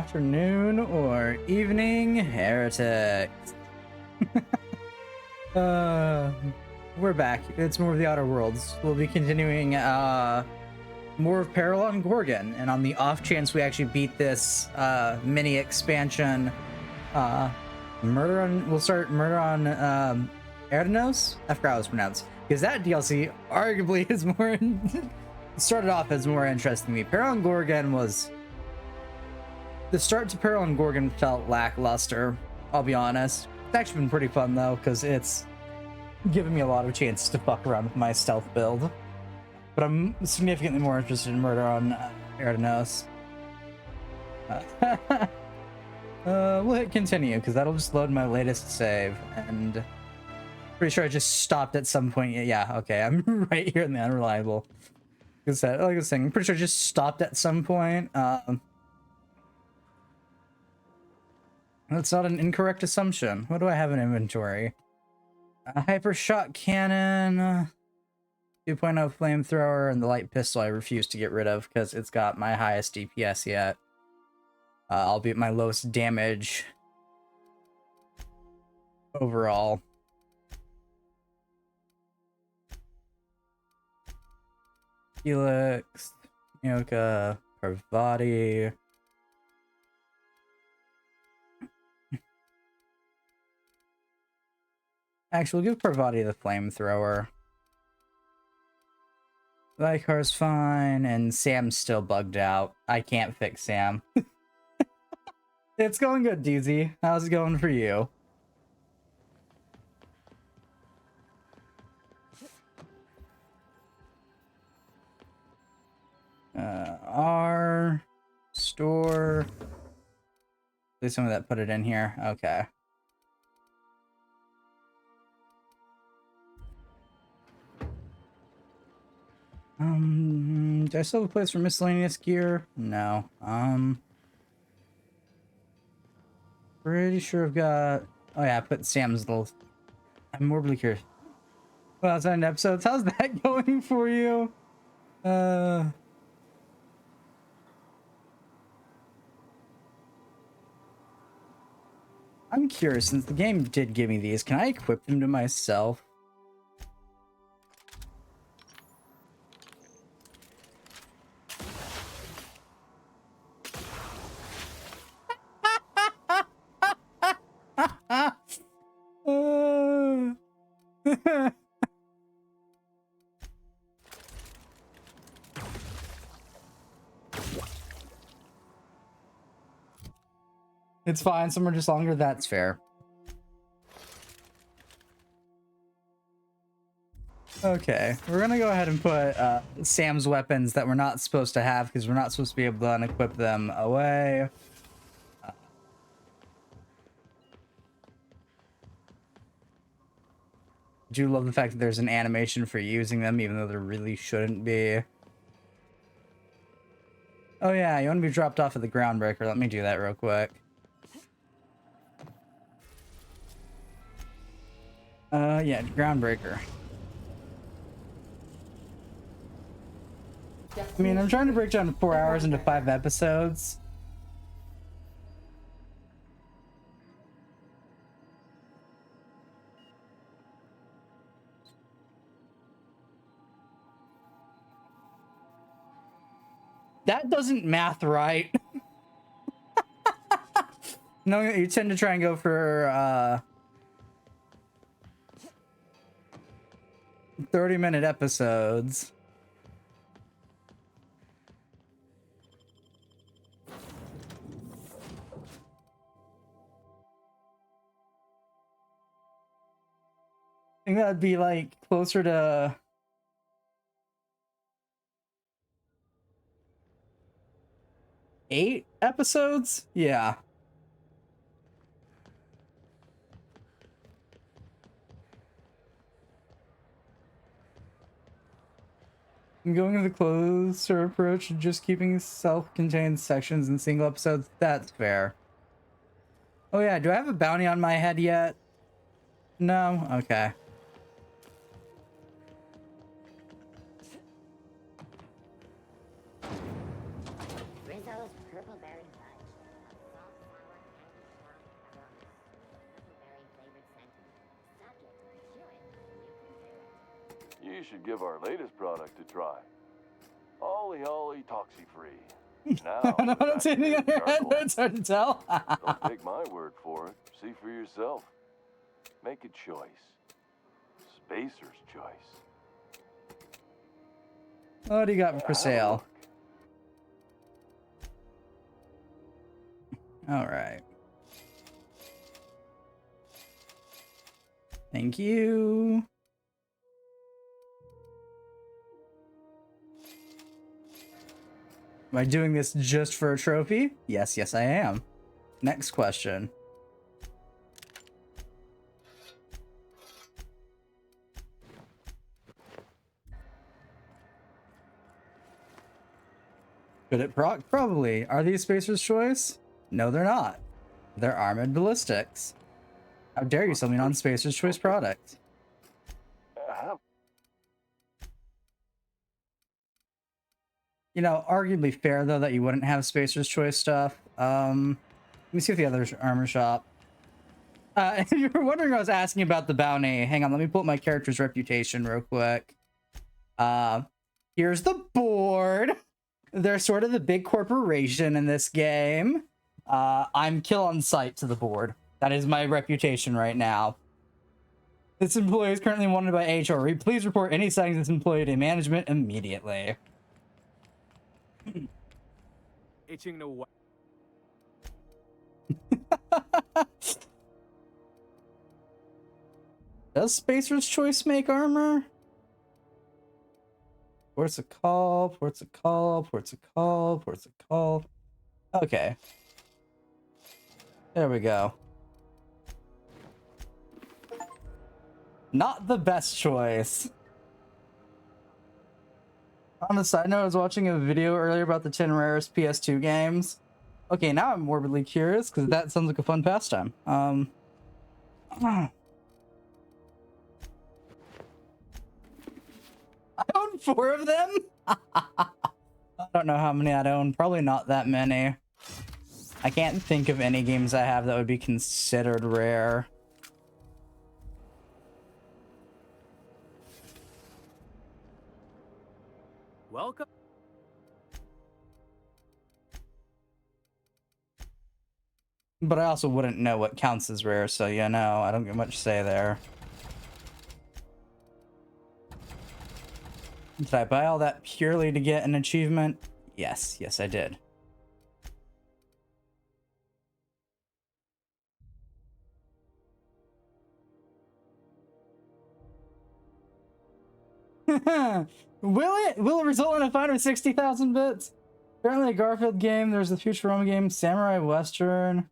afternoon, or evening, heretics. We're back. It's more of the Outer Worlds. We'll be continuing more of Paralon Gorgon, and on the off chance we actually beat this mini expansion, we'll start Murder on Erdanos? I forgot how it was pronounced. Because that DLC arguably is more started off as more interesting to me. Paralon Gorgon was the start to Paralon Gorgon felt lackluster, I'll be honest. It's actually been pretty fun though, because it's given me a lot of chances to fuck around with my stealth build. But I'm significantly more interested in Murder on Erdanos. We'll hit continue, because that'll just load my latest save, and pretty sure I just stopped at some point. Yeah, okay, I'm right here in the unreliable. Like I was saying, I'm pretty sure I just stopped at some point. That's not an incorrect assumption. What do I have in inventory? A hypershot cannon, 2.0 flamethrower, and the light pistol I refuse to get rid of because it's got my highest DPS yet. Albeit my lowest damage overall. Helix, Yoka, Parvati. Actually, we'll give Parvati the flamethrower. Lycar's fine, and Sam's still bugged out. I can't fix Sam. It's going good, DZ. How's it going for you? R store. There's some of that put it in here. Okay. Do I still have a place for miscellaneous gear? No. Pretty sure I've got. Oh yeah, I put Sam's little. I'm morbidly curious. Well, that's an episodes. How's that going for you? I'm curious, since the game did give me these, can I equip them to myself? It's fine, some are just longer, that's fair. Okay, we're gonna go ahead and put Sam's weapons that we're not supposed to have, because we're not supposed to be able to unequip them, away. I do love the fact that there's an animation for using them, even though there really shouldn't be. Oh yeah, you want to be dropped off at the Groundbreaker. Let me do that real quick. Yeah, Groundbreaker. I mean, I'm trying to break down 4 hours into 5 episodes. That doesn't math right. No, you tend to try and go for 30-minute episodes. I think that'd be like closer to 8 episodes? Yeah. I'm going with a closer approach to just keeping self-contained sections in single episodes. That's fair. Oh yeah, do I have a bounty on my head yet? No? Okay. Rizzo's purple berry fudge. you should give our latest product a try. Ollie Ollie Toxi-Free. Now, I don't know what's anything on your head, but it's hard to tell. Don't take my word for it. See for yourself. Make a choice. Spacer's choice. What do you got for sale? All right. Thank you. Am I doing this just for a trophy? Yes, yes, I am. Next question. Could it proc? Probably. Are these Spacer's Choice? No, they're not. They're Armored Ballistics. How dare you sell me non-Spacer's Choice product? You know, arguably fair, though, that you wouldn't have Spacer's Choice stuff. Let me see if the other armor shop. If you were wondering, I was asking about the bounty. Hang on, let me pull up my character's reputation real quick. Here's the board. They're sort of the big corporation in this game. I'm kill on sight to the board. That is my reputation right now. This employee is currently wanted by HR. Please report any sightings of this employee to management immediately. Itching to what? Does Spacer's Choice make armor? Ports a call, ports a call, ports a call, ports a call. Okay. There we go. Not the best choice. On a side note, I was watching a video earlier about the 10 rarest PS2 games. Okay, now I'm morbidly curious because that sounds like a fun pastime. I own 4 of them? I don't know how many I'd own. Probably not that many. I can't think of any games I have that would be considered rare. Welcome. But I also wouldn't know what counts as rare, so yeah, no, I don't get much say there. Did I buy all that purely to get an achievement? Yes, yes, I did. Will it result in a fine of 60,000 bits? Apparently a Garfield game, there's a Futurama game, Samurai Western.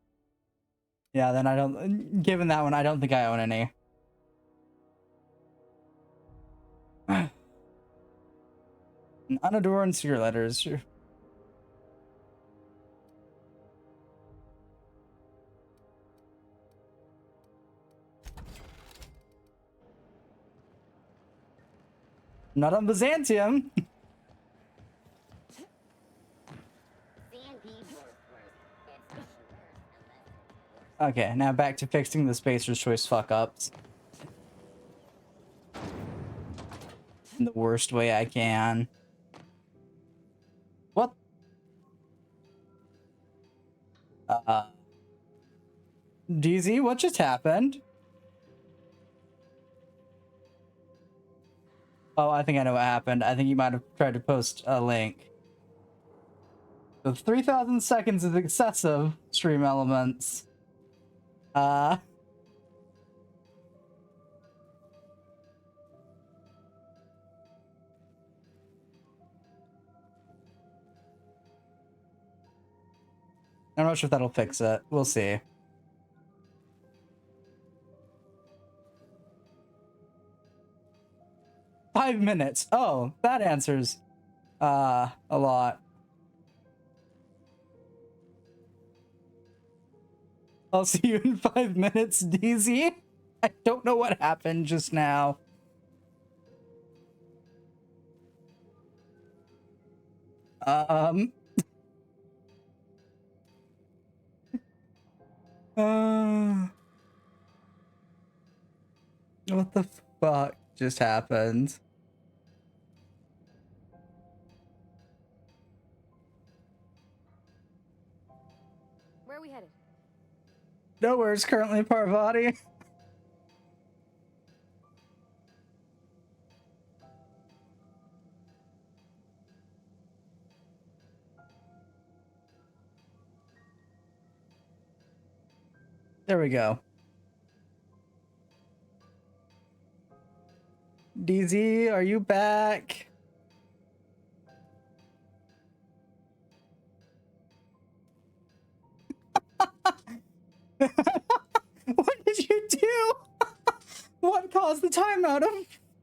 Yeah, then I don't, given that one, I don't think I own any. Unadorned secret letters. Not on Byzantium. Okay, now back to fixing the Spacer's Choice fuck-ups. In the worst way I can. What? DZ, what just happened? Oh, I think I know what happened. I think you might have tried to post a link. So 3,000 seconds is excessive, Stream Elements. I'm not sure if that'll fix it. We'll see. "5 minutes. Oh, that answers a lot. I'll see you in 5 minutes, DZ. I don't know what happened just now. What the fuck just happened? Nowhere is currently Parvati. There we go. DZ, are you back? What did you do? What caused the timeout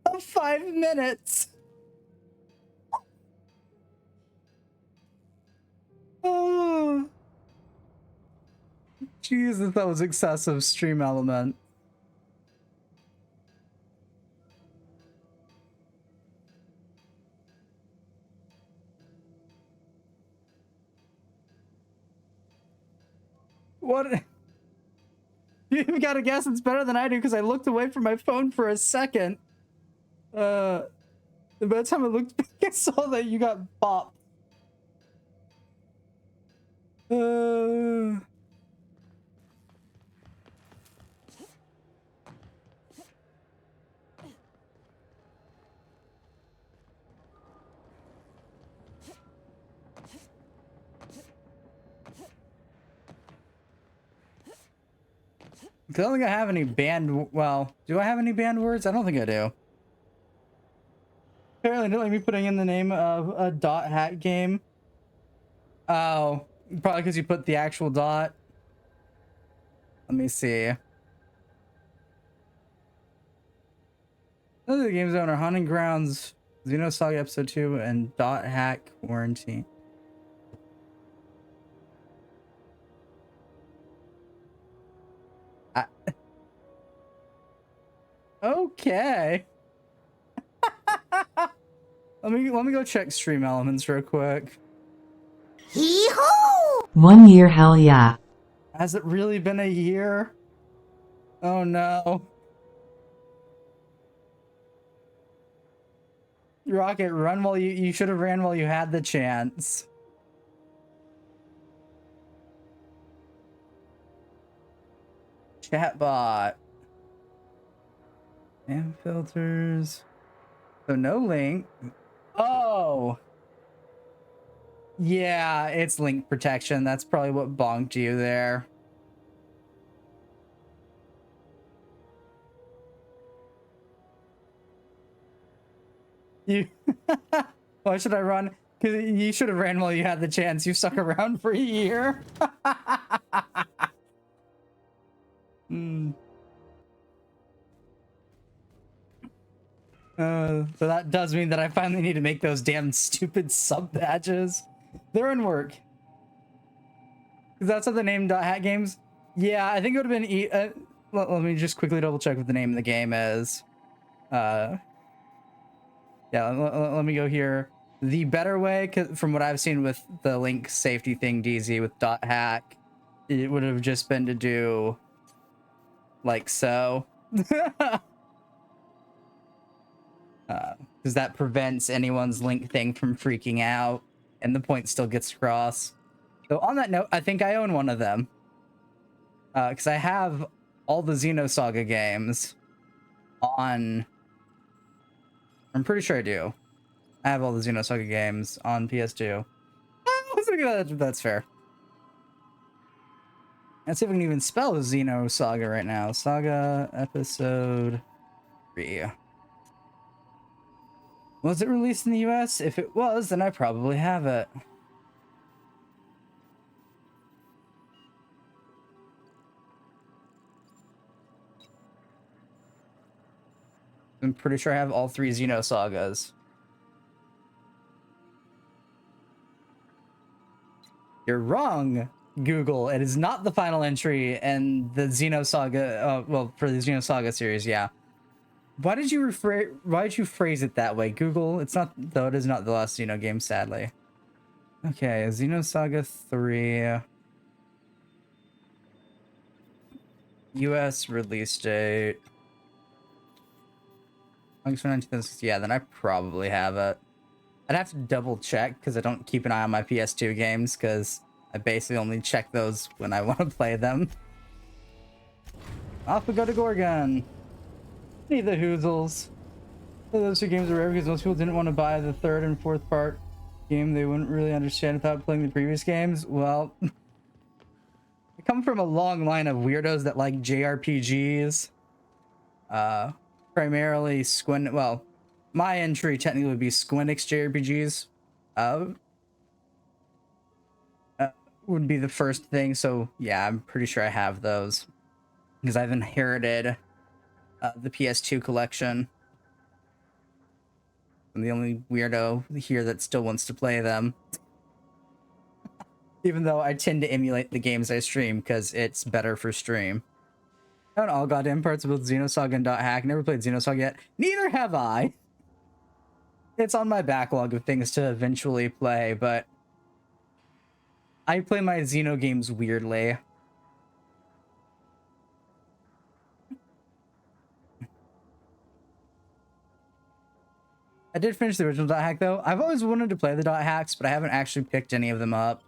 of 5 minutes? Oh, Jesus, that was excessive stream element. What? You've got to guess it's better than I do because I looked away from my phone for a second. By the time I looked back, I saw that you got bopped. I don't think I have any banned. Well, do I have any banned words? I don't think I do. Apparently, don't like me putting in the name of a dot hack game. Oh, probably because you put the actual dot. Let me see. Those are the games owner: Haunting Grounds, Xenosaga Episode 2, and Dot Hack Quarantine. Okay. let me go check stream elements real quick. Hee-hoo! 1 year, hell yeah. Has it really been a year? Oh no. Rocket, run while you should have ran while you had the chance. Chatbot. And filters. So no link. Oh. Yeah, it's link protection. That's probably what bonked you there. You why should I run? Because you should have ran while you had the chance. You stuck around for a year. So that does mean that I finally need to make those damn stupid sub badges. They're in work. Is that what the name .hat games? Yeah, I think it would have been let me just quickly double check what the name of the game is. Yeah, let me go here. The better way, from what I've seen with the link safety thing, DZ with .hack, it would have just been to do like so. Because that prevents anyone's link thing from freaking out, and the point still gets across. So on that note, I think I own one of them. Because I have all the Xenosaga games on... I'm pretty sure I do. I have all the Xenosaga games on PS2. That's fair. Let's see if we can even spell Xenosaga right now. Saga Episode 3. Was it released in the US? If it was, then I probably have it. I'm pretty sure I have all 3 Xenosagas. You're wrong, Google. It is not the final entry in the Xenosaga. Well, for the Xenosaga series, yeah. Why did you phrase it that way, Google? It's not, though. It is not the last Xeno game, sadly. Okay, Xenosaga 3. US release date. August 19th. Yeah, then I probably have it. I'd have to double check because I don't keep an eye on my PS2 games because I basically only check those when I want to play them. Off we go to Gorgon. Need the Hoozles. Those two games are rare because most people didn't want to buy the third and fourth part game. They wouldn't really understand without playing the previous games. Well, I come from a long line of weirdos that like JRPGs. Primarily Squin. Well, my entry technically would be Squinix JRPGs. Would be the first thing. So yeah, I'm pretty sure I have those because I've inherited the PS2 collection. I'm the only weirdo here that still wants to play them. Even though I tend to emulate the games I stream because it's better for stream. Not all goddamn parts about Xenosaga and .hack. Never played Xenosaga yet. Neither have I. It's on my backlog of things to eventually play, but I play my Xeno games weirdly. I did finish the original .hack though. I've always wanted to play the .hacks, but I haven't actually picked any of them up.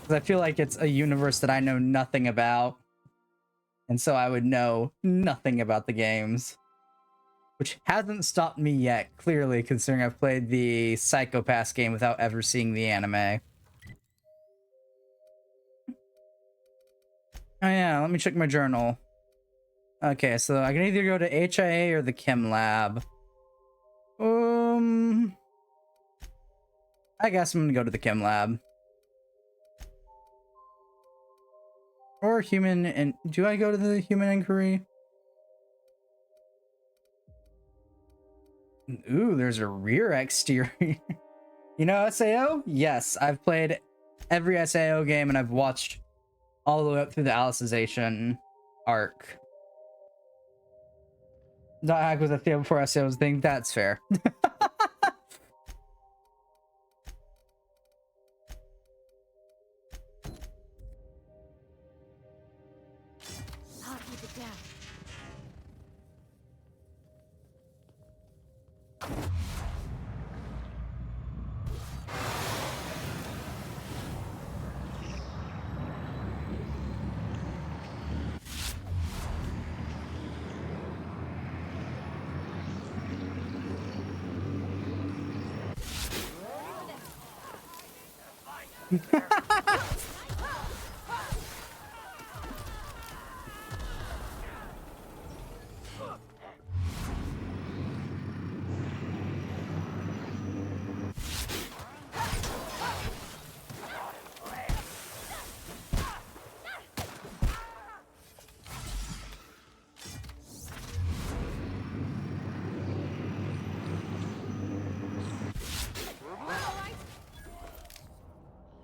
Because I feel like it's a universe that I know nothing about. And so I would know nothing about the games. Which hasn't stopped me yet, clearly, considering I've played the Psycho Pass game without ever seeing the anime. Oh yeah, let me check my journal. Okay, so I can either go to HIA or the Chem Lab. I guess I'm gonna go to the Chem Lab. Or human, and do I go to the human inquiry? Ooh, there's a rear exterior. You know SAO? Yes, I've played every SAO game and I've watched all the way up through the Alicization arc. .hack was a fail before SAO's thing. That's fair. I'll keep it down.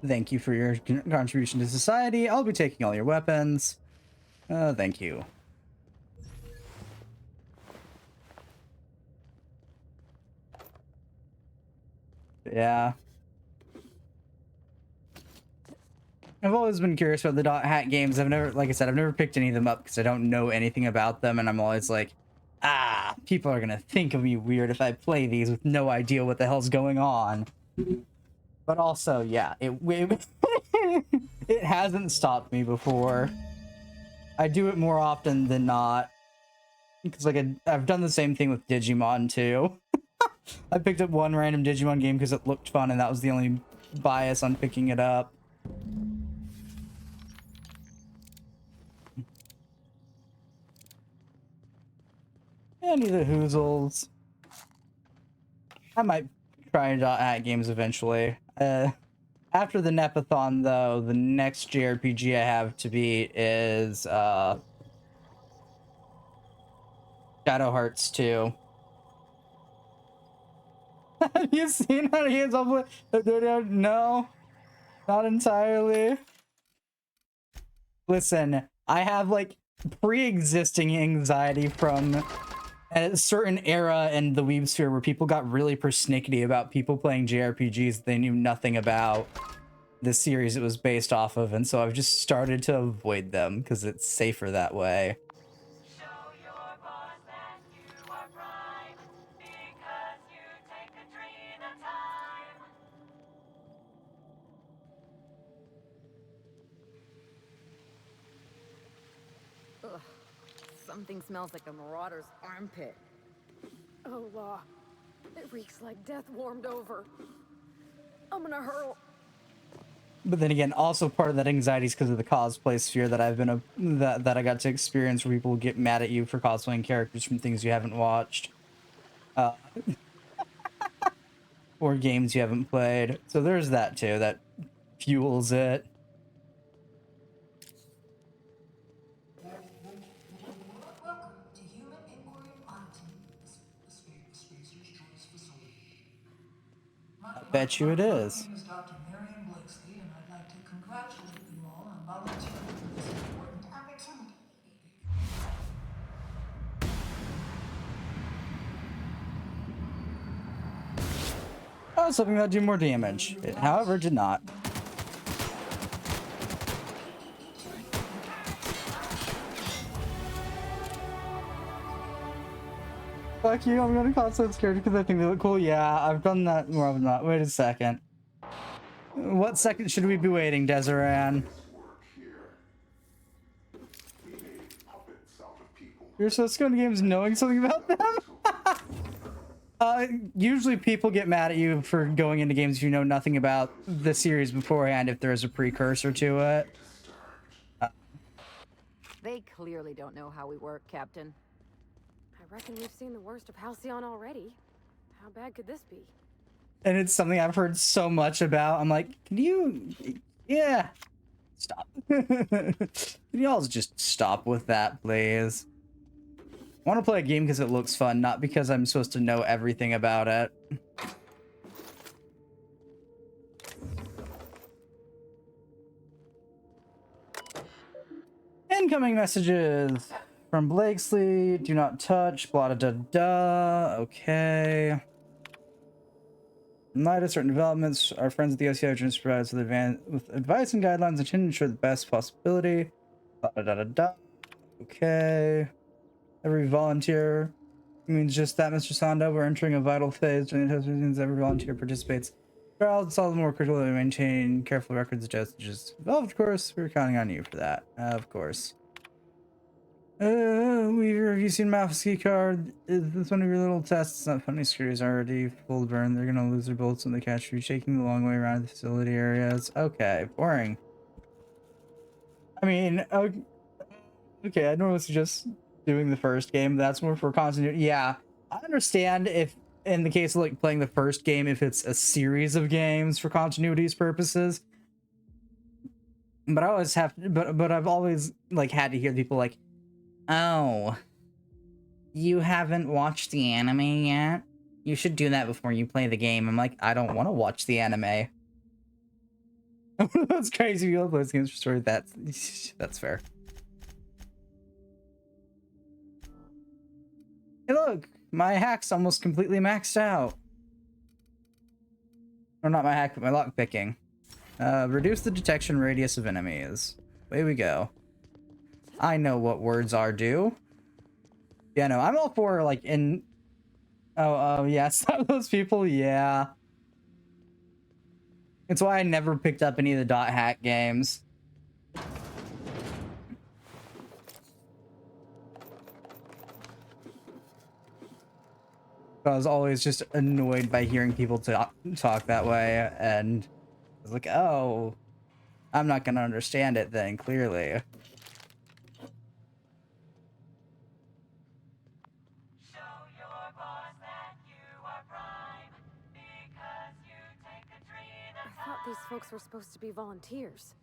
Thank you for your contribution to society. I'll be taking all your weapons. Thank you. Yeah. I've always been curious about the .hack games. I've never, like I said, I've never picked any of them up because I don't know anything about them, and I'm always like, people are gonna think of me weird if I play these with no idea what the hell's going on. But also, yeah, it hasn't stopped me before. I do it more often than not. Because like I've done the same thing with Digimon too. I picked up one random Digimon game because it looked fun and that was the only bias on picking it up. Any of the Hoozles. I might try .hack games eventually. After the Nepathon, though, the next JRPG I have to beat is Shadow Hearts 2. Have you seen how he is up? No, not entirely. Listen, I have like pre-existing anxiety from a certain era in the weeb sphere where people got really persnickety about people playing JRPGs they knew nothing about the series it was based off of, and so I've just started to avoid them because it's safer that way. Show your boss that you are prime, because you take a tree at a time. Something smells like a marauder's armpit. Oh, Law. It reeks like death warmed over. I'm gonna hurl. But then again, also part of that anxiety is because of the cosplay sphere that I've been that I got to experience, where people get mad at you for cosplaying characters from things you haven't watched, or games you haven't played. So there's that too. That fuels it. Welcome to Human Emporium Odditon, the Spacer's Choice facility. Bet you it is. My name is Dr. Marion Blakesley, and I'd like to congratulate you all on volunteering for this important opportunity. I was hoping that'd do more damage. It, however, did not. Fuck you, I'm gonna cosplay scared because I think they look cool. Yeah, I've done that more often than not. Wait a second. What second should we be waiting, Desiran? You're supposed to go into games knowing something about them? Usually people get mad at you for going into games if you know nothing about the series beforehand, if there's a precursor to it. They clearly don't know how we work, Captain. I reckon we've seen the worst of Halcyon already. How bad could this be? And it's something I've heard so much about. I'm like, can you... Yeah. Stop. Can you all just stop with that, please? I want to play a game because it looks fun, not because I'm supposed to know everything about it. Incoming messages from Blakesley. Do not touch. Blah da da da. Okay. In light of certain developments, our friends at the OCI are going to provide us with advice and guidelines intended to ensure the best possibility. Blah da da da da. Okay. Every volunteer means just that, Mr. Sando. We're entering a vital phase. During the test means every volunteer participates. Trials, it's all the more critical to maintain careful records of dosages. Well, of course, we're counting on you for that. Of course. Have you seen Malph's key card? Is this one of your little tests? It's not funny. Security's already full burn. They're gonna lose their bullets when they catch you, shaking the long way around the facility areas. Okay, boring. I mean, okay, I normally suggest doing the first game. That's more for continuity. Yeah, I understand if, in the case of like playing the first game, if it's a series of games for continuity's purposes. But I always have to, but I've always like had to hear people like, oh, you haven't watched the anime yet? You should do that before you play the game. I'm like, I don't want to watch the anime. That's crazy. You play games for story. That's fair. Hey, look, my hack's almost completely maxed out. Or not my hack, but my lock picking. Reduce the detection radius of enemies. Away we go. I know what words are due. Yeah, no, I'm all for like in. Oh, yeah, some of those people, yeah. It's why I never picked up any of the dot hack games. I was always just annoyed by hearing people talk that way, and I was like, oh, I'm not gonna understand it then, clearly. Show your boss that you are prime, because you take Katrina I thought these folks were supposed to be volunteers.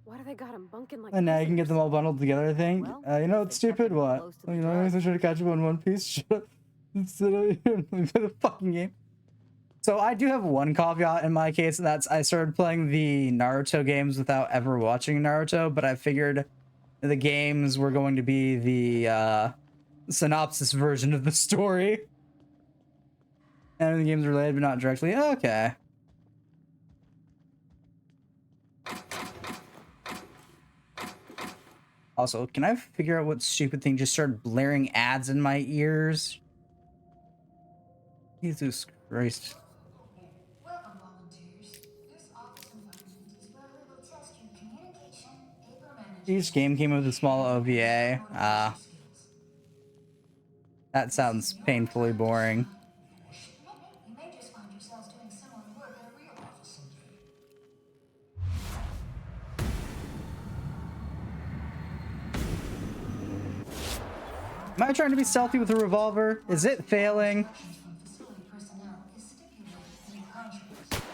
Why do they got them bunking like And now you can get prisoners? them all bundled together, I think. Well, You know, they it's kept stupid, them what? close to the You know, I'm drug. trying to catch up on One Piece. Shut up. Instead of play the fucking game. So I do have one caveat in my case, and that's I started playing the Naruto games without ever watching Naruto, but I figured the games were going to be the synopsis version of the story. And the game's related, but not directly. Okay. Also, can I figure out what stupid thing just started blaring ads in my ears? Jesus Christ. Welcome, volunteers. This office environment is where we will test your communication, paper management, Each game came with a small OVA. skills. That sounds painfully boring. You may just find yourselves doing similar work at a real office someday. Am I trying to be stealthy with a revolver? Is it failing? Instructions from facility personnel is stipulated in the contract.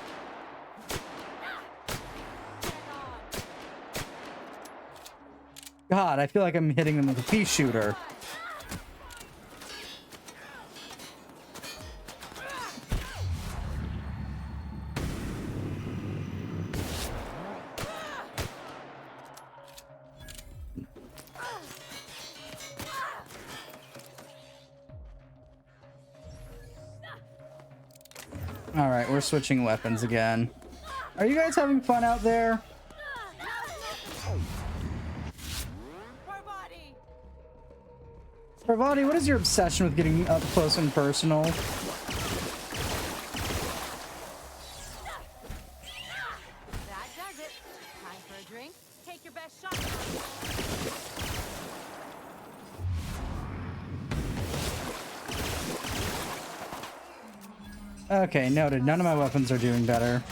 God, I feel like I'm hitting them with a pea shooter. All right, we're switching weapons again. Are you guys having fun out there? Parvati, what is your obsession with getting up close and personal? That does it. Time for a drink. Take your best shot. Okay, noted. None of my weapons are doing better.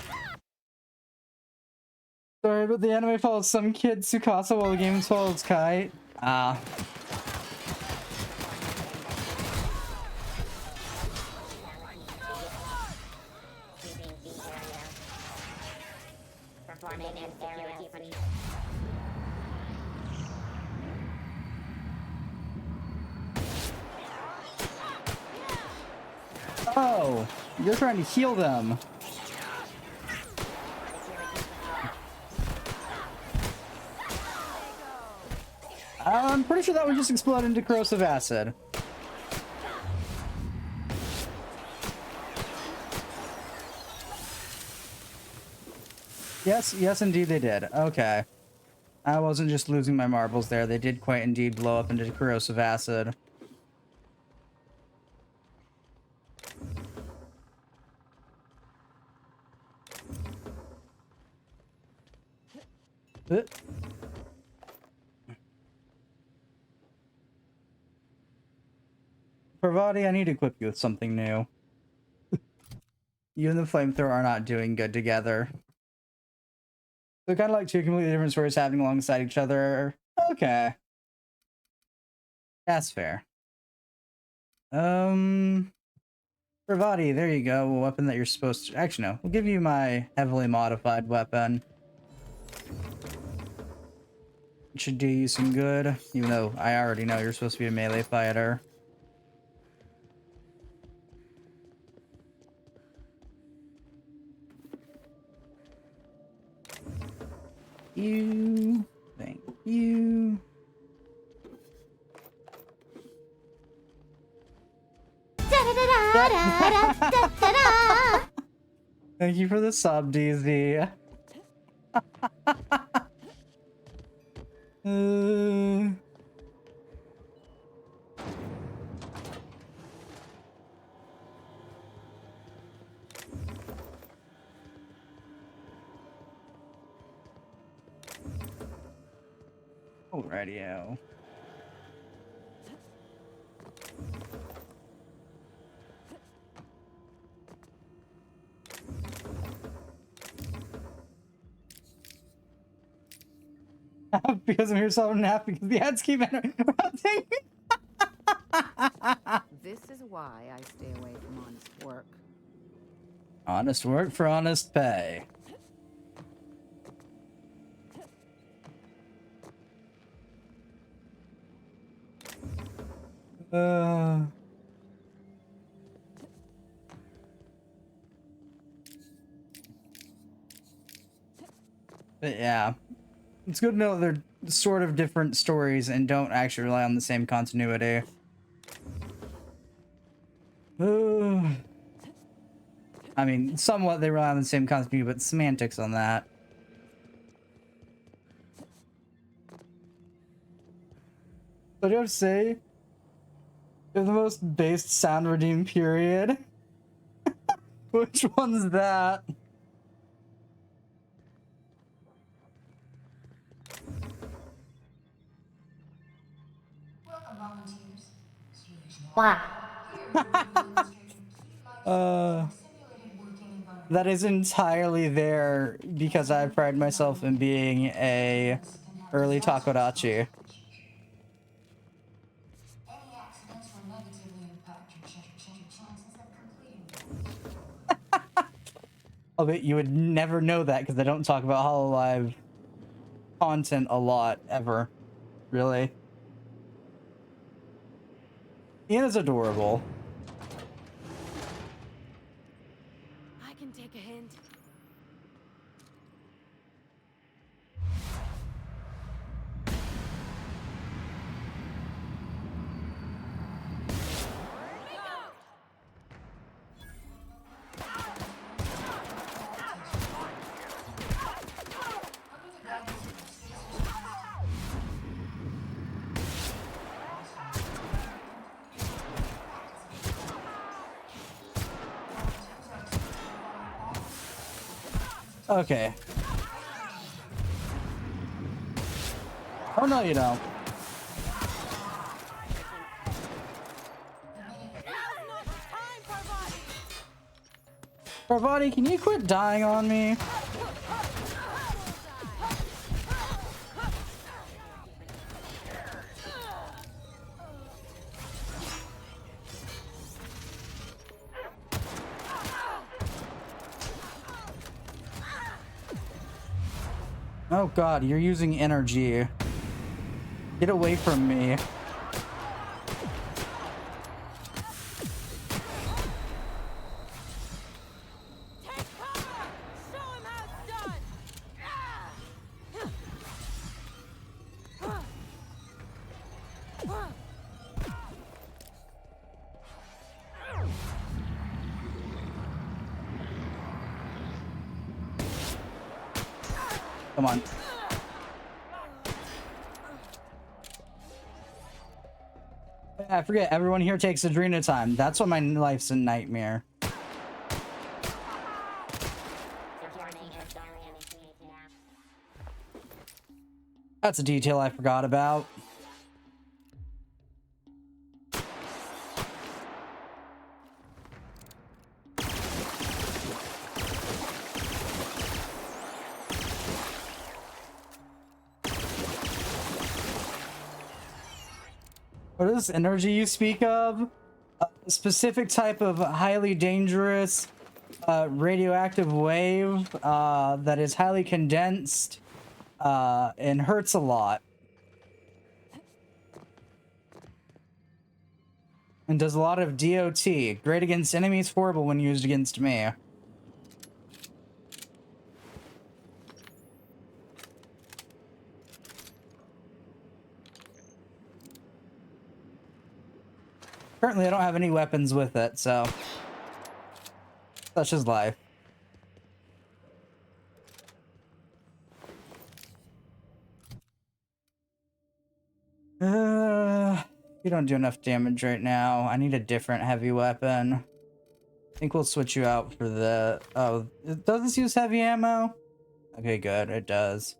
Sorry, but the anime follows some kid Tsukasa while the game follows Kai. Ah. Oh, you're trying to heal them. I'm pretty sure that one just exploded into corrosive acid. Yes, indeed they did. Okay. I wasn't just losing my marbles there. They did quite indeed blow up into corrosive acid. Parvati, I need to equip you with something new. You and the flamethrower are not doing good together. They're kind of like two completely different stories happening alongside each other. Okay. That's fair. Parvati, there you go. A weapon that you're supposed to... Actually, no. We'll give you my heavily modified weapon. It should do you some good, even though I already know you're supposed to be a melee fighter. Thank you. Thank you for the sub, DZ. Radio. Because I'm here so happy because the ads keep interrupting. This is why I stay away from honest work. Honest work for honest pay. But yeah, it's good to know they're sort of different stories and don't actually rely on the same continuity. I mean, somewhat they rely on the same continuity, but semantics on that. What do you have to say? You have the most based sound redeem period. Which one's that? Welcome, volunteers. Strange Simulated working environment. That is entirely there because I pride myself in being a early Takodachi. Any accidents will negatively impact your chances of completing. Although you would never know that because I don't talk about Hololive content a lot, ever. Really. Ian is adorable. I can take a hint. Okay. Oh no, you don't. Parvati, can you quit dying on me? Oh god, you're using energy. Get away from me. Take cover! Show him how it's done! Come on. I forget, everyone here takes Adrena time. That's why my life's a nightmare. That's a detail I forgot about. What is this energy you speak of? A specific type of highly dangerous radioactive wave that is highly condensed and hurts a lot. And does a lot of DOT. Great against enemies, horrible when used against me. Currently, I don't have any weapons with it, so such is life. You don't do enough damage right now. I need a different heavy weapon. I think we'll switch you out for the... Oh, does this use heavy ammo? Okay, good. It does.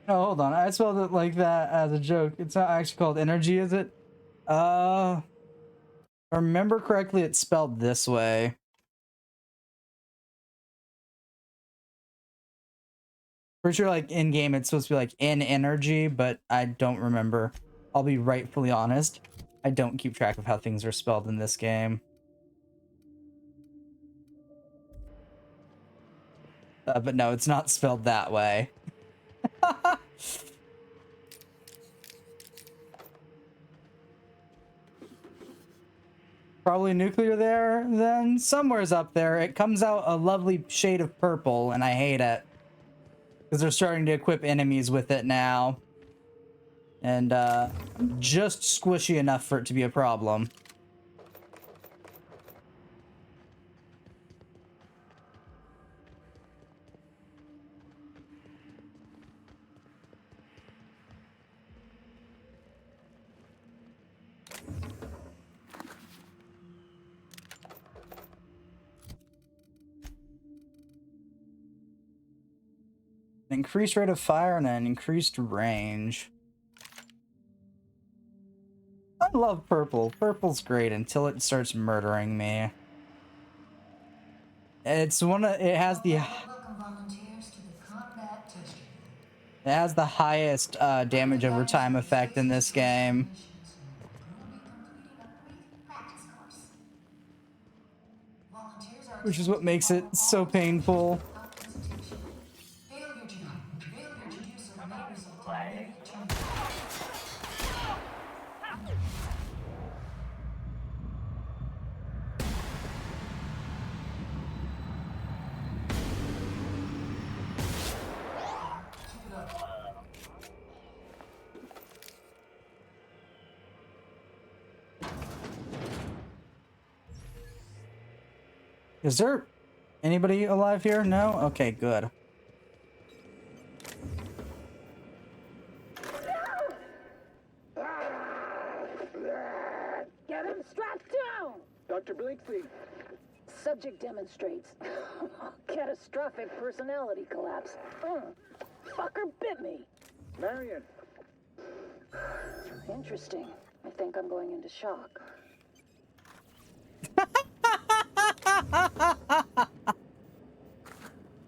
Oh, hold on. I spelled it like that as a joke. It's not actually called energy, is it? If I remember correctly, it's spelled this way. For sure, like, in-game, it's supposed to be, like, in energy, but I don't remember. I'll be rightfully honest. I don't keep track of how things are spelled in this game. But no, it's not spelled that way. Probably nuclear there, then somewhere's up there. It comes out a lovely shade of purple, and I hate it. Because they're starting to equip enemies with it now. And, just squishy enough for it to be a problem. Increased rate of fire and an increased range. I love purple. Purple's great until it starts murdering me. It's one of it has the Welcome volunteers to the combat test unit. it has the highest damage over time effect in this game. Missions will be completing a brief practice course. Volunteers are Which is what makes it so painful. without hesitation. Failure to do so may result in immediate termination. Keep it up. Is there anybody alive here? No? Okay, good. Get him strapped down! Dr. Blakeslee, Subject demonstrates catastrophic personality collapse. Fucker bit me. Marion, Interesting. I think I'm going into shock.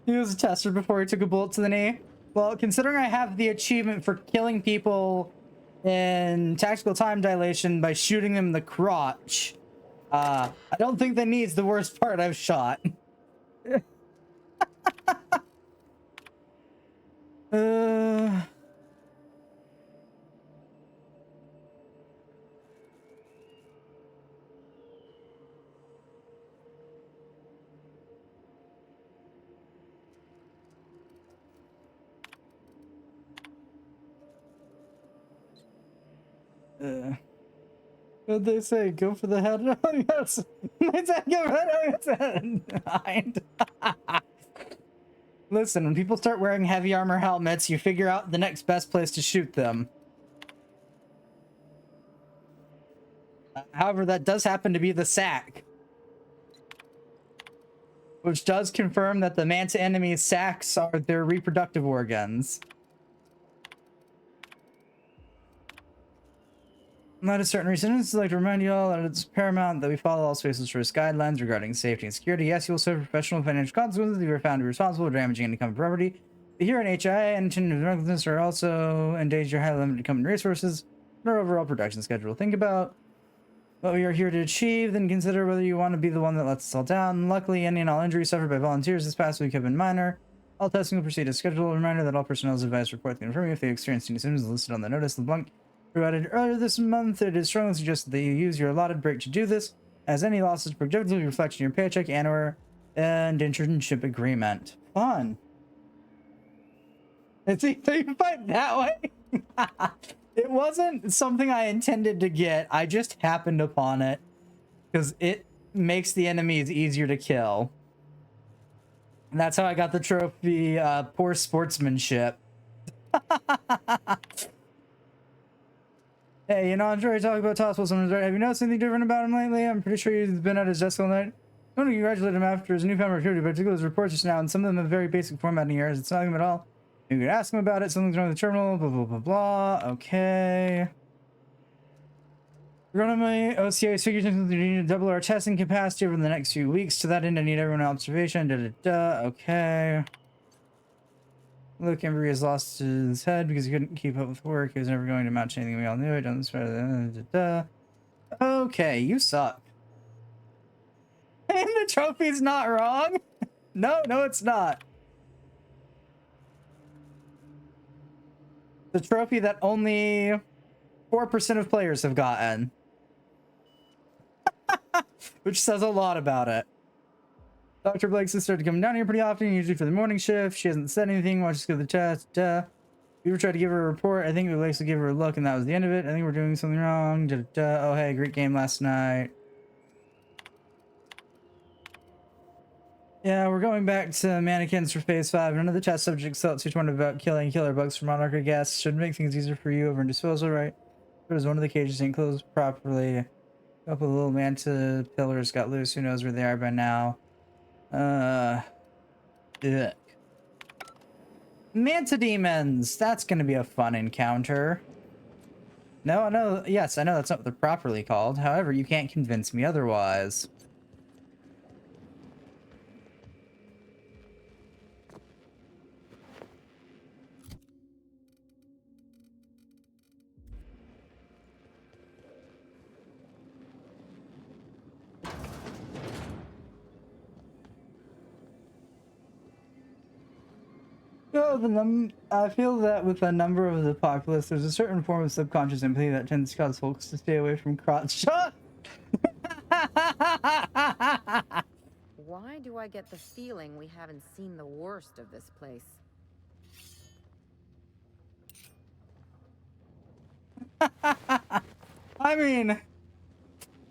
He was tested before he took a bullet to the knee. Well, considering I have the achievement for killing people in tactical time dilation by shooting them in the crotch, I don't think the knee is the worst part I've shot. uh... What'd they say? Go for the head? Oh, yes. They said go for the head. Behind. Listen, when people start wearing heavy armor helmets, you figure out the next best place to shoot them. However, that does happen to be the sack. Which does confirm that the Manta enemy's sacks are their reproductive organs. Not a certain reason, I'd like to remind you all that it's paramount that we follow all Spaceless Risk guidelines regarding safety and security. Yes, you will suffer professional and financial consequences if you are found to be responsible for damaging any company property. But here in HIA and intended recklessness are also endanger highly limited company resources and our overall production schedule. Think about what we are here to achieve, then consider whether you want to be the one that lets us all down. Luckily, any and all injuries suffered by volunteers this past week have been minor. All testing will proceed as scheduled. A reminder that all personnel is advised to report the infirmary if they experience any symptoms listed on the notice. LeBlanc provided earlier this month, it is strongly suggested that you use your allotted break to do this, as any losses projectively reflect in your paycheck and/or an internship agreement. Fun. It's either you fight that way. It wasn't something I intended to get. I just happened upon it because it makes the enemies easier to kill. And that's how I got the trophy, poor sportsmanship. Hey, you know, I'm sure you talk about Tosswell sometimes, right? Have you noticed anything different about him lately? I'm pretty sure he's been at his desk all night. I want to congratulate him after his newfound maturity, but particularly his reports just now, and some of them have very basic formatting errors. It's not him at all. You could ask him about it. Something's wrong with the terminal, blah, blah, blah, blah. Okay. We're on my OCA figures we need to double our testing capacity over the next few weeks. To that end, I need everyone in observation. Okay. Look, Embry has lost his head because he couldn't keep up with work. He was never going to match anything. We all knew it. Don't spread. Okay, you suck. And the trophy's not wrong. No, it's not. The trophy that only 4% of players have gotten. Which says a lot about it. Dr. Blake's started coming down here pretty often, usually for the morning shift. She hasn't said anything. Watch us go to the test. We were trying to give her a report. I think we basically gave her a look, and that was the end of it. I think we're doing something wrong. Oh, hey, great game last night. Yeah, we're going back to mannequins for phase 5. None of the test subjects felt too torn about killing killer bugs for Monarch, I guess. Should make things easier for you over in disposal, right? There was one of the cages ain't closed properly. A couple of little manta pillars got loose. Who knows where they are by now? Ugh. Manta demons! That's gonna be a fun encounter. No, I know, yes, I know that's not what they're properly called. However, you can't convince me otherwise. I feel that with a number of the populace, there's a certain form of subconscious empathy that tends to cause folks to stay away from crotch shot. Why do I get the feeling we haven't seen the worst of this place? I mean,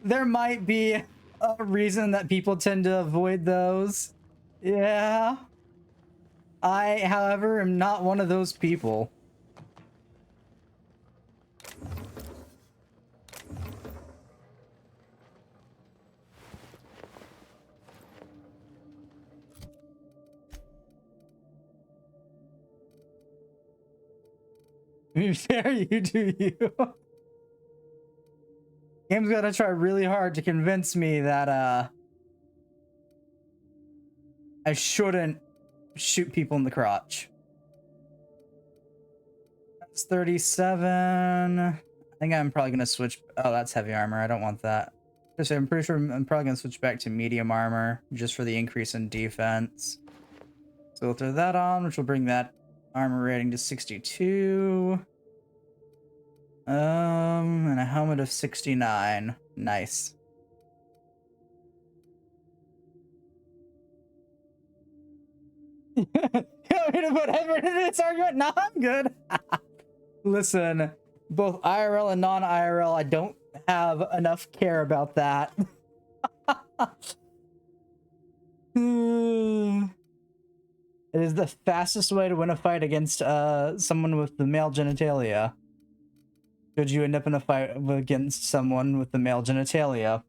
there might be a reason that people tend to avoid those. Yeah. I, however, am not one of those people. Fair, you do you. Game's gonna try really hard to convince me that I shouldn't shoot people in the crotch. That's 37. I think I'm probably gonna switch. Oh, that's heavy armor. I don't want that. I'm pretty sure I'm probably gonna switch back to medium armor just for the increase in defense. So we'll throw that on, which will bring that armor rating to 62. And a helmet of 69. Nice. You want me to put effort into this argument? No, I'm good. Listen, both IRL and non-IRL, I don't have enough care about that. It is the fastest way to win a fight against someone with the male genitalia. Should you end up in a fight against someone with the male genitalia?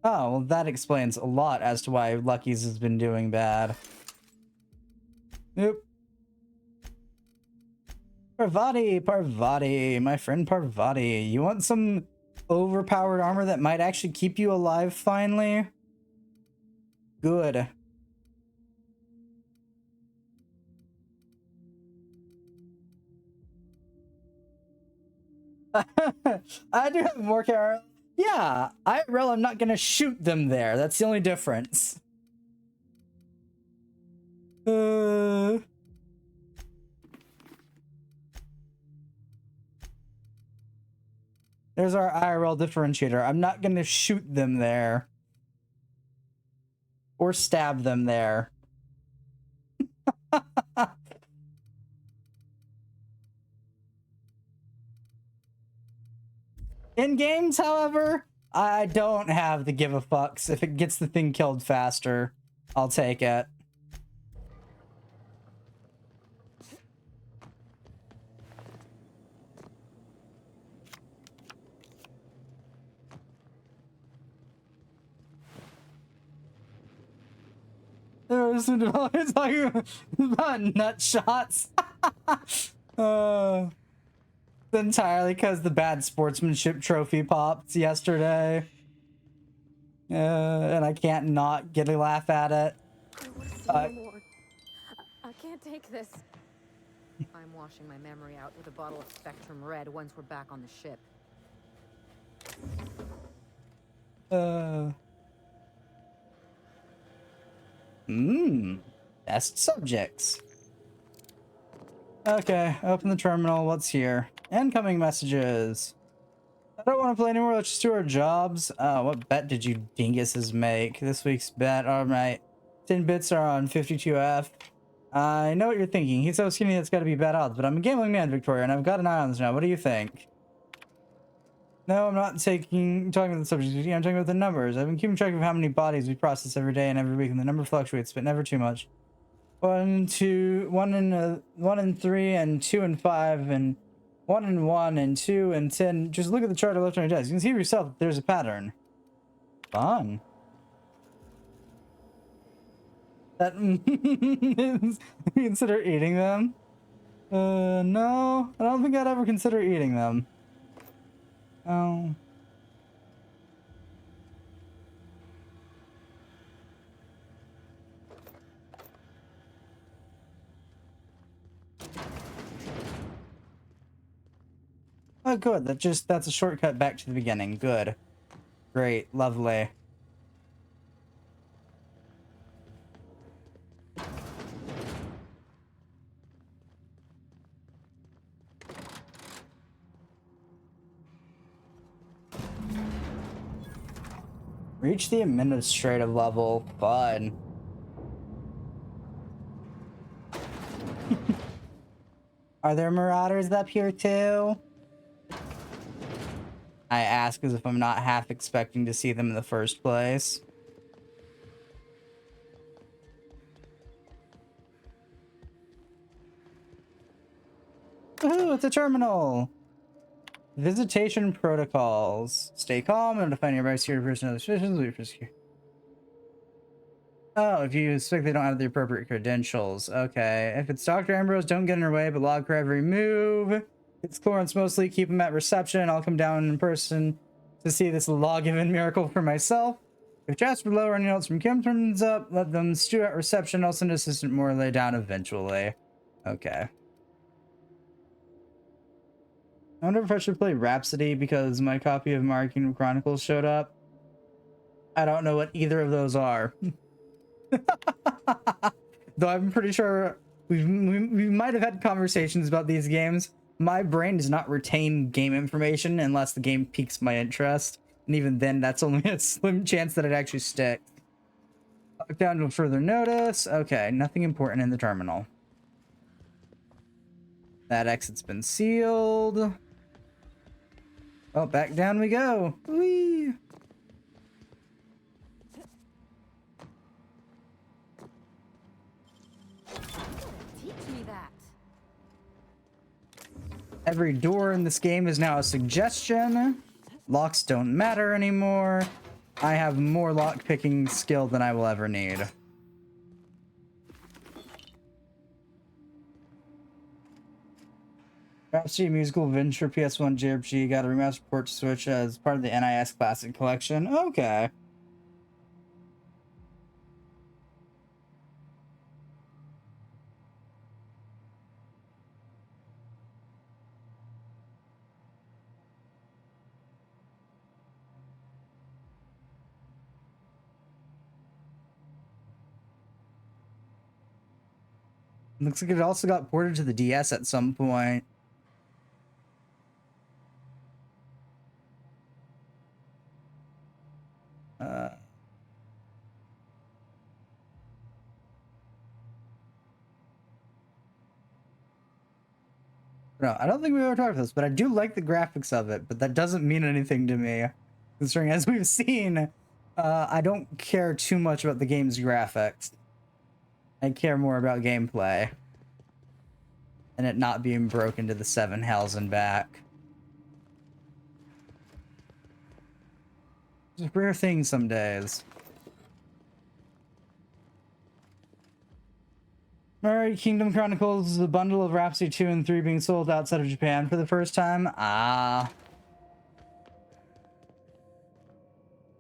Oh, well, that explains a lot as to why Lucky's has been doing bad. Nope. Parvati, my friend Parvati. You want some overpowered armor that might actually keep you alive finally? Good. I do have more care. Yeah, IRL, I'm not gonna shoot them there. That's the only difference. There's our IRL differentiator. I'm not gonna shoot them there. Or stab them there. In games, however, I don't have the give a fucks. If it gets the thing killed faster, I'll take it. There was some developers talking about nut shots. Entirely because the bad sportsmanship trophy popped yesterday. And I can't not get a laugh at it. No more. I can't take this. I'm washing my memory out with a bottle of Spectrum Red once we're back on the ship. Best subjects. Okay, open the terminal. What's here? Incoming messages. I don't want to play anymore. Let's just do our jobs. What bet did you dinguses make? This week's bet. Alright. 10 bits are on 52F. I know what you're thinking. He's so skinny that's gotta be bad odds, but I'm a gambling man, Victoria, and I've got an eye on this now. What do you think? No, I'm not talking about the subject. I'm talking about the numbers. I've been keeping track of how many bodies we process every day and every week, and the number fluctuates, but never too much. 1 and 3 and 2 and 5 and 1 and 1 and 2 and 10. Just look at the chart left on your desk. You can see for yourself that there's a pattern. Fun. that. Consider eating them? No, I don't think I'd ever consider eating them. Oh. Oh, good. That's a shortcut back to the beginning. Good. Great. Lovely. Reach the administrative level. Fun. Are there marauders up here too? I ask as if I'm not half expecting to see them in the first place. Ooh, it's a terminal! Visitation protocols. Stay calm, notify nearby security personnel suspicions, wait for security. Oh, if you suspect they don't have the appropriate credentials. Okay. If it's Dr. Ambrose, don't get in her way, but log her every move. It's Florence mostly. Keep them at reception. I'll come down in person to see this law-given miracle for myself. If Jasper Lowe or anyone else from Kim turns up, let them stew at reception. I'll send Assistant Morley down eventually. Okay. I wonder if I should play Rhapsody because my copy of Mario Kingdom Chronicles showed up. I don't know what either of those are. Though I'm pretty sure we might have had conversations about these games. My brain does not retain game information unless the game piques my interest. And even then, that's only a slim chance that it actually sticks. Lock down to further notice. Okay, nothing important in the terminal. That exit's been sealed. Oh, back down we go. Whee! Teach me that. Every door in this game is now a suggestion. Locks don't matter anymore. I have more lock picking skill than I will ever need. Rhapsody Musical Venture PS1 JRPG got a remastered port to Switch as part of the NIS Classic Collection. Okay. Looks like it also got ported to the DS at some point. No, I don't think we ever talked about this, but I do like the graphics of it, but that doesn't mean anything to me. Considering, as we've seen, I don't care too much about the game's graphics. I care more about gameplay. And it not being broken to the 7 hells and back. It's a rare thing some days. Mario Kingdom Chronicles is a bundle of Rhapsody 2 and 3 being sold outside of Japan for the first time. Ah.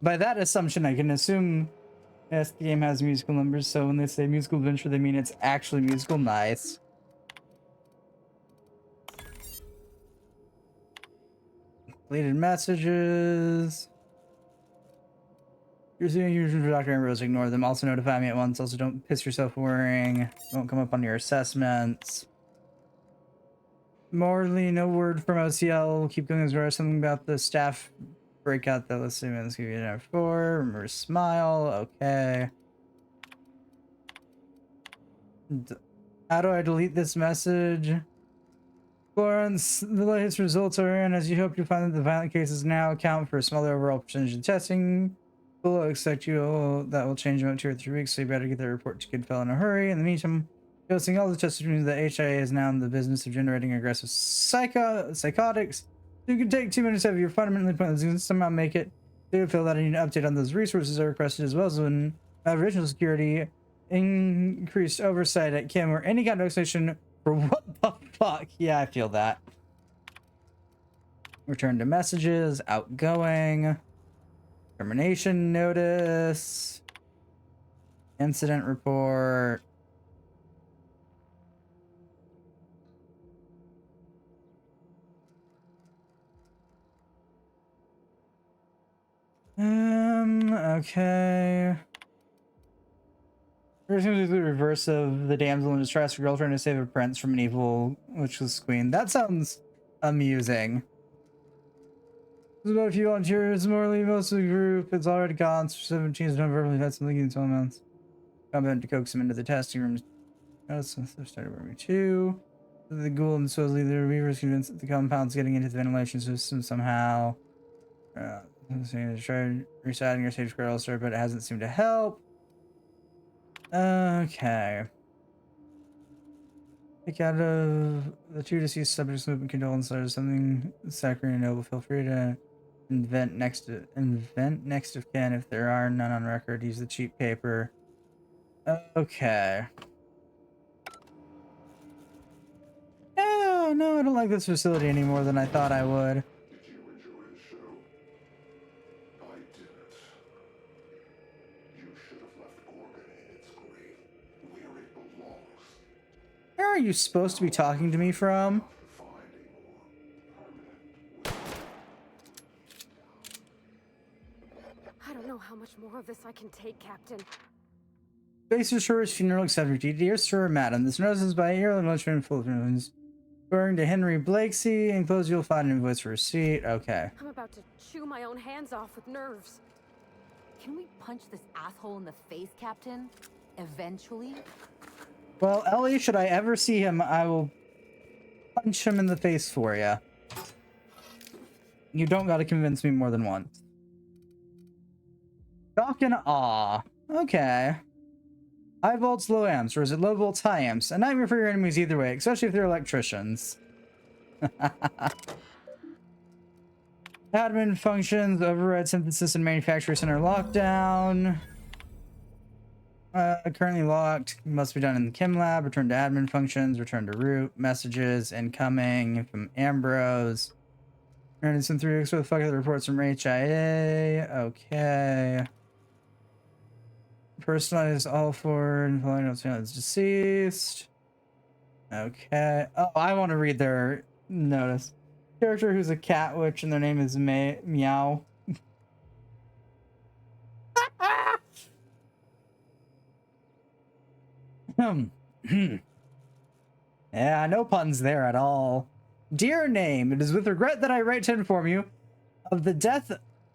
By that assumption, I can assume, yes, the game has musical numbers, so when they say musical adventure, they mean it's actually musical. Nice. Deleted messages. You're seeing you for Dr. Ambrose, ignore them. Also notify me at once. Also don't piss yourself worrying. Won't come up on your assessments. Morley, no word from OCL. Keep going as well. Something about the staff breakout that let's see. Let's give you an F4. Remember smile. Okay. How do I delete this message? Florence, the latest results are in. As you hope, you find that the violent cases now account for a smaller overall percentage of testing. We'll expect you that will change in about 2 or 3 weeks, so you better get the report to Kid Fell in a hurry. In the meantime, posting all the testimonies that HIA is now in the business of generating aggressive psychotics. You can take 2 minutes out of your fundamentally pointless and somehow make it. Do feel that I need an update on those resources I requested, as well as when original security increased oversight at Kim or any kind of explanation for what the fuck. Yeah, I feel that. Return to messages, outgoing, termination notice, incident report. Okay. Everything is the reverse of the damsel in distress, her girlfriend to save a prince from an evil witchless queen. That sounds amusing. There's about a few volunteers, morally most of the group. It's already gone. 17 has non-verbally had something in 12 months. Competent to coax him into the testing room. Notice they've started room 2. The ghoul and supposedly the reavers convinced that the compound's getting into the ventilation system somehow. Tried resetting your stage square ulcer, but it hasn't seemed to help. Okay. Pick out of the 2 deceased subjects' movement condolence letters something saccharine and noble. Feel free to invent next of kin if there are none on record. Use the cheap paper. Okay. No, I don't like this facility any more than I thought I would. Where are you supposed to be talking to me from? I don't know how much more of this I can take, Captain. Spacer Shore's funeral accepted. Dear Sir, Madam, this notice is by Earl and Lunchman full of news. Referring to Henry Blakesy, enclosed you'll find an invoice for receipt. Okay. I'm about to chew my own hands off with nerves. Can we punch this asshole in the face, Captain? Eventually? Well, Ellie, should I ever see him, I will punch him in the face for you. You don't gotta convince me more than once. Shock and awe. Okay. High volts, low amps, or is it low volts, high amps? A nightmare for your enemies either way, especially if they're electricians. Admin functions, override synthesis and manufacturer center lockdown. Currently locked. Must be done in the Kim lab. Return to admin functions. Return to root. Messages incoming from Ambrose. Some 3 weeks with fuck the reports from HIA. Okay. Personalized all for and following up is deceased. Okay. Oh, I want to read their notice. Character who's a cat witch and their name is Meow. Yeah, no puns there at all. Dear name, it is with regret that I write to inform you of the death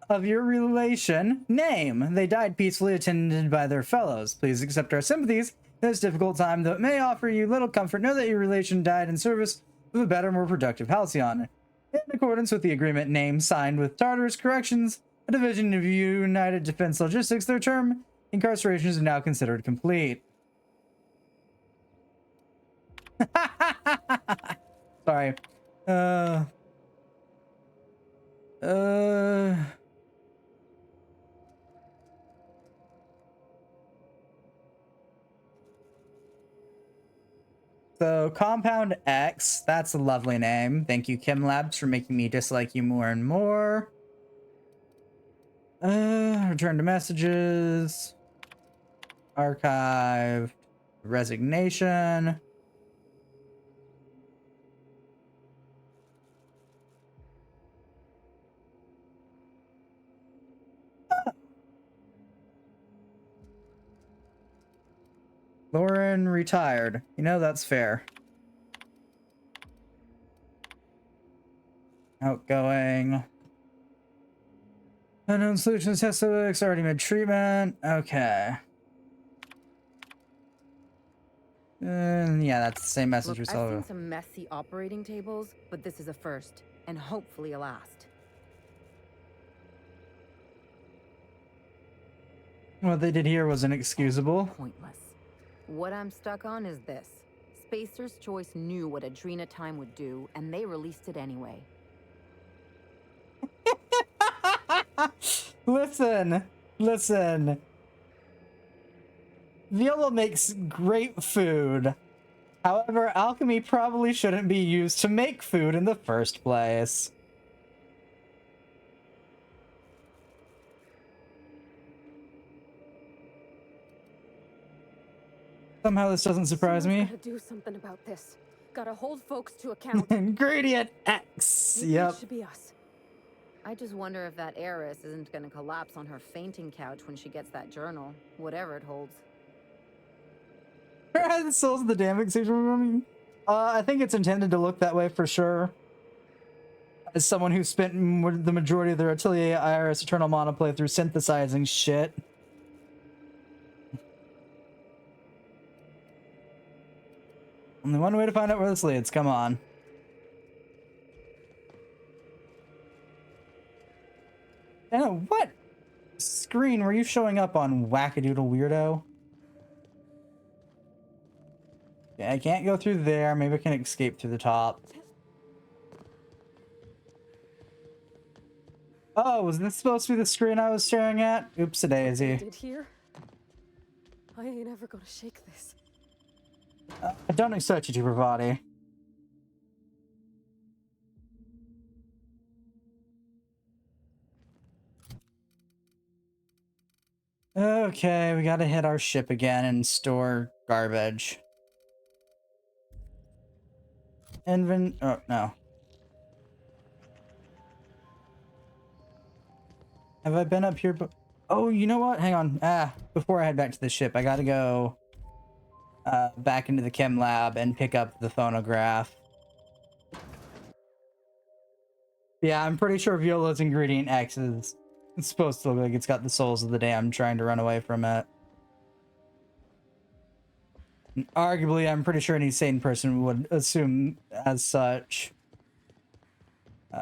of your relation, Name. They died peacefully attended by their fellows. Please accept our sympathies in this difficult time, though it may offer you little comfort. Know that your relation died in service of a better, more productive Halcyon. In accordance with the agreement Name signed with Tartarus Corrections, a division of United Defense Logistics, their term incarceration is now considered complete. Sorry. So, Compound X, that's a lovely name. Thank you, Kim Labs, for making me dislike you more and more. Return to messages. Archive. Resignation. Lauren retired. You know, that's fair. Outgoing. Unknown solutions test subjects already made treatment. Okay. Yeah, that's the same message we Look, saw. I've seen some messy operating tables, but this is a first, and hopefully a last. What they did here was inexcusable. Pointless. What I'm stuck on is this. Spacer's Choice knew what Adrena Time would do, and they released it anyway. Listen. Viola makes great food. However, alchemy probably shouldn't be used to make food in the first place. Somehow this doesn't surprise me. Gotta do something about this. Gotta hold folks to account. Ingredient X. Maybe Yep. It should be us. I just wonder if that heiress isn't gonna collapse on her fainting couch when she gets that journal, whatever it holds. The souls of the damn extinction. I think it's intended to look that way for sure. As someone who spent the majority of their Atelier Iris Eternal Mana playthrough synthesizing shit. Only one way to find out where this leads. Come on. Anna, what screen were you showing up on, wackadoodle weirdo? Okay, I can't go through there. Maybe I can escape through the top. Oh, was this supposed to be the screen I was staring at? Oops-a-daisy. Did here? I ain't ever gonna shake this. I don't expect you to, Bravati. Okay, we gotta hit our ship again and store garbage. Oh, no. Have I been up here? Oh, you know what? Hang on. Before I head back to the ship, I gotta go back into the chem lab and pick up the phonograph. Yeah, I'm pretty sure Viola's ingredient X is it's supposed to look like it's got the souls of the damned trying to run away from it. And arguably, I'm pretty sure any sane person would assume as such.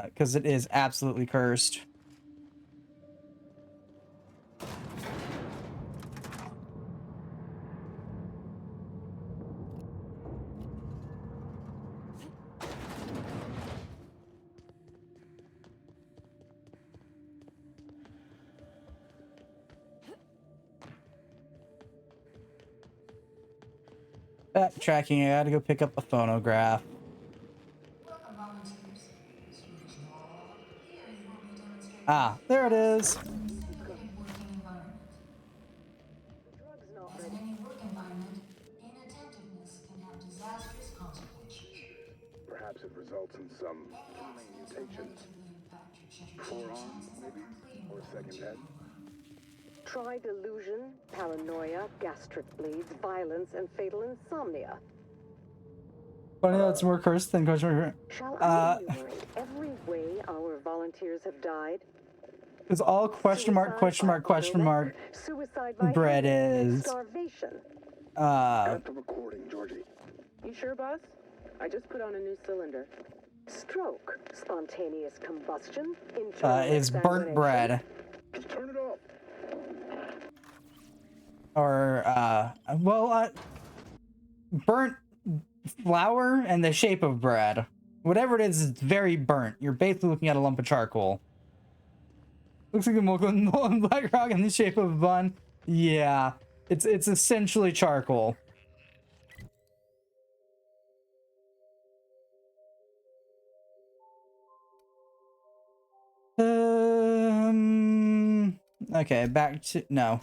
Because it is absolutely cursed. Backtracking, I gotta go pick up a phonograph. Welcome, volunteers. Here you will be demonstrating Ah, there it is. simulated working environment. As in any work environment, inattentiveness can have disastrous consequences. Perhaps it results in some Accidents will mutations. negatively impact your Forearm, chances of maybe? completing Or the second head? Try delusion, paranoia, gastric bleeds, violence, and fatal insomnia. Funny that's more cursed than question mark. Shall I enumerate every way our volunteers have died? It's all question mark, question mark, question mark. Suicide by Bread hanging, is. starvation. Got the recording, Georgie. You sure, boss? I just put on a new cylinder. Stroke, spontaneous combustion, internal Is burnt exsanguination. bread. Just turn it off. Or, burnt flour and the shape of bread. Whatever it is, it's very burnt. You're basically looking at a lump of charcoal. Looks like a molten black rock in the shape of a bun. Yeah, it's essentially charcoal. Okay, back to no.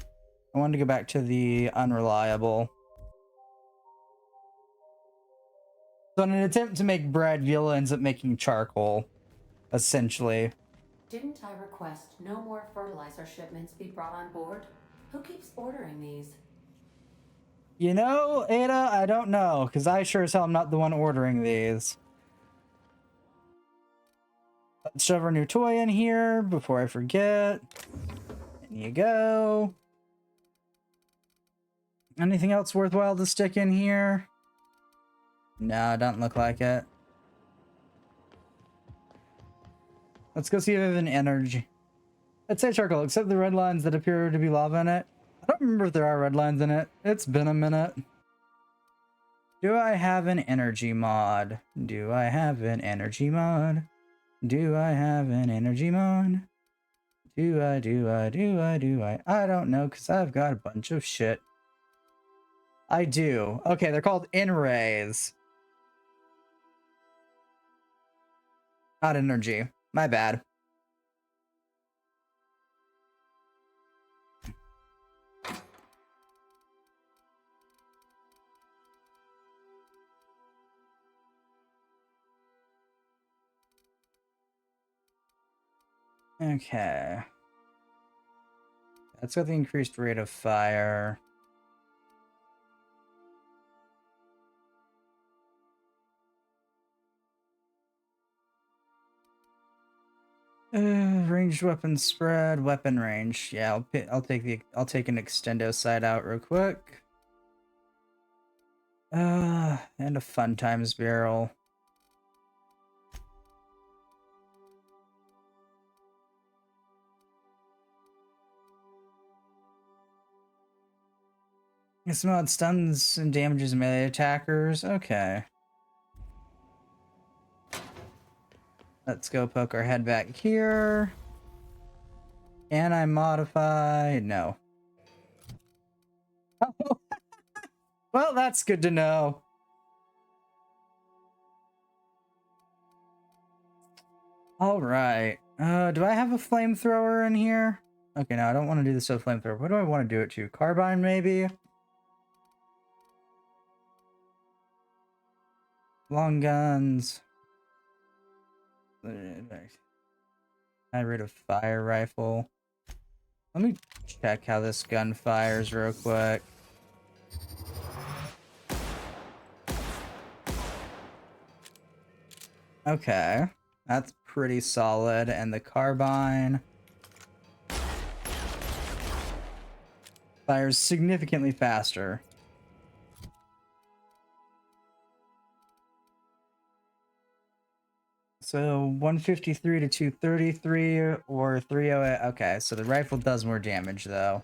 I wanted to go back to the unreliable. So in an attempt to make bread, Viola ends up making charcoal, essentially. Didn't I request no more fertilizer shipments be brought on board? Who keeps ordering these? You know, Ada, I don't know, because I sure as hell am not the one ordering these. Let's shove our new toy in here before I forget. In you go. Anything else worthwhile to stick in here? No, it doesn't look like it. Let's go see if I have an energy. Let's say charcoal, except the red lines that appear to be lava in it. I don't remember if there are red lines in it. It's been a minute. Do I have an energy mod? Do I have an energy mod? Do I have an energy mod? Do I? I don't know, because I've got a bunch of shit. I do. Okay, they're called in-rays. Not energy. My bad. Okay. That's got the increased rate of fire. Ranged weapon spread, weapon range. Yeah, I'll take an extendo sight out real quick. And a fun times barrel. This mod stuns and damages melee attackers. Okay. Let's go poke our head back here. Can I modify? No. Oh. Well, that's good to know. All right. Do I have a flamethrower in here? Okay, no, I don't want to do this with flamethrower. What do I want to do it to? Carbine, maybe? Long guns. High rate of fire rifle. Let me check how this gun fires real quick. Okay, that's pretty solid. And the carbine fires significantly faster. So 153 to 233 or 308. Okay, so the rifle does more damage though.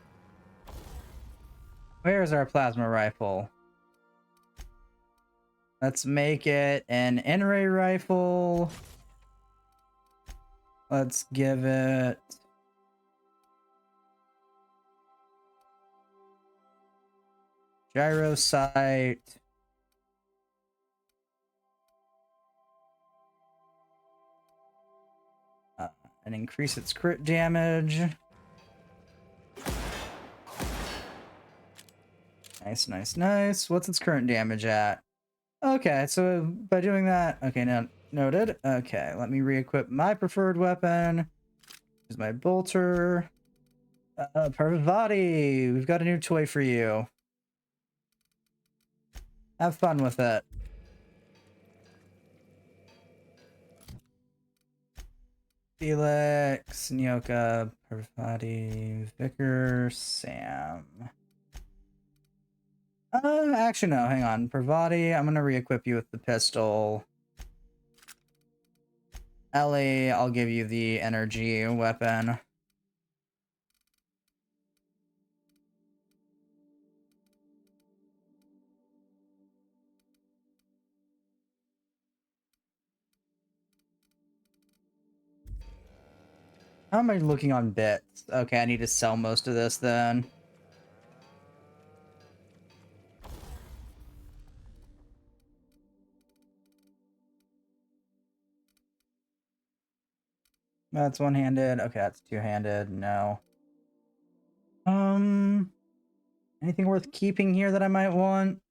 Where is our plasma rifle? Let's make it an N-ray rifle. Let's give it gyro sight. And increase its crit damage. Nice, nice, nice. What's its current damage at? Okay, so by doing that, okay, now noted. Okay, let me re-equip my preferred weapon. Here's my bolter. Parvati, we've got a new toy for you. Have fun with it. Felix, Nyoka, Parvati, Vicar, Sam. Actually, no, hang on. Parvati, I'm gonna re-equip you with the pistol. Ellie, I'll give you the energy weapon. How am I looking on bits? Okay, I need to sell most of this then. That's one-handed. Okay, that's two-handed. No. Anything worth keeping here that I might want?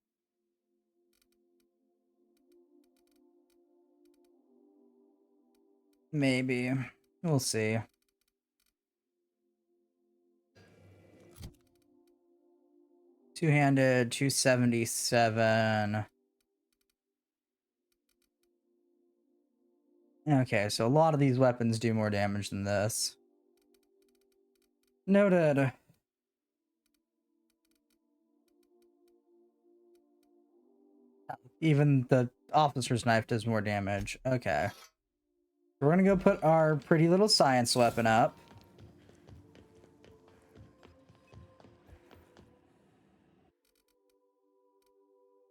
Maybe. We'll see. Two-handed, 277. Okay, so a lot of these weapons do more damage than this. Noted. Even the officer's knife does more damage. Okay. We're gonna go put our pretty little science weapon up.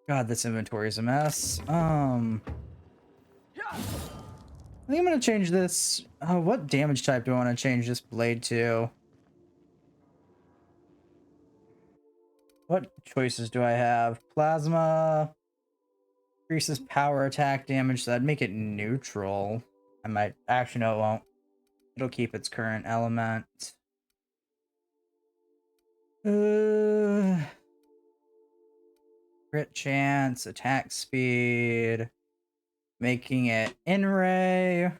God, this inventory is a mess. I think I'm gonna change this. What damage type do I want to change this blade to? What choices do I have? Plasma increases power attack damage, so that'd make it neutral. I might actually no, it won't. It'll keep its current element. Crit chance, attack speed, making it N-ray.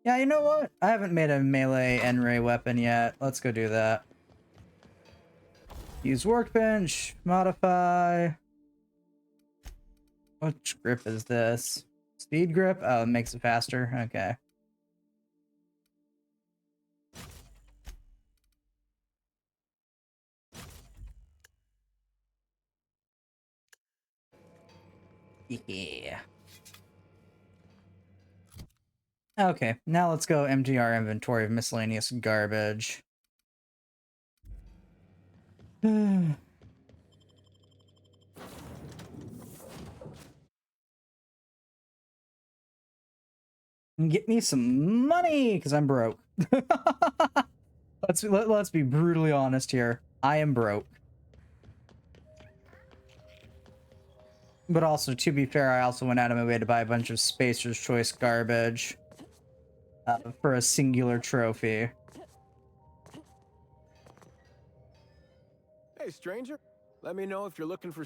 Yeah, you know what? I haven't made a melee N-ray weapon yet. Let's go do that. Use workbench, modify. Which grip is this? Speed grip? Oh, it makes it faster. Okay. Yeah. Okay, now let's go empty our inventory of miscellaneous garbage. Get me some money, because I'm broke. Let's be brutally honest here. I am broke. But also, to be fair, I also went out of my way to buy a bunch of Spacer's Choice garbage for a singular trophy. Hey, stranger. Let me know if you're looking for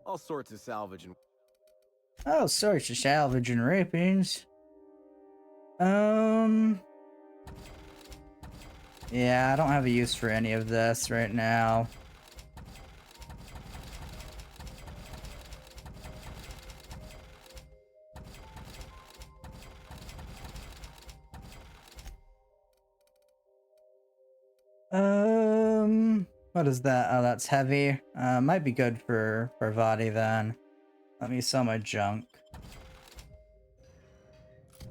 all sorts of salvage and... Oh, sorry to salvage and rapings. Yeah, I don't have a use for any of this right now. What is that? Oh, that's heavy. Might be good for Parvati then. Let me sell my junk.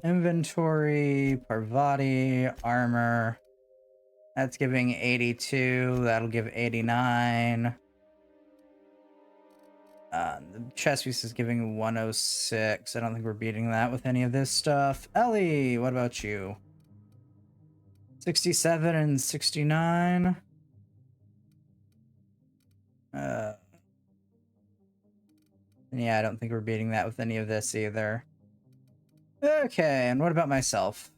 Inventory, Parvati, armor. That's giving 82. That'll give 89. The chest piece is giving 106. I don't think we're beating that with any of this stuff. Ellie, what about you? 67 and 69. Yeah, I don't think we're beating that with any of this either. Okay, and what about myself?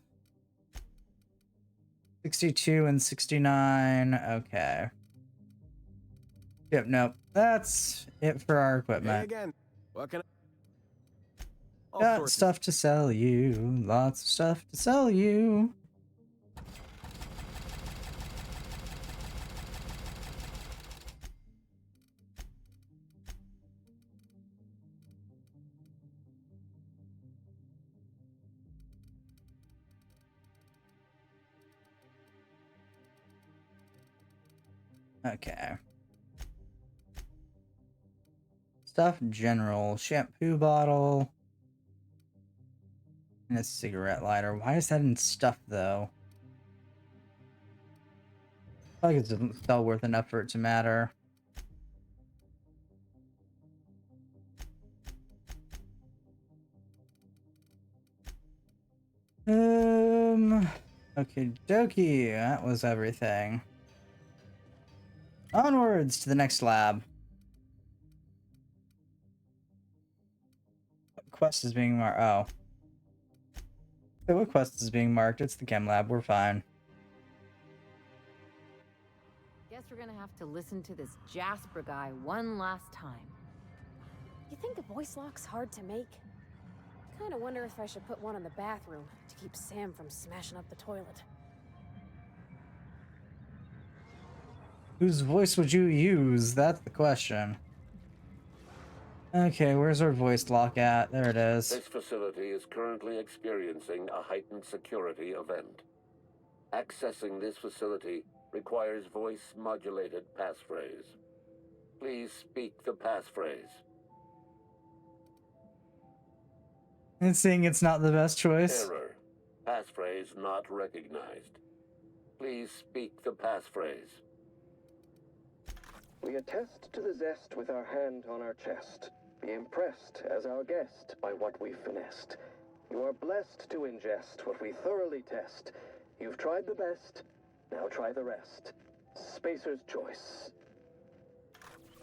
62 and 69. Okay. Yep, nope. That's it for our equipment. Hey again. What can I... Got stuff to sell you. Lots of stuff to sell you. Okay. Stuff general. Shampoo bottle. And a cigarette lighter. Why is that in stuff, though? I feel like it's still worth enough for it to matter. Okay, dokie. That was everything. Onwards to the next lab. What quest is being marked? Oh. Okay, what quest is being marked? It's the chem lab. We're fine. Guess we're gonna have to listen to this Jasper guy one last time. You think the voice lock's hard to make? Kinda wonder if I should put one in the bathroom to keep Sam from smashing up the toilet. Whose voice would you use? That's the question. Okay, where's our voice lock at? There it is. This facility is currently experiencing a heightened security event. Accessing this facility requires voice-modulated passphrase. Please speak the passphrase. It's saying it's not the best choice. Error. Passphrase not recognized. Please speak the passphrase. We attest to the zest with our hand on our chest. Be impressed as our guest by what we've finessed. You are blessed to ingest what we thoroughly test. You've tried the best, Now try the rest. Spacer's choice.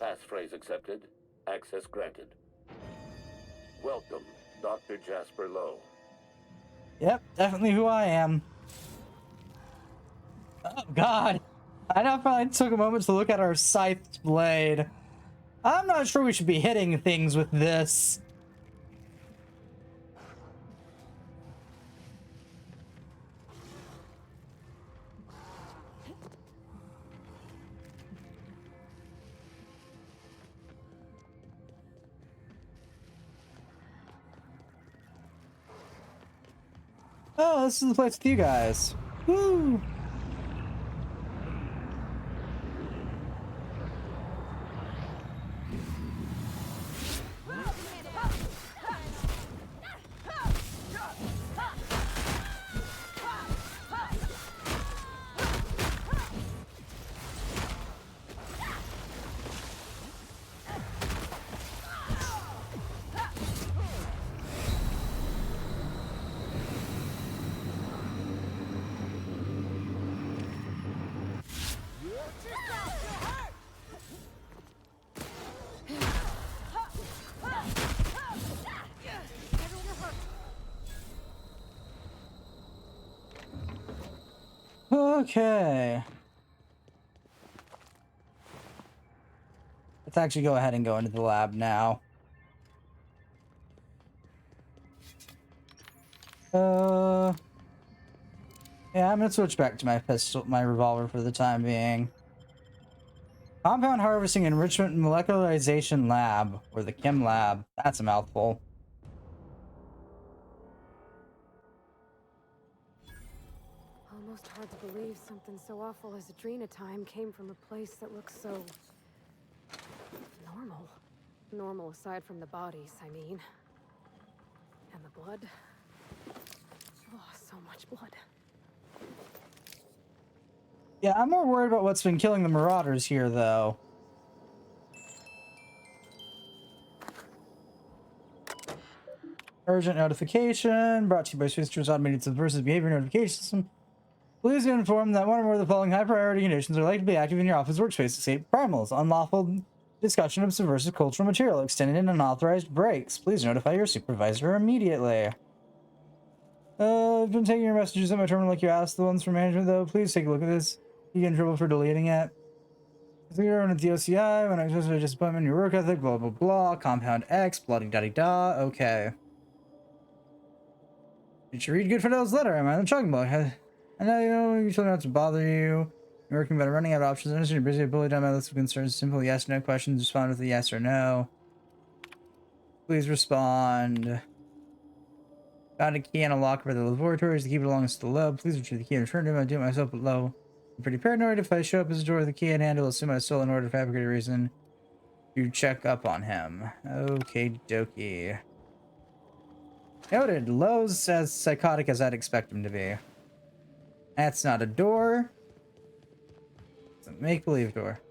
Passphrase accepted. Access granted. Welcome, Dr. Jasper Lowe. Yep, definitely who I am. Oh god. I know I finally took a moment to look at our scythed blade. I'm not sure we should be hitting things with this. Oh, this is the place with you guys. Woo! Okay. Let's actually go ahead and go into the lab now. Yeah, I'm gonna switch back to my pistol, my revolver for the time being. Compound Harvesting Enrichment and Molecularization Lab, or the Chem Lab. That's a mouthful. Almost hard to believe something so awful as Adrenatime came from a place that looks so... normal. Normal aside from the bodies, I mean. And the blood. Oh, so much blood. Yeah, I'm more worried about what's been killing the Marauders here, though. Urgent notification brought to you by Spacer's Automated Subversive Behavior Notification System. Please be informed that one or more of the following high-priority conditions are likely to be active in your office workspace to save primals. Unlawful discussion of subversive cultural material, extended and unauthorized breaks. Please notify your supervisor immediately. I've been taking your messages at my terminal like you asked. The ones from management, though, please take a look at this. You get in trouble for deleting it. You're on at the OCI, when I express a disappointment in your work ethic, blah, blah, blah. Compound X, bloody-da-di-da. Okay. Did you read Goodfellow's letter? Am I on the chopping block? I know you know you told me not to bother you. You're working about running out of options. I understand you're busy. Bully down my list of concerns. Simple yes, no questions. Respond with a yes or no. Please respond. Found a key and a lock for the laboratories. The key belongs to the lab. Please retrieve the key and return to him. I do it myself, but low. I'm pretty paranoid. If I show up as a door with the key in hand, I'll assume I stole an order to fabricate a reason to check up on him. Okay, dokie. Noted. Lowe's as psychotic as I'd expect him to be. That's not a door. It's a make-believe door.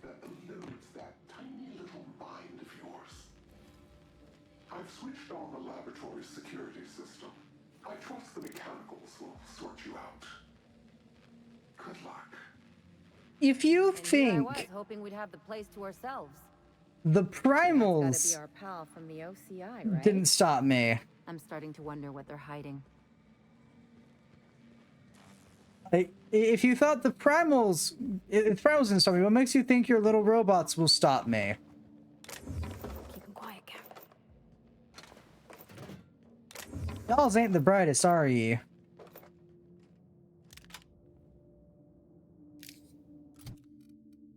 That eludes that tiny little mind of yours. I've switched on the laboratory's security system. I trust the mechanicals will sort you out. Good luck. If you And here I think was hoping we'd have the place to ourselves. the That's gotta primals be our pal from the OCI, right? didn't stop me, I'm starting to wonder what they're hiding. like, if you thought the primals, if primals didn't stop me, what makes you think your little robots will stop me? Keep him quiet, Cap. Y'all's ain't the brightest, are ye?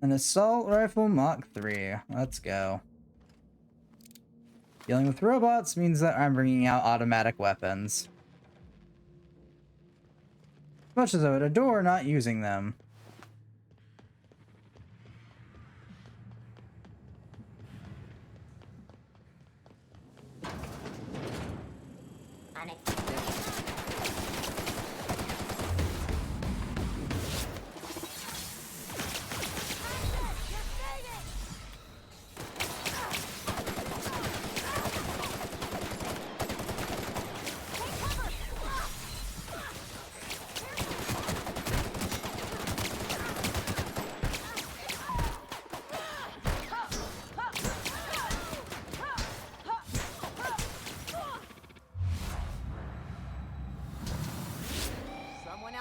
An assault rifle Mach 3. Let's go. Dealing with robots means that I'm bringing out automatic weapons. As much as I would adore not using them.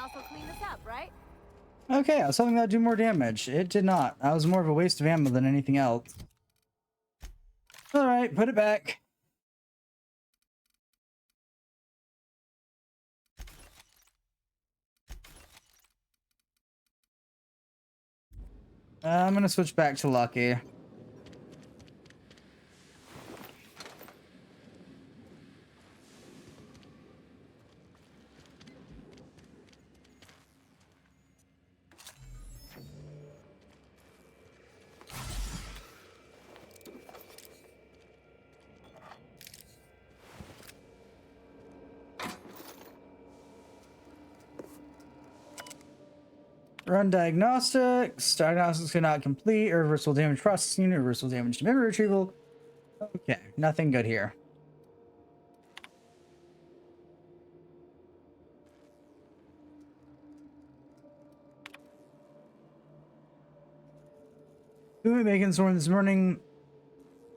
also clean this up, right? Okay, I was hoping that'd do more damage. It did not. That was more of a waste of ammo than anything else. Alright, put it back. I'm gonna switch back to Lucky. Run diagnostics. Diagnostics cannot complete. Irreversible damage processing. Irreversible damage to memory retrieval. Okay, nothing good here. Who making sworn this morning?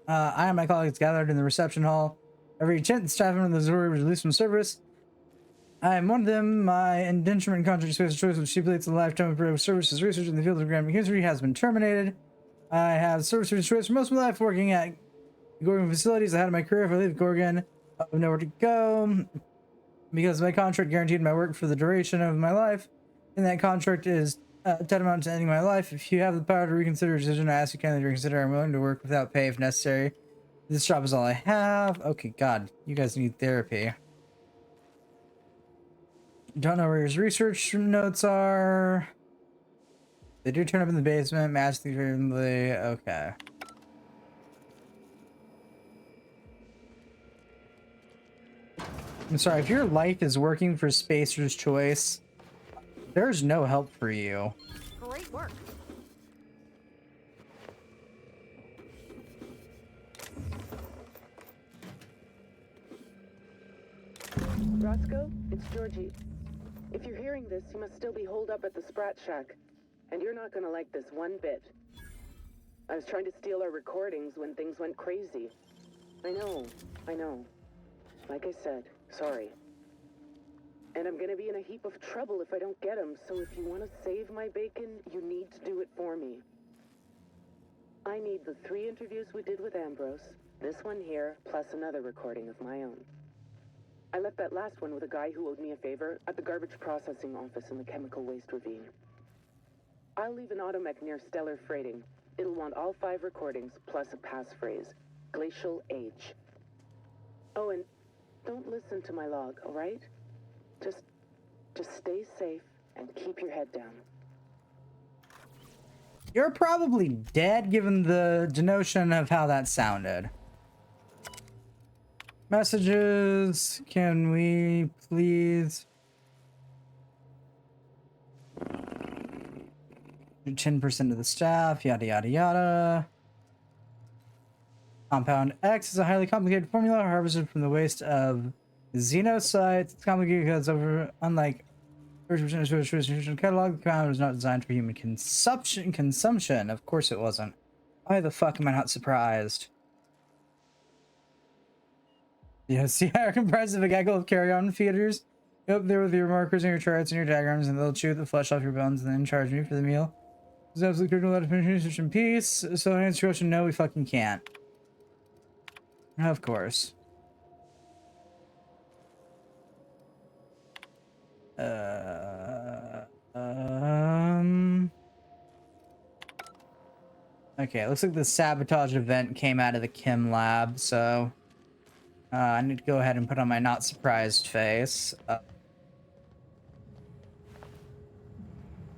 I and my colleagues gathered in the reception hall. Every 10th staff member of the Zori was released from service. I am one of them. My indenturement contract space of choice, which stipulates a lifetime of services research in the field of programming history, has been terminated. I have service choice for most of my life working at Gorgon facilities. I had my career. If I leave Gorgon, I have nowhere to go. Because my contract guaranteed my work for the duration of my life, and that contract is tantamount to ending my life. If you have the power to reconsider a decision, I ask you kindly to reconsider. I'm willing to work without pay if necessary. This job is all I have. Okay, God, you guys need therapy. Don't know where his research notes are. They do turn up in the basement. Match the okay. I'm sorry, if your life is working for Spacer's Choice, there's no help for you. Great work. Roscoe, it's Georgie. If you're hearing this, you must still be holed up at the Sprat Shack. And you're not gonna like this one bit. I was trying to steal our recordings when things went crazy. I know. Like I said, sorry. And I'm gonna be in a heap of trouble if I don't get them, so if you want to save my bacon, you need to do it for me. I need the 3 interviews we did with Ambrose, this one here, plus another recording of my own. I left that last one with a guy who owed me a favor at the garbage processing office in the chemical waste ravine. I'll leave an automech near Stellar Freighting. It'll want all 5 recordings, plus a passphrase. Glacial Age. Oh, and don't listen to my log, alright? Just stay safe and keep your head down. You're probably dead given the denotion of how that sounded. Messages, can we please do 10% of the staff, yada yada yada. Compound X is a highly complicated formula harvested from the waste of xenosites. It's complicated because unlike catalog, the compound was not designed for human consumption. Of course it wasn't. Why the fuck am I not surprised? Yes, yeah, are comprised of a gaggle of carry-on feeders. Go up there with your markers and your charts and your diagrams, and they'll chew the flesh off your bones and then charge me for the meal. It's absolutely critical that I finish research in peace. So to answer your question, no, we fucking can't. Of course. Okay, it looks like the sabotage event came out of the chem lab, so I need to go ahead and put on my not surprised face. I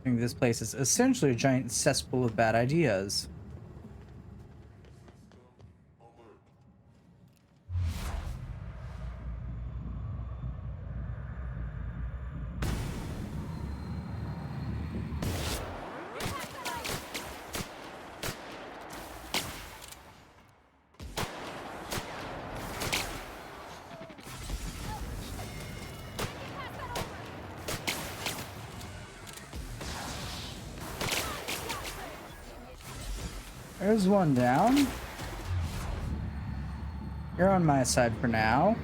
think this place is essentially a giant cesspool of bad ideas. There's one down. You're on my side for now.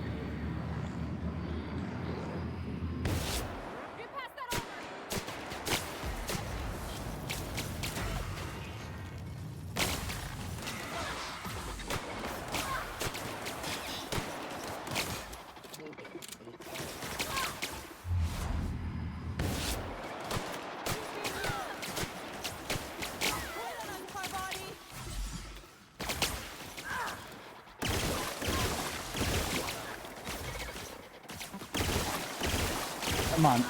Come on.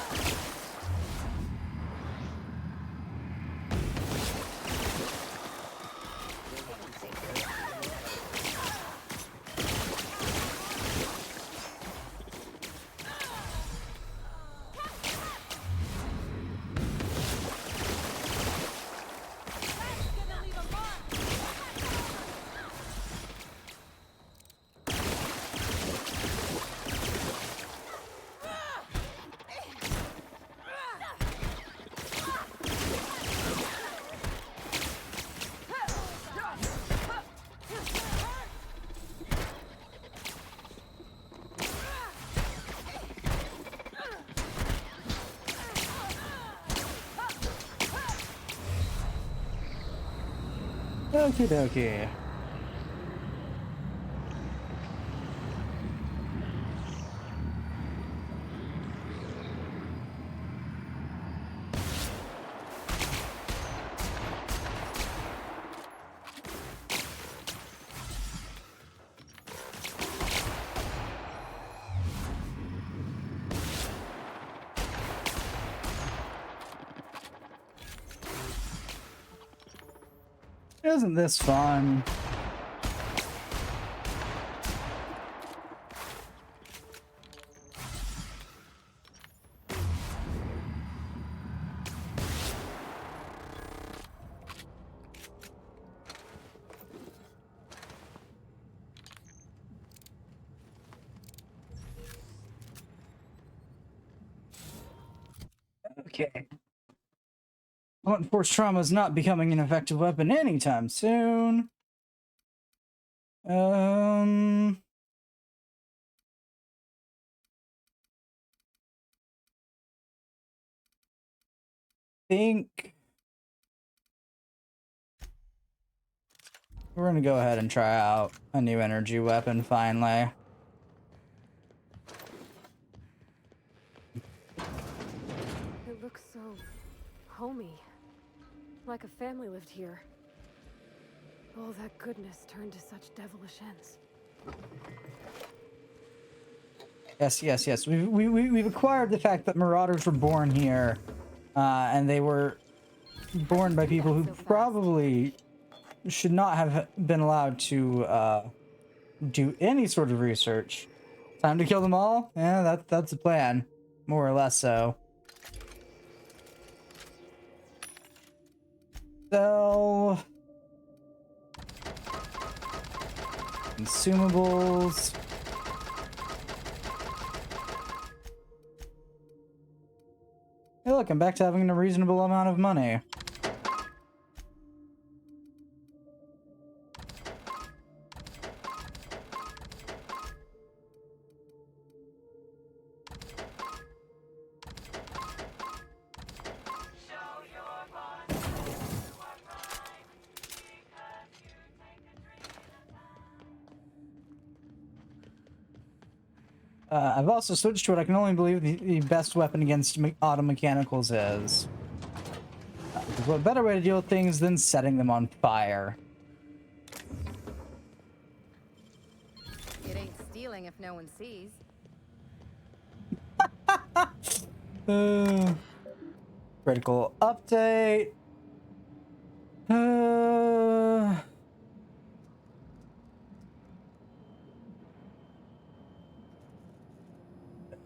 Okie dokie. Isn't this fun? Okay. Blunt force trauma is not becoming an effective weapon anytime soon. Think we're gonna go ahead and try out a new energy weapon finally. It looks so homey. Like a family lived here. All that goodness turned to such devilish ends. Yes. We've acquired the fact that Marauders were born here, and they were born by people who probably should not have been allowed to do any sort of research. Time to kill them all? Yeah, that's the plan, more or less so. Sell consumables. Hey, look, I'm back to having a reasonable amount of money. I've also switched to what I can only believe the best weapon against auto mechanicals is. What better way to deal with things than setting them on fire? It ain't stealing if no one sees. Critical update.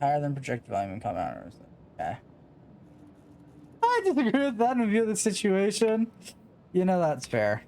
Higher than projected volume and combat hours. Okay. I disagree with that in view of the situation. You know, that's fair.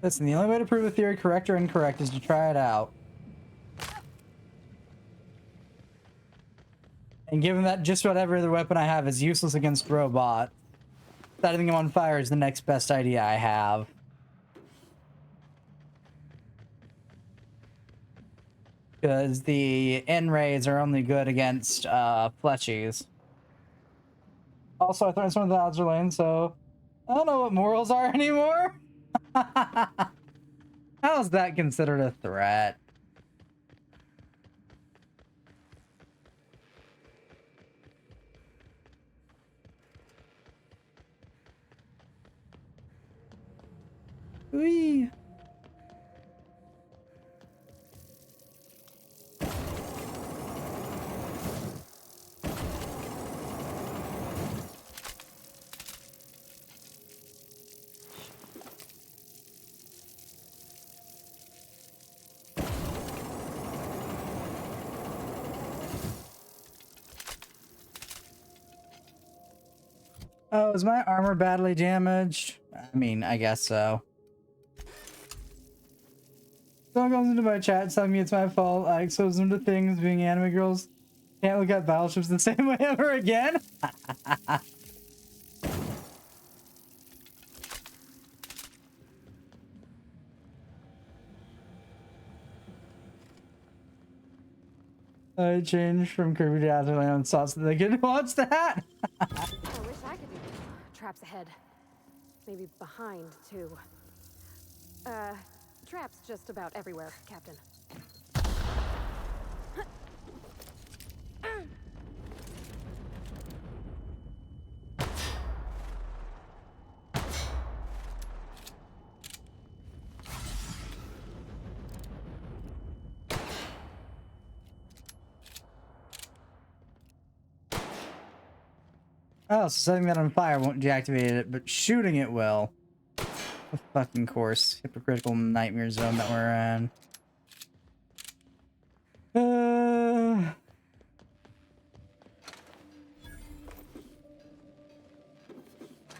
Listen, the only way to prove a theory correct or incorrect is to try it out. And given that just about every other weapon I have is useless against robots, setting them on fire is the next best idea I have. Because the N-rays are only good against fletchies. Also, I threatened someone with the Alger Lane, so I don't know what morals are anymore. How is that considered a threat? Whee! Oh, is my armor badly damaged? I mean, I guess so. Someone comes into my chat telling me it's my fault. I expose them to things being anime girls. Can't look at battleships the same way ever again. I changed from Kirby to Azerland and saw so they could watch that. I wish I could do traps ahead. Maybe behind, too. Traps just about everywhere, Captain. Oh, so setting that on fire won't deactivate it, but shooting it will. Of fucking course. Hypocritical nightmare zone that we're in.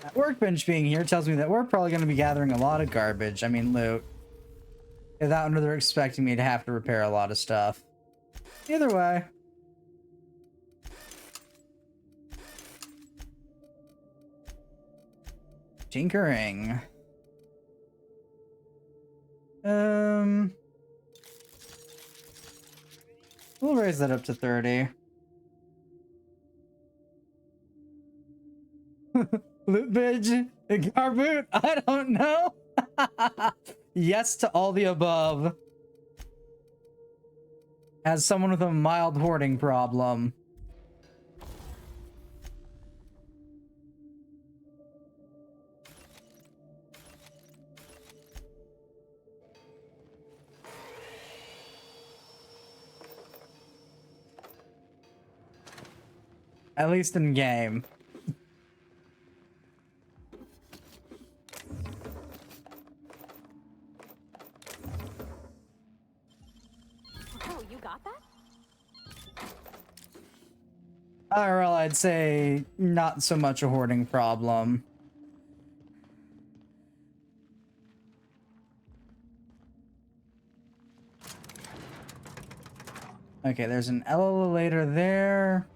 That workbench being here tells me that we're probably going to be gathering a lot of garbage. I mean, loot. Without under they're expecting me to have to repair a lot of stuff. Either way. Tinkering. We'll raise that up to 30. Loot bitch, a car boot? I don't know. Yes to all the above. As someone with a mild hoarding problem. At least in game. Oh, you got that? IRL, I'd say not so much a hoarding problem. Okay, there's an elevator there.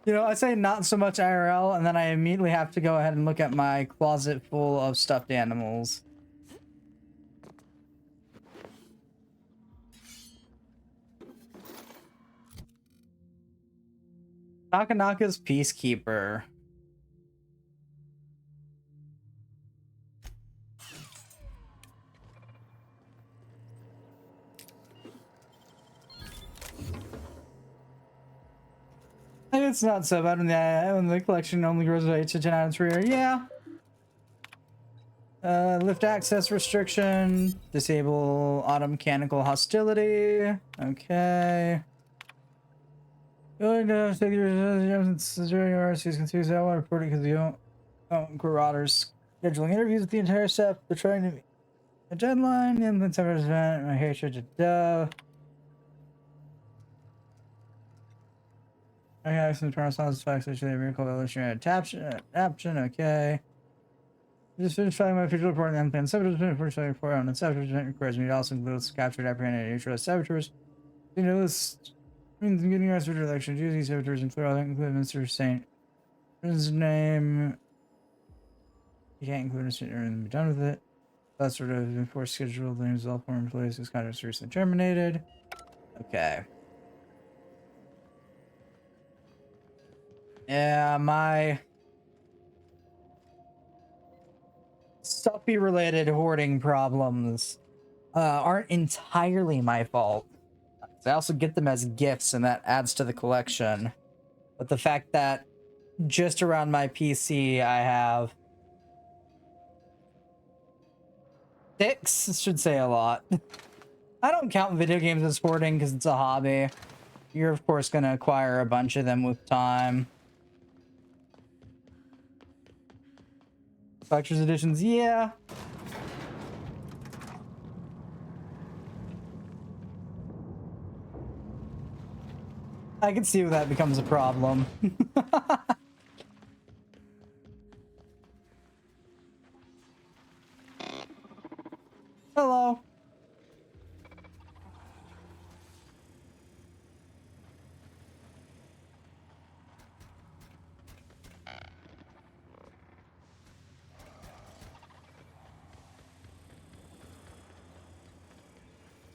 You know, I say not so much IRL, and then I immediately have to go ahead and look at my closet full of stuffed animals. Nakanaka's Peacekeeper. It's not so bad when the collection only grows by 8 to 10 items per year. Yeah. Lift access restriction. Disable auto mechanical hostility. Okay. Going to take your RSC's confused. I want to report it because you don't. Marauders scheduling interviews with the entire staff. They're trying to meet a deadline. And then summer's event. My hair should duh. I have some internal sounds facts that they recall illustrated adaption. Okay. Just finished filing my official report on the MPN saboteurs. First report on the saboteurs requires me to also include captured, apprehended, and neutralized saboteurs. You know, this means getting your saboteurs election. Using saboteurs and clear all that include Mr. Saint. His name. You can't include Mr. and be done with it. That sort of enforced schedule names all former employees whose contracts recently terminated. Okay. Yeah, my stuffy related hoarding problems aren't entirely my fault. I also get them as gifts, and that adds to the collection. But the fact that just around my PC I have 6 should say a lot. I don't count video games as hoarding because it's a hobby. You're of course going to acquire a bunch of them with time. Collector's editions, yeah. I can see where that becomes a problem. Hello.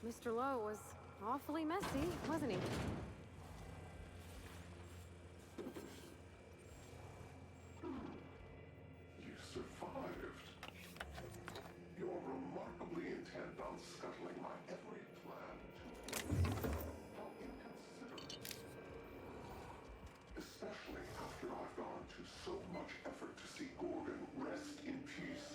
Mr. Lowe was awfully messy, wasn't he? You survived. You're remarkably intent on scuttling my every plan. How inconsiderate. Especially after I've gone to so much effort to see Gorgon rest in peace.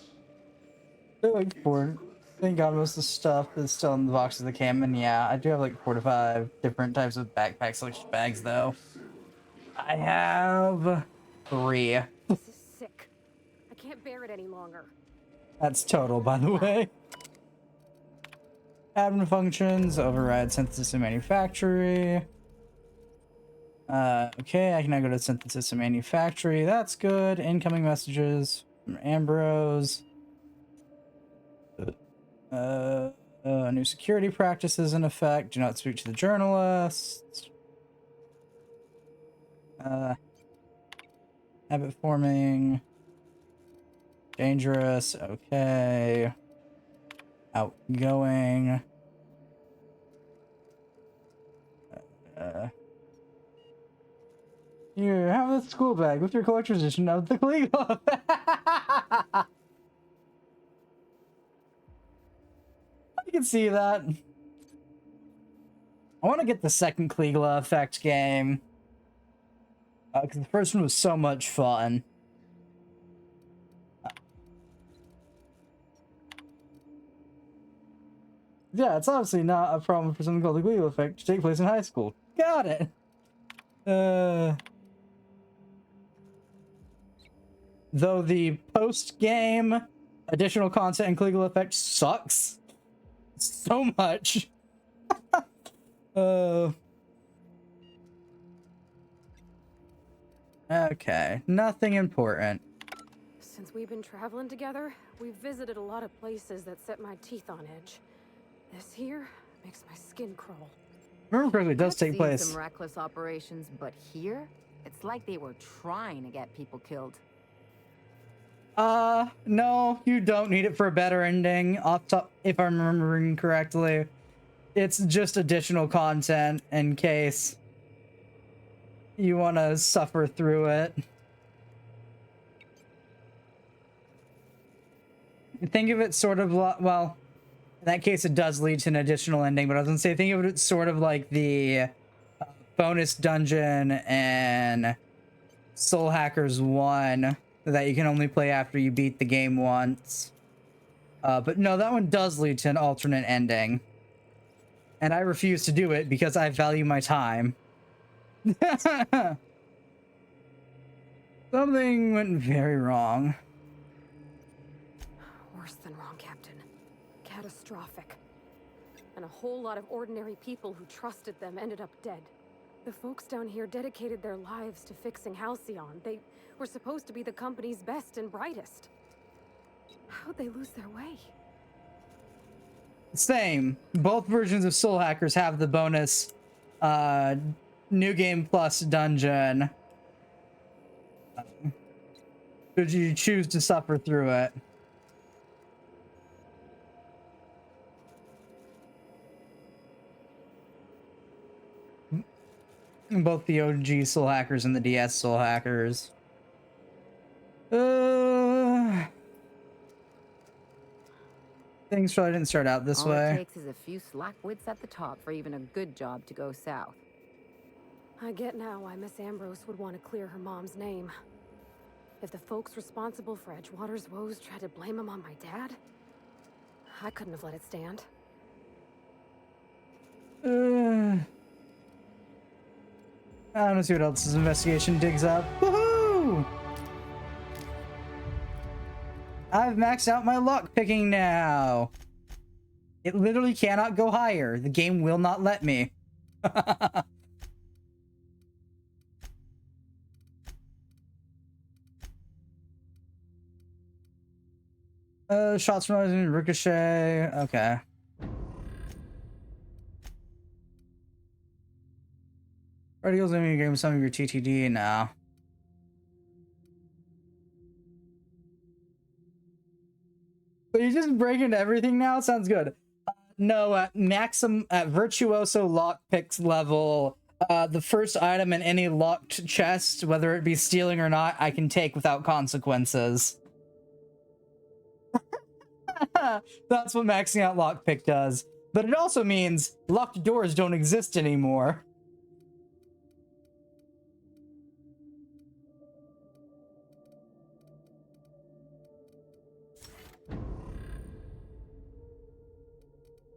They're like 4. Thank God most of the stuff is still in the box of the cam, and yeah, I do have like 4 to 5 different types of bags though. I have 3. This is sick. I can't bear it any longer. That's total, by the way. Admin functions, override synthesis and manufactory. Okay, I can now go to synthesis and manufactory. That's good. Incoming messages from Ambrose. New security practices in effect. Do not speak to the journalists. Habit forming. Dangerous. Okay. Outgoing. Here, have a school bag with your collector's edition of the Caligula. I can see that. I want to get the second Caligula effect game. Because the first one was so much fun. Yeah, it's obviously not a problem for something called the Caligula effect to take place in high school. Got it. Though the post-game additional content in Caligula effect sucks so much. Okay, nothing important. Since we've been traveling together, we've visited a lot of places that set my teeth on edge. This here makes my skin crawl. Remember correctly, it does I've take seen place. some reckless operations, but here, it's like they were trying to get people killed. No, you don't need it for a better ending. Off top, if I'm remembering correctly, it's just additional content in case you want to suffer through it. Think of it sort of well, in that case, it does lead to an additional ending, but I was gonna say, think of it sort of like the bonus dungeon and Soul Hackers 1 that you can only play after you beat the game once. But no, that one does lead to an alternate ending. And I refuse to do it because I value my time. Something went very wrong. Worse than wrong, Captain. Catastrophic. And a whole lot of ordinary people who trusted them ended up dead. The folks down here dedicated their lives to fixing Halcyon. They were supposed to be the company's best and brightest. How'd they lose their way? Same. Both versions of Soul Hackers have the bonus New Game Plus dungeon. Should you choose to suffer through it? Both the OG Soul Hackers and the DS Soul Hackers. Things probably didn't start out this All it way. takes is a few slack wits at the top for even a good job to go south. I get now why Miss Ambrose would want to clear her mom's name. If the folks responsible for Edgewater's woes tried to blame him on my dad, I couldn't have let it stand. I want to see what else this investigation digs up. Woohoo! I've maxed out my lock picking now. It literally cannot go higher. The game will not let me. Shots from Ricochet. Okay. Radicals let me game some of your TTD now. So you just break into everything now? Sounds good. No, at maximum, at Virtuoso lockpicks level, the first item in any locked chest, whether it be stealing or not, I can take without consequences. That's what maxing out lockpick does. But it also means locked doors don't exist anymore.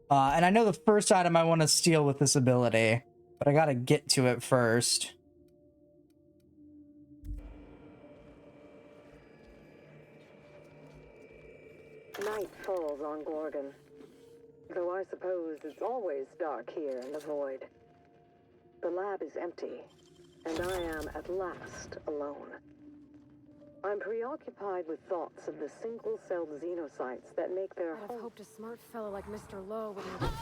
And I know the first item I want to steal with this ability, but I gotta get to it first. Night falls on Gorgon. Though I suppose it's always dark here in the void. The lab is empty, and I am at last alone. I'm preoccupied with thoughts of the single-celled xenocytes that make their I'd have hoped a smart fellow like Mr. Lowe would have...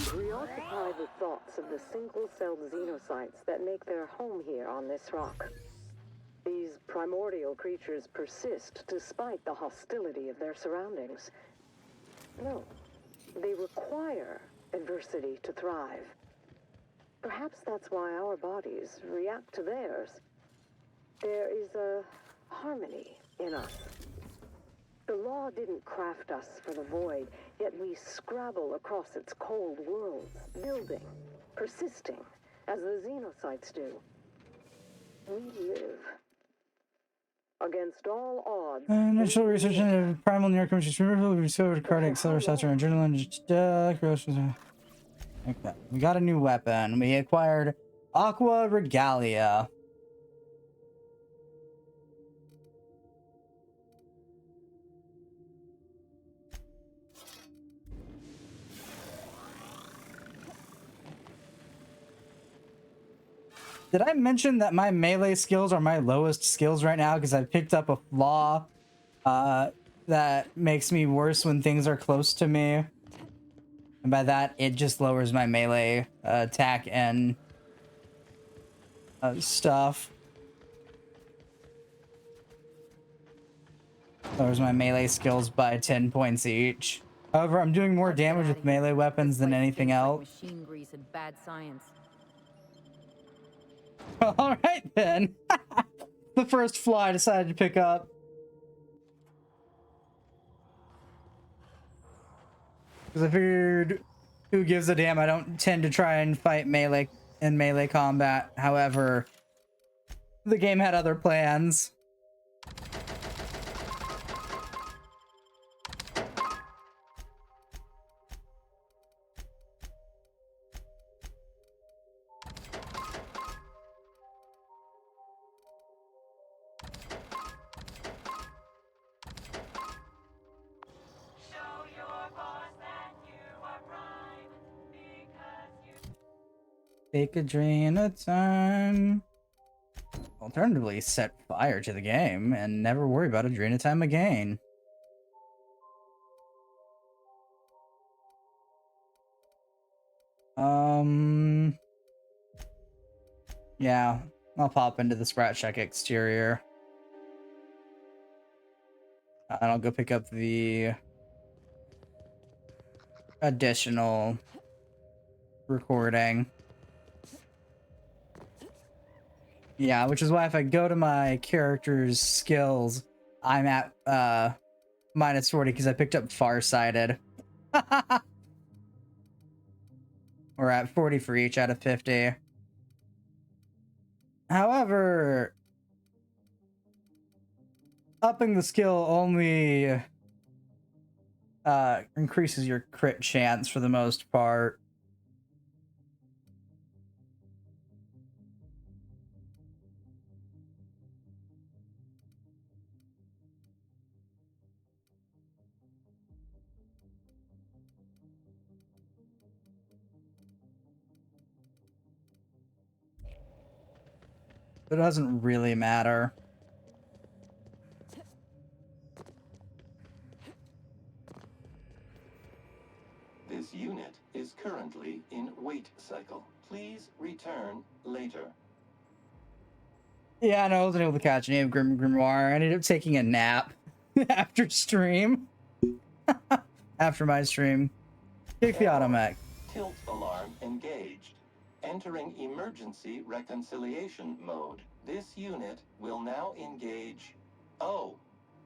Preoccupied with thoughts of the single-celled xenocytes that make their home here on this rock. These primordial creatures persist despite the hostility of their surroundings. No, they require adversity to thrive. Perhaps that's why our bodies react to theirs. There is a harmony in us. The law didn't craft us for the void, yet we scrabble across its cold worlds, building, persisting, as the xenocytes do. We live. Against all odds... Initial research into primal neurocommunications. Remember, we discovered cardiac cell receptor and adrenaline. Okay, we got a new weapon. We acquired Aqua Regalia. Did I mention that my melee skills are my lowest skills right now because I picked up a flaw that makes me worse when things are close to me? And by that, it just lowers my melee attack and stuff. Lowers my melee skills by 10 points each. However, I'm doing more damage with melee weapons than anything else. Machine grease and bad science. All right then. The first flaw I decided to pick up. Because I figured, who gives a damn? I don't tend to try and fight melee in melee combat. However, the game had other plans. Show your boss that you are prime, because you... Take Adrena time. Alternatively, set fire to the game and never worry about Adrena time again. Yeah, I'll pop into the Sprat Shack exterior. And I'll go pick up the additional recording. Yeah, which is why if I go to my character's skills, I'm at minus 40 because I picked up Farsighted. We're at 40 for each out of 50. However, upping the skill only increases your crit chance for the most part. It doesn't really matter. This unit is currently in wait cycle. Please return later. Yeah, no, I wasn't able to catch any of Grimoire. I ended up taking a nap after stream. After my stream. Kick the automech. Tilt alarm engaged. Entering emergency reconciliation mode. This unit will now engage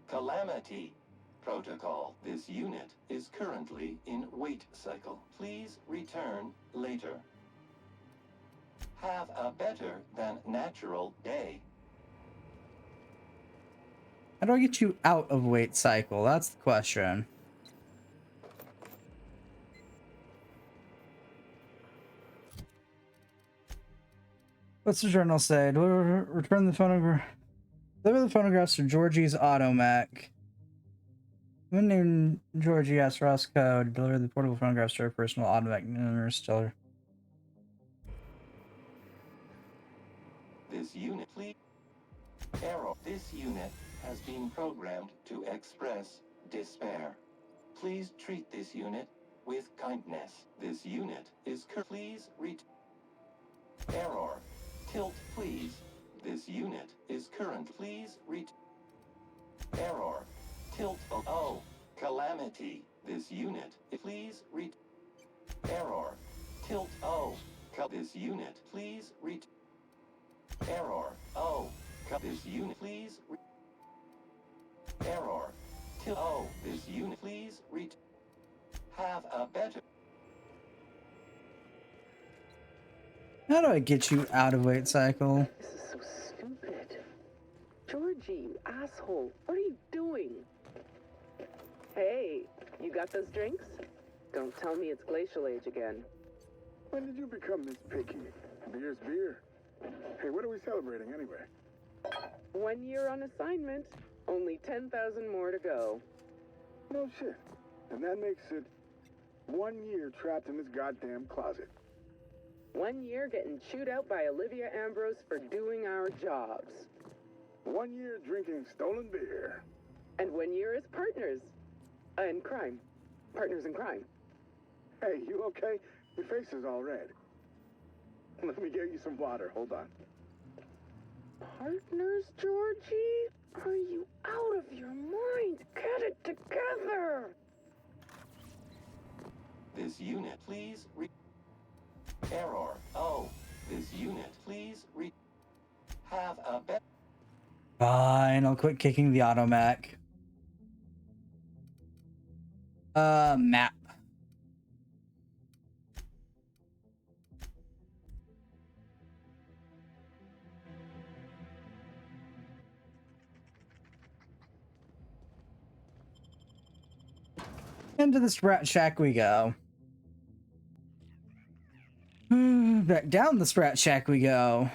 Calamity protocol. This unit is currently in wait cycle. Please return later. Have a better than natural day. How do I get you out of wait cycle? That's the question. What's the journal say? Return the phonograph. Deliver the phonographs to Georgie's automech. When named Georgie asks Roscoe to deliver the portable phonographs to her personal automech interstellar. This unit, please. Error. This unit has been programmed to express despair. Please treat this unit with kindness. This unit is please error. Tilt, please. This unit is current. Please error. Tilt. Calamity. This unit. Please error. Tilt. This unit. Please error. This unit. Please error. Tilt. This unit. Please have a better. How do I get you out of wait cycle? This is so stupid. Georgie, you asshole. What are you doing? Hey, you got those drinks? Don't tell me it's Glacial Age again. When did you become this picky? Beer's beer. Hey, what are we celebrating anyway? 1 year on assignment. Only 10,000 more to go. No shit. And that makes it 1 year trapped in this goddamn closet. 1 year getting chewed out by Olivia Ambrose for doing our jobs. 1 year drinking stolen beer. And 1 year as partners. In crime. Partners in crime. Hey, you okay? Your face is all red. Let me get you some water. Hold on. Partners, Georgie? Are you out of your mind? Get it together! This unit, please error. This unit, please have a better. Fine, I'll quit kicking the automech. Map. Into the Sprat Shack we go. Back down the Sprat Shack we go.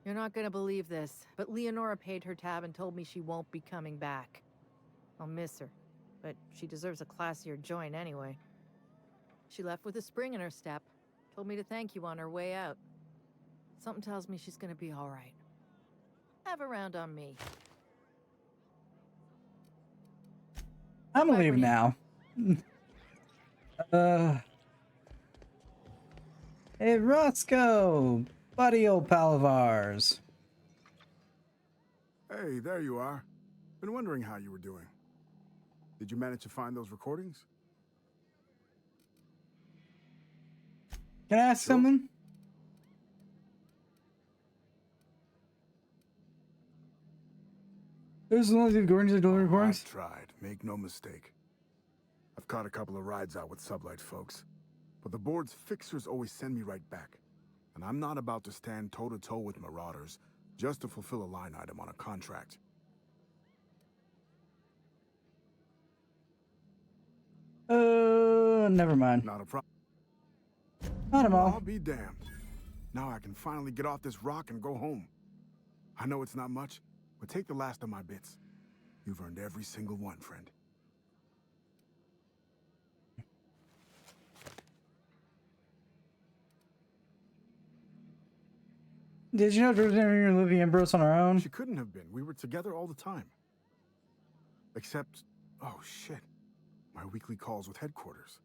You're not gonna believe this, but Leonora paid her tab and told me she won't be coming back. I'll miss her, but she deserves a classier joint anyway. She left with a spring in her step. Told me to thank you on her way out. Something tells me she's gonna be all right. Have a round on me. I'm gonna leave now. Hey, Roscoe! Buddy old pal of ours. Hey, there you are. Been wondering how you were doing. Did you manage to find those recordings? Can I ask something? There's no recordings of delivery recordings? I've tried, make no mistake. I've caught a couple of rides out with Sublight folks, but the board's fixers always send me right back. And I'm not about to stand toe-to-toe with marauders just to fulfill a line item on a contract. Never mind. Not a problem. Not at all. I'll be damned. Now I can finally get off this rock and go home. I know it's not much, but take the last of my bits. You've earned every single one, friend. Did you know Georgina and Olivia Ambrose on our own? She couldn't have been. We were together all the time. Except, oh shit, my weekly calls with headquarters.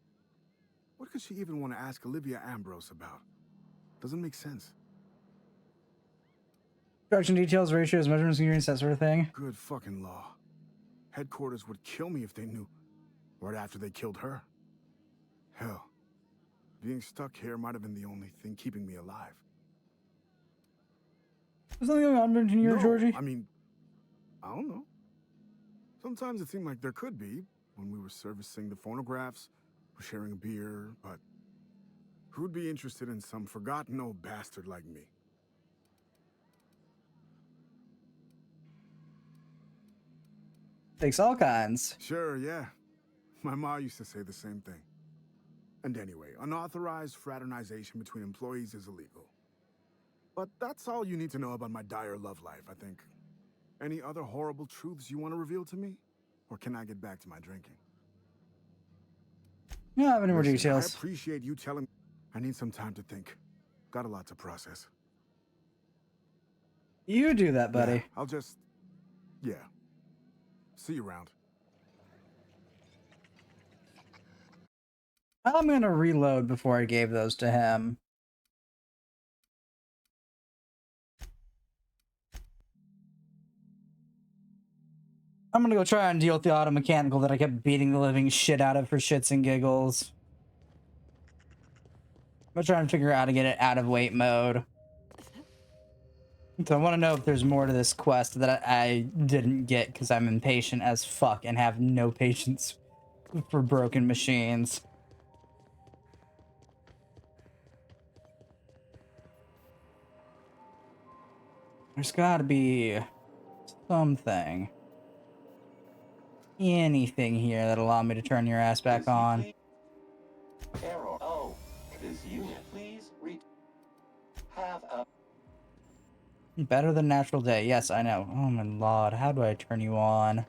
What could she even want to ask Olivia Ambrose about? Doesn't make sense. Production details, ratios, measurements, units, that sort of thing. Good fucking law. Headquarters would kill me if they knew. Right after they killed her. Hell, being stuck here might have been the only thing keeping me alive. Was something going on between you and Georgie? I mean, I don't know. Sometimes it seemed like there could be, when we were servicing the phonographs, or sharing a beer, but who'd be interested in some forgotten old bastard like me? Takes all kinds. Sure, yeah. My ma used to say the same thing. And anyway, unauthorized fraternization between employees is illegal. But that's all you need to know about my dire love life, I think. Any other horrible truths you want to reveal to me? Or can I get back to my drinking? I don't have any more Listen, details. I appreciate you telling me. I need some time to think. Got a lot to process. You do that, buddy. Yeah, I'll just... Yeah. See you around. I'm gonna reload before I gave those to him. I'm gonna go try and deal with the auto mechanical that I kept beating the living shit out of for shits and giggles. I'm gonna try and figure out how to get it out of wait mode. So I want to know if there's more to this quest that I didn't get because I'm impatient as fuck and have no patience for broken machines. There's gotta be something. Anything here that'll allow me to turn your ass back on. Error. Oh, this unit, please have a... Better than natural day. Yes, I know. Oh my lord, how do I turn you on?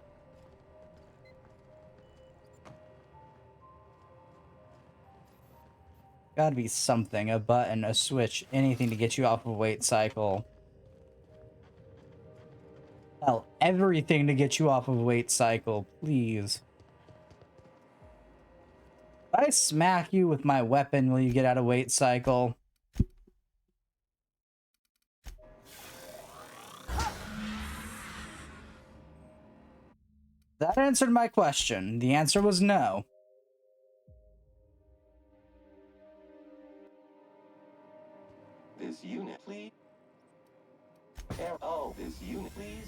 Gotta be something. A button, a switch, anything to get you off of wait cycle. Hell, everything to get you off of wait cycle, please. If I smack you with my weapon, will you get out of wait cycle? That answered my question. The answer was no. This unit, please. Oh, this unit, please.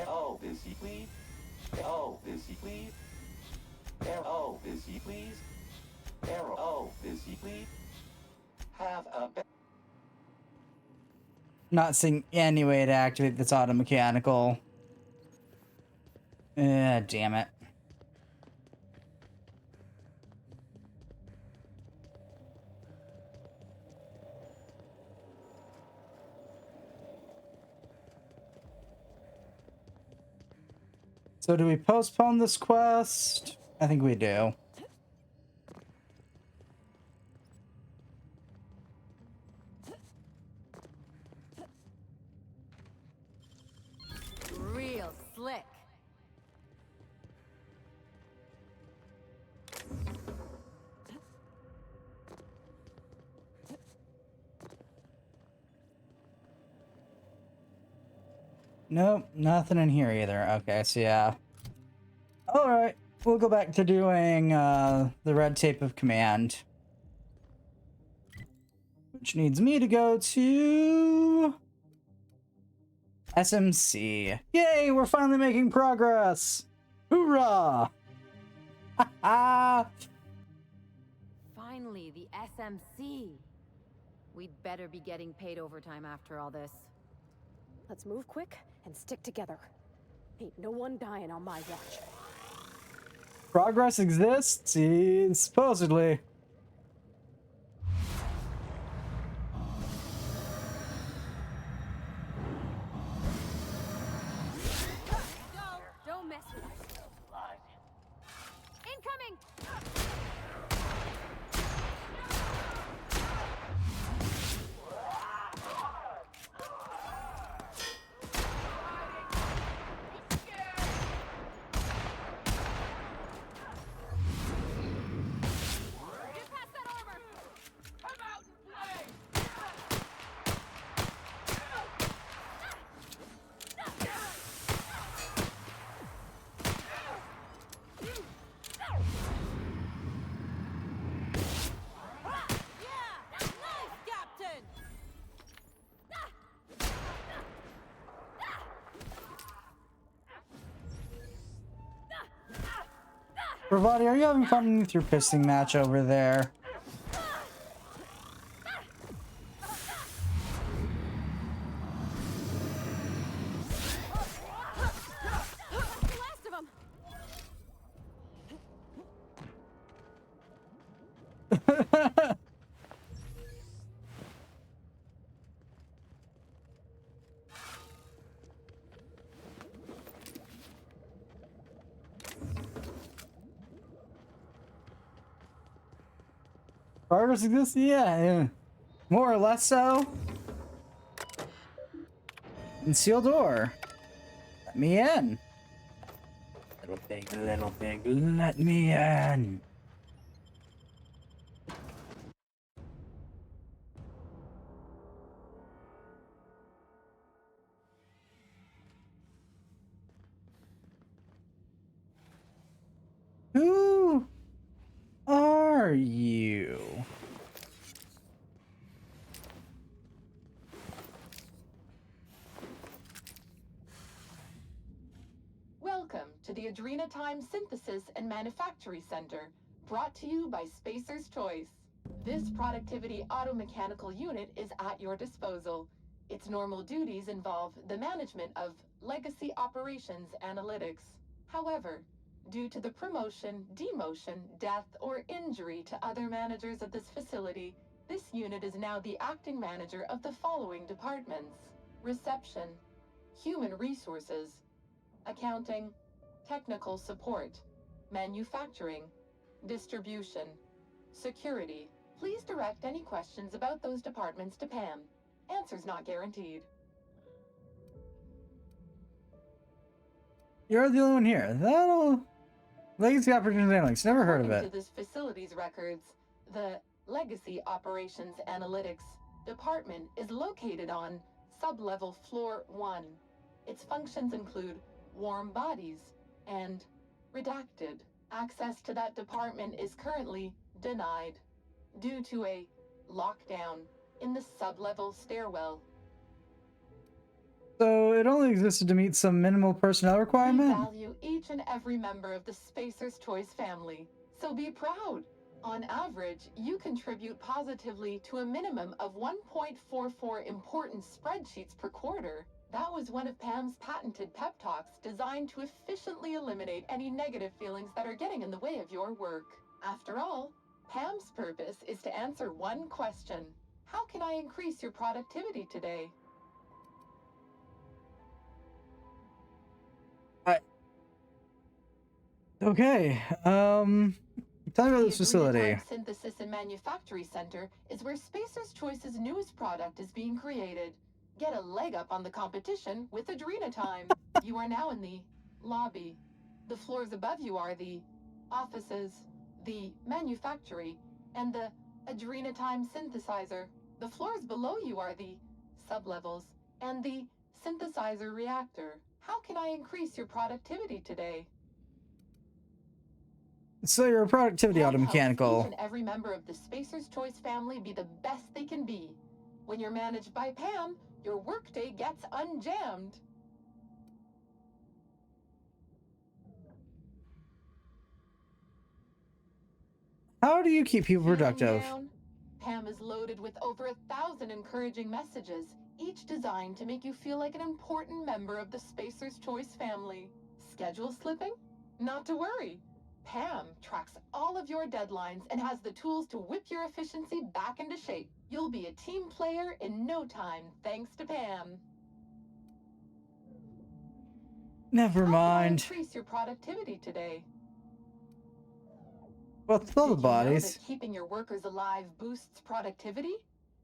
Oh, this please. Oh, this please. Oh, this please. Oh, this please. Have a... Not seeing any way to activate this auto mechanical. Damn it. So do we postpone this quest? I think we do. Real slick. Nope, nothing in here either. Okay, so yeah. Alright, we'll go back to doing the red tape of command. Which needs me to go to SMC. Yay, we're finally making progress! Hoorah! Finally, the SMC. We'd better be getting paid overtime after all this. Let's move quick and stick together. Ain't no one dying on my watch. Progress exists? Supposedly. Don't mess with us. Incoming! Bravati, are you having fun with your pissing match over there? Progress exists? Yeah, more or less so. Concealed door. Let me in. Little pig, let me in. Who are you? Welcome to the Adrenatime Synthesis and Manufactory Center, brought to you by Spacer's Choice. This productivity automechanical unit is at your disposal. Its normal duties involve the management of legacy operations analytics. However, due to the promotion, demotion, death, or injury to other managers of this facility, this unit is now the acting manager of the following departments: reception, human resources, accounting, technical support, manufacturing, distribution, security. Please direct any questions about those departments to Pam. Answers not guaranteed. You're the only one here. That'll... Legacy Operations Analytics. Never heard of According it. to this facility's records, the Legacy Operations Analytics Department is located on Sublevel Floor 1. Its functions include warm bodies and redacted. Access to that department is currently denied due to a lockdown in the sublevel stairwell. So it only existed to meet some minimal personnel We requirement? value each and every member of the Spacer's Choice family, so be proud. On average, you contribute positively to a minimum of 1.44 important spreadsheets per quarter. That was one of Pam's patented pep talks designed to efficiently eliminate any negative feelings that are getting in the way of your work. After all, Pam's purpose is to answer one question: how can I increase your productivity today? Okay. Tell me about this facility. Adrenatime Synthesis and Manufactory Center is where Spacer's Choice's newest product is being created. Get a leg up on the competition with Adrenatime. You are now in the lobby. The floors above you are the offices, the manufactory, and the Adrenatime synthesizer. The floors below you are the sublevels and the synthesizer reactor. How can I increase your productivity today? So your productivity auto Each mechanical. and every member of the Spacer's Choice family be the best they can be. When you're managed by Pam, your workday gets unjammed. How do you keep people productive? Down. Pam is loaded with over 1,000 encouraging messages, each designed to make you feel like an important member of the Spacer's Choice family. Schedule slipping? Not to worry. Pam tracks all of your deadlines and has the tools to whip your efficiency back into shape. You'll be a team player in no time, thanks to Pam. Never mind. Increase your productivity today. What's all the Did you know bodies? that keeping your workers alive boosts productivity?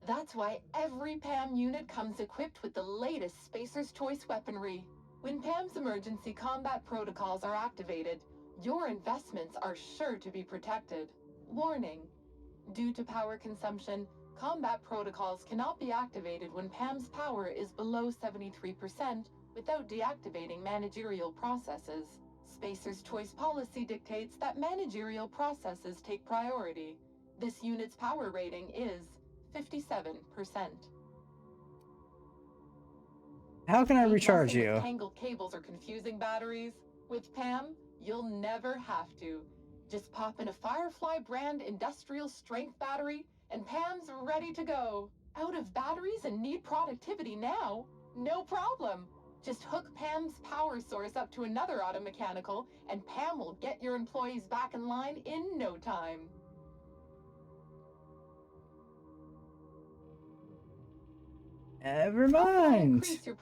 That's why every PAM unit comes equipped with the latest Spacer's Choice weaponry. When PAM's emergency combat protocols are activated, your investments are sure to be protected. Warning: due to power consumption, combat protocols cannot be activated when PAM's power is below 73% without deactivating managerial processes. Spacer's Choice policy dictates that managerial processes take priority. This unit's power rating is 57%. How can I recharge Messing with you? tangled cables or confusing batteries? With Pam, you'll never have to. Just pop in a Firefly brand industrial strength battery, and Pam's ready to go. Out of batteries and need productivity now? No problem. Just hook Pam's power source up to another auto mechanical, and Pam will get your employees back in line in no time. Never mind. Increase your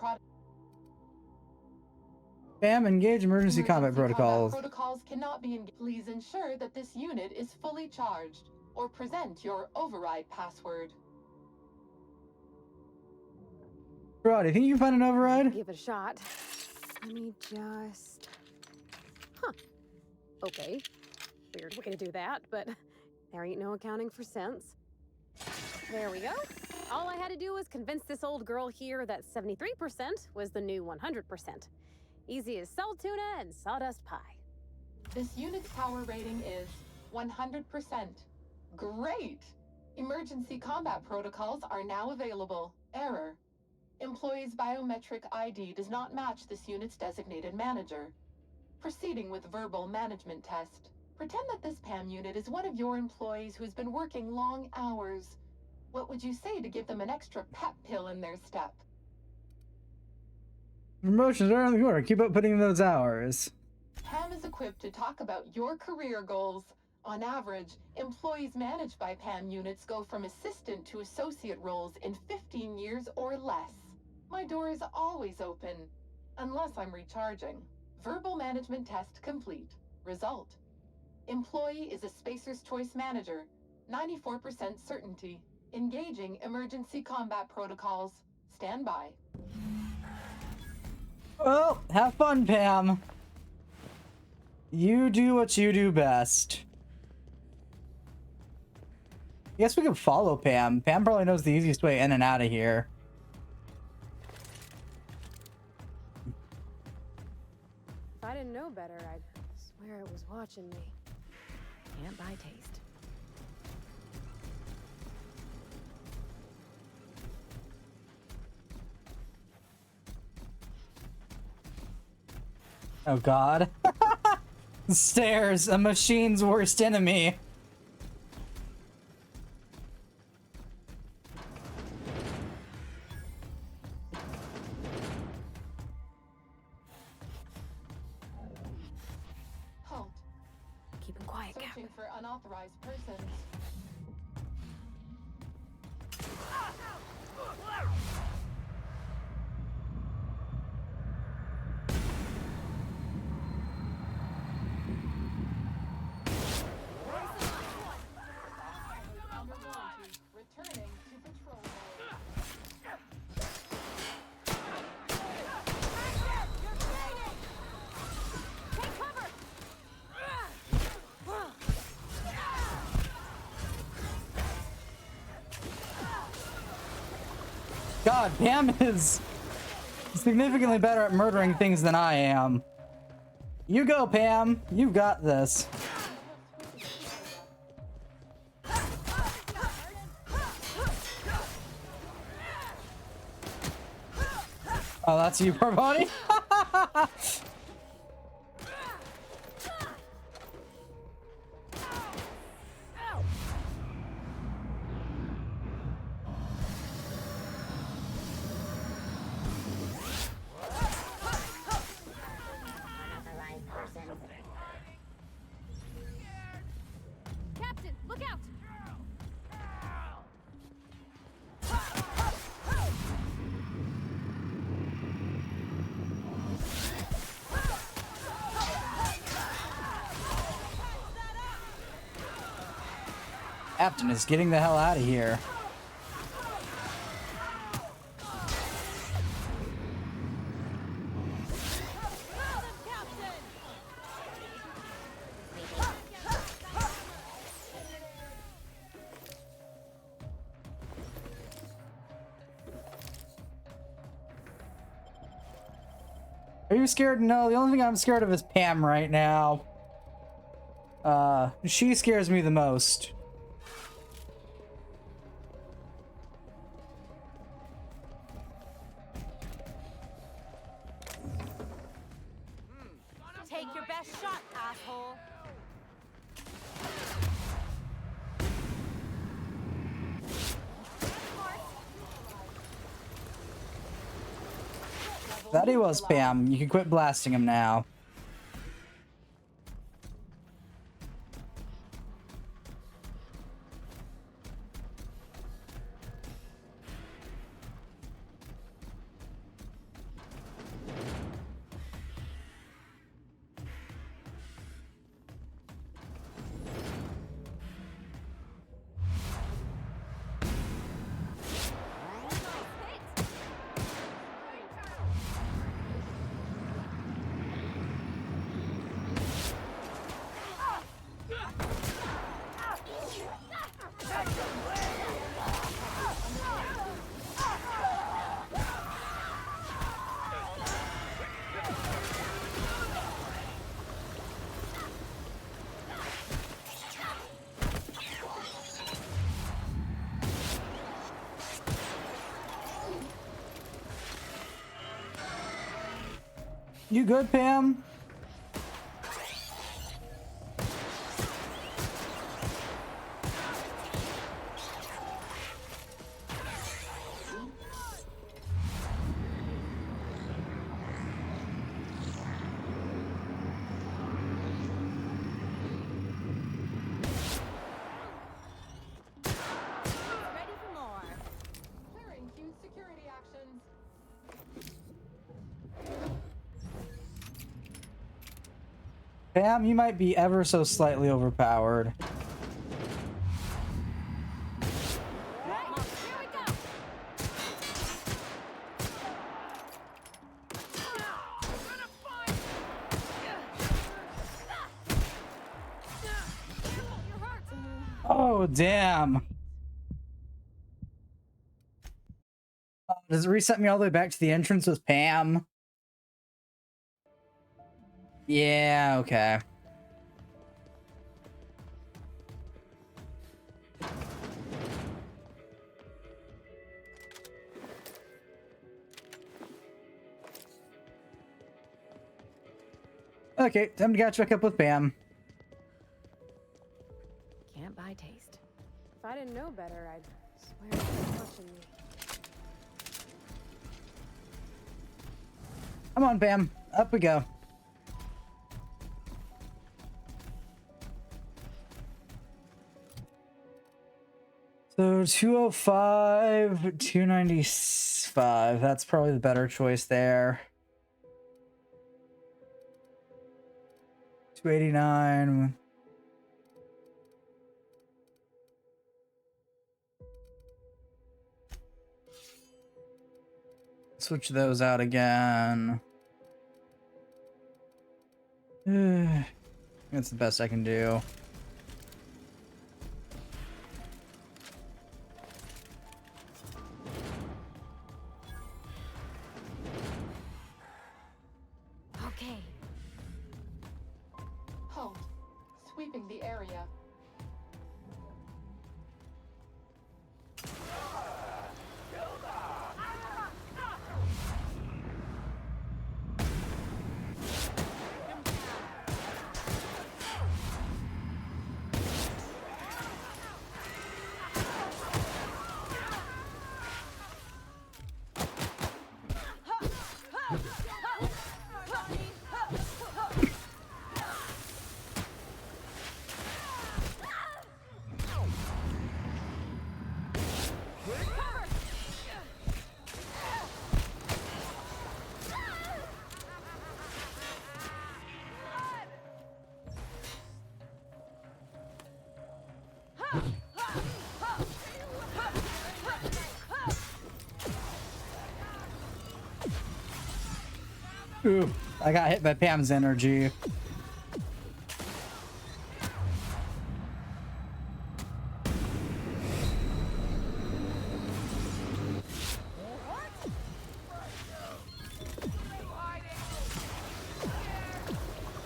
Pam, engage emergency combat protocols. Protocols cannot be engaged. Please ensure that this unit is fully charged, or present your override password. Bro, do you think you can find an override? Give it a shot. Let me just... Huh. Okay. Weird way to do that, but there ain't no accounting for sense. There we go. All I had to do was convince this old girl here that 73% was the new 100%. Easy as salt tuna and sawdust pie. This unit's power rating is 100%. Great! Emergency combat protocols are now available. Error: employee's biometric ID does not match this unit's designated manager. Proceeding with verbal management test. Pretend that this PAM unit is one of your employees who's been working long hours. What would you say to give them an extra pep pill in their step? Promotions are on the corner. Keep up putting in those hours. PAM is equipped to talk about your career goals. On average, employees managed by PAM units go from assistant to associate roles in 15 years or less. My door is always open, unless I'm recharging. Verbal management test complete. Result: employee is a Spacer's Choice manager. 94% certainty. Engaging emergency combat protocols. Stand by. Well, have fun, Pam. You do what you do best. I guess we can follow Pam. Pam probably knows the easiest way in and out of here. If I didn't know better, I'd swear it was watching me. Can't buy taste. Oh god. Stairs, a machine's worst enemy. Halt. Keep him quiet, Searching Captain. for unauthorized persons. God, Pam is significantly better at murdering things than I am. You go, Pam. You've got this. Oh, that's you, poor body. Captain, look out! Captain is getting the hell out of here. Are you scared? No, the only thing I'm scared of is Pam right now. She scares me the most. Take your best shot, asshole. That he was, Pam. You can quit blasting him now. You good, Pam? Ready for more. Clearing huge security actions. Pam, you might be ever so slightly overpowered. Oh, damn. Does it reset me all the way back to the entrance with Pam? Yeah, okay. Okay, time to catch back up with Pam. Can't buy taste. If I didn't know better, I'd swear it was watching me. Come on, Pam. Up we go. So 205, 295. That's probably the better choice there. 289. Switch those out again. That's the best I can do. sweeping the area. Ooh, I got hit by Pam's energy.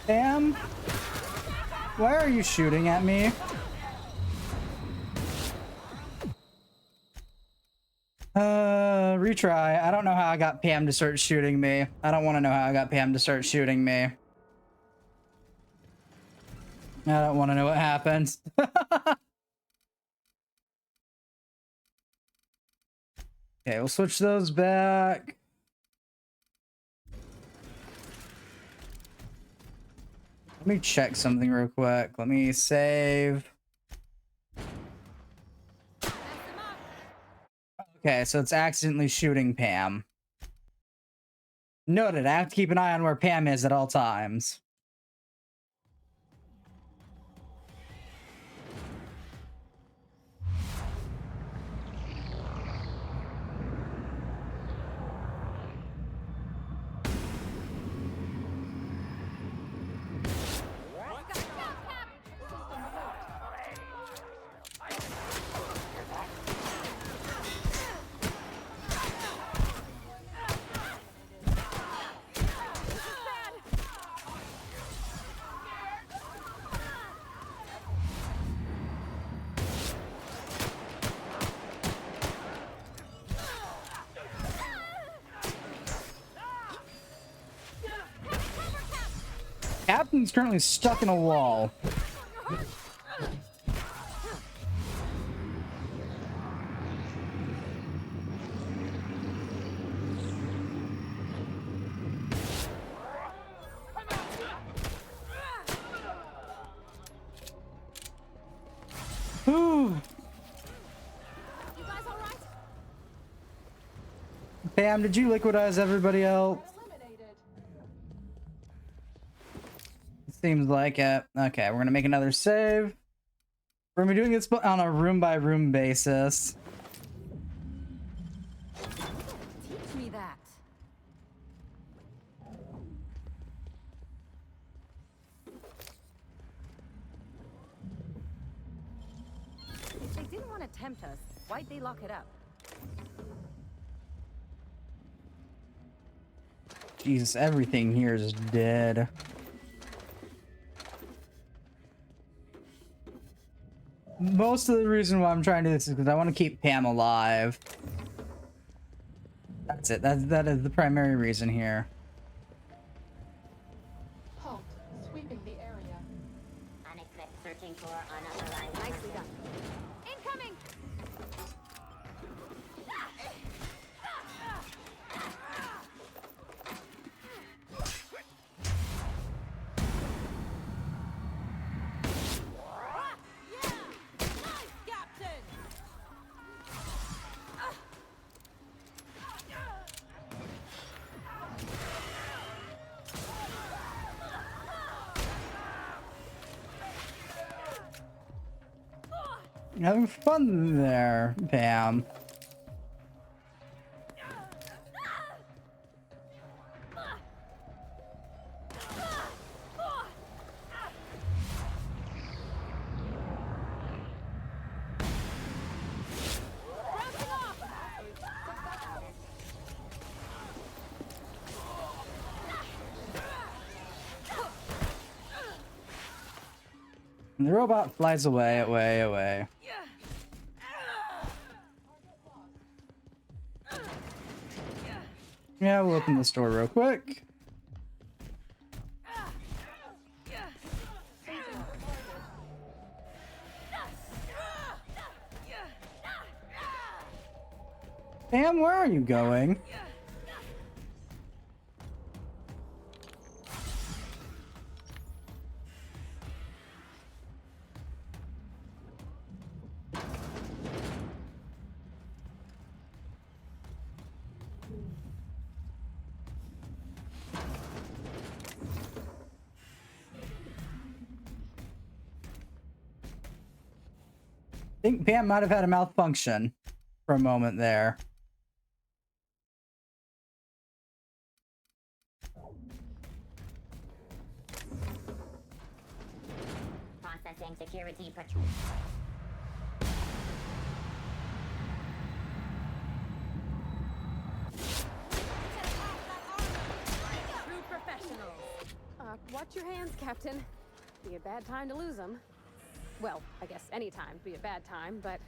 Pam? Why are you shooting at me? Retry. I don't know how I got Pam to start shooting me. I don't want to know how I got Pam to start shooting me. I don't want to know what happened. Okay, we'll switch those back. Let me check something real quick. Let me save. Okay, so it's accidentally shooting Pam. Noted. I have to keep an eye on where Pam is at all times. Captain's currently stuck in a wall. Whew. Pam, did you liquidize everybody else? Seems like it. Okay, we're gonna make another save. We're gonna be doing this on a room by room basis. Teach me that. If they didn't want to tempt us, why'd they lock it up? Jesus, everything here is dead. Most of the reason why I'm trying to do this is because I want to keep Pam alive. That's it. That is the primary reason here. Halt. Sweeping the area. Unequipped searching for unauthorized. Nicely done. Incoming! Having fun there, Pam. And the robot flies away, away. Yeah, we'll open this door real quick. Pam, where are you going? I think Pam might have had a malfunction for a moment there. Processing security patrol. True professionals. Watch your hands, Captain. Be a bad time to lose them. Well, I guess any time would be a bad time, but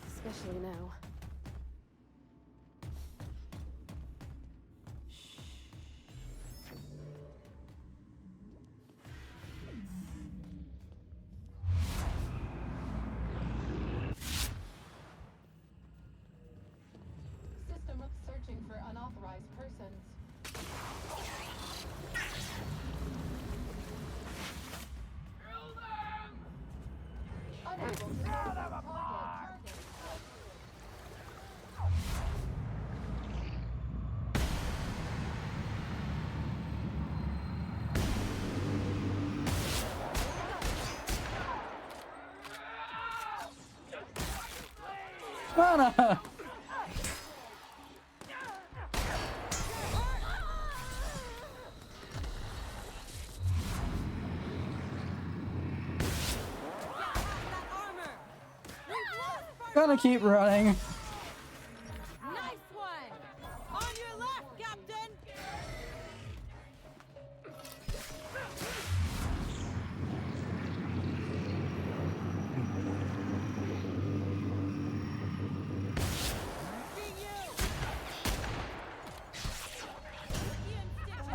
especially now. System searching for unauthorized persons. Unable to target. Mana! Gonna keep running. Nice one! On your left, Captain!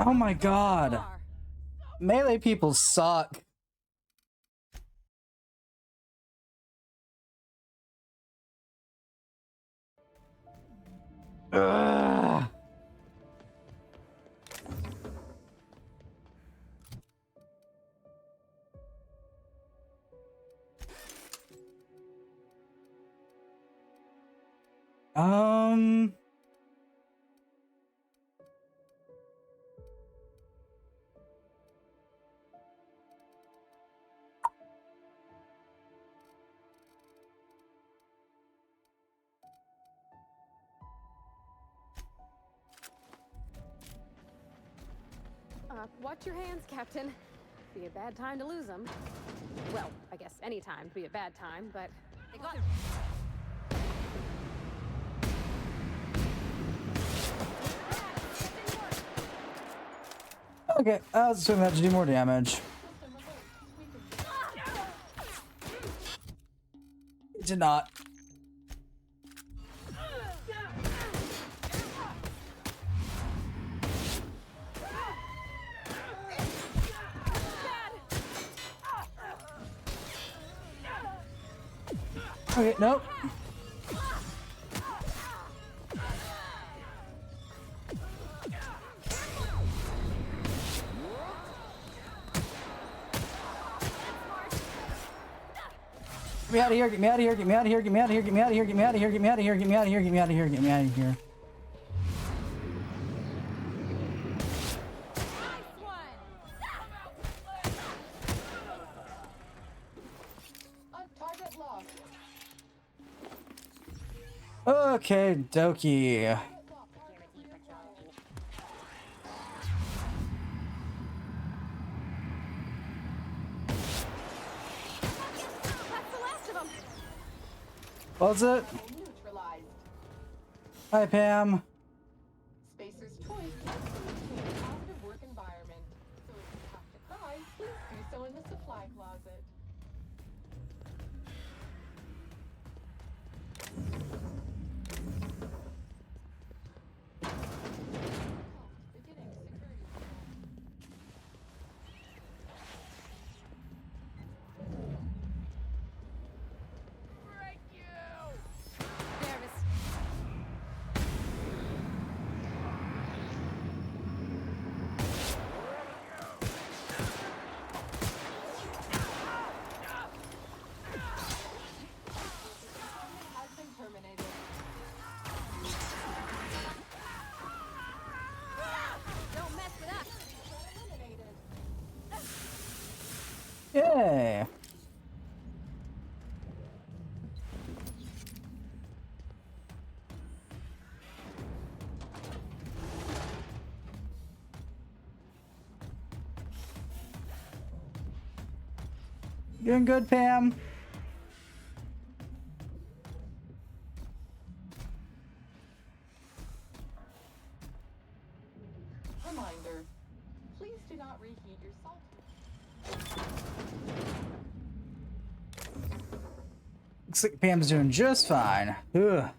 Oh my god. Melee people suck. Ugh. Watch your hands, Captain. Be a bad time to lose them. Well, I guess any time would be a bad time, but they got. Okay, I was assuming that to do more damage. It did not. Okay, nope. Get me out of here, get me out of here, get me out of here, get me out of here, get me out of here, get me out of here, get me out of here, get me out of here, get me out of here, get me out of here. Target lost. Okay, dokie. Was it? Neutralized. Hi, Pam. Spacer's choice is to maintain a positive work environment. So if you have to cry, please do so in the supply closet. Doing good, Pam. Reminder, please do not reheat your salt. Looks like Pam's doing just fine. Ugh.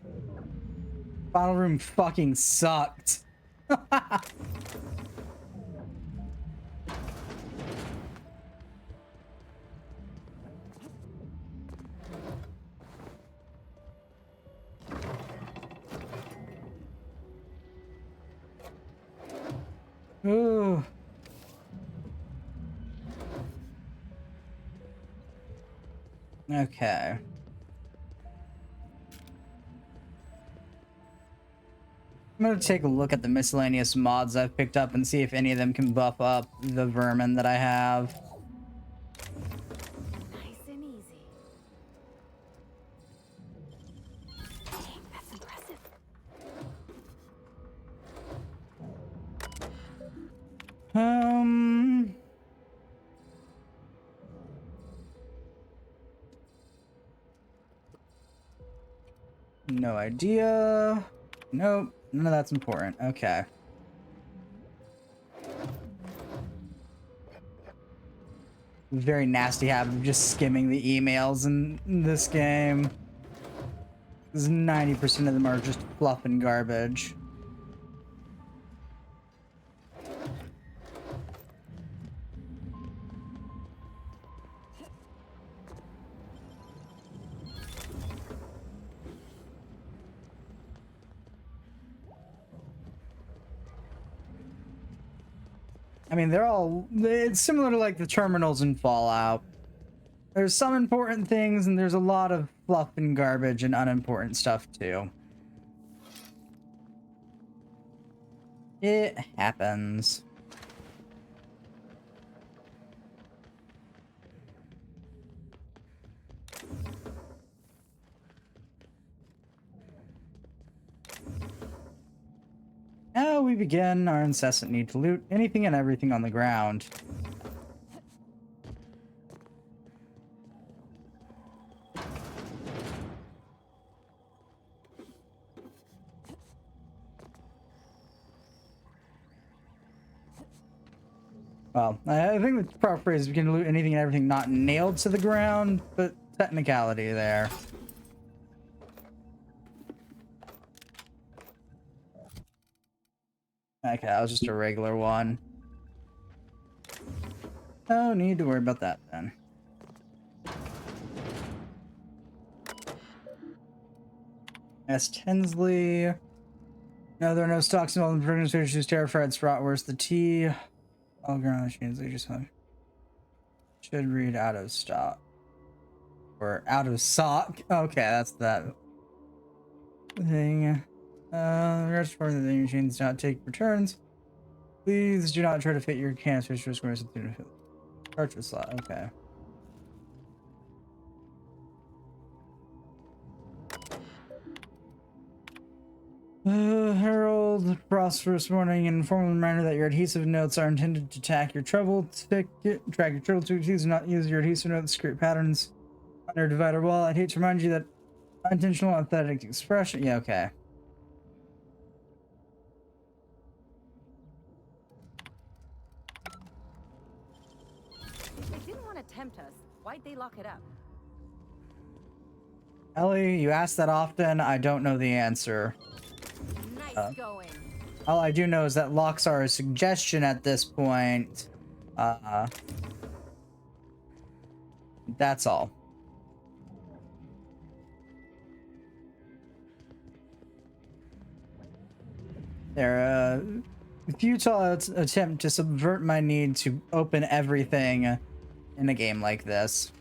Bottle room fucking sucked. Ooh. Okay. I'm gonna take a look at the miscellaneous mods I've picked up and see if any of them can buff up the vermin that I have. Nice and easy. Dang, that's impressive. No idea. Nope, none of that's important. Okay. Very nasty habit of just skimming the emails in this game. 'Cause 90% of them are just fluff and garbage. I mean, it's similar to like the terminals in Fallout. There's some important things and there's a lot of fluff and garbage and unimportant stuff too. It happens. Now we begin our incessant need to loot anything and everything on the ground. Well, I think the proper phrase is we can loot anything and everything not nailed to the ground, but technicality there. Okay, that was just a regular one. No need to worry about that then. S. Tinsley. No, there are no stocks involved in pregnancy issues. Terrified Sprotworth. The T. All ground machines. They just should read out of stock. Or out of sock. Okay, that's that thing. Rest for the machines do not take returns. Please do not try to fit your cancer squares into the cartridge slot. Okay. Harold prosperous morning and informal reminder that your adhesive notes are intended to track your trouble ticket. Track your trouble ticket. Please do not use your adhesive notes to create patterns on your divider wall. I'd hate to remind you that unintentional aesthetic expression. Yeah, okay. If they didn't want to tempt us, why'd they lock it up? Ellie, you ask that often. I don't know the answer. Nice going. All I do know is that locks are a suggestion at this point. That's all. They're a futile attempt to subvert my need to open everything in a game like this.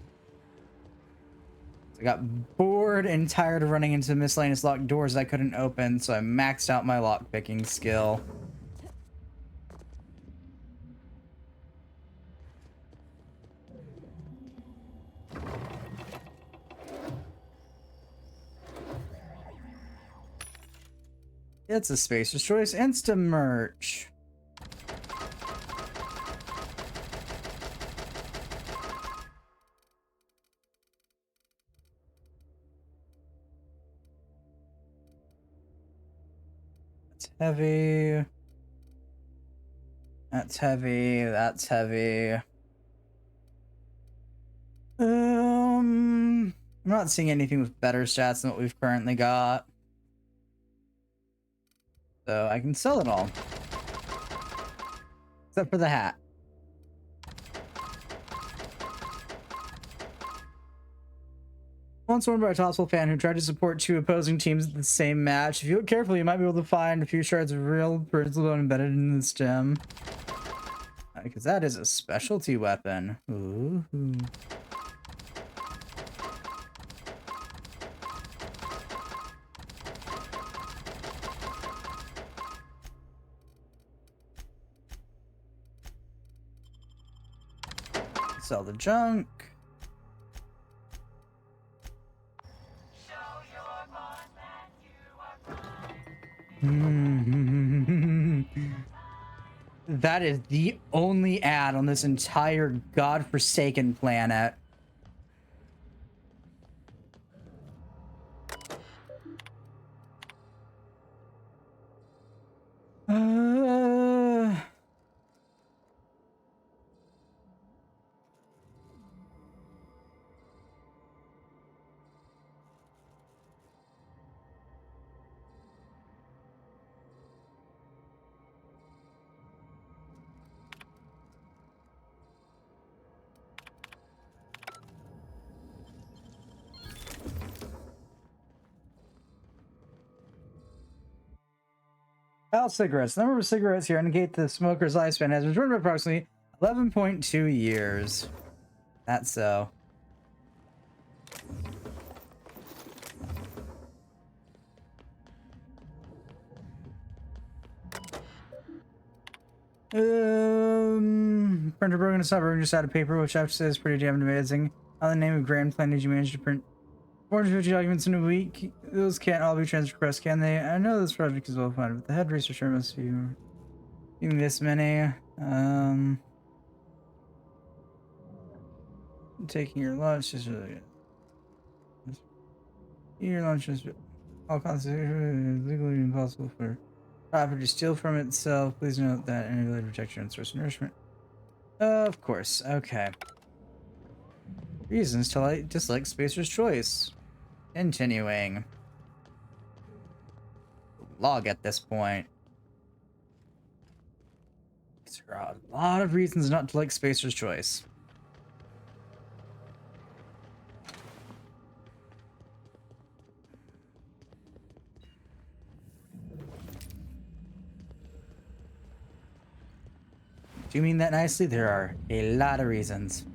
I got bored and tired of running into miscellaneous locked doors I couldn't open, so I maxed out my lockpicking skill. It's a Spacer's Choice Insta merch. It's heavy. That's heavy. That's heavy. I'm not seeing anything with better stats than what we've currently got. So I can sell it all. Except for the hat. Once worn by a Topswell fan who tried to support two opposing teams at the same match. If you look carefully, you might be able to find a few shards of real brimstone embedded in the stem. Because that is a specialty weapon. Ooh. Sell the junk. That is the only ad on this entire godforsaken planet. Out cigarettes. The number of cigarettes here indicate the smoker's lifespan has been shortened by approximately 11.2 years. That's so. Printer broken. It's not broken. Just out of paper, which I have to say is pretty damn amazing. How the name of Grand Plan did you manage to print 450 documents in a week? Those can't all be transfer requests, can they? I know this project is well funded, but the head researcher must be doing this many. Taking your lunch is really good. Your lunch is all constituted legally impossible for property to steal from itself. Please note that any related protection and source of nourishment. Of course. Okay. Reasons to dislike Spacer's Choice. Continuing. Log at this point. There are a lot of reasons not to like Spacer's Choice. Do you mean that nicely? There are a lot of reasons.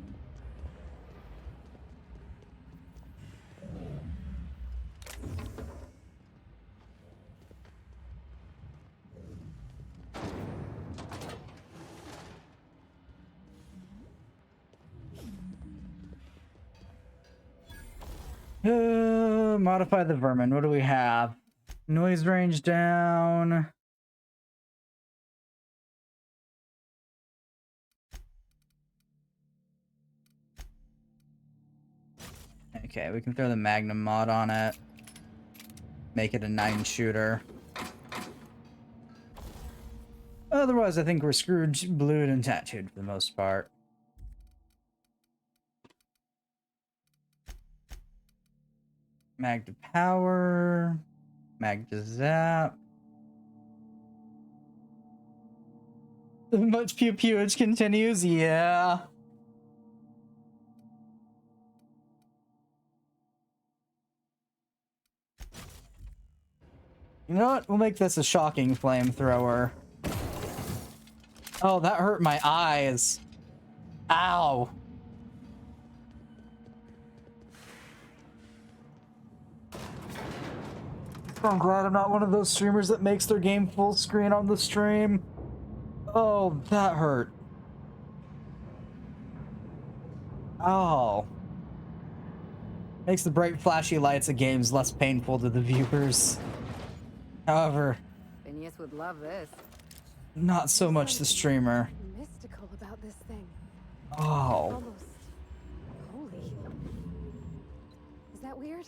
Modify the vermin. What do we have? Noise range down. Okay, we can throw the Magnum mod on it. Make it a 9-shooter. Otherwise, I think we're screwed, blued, and tattooed for the most part. Mag to power. Mag to zap. The much pew pewage continues, yeah. You know what? We'll make this a shocking flamethrower. Oh, that hurt my eyes. Ow. I'm glad I'm not one of those streamers that makes their game full screen on the stream. Oh, that hurt. Oh. Makes the bright flashy lights of games less painful to the viewers. However, Phineas would love this. Not so much the streamer. Mystical about this thing. Oh. Almost holy. Is that weird?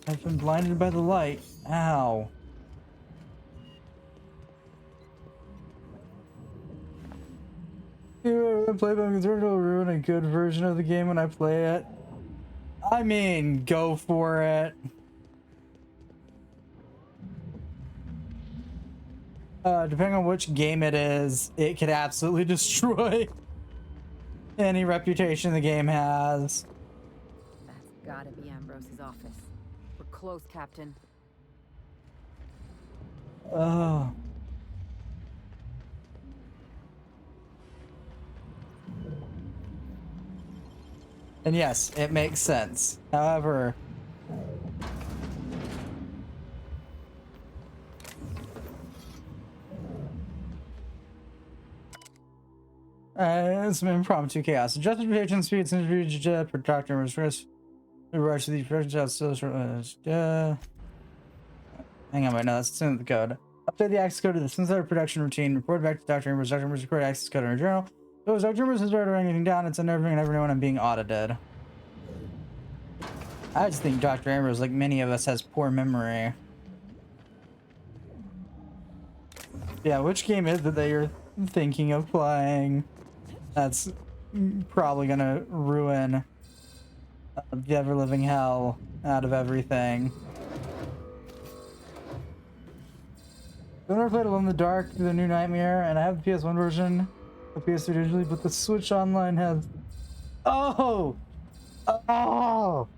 I've been blinded by the light. Ow. Play by concerned will ruin a good version of the game when I play it. I mean, go for it. Depending on which game it is, it could absolutely destroy any reputation the game has. That's gotta be Ambrose's office. We're close, Captain. Oh. And yes, it makes sense. However, some impromptu chaos. Adjusted rotation speeds and production was first. The rush of the production shot still hang on, wait, no, that's in the code. Update the access code to the Synthesizer production routine. Report back to Dr. Ambers. Dr. Ambers record access code in her journal. So Dr. Ambers has started writing anything down. It's unnerving and everyone I'm being audited. I just think Dr. Ambers, like many of us, has poor memory. Yeah, which game is it that you're thinking of playing? That's probably gonna ruin the ever-living hell out of everything. I've never played Alone in the Dark, the new Nightmare, and I have the PS1 version, the PS3 digitally, but the Switch Online has... Oh! Oh!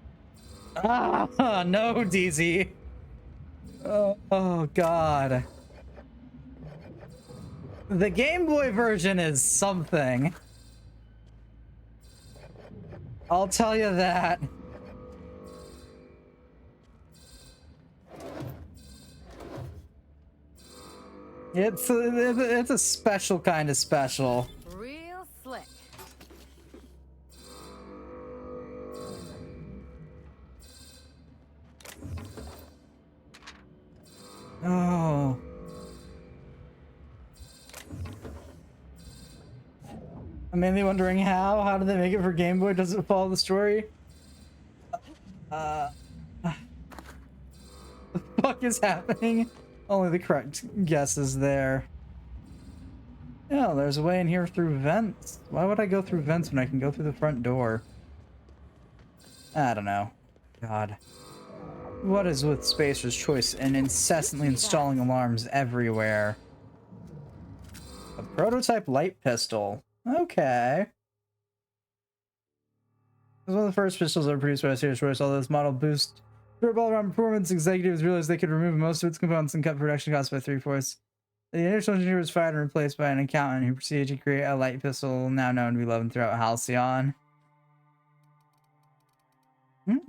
Ah! No, DZ! Oh, God. The Game Boy version is something. I'll tell you that. It's a special kind of special. Real slick. Oh. I'm mainly wondering how did they make it for Game Boy? Does it follow the story? The fuck is happening? Only the correct guess is there. Oh, there's a way in here through vents. Why would I go through vents when I can go through the front door? I don't know. God. What is with Spacer's Choice and incessantly installing alarms everywhere? A prototype light pistol. Okay. It was one of the first pistols ever produced by Spacer's Choice, although this model boosts durable around performance. Executives realized they could remove most of its components and cut production costs by 3/4. The initial engineer was fired and replaced by an accountant who proceeded to create a light pistol now known to be loved throughout Halcyon.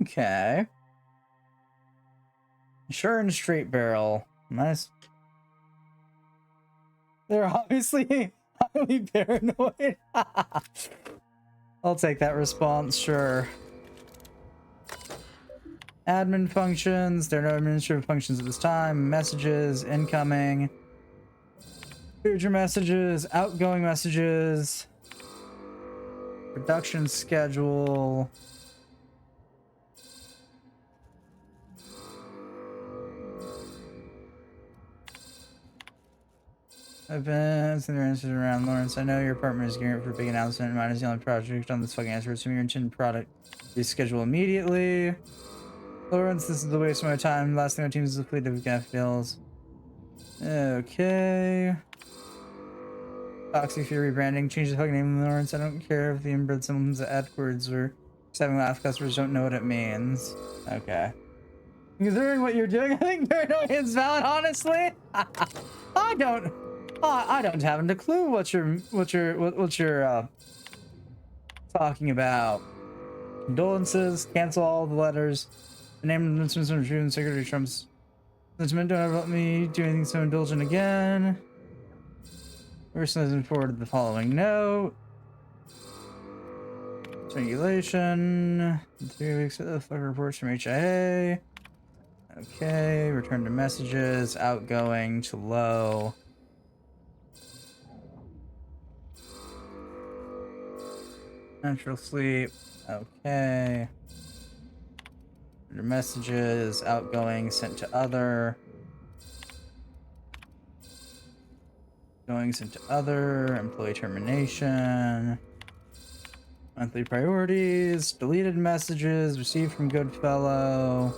Okay. Sure, and straight barrel. Nice. They're obviously highly paranoid. I'll take that response, sure. Admin functions. There are no administrative functions at this time. Messages, incoming. Future messages, outgoing messages. Production schedule. Events and their answers around Lawrence. I know your apartment is gearing up for a big announcement. Mine is the only project on this fucking answer. Assuming your intended product reschedule immediately. Lawrence, this is the waste of my time. Last thing on team is a fleet of gaff deals. Okay. Toxic Fury rebranding. Change the fucking name of Lawrence. I don't care if the inbred symbols AdWords or just having laugh customers don't know what it means. Okay. Considering what you're doing, I think paranoia is valid, honestly. I don't have a clue what you're talking about. Condolences, cancel all the letters. The name of the June Secretary Trump's sentiment. Don't ever let me do anything so indulgent again. Person has been forwarded the following note. Strangulation. 3 weeks of the fuck reports from HIA. Okay, return to messages, outgoing to low. Natural sleep, okay. Under messages, outgoing, sent to other. Goings into other, employee termination, monthly priorities, deleted messages received from Goodfellow.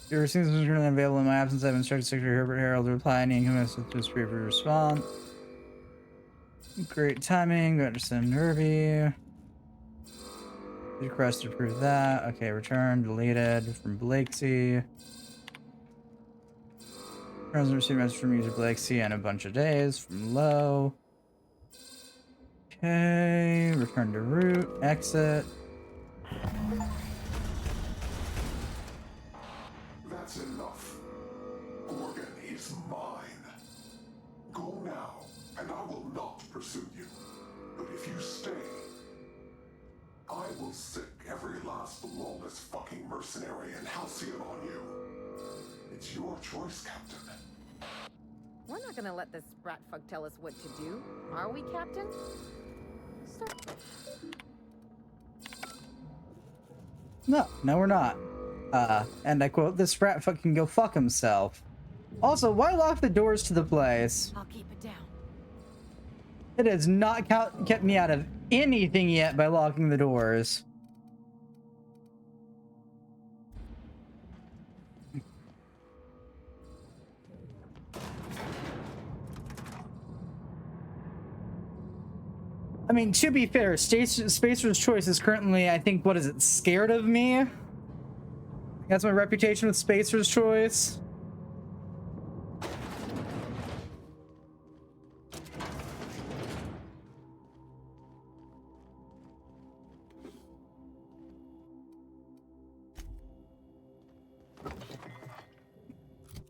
Your receipts are currently available in my absence. I've instructed Secretary Herbert Harold to reply any incoming to his previous response. Great timing. Got to send Nervy. Request to approve that. Okay, return, deleted from Blakesy. Present receive message from user Blakesy in a bunch of days from Low. Okay, return to root, exit. That's enough. Gorgon is mine. Go now, and I will not pursue you. But if you stay, I will sick every last lawless fucking mercenary in Halcyon on you. It's your choice, Captain. We're not gonna let this sprat fuck tell us what to do, are we, Captain? No, we're not. And I quote, this sprat fuck can go fuck himself. Also, why lock the doors to the place? I'll keep it down. It has not kept me out of anything yet by locking the doors. I mean, to be fair, Spacer's Choice is currently, I think, what is it, scared of me? That's my reputation with Spacer's Choice.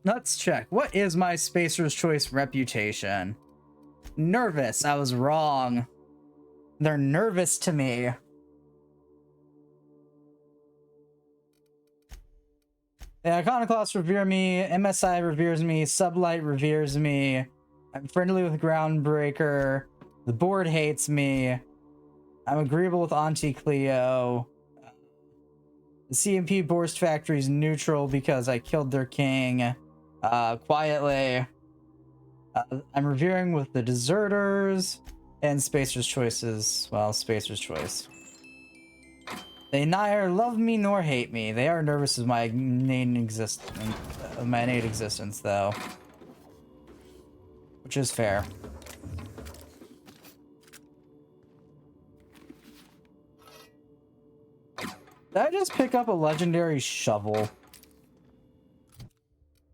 Let's check. What is my Spacer's Choice reputation? Nervous. I was wrong. They're nervous to me. The Iconoclasts revere me, MSI reveres me, Sublight reveres me, I'm friendly with Groundbreaker, the board hates me, I'm agreeable with Auntie Cleo, the CMP Borst Factory is neutral because I killed their king, quietly, I'm revering with the Deserters, and Spacer's Choices, well, Spacer's Choice. They neither love me nor hate me. They are nervous of my innate existence, though. Which is fair. Did I just pick up a legendary shovel?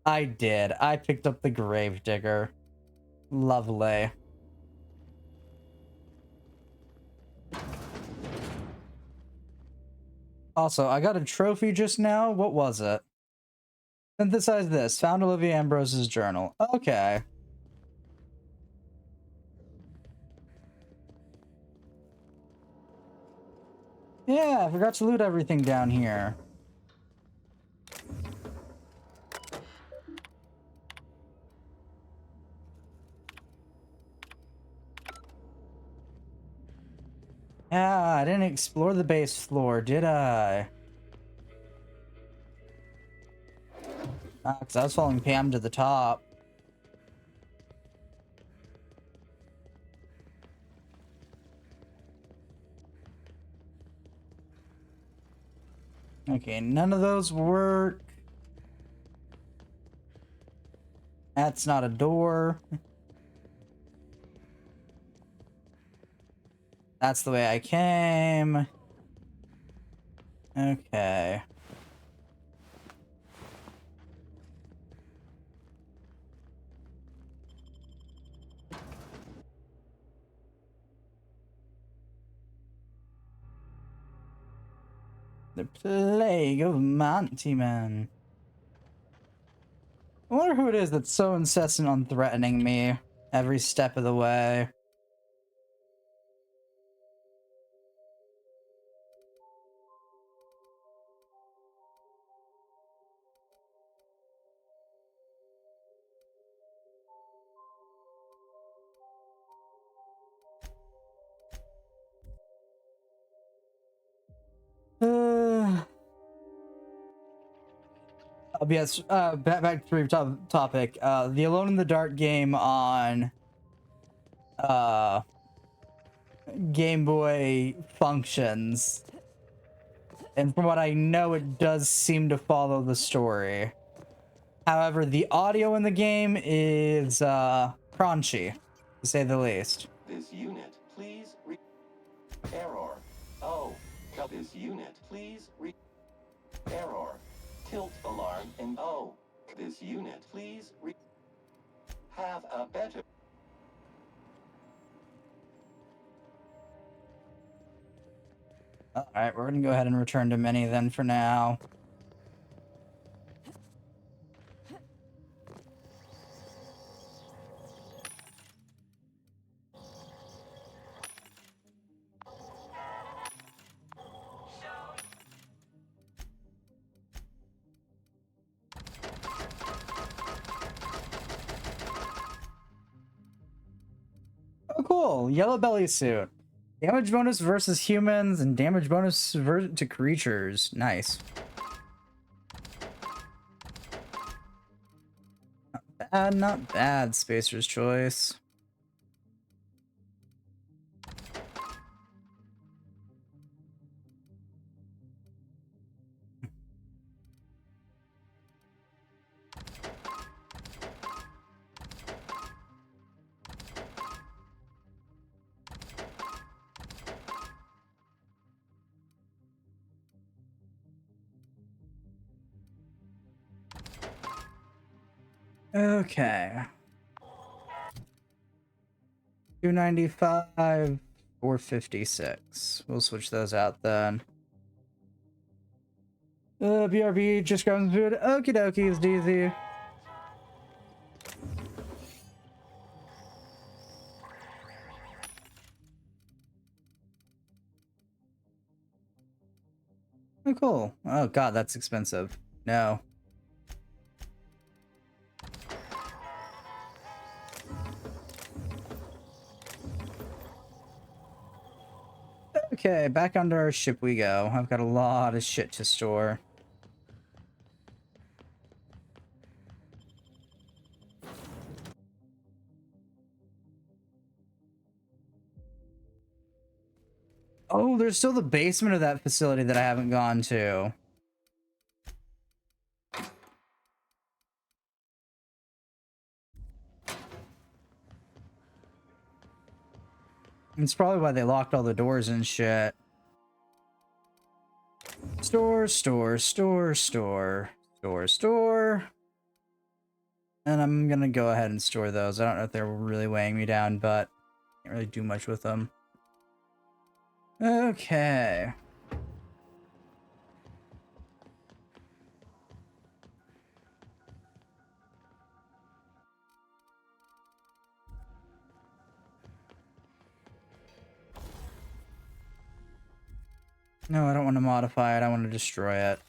I did. I picked up the Gravedigger. Lovely. Also, I got a trophy just now. What was it? Synthesize this. Found Olivia Ambrose's journal. Okay. Yeah, I forgot to loot everything down here. Yeah, I didn't explore the base floor, did I? Because I was following Pam to the top. Okay, none of those work. That's not a door. That's the way I came. Okay. The plague of Monty Man. I wonder who it is that's so incessant on threatening me every step of the way. Yes, back to the topic. The Alone in the Dark game on Game Boy functions. And from what I know, it does seem to follow the story. However, the audio in the game is crunchy, to say the least. This unit, please error. Oh, this unit, please error. Tilt alarm and oh, this unit, please have a better. Alright, we're gonna go ahead and return to Mini then for now. Oh, cool. Yellow belly suit. Damage bonus versus humans and damage bonus to creatures. Nice. Not bad, not bad, Spacer's Choice. Okay. 295 or 56. We'll switch those out then. BRB just grabbing food. Okie dokie, it's DZ. Oh, cool. Oh, God, that's expensive. No. Okay, back onto our ship we go. I've got a lot of shit to store. Oh, there's still the basement of that facility that I haven't gone to. It's probably why they locked all the doors and shit. Store, store, store, store, store, store. And I'm gonna go ahead and store those. I don't know if they're really weighing me down, but can't really do much with them. Okay. No, I don't want to modify it. I want to destroy it.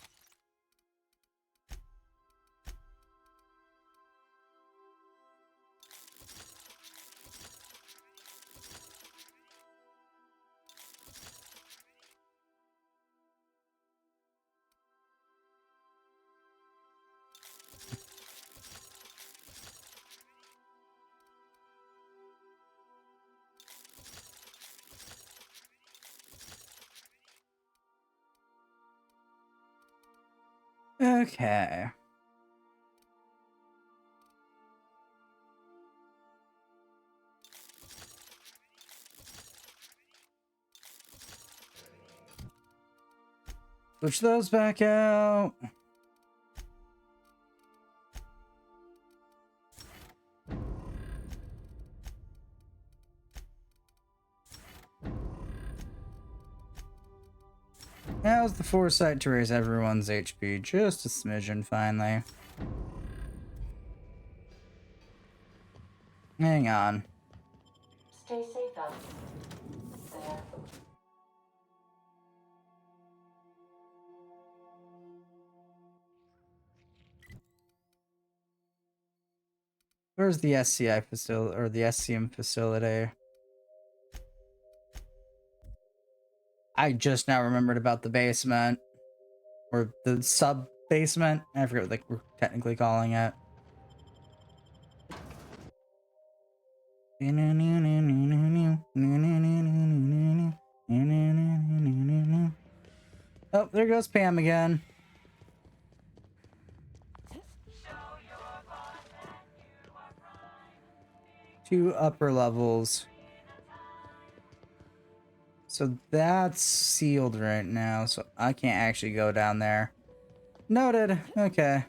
Okay. Push those back out. How's the foresight to raise everyone's HP just a smidgen finally? Hang on. Stay safe out there. Where's the SCI facility or the SCM facility? I just now remembered about the basement or the basement. I forget what like we're technically calling it. Oh, there goes Pam again. Two upper levels. So that's sealed right now, so I can't actually go down there. Noted. Okay.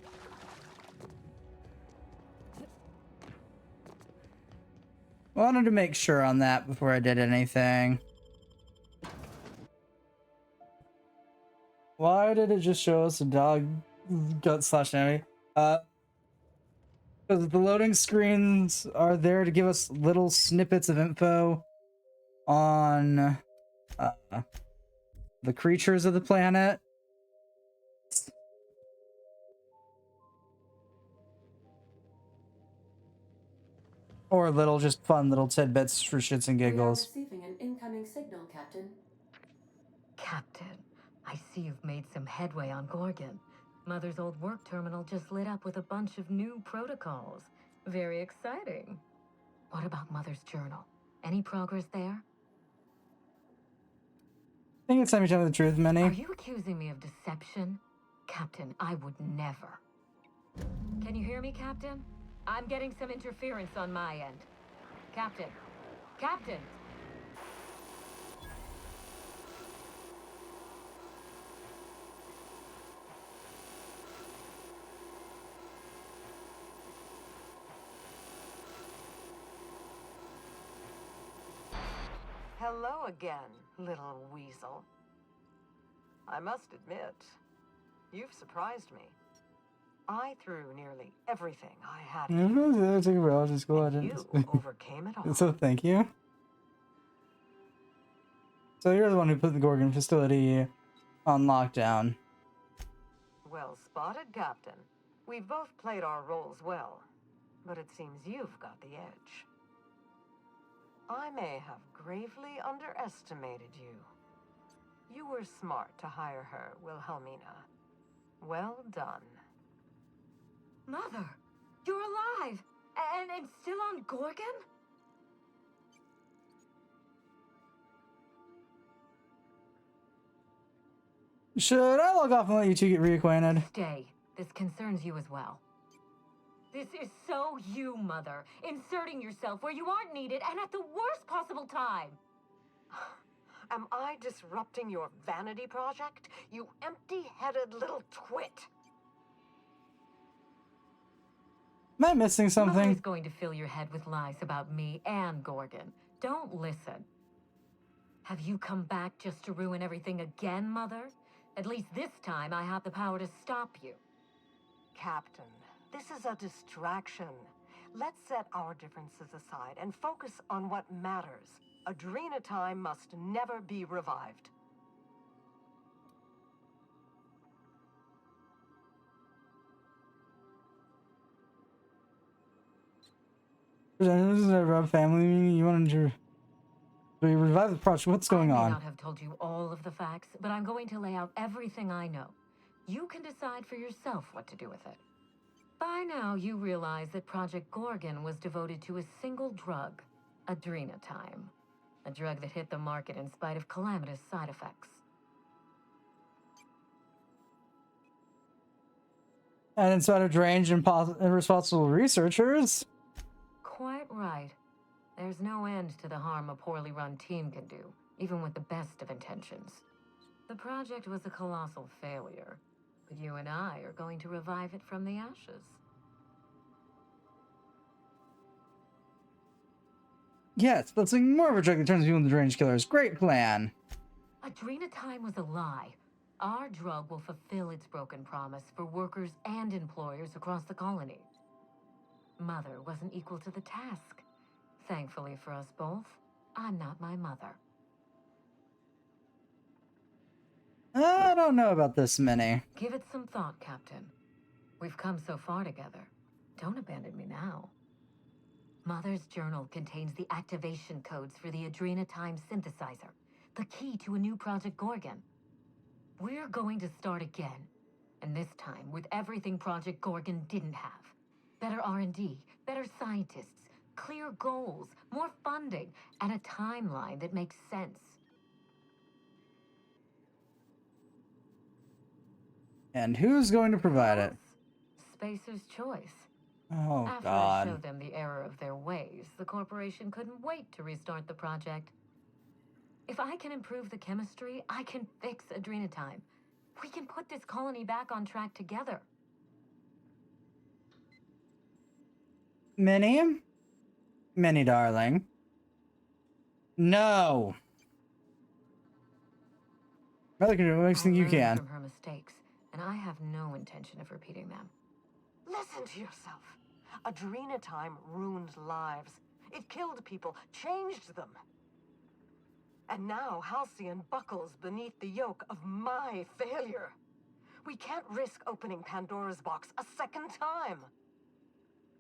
Wanted to make sure on that before I did anything. Why did it just show us a dog gut slash enemy? Because the loading screens are there to give us little snippets of info on the creatures of the planet. Or little, just fun little tidbits for shits and giggles. We are receiving an incoming signal, Captain. Captain, I see you've made some headway on Gorgon. Mother's old work terminal just lit up with a bunch of new protocols. Very exciting. What about Mother's journal? Any progress there? I think it's time to tell me the truth, Minnie. Are you accusing me of deception? Captain, I would never. Can you hear me, Captain? I'm getting some interference on my end. Captain! Captain! Hello again, little weasel. I must admit, you've surprised me. I threw nearly everything I had. You overcame it all. So thank you. So you're the one who put the Gorgon facility on lockdown. Well spotted, Captain. We've both played our roles well, but it seems you've got the edge. I may have gravely underestimated you. You were smart to hire her, Wilhelmina. Well done. Mother! You're alive! And still on Gorgon? Should I log off and let you two get reacquainted? Stay. This concerns you as well. This is so you, Mother. Inserting yourself where you aren't needed and at the worst possible time. Am I disrupting your vanity project? You empty-headed little twit. Am I missing something? Mother's going to fill your head with lies about me and Gorgon. Don't listen. Have you come back just to ruin everything again, Mother? At least this time I have the power to stop you. Captain, this is a distraction. Let's set our differences aside and focus on what matters. Adrena time must never be revived. This is a Rob family meeting. You wanted to revive the project. What's going I may on? not have told you all of the facts, but I'm going to lay out everything I know. You can decide for yourself what to do with it. By now, you realize that Project Gorgon was devoted to a single drug, Adrenatime. A drug that hit the market in spite of calamitous side effects. And in spite of deranged and irresponsible researchers. Quite right. There's no end to the harm a poorly run team can do, even with the best of intentions. The project was a colossal failure, but you and I are going to revive it from the ashes. Yes, but something more of a drug that turns people into deranged killers. Great plan. Adrenatime was a lie. Our drug will fulfill its broken promise for workers and employers across the colony. Mother wasn't equal to the task. Thankfully for us both, I'm not my mother. I don't know about this, Minnie. Give it some thought, Captain. We've come so far together. Don't abandon me now. Mother's journal contains the activation codes for the Adrenatime synthesizer, the key to a new Project Gorgon. We're going to start again, And this time, with everything Project Gorgon didn't have. Better R&D, better scientists, clear goals, more funding, and a timeline that makes sense. And who's going to provide it? Spacer's choice. Oh, After I God. showed them the error of their ways, the corporation couldn't wait to restart the project. If I can improve the chemistry, I can fix Adrenatime. We can put this colony back on track together. Minnie? Minnie, darling. No. Mother can do anything you can. From her mistakes, and I have no intention of repeating them. Listen to yourself. Adrenatime ruined lives. It killed people, changed them. And now Halcyon buckles beneath the yoke of my failure. We can't risk opening Pandora's box a second time.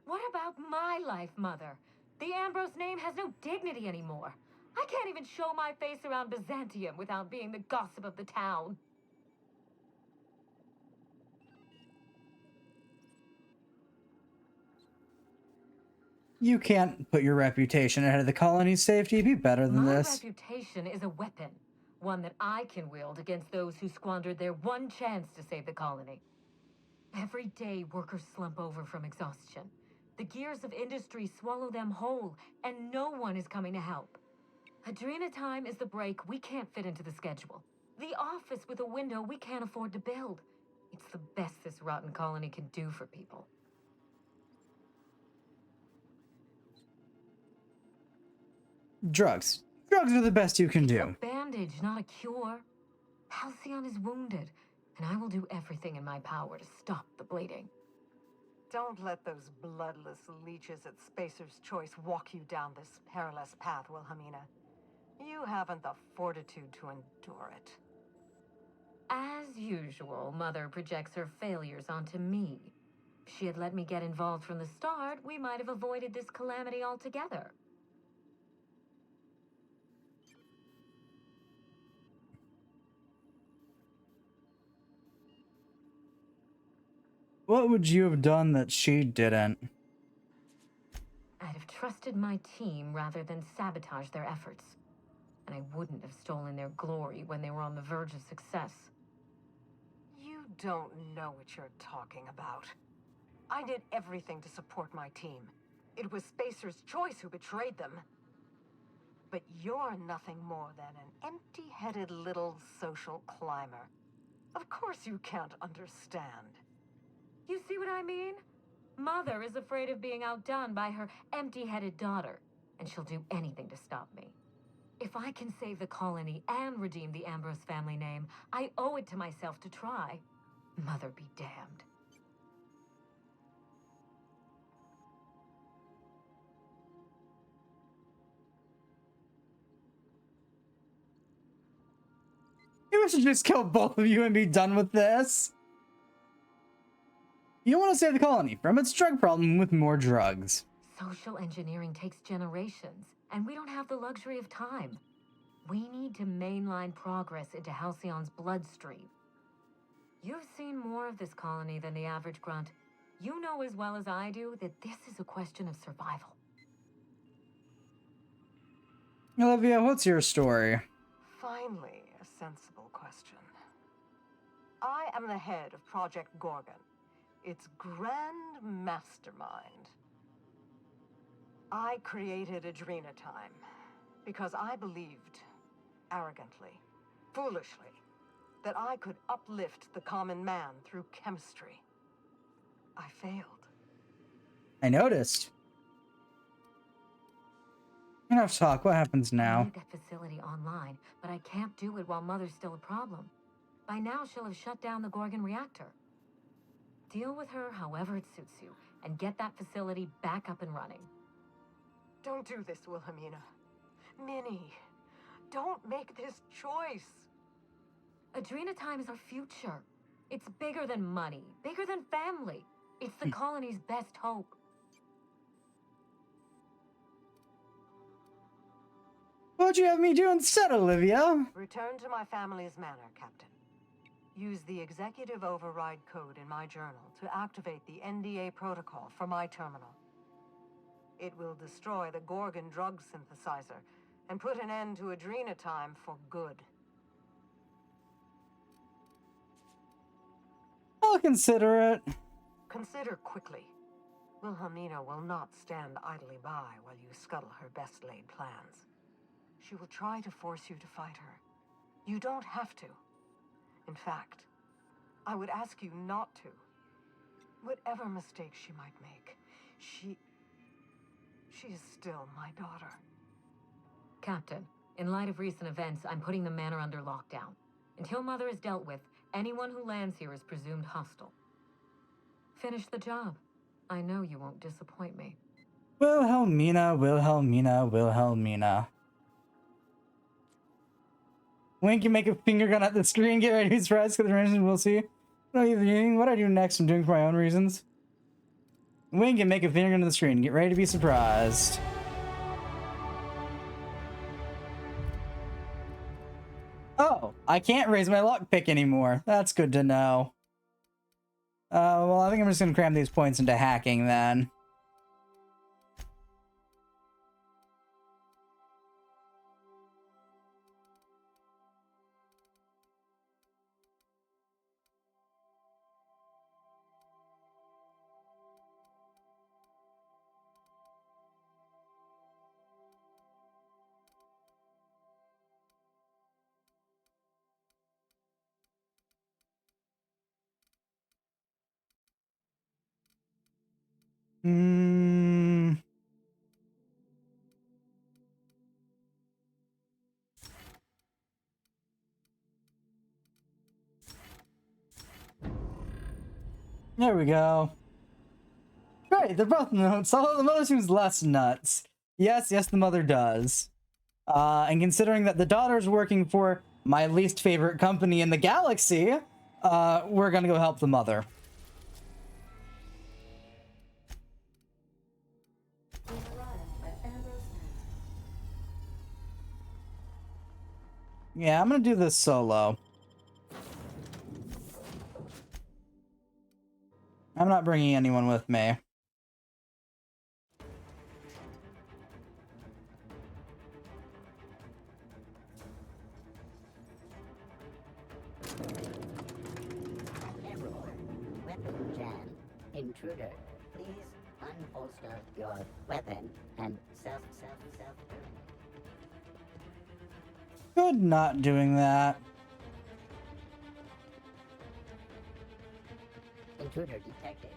What about my life, Mother? The Ambrose name has no dignity anymore. I can't even show my face around Byzantium without being the gossip of the town. You can't put your reputation ahead of the colony's safety. Be better than My this. reputation is a weapon, one that I can wield against those who squandered their one chance to save the colony. Every day, workers slump over from exhaustion. The gears of industry swallow them whole, and no one is coming to help. Adrenatime is the break we can't fit into the schedule. The office with a window we can't afford to build. It's the best this rotten colony can do for people. Drugs. Drugs are the best you can do. Bandage, not a cure. Halcyon is wounded, and I will do everything in my power to stop the bleeding. Don't let those bloodless leeches at Spacer's Choice walk you down this perilous path, Wilhelmina. You haven't the fortitude to endure it. As usual, Mother projects her failures onto me. If she had let me get involved from the start, we might have avoided this calamity altogether. What would you have done that she didn't? I'd have trusted my team rather than sabotage their efforts. And I wouldn't have stolen their glory when they were on the verge of success. You don't know what you're talking about. I did everything to support my team. It was Spacer's Choice who betrayed them. But you're nothing more than an empty-headed little social climber. Of course you can't understand. You see what I mean? Mother is afraid of being outdone by her empty-headed daughter, and she'll do anything to stop me. If I can save the colony and redeem the Ambrose family name, I owe it to myself to try. Mother be damned. You should just kill both of you and be done with this. You want to save the colony from its drug problem with more drugs. Social engineering takes generations, and we don't have the luxury of time. We need to mainline progress into Halcyon's bloodstream. You've seen more of this colony than the average grunt. You know as well as I do that this is a question of survival. Olivia, what's your story? Finally, a sensible question. I am the head of Project Gorgon, its grand mastermind. I created Adrenatime because I believed, arrogantly, foolishly, that I could uplift the common man through chemistry. I failed. I noticed. Enough talk. What happens I now? need that facility online, but I can't do it while Mother's still a problem. By now, she'll have shut down the Gorgon reactor. Deal with her however it suits you, and get that facility back up and running. Don't do this, Wilhelmina. Minnie, don't make this choice. Adrenatime is our future. It's bigger than money, bigger than family. It's the colony's best hope. What'd you have me do instead, Olivia? Return to my family's manor, Captain. Use the executive override code in my journal to activate the NDA protocol for my terminal. It will destroy the Gorgon drug synthesizer and put an end to Adrena time for good. I'll consider it. Consider quickly. Wilhelmina will not stand idly by while you scuttle her best-laid plans. She will try to force you to fight her. You don't have to. In fact, I would ask you not to. Whatever mistakes she might make, she is still my daughter. Captain, in light of recent events, I'm putting the manor under lockdown. Until Mother is dealt with, anyone who lands here is presumed hostile. Finish the job. I know you won't disappoint me. Wilhelmina, Wilhelmina, Wilhelmina. Wink and make a finger gun at the screen. Get ready to be surprised because the ranges we'll see. What I do next, I'm doing for my own reasons. Wink and make a finger gun to the screen. Get ready to be surprised. Oh, I can't raise my lockpick anymore. That's good to know. Well, I think I'm just gonna cram these points into hacking then. There we go. Great, they're both nuts. Although the mother seems less nuts. Yes, the mother does. And considering that the daughter's working for my least favorite company in the galaxy, we're gonna go help the mother. Yeah, I'm gonna do this solo. I'm not bringing anyone with me. Error. Weapon jam. Intruder. Please unholster your weapon and self. Good not doing that. Intruder detected.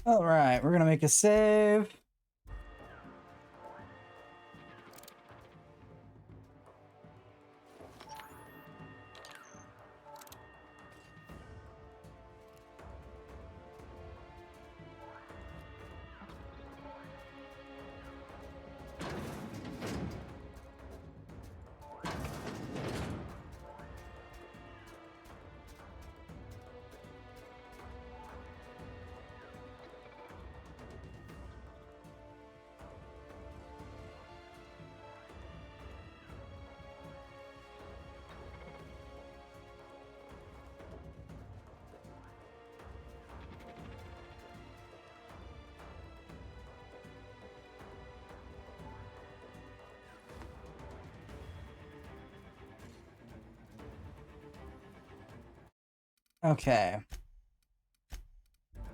All right, we're gonna make a save. Okay.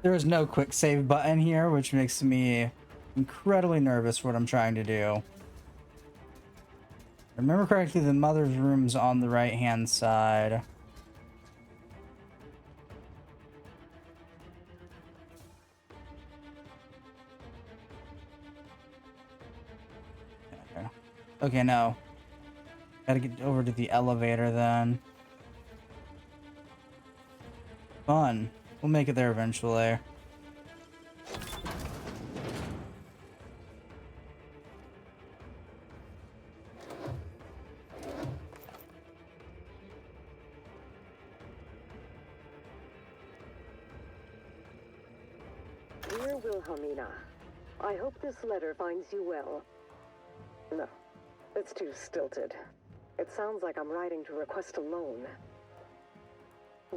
There is no quick save button here, which makes me incredibly nervous for what I'm trying to do. If I remember correctly, the mother's room's on the right-hand side. Okay, no. Gotta get over to the elevator then. Fun. We'll make it there eventually. Dear Wilhelmina, I hope this letter finds you well. No, it's too stilted. It sounds like I'm writing to request a loan.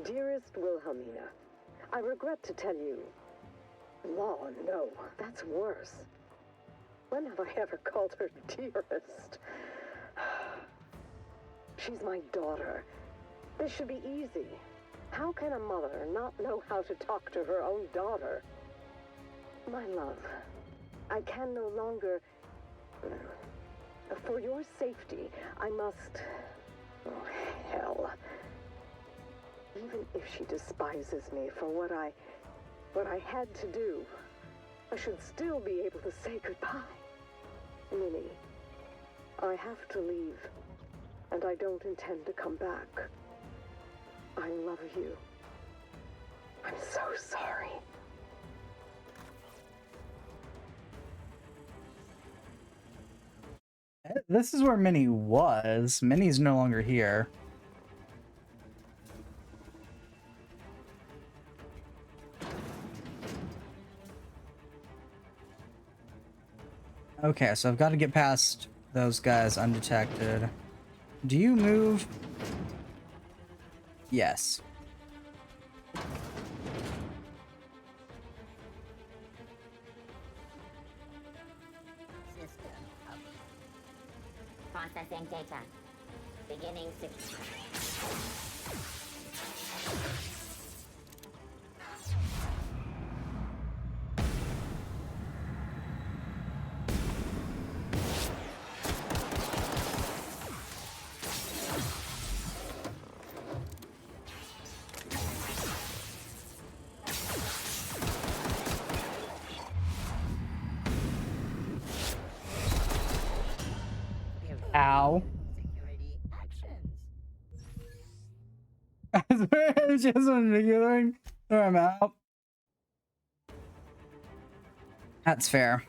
Dearest Wilhelmina, I regret to tell you... Law, no, that's worse. When have I ever called her dearest? She's my daughter. This should be easy. How can a mother not know how to talk to her own daughter? My love, I can no longer... For your safety, I must... Oh, hell. Even if she despises me for what I had to do, I should still be able to say goodbye. Minnie, I have to leave, and I don't intend to come back. I love you. I'm so sorry. This is where Minnie was. Minnie's no longer here. Okay, so I've got to get past those guys undetected. Do you move? Yes. Processing data. Beginning Ow. Just regular. I'm out. That's fair.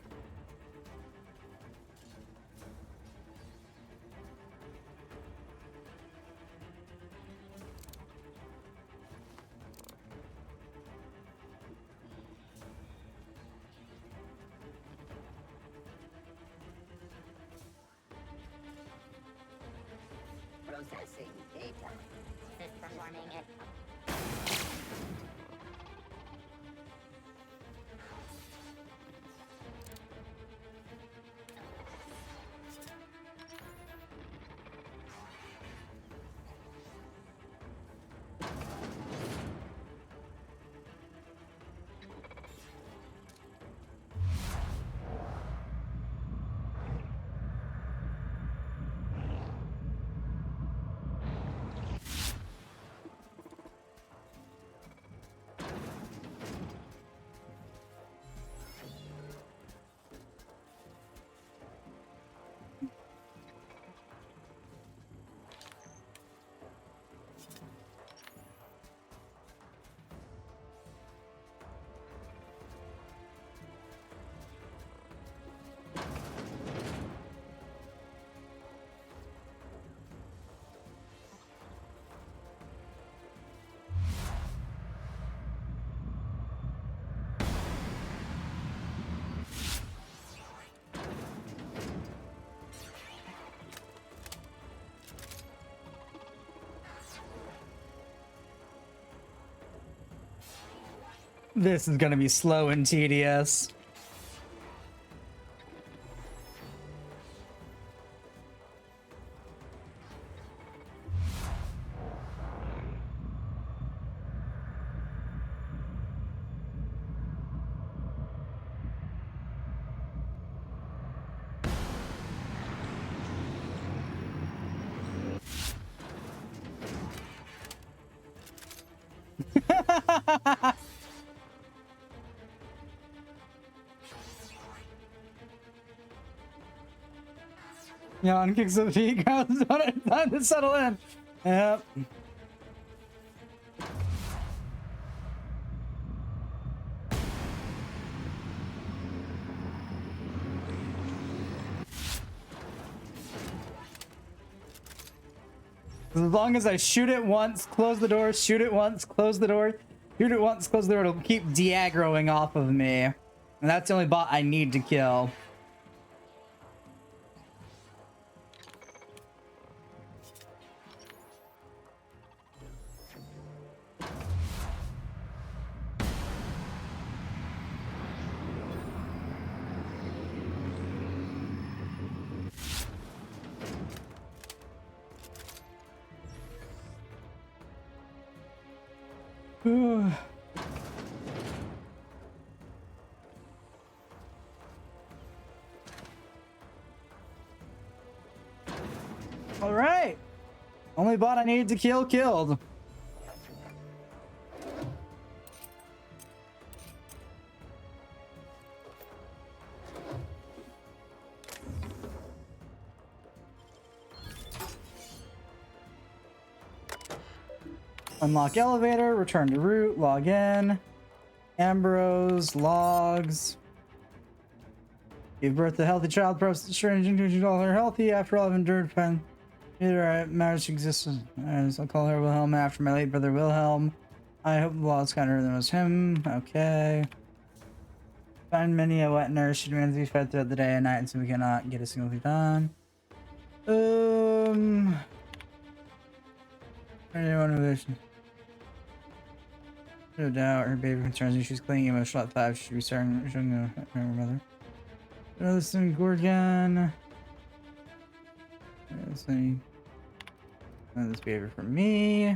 processing data. Performing it. This is gonna be slow and tedious. Yawn kicks up the feet, grounds on it. Time to settle in. Yep. As long as I shoot it once, close the door, shoot it once, close the door, shoot it once, close the door, it'll keep de-aggroing off of me. And that's the only bot I need to kill. All right. Only bot I needed to kill killed. Unlock elevator, return to route, log in. Ambrose, logs. Give birth to a healthy child, process strange to all her healthy after all I've endured pain. Neither I marriage existence. As I'll call her Wilhelm after my late brother Wilhelm. I hope the law's kinder than was him. Okay. Find many a wet nurse. She demands to be fed throughout the day and night, and so we cannot get a single thing done. No doubt her baby concerns me. She's clinging emotional at 5. She should be starting showing her mother. Listen, Gorgon. This behavior for me.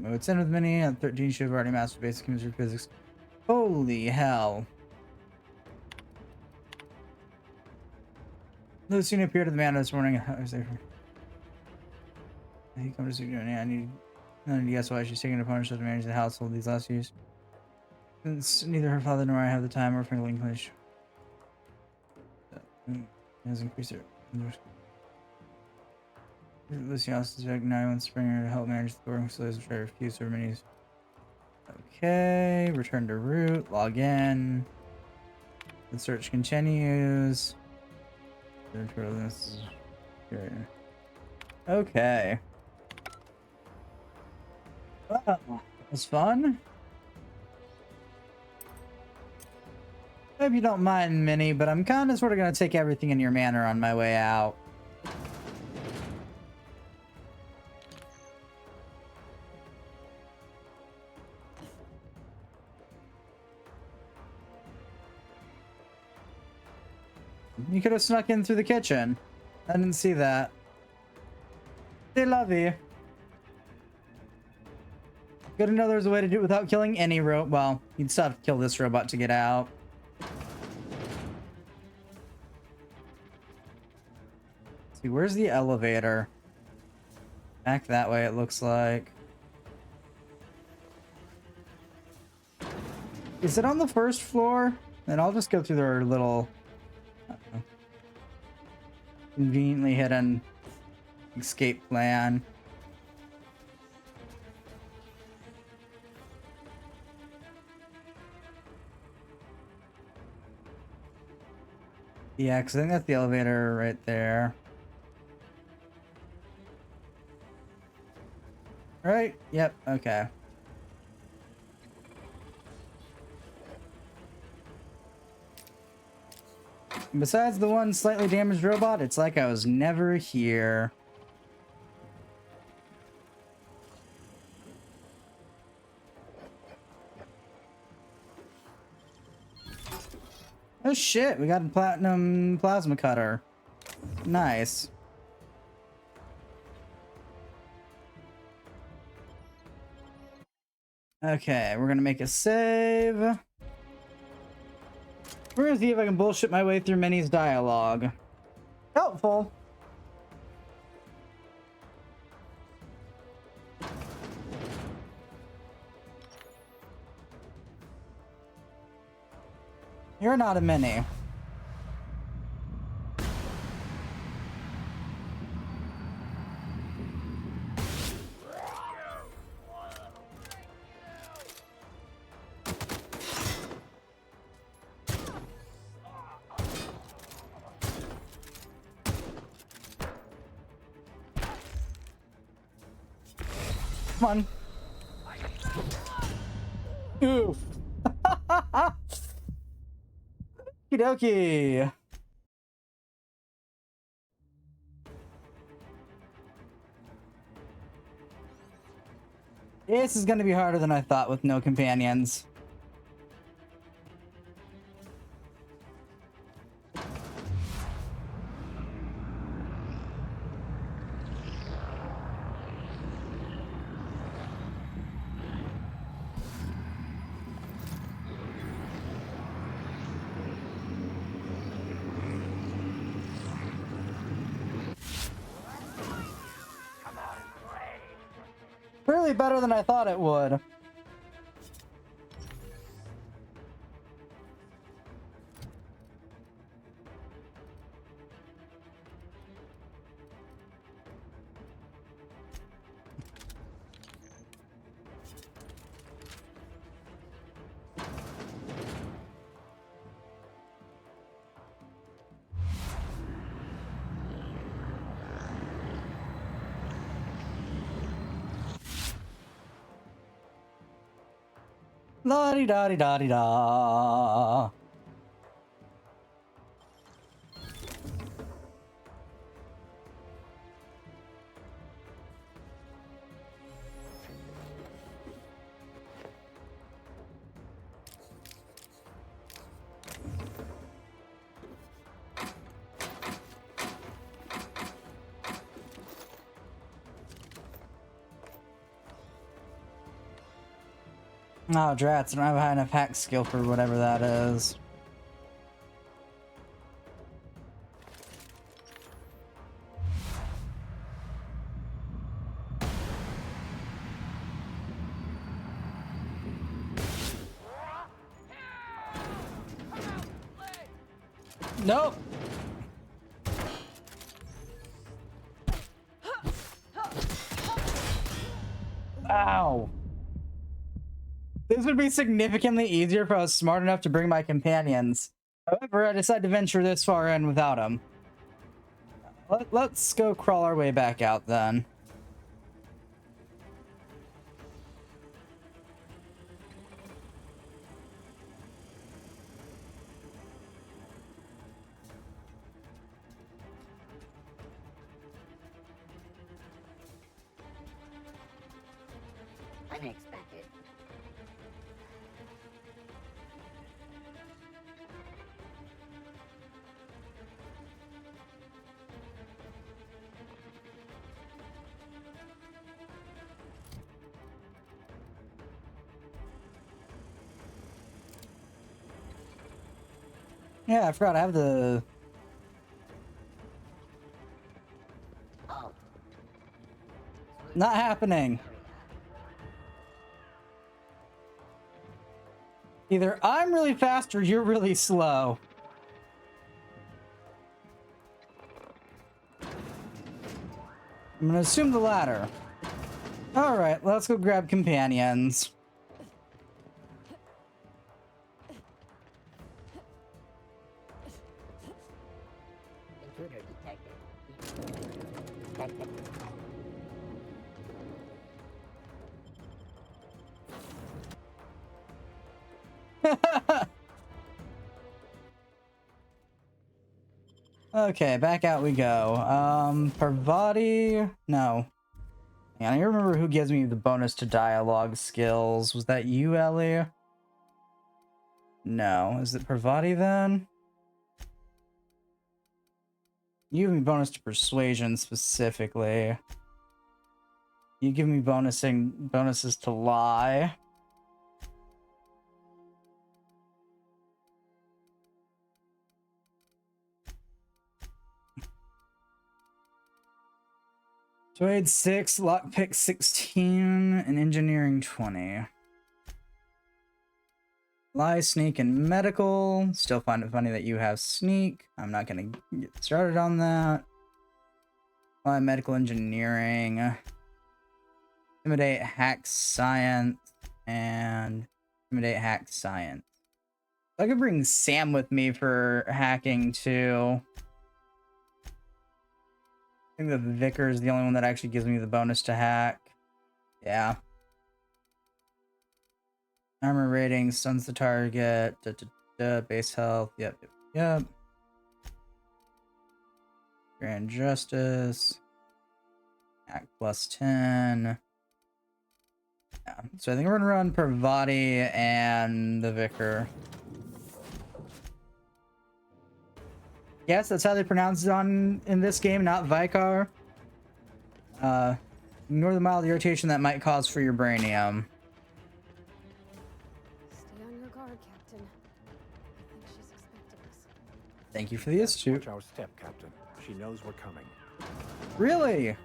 What's in with Minnie? At 13, she should have already mastered basic chemistry physics. Holy hell. Lucina appeared at the man this morning. I was there for. He come to see you. Yeah, I need to guess why she's taking it upon herself to manage the household these last years. Since neither her father nor I have the time or finger inclination. Has increased her. Lucy also said now he wants to bring her to help manage the boarding facilities, which I refuse to minis. Okay, return to route, log in. The search continues. Okay. Well, that was fun. Hope you don't mind, Minnie, but I'm kind of sort of going to take everything in your manor on my way out. You could have snuck in through the kitchen. I didn't see that. They love you. Good to know there's a way to do it without killing any robot. Well, you'd still have to kill this robot to get out. Let's see, where's the elevator? Back that way, it looks like. Is it on the first floor? Then I'll just go through their little conveniently hidden escape plan. Yeah, because I think that's the elevator right there. Right? Yep, okay. Besides the one slightly damaged robot, it's like I was never here. Oh shit, we got a platinum plasma cutter. Nice. Okay, we're gonna make a save. We're gonna see if I can bullshit my way through Minnie's dialogue. Helpful. You're not a Minnie. Come on. Oof. Okie dokie. This is gonna be harder than I thought with no companions. Really better than I thought it would. La-di-da-di-da-di-da. Oh, drats, I don't have high enough hack skill for whatever that is. Nope. Ow. This would be significantly easier if I was smart enough to bring my companions. However, I decided to venture this far in without them. Let's go crawl our way back out then. Unexpected. Yeah, I forgot I have the... Not happening. Either I'm really fast or you're really slow. I'm gonna assume the latter. Alright, let's go grab companions. Intruder detected. Okay, back out we go. Parvati? No. And I remember who gives me the bonus to dialogue skills. Was that you, Ellie? No. Is it Parvati then? You give me bonus to persuasion specifically. You give me bonuses to lie. Trade 6, lockpick 16, and engineering 20. Lie, sneak, and medical. Still find it funny that you have sneak. I'm not gonna get started on that. Lie, medical, engineering. Intimidate, hack, science, and intimidate, hack, science. I could bring Sam with me for hacking too. I think the Vicar is the only one that actually gives me the bonus to hack. Yeah. Armor rating, stuns the target, base health, yep. Grand Justice, Act plus 10. Yeah, so I think we're gonna run Parvati and the Vicar. Yes, that's how they pronounce it in this game, not Vicar. Ignore the mild irritation that might cause for your brainium. Stay on your guard, Captain. I think she's expecting us. Thank you for the astute. Watch our step, Captain. She knows we're coming. Really?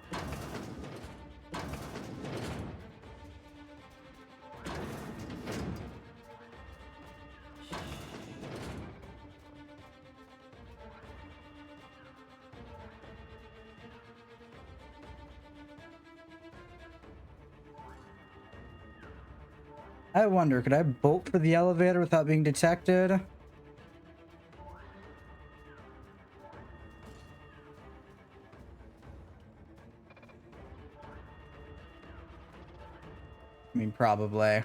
I wonder, could I bolt for the elevator without being detected? I mean, probably.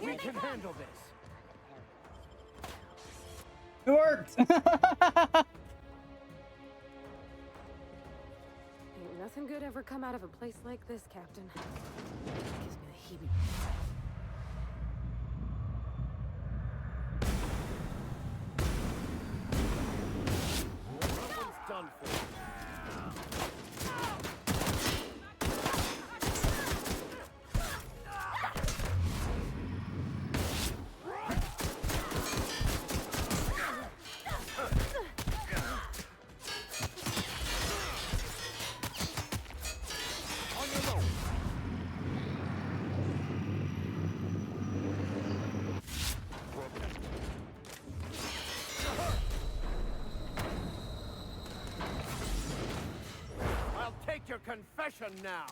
We can handle this. It worked! Ain't nothing good ever come out of a place like this, Captain. Gives me the heebie. Someone's done for. Your confession now.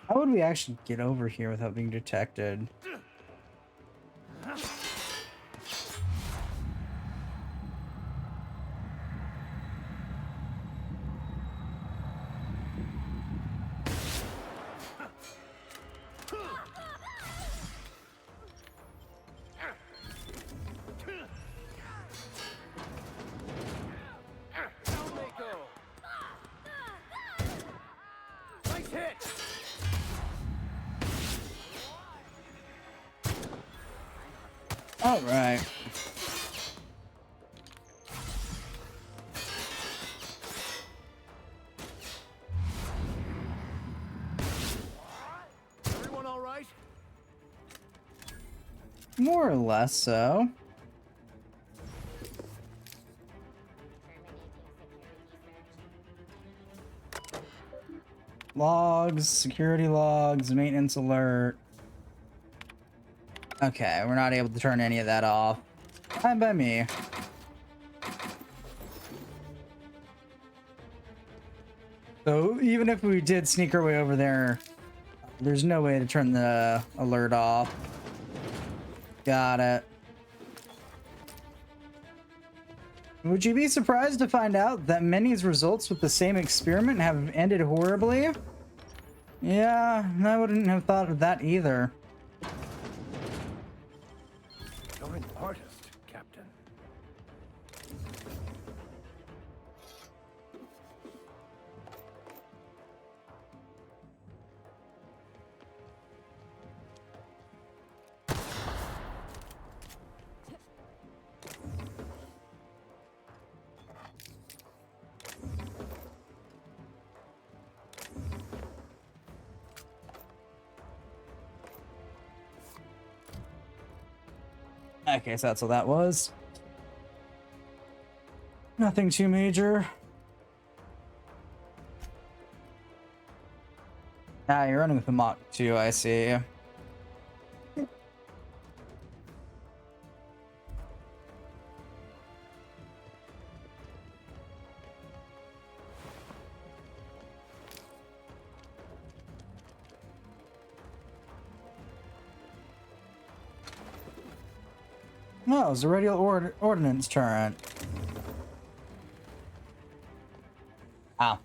How would we actually get over here without being detected? Nice hit. All right. Everyone all right? More or less so. Logs, security logs, maintenance alert. Okay, we're not able to turn any of that off. Fine by me. So even if we did sneak our way over there, there's no way to turn the alert off. Got it. Would you be surprised to find out that many's results with the same experiment have ended horribly? Yeah, I wouldn't have thought of that either. You're an artist, Captain. Okay, so that's what that was. Nothing too major. Ah, you're running with the Mach 2, I see. No, it's a radial ordnance turret. Ow.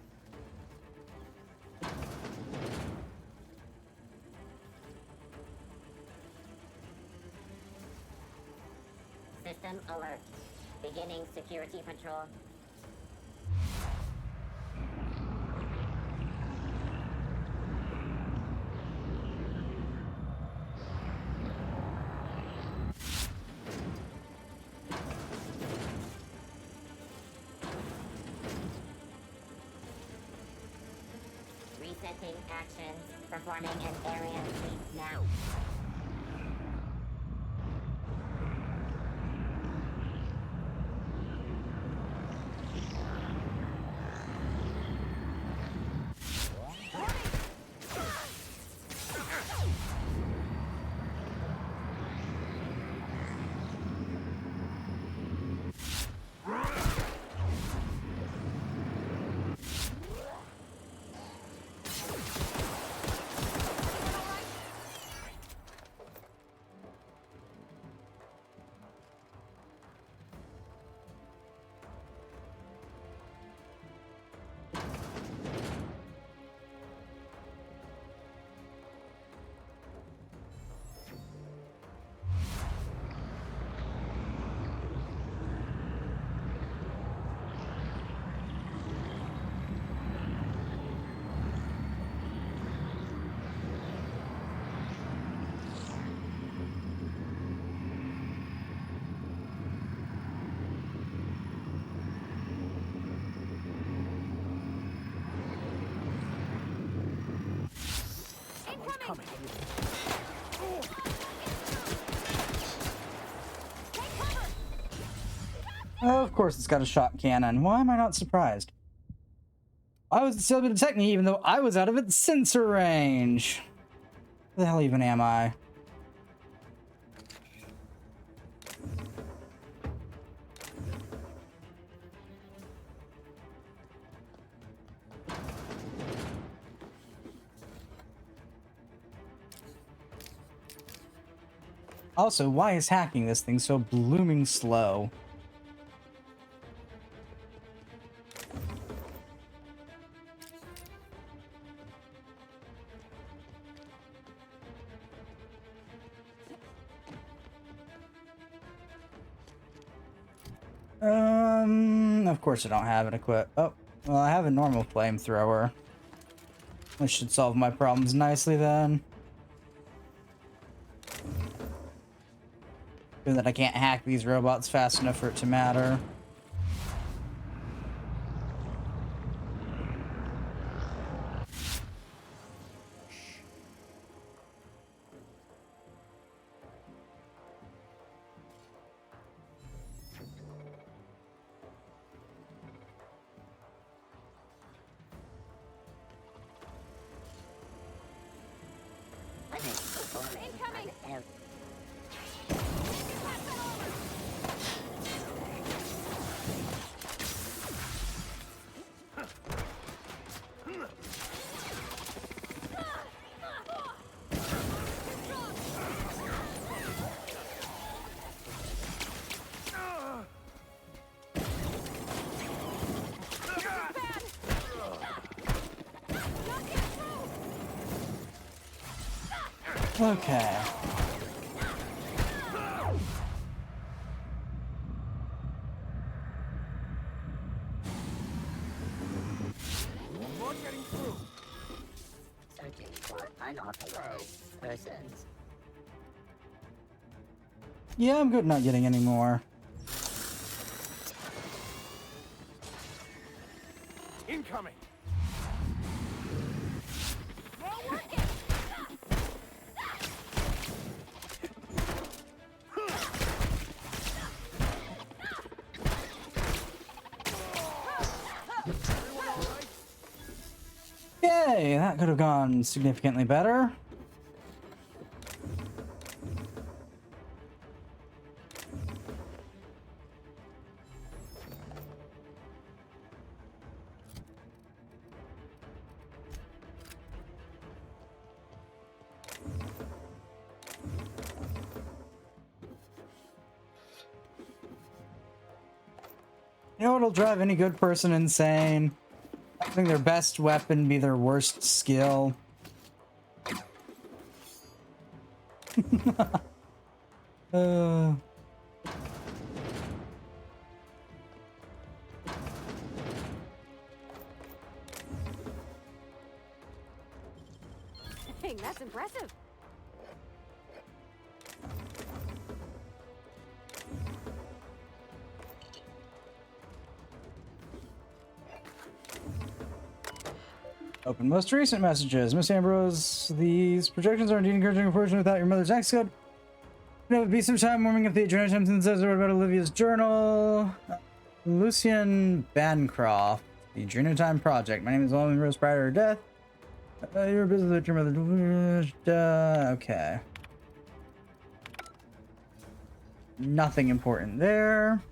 System alert. Beginning security patrol. Resetting actions. Performing an area sweep now. Coming. Oh, of course it's got a shot cannon. Why am I not surprised? I was still able to detect me even though I was out of its sensor range. Where the hell even am I? Also, why is hacking this thing so blooming slow? Of course I don't have it equipped. Oh, well, I have a normal flamethrower. This should solve my problems nicely then. Given that I can't hack these robots fast enough for it to matter. Okay. Searching for unauthorized persons. Yeah, I'm good not getting any more. Incoming. Okay, that could have gone significantly better. You know what'll drive any good person insane? Having their best weapon be their worst skill. Dang, that's impressive. Open most recent messages. Miss Ambrose, these projections are indeed encouraging. Unfortunately, without your mother's access code, it would be some time warming up the adrenaline synthesis. What about Olivia's journal? Lucian Bancroft, the Adrenotime Project. My name is Logan Rose prior to her death. Your business with your mother. Okay. Nothing important there.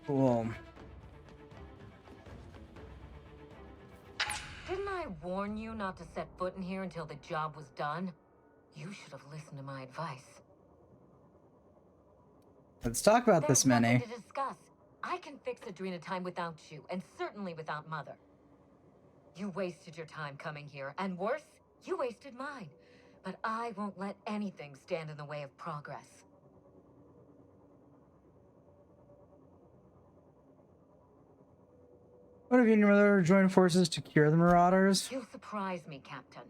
Cool. Didn't I warn you not to set foot in here until the job was done? You should have listened to my advice. Let's talk about this, Minnie. There's nothing to discuss. I can fix Adrenotime without you, and certainly without Mother. You wasted your time coming here, and worse, you wasted mine. But I won't let anything stand in the way of progress. What if you and your mother join forces to cure the Marauders? You surprise me, Captain.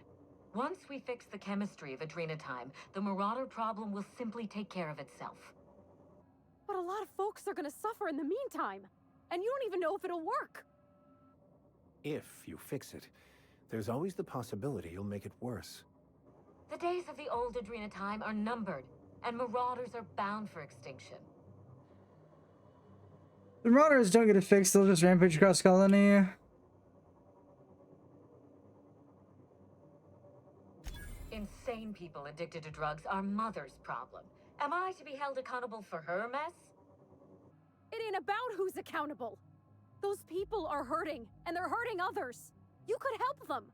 Once we fix the chemistry of Adrenotime, the Marauder problem will simply take care of itself. But a lot of folks are gonna suffer in the meantime. And you don't even know if it'll work. If you fix it, there's always the possibility you'll make it worse. The days of the old Adrenotime are numbered, and Marauders are bound for extinction. The Marauders don't get it fixed, they'll just rampage across the colony. Insane people addicted to drugs are Mother's problem. Am I to be held accountable for her mess? It ain't about who's accountable. Those people are hurting, and they're hurting others. You could help them.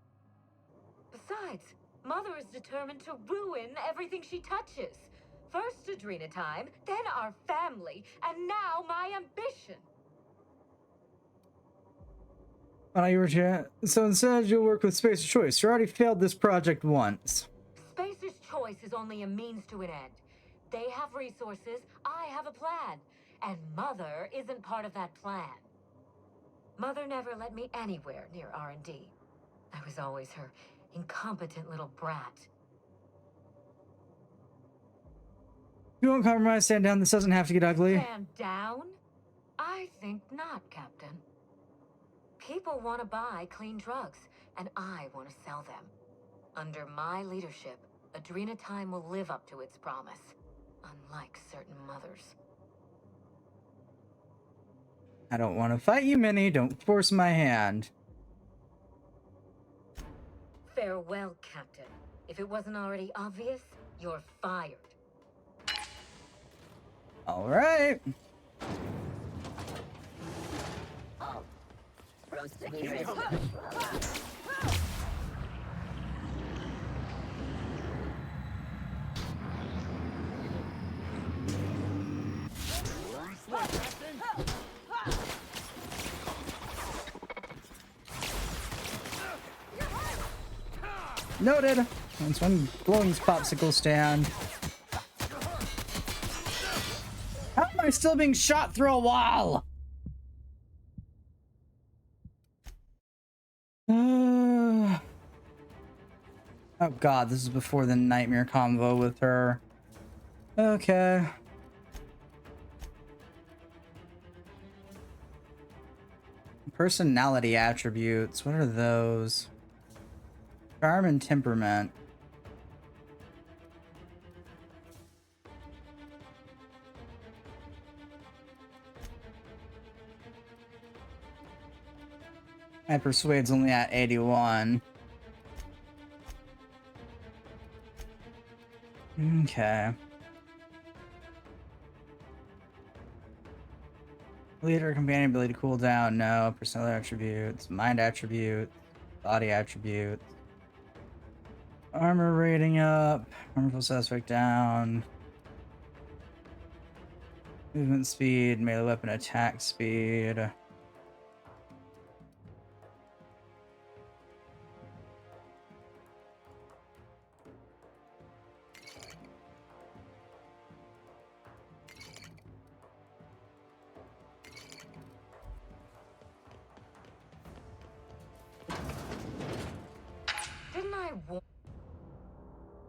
Besides, Mother is determined to ruin everything she touches. First Adrenotime, then our family, and now my ambition. So instead, you'll work with Spacer's Choice. You already failed this project once. Spacer's Choice is only a means to an end. They have resources, I have a plan. And Mother isn't part of that plan. Mother never let me anywhere near R&D. I was always her incompetent little brat. You won't compromise, stand down. This doesn't have to get ugly. Stand down? I think not, Captain. People want to buy clean drugs, and I want to sell them. Under my leadership, Adrenotime will live up to its promise, unlike certain mothers. I don't want to fight you, Minnie. Don't force my hand. Farewell, Captain. If it wasn't already obvious, you're fired. All right. Noted. That's one blowing popsicle stand. How am I still being shot through a wall? Oh god, this is before the nightmare convo with her. Okay. Personality attributes. What are those? Charm and temperament. My persuade's only at 81. Okay. Leader, companion ability to cool down, no. Personality attributes, mind attributes, body attributes. Armor rating up, harmful suspect down. Movement speed, melee weapon attack speed.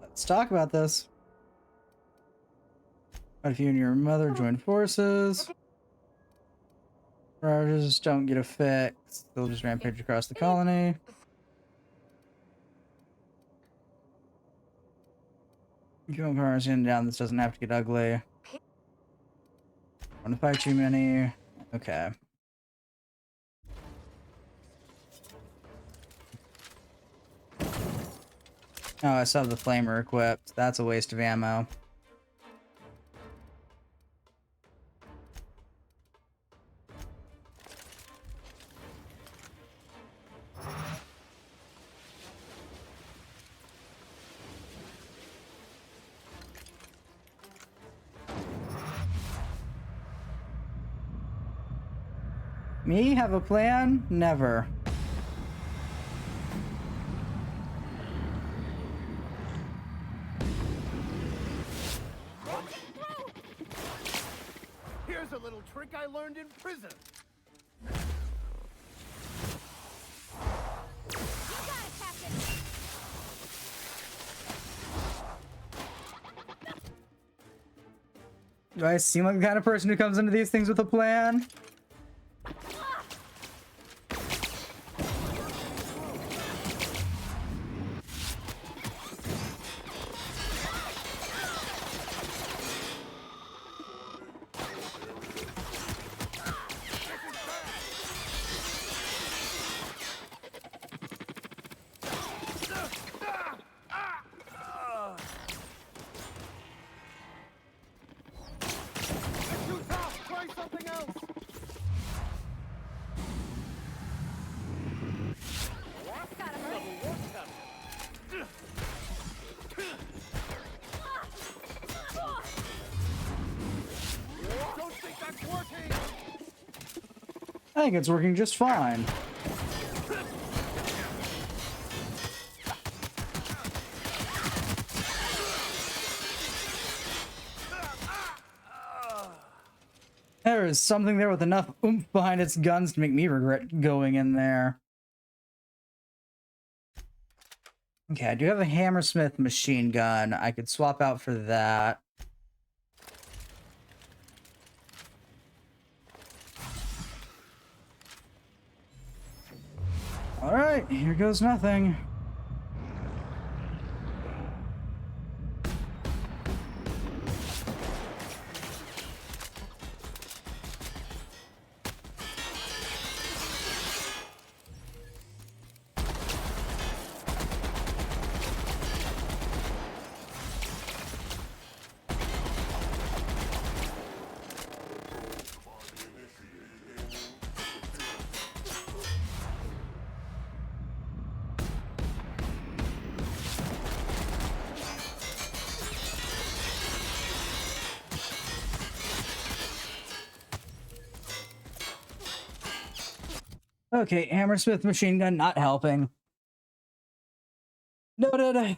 Let's talk about this. What if you and your mother join forces? Rogers don't get a fix. They'll just rampage across the colony. Keep on cars in and down. This doesn't have to get ugly. Want to fight too many? Okay. Oh, I still have the flamer equipped. That's a waste of ammo. Me have a plan? Never. Here's a little trick I learned in prison. Do I seem like the kind of person who comes into these things with a plan? I think it's working just fine. There is something there with enough oomph behind its guns to make me regret going in there. Okay, I do have a Hammersmith machine gun. I could swap out for that. Alright, here goes nothing. Okay, Hammersmith machine gun not helping. Noted.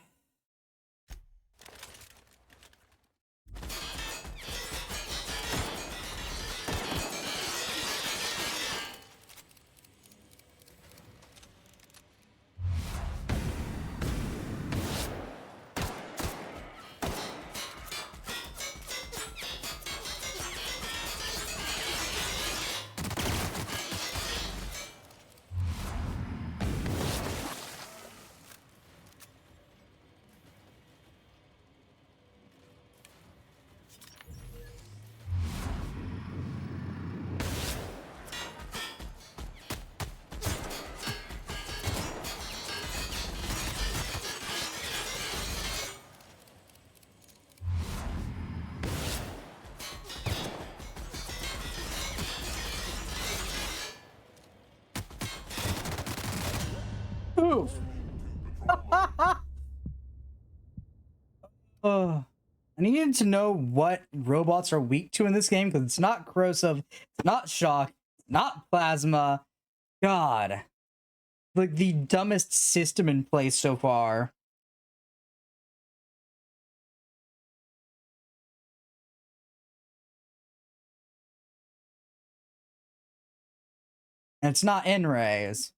I needed to know what robots are weak to in this game because it's not corrosive, it's not shock, it's not plasma. God. Like the dumbest system in place so far. And it's not N-rays.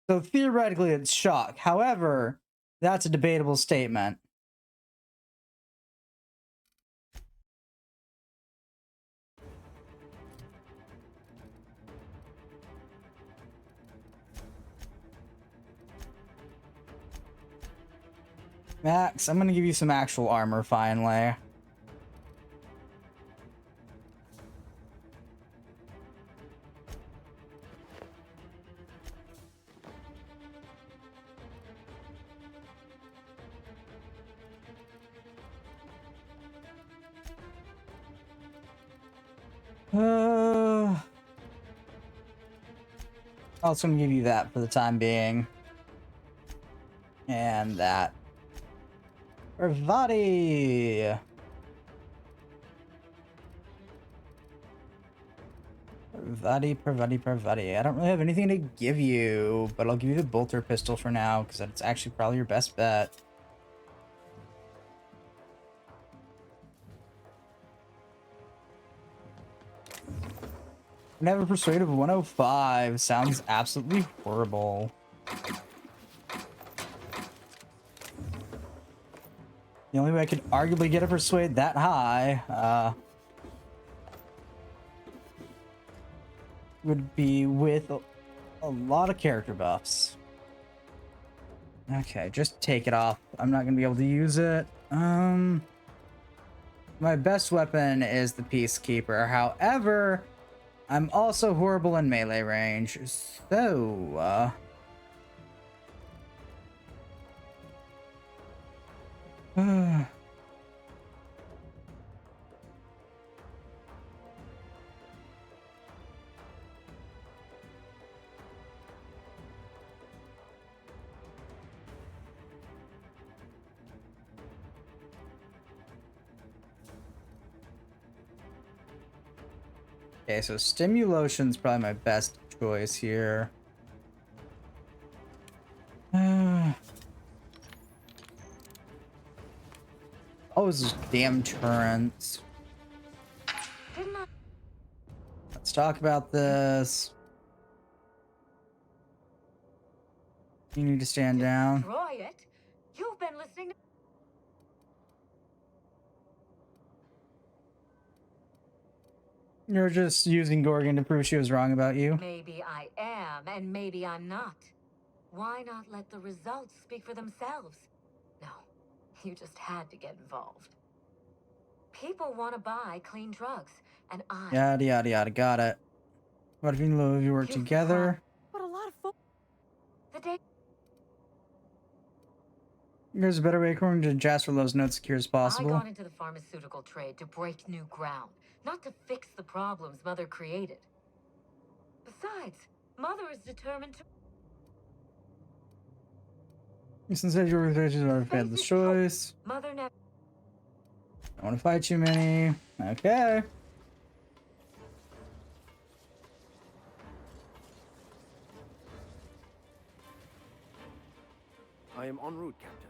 So theoretically, it's shock. However, that's a debatable statement. Max, I'm gonna give you some actual armor finally. Also gonna give you that for the time being. And that. Parvati! Parvati. I don't really have anything to give you, but I'll give you the bolter pistol for now, because that's actually probably your best bet. Never persuade of 105 sounds absolutely horrible. The only way I could arguably get a persuade that high would be with a lot of character buffs. Okay, just take it off. I'm not gonna be able to use it. My best weapon is the Peacekeeper. However, I'm also horrible in melee range, so okay, so Stimulation's probably my best choice here. Oh, this is damn turrets. Let's talk about this. You need to stand down. Destroy it? You've been listening to... You're just using Gorgon to prove she was wrong about you. Maybe I am, and maybe I'm not. Why not let the results speak for themselves? No, you just had to get involved. People want to buy clean drugs, and I... Yada, yada, yada. Got it. What if you work together? What a lot of folks... The day... There's a better way according to Jasper Lowe's notes secure as possible. I got into the pharmaceutical trade to break new ground, not to fix the problems Mother created. Besides, Mother is determined to... Since your organizations are fed the choice. Mother never... I want to fight you, Minnie. Okay. I am en route, Captain.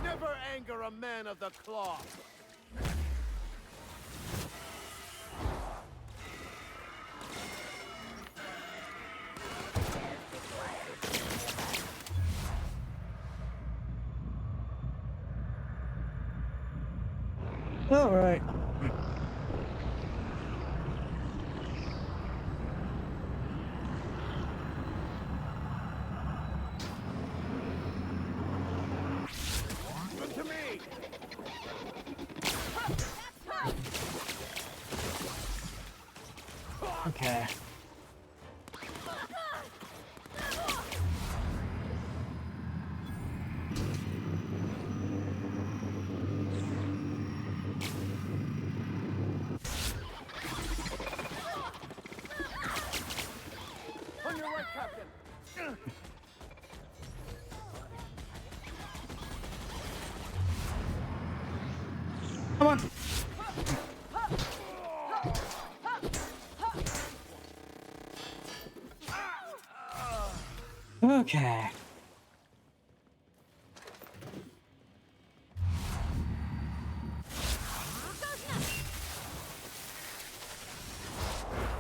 Never anger a man of the cloth. right. Good to me. Okay. On your right, Captain. Come on. Okay.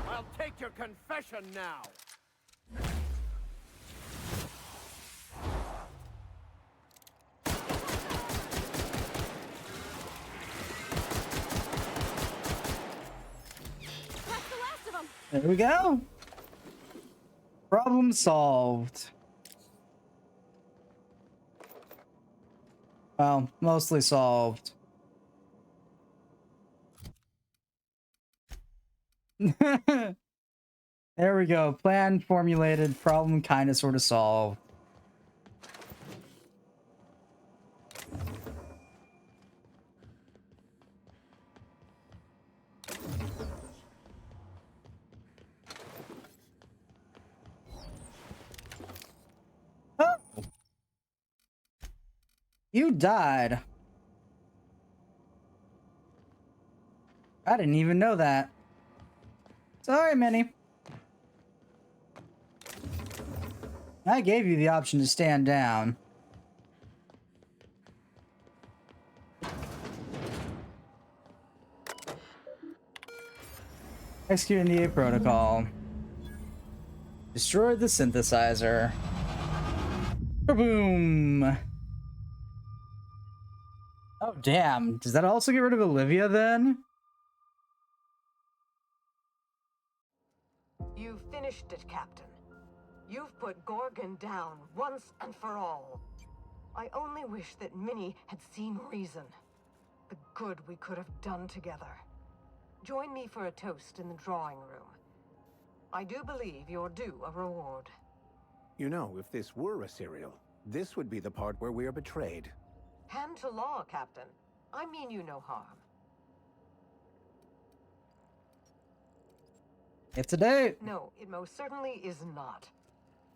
I'll take your confession now. There we go. Problem solved. Well, mostly solved. There we go. Plan formulated, problem kind of sort of solved. Oh. You died. I didn't even know that. Sorry, Minnie. I gave you the option to stand down. Execute NDA protocol. Destroyed the synthesizer. Boom. Oh, damn. Does that also get rid of Olivia then? You finished it, Captain. You've put Gorgon down once and for all. I only wish that Minnie had seen reason. The good we could have done together. Join me for a toast in the drawing room. I do believe you're due a reward. You know, if this were a serial, this would be the part where we are betrayed. Hand to law, Captain. I mean you no harm. It's a date. No, it most certainly is not.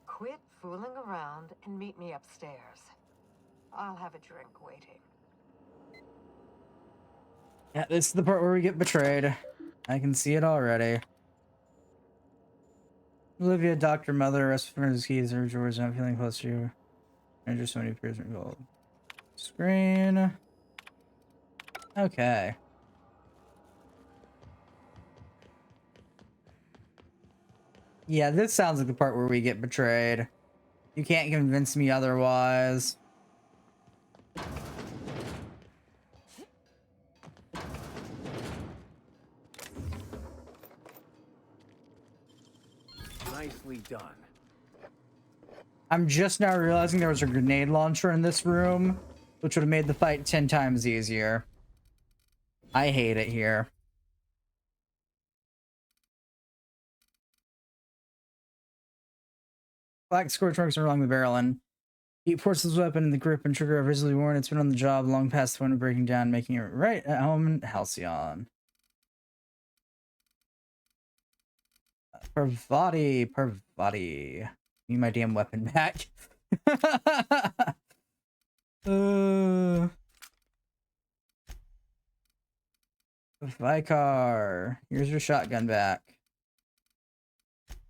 Quit fooling around and meet me upstairs. I'll have a drink waiting. Yeah, this is the part where we get betrayed. I can see it already. Olivia, Dr. Mother, rest from his keys, or George not feeling close to you. And just so many peers involved. Screen. Okay. Yeah, this sounds like the part where we get betrayed. You can't convince me otherwise. Nicely done. I'm just now realizing there was a grenade launcher in this room, which would have made the fight 10 times easier. I hate it here. Black scorch marks are along the barrel and he ports his weapon in the grip and trigger are visibly worn. It's been on the job long past the point of breaking down, making it right at home in Halcyon. Parvati. Need my damn weapon back. Vicar. Here's your shotgun back.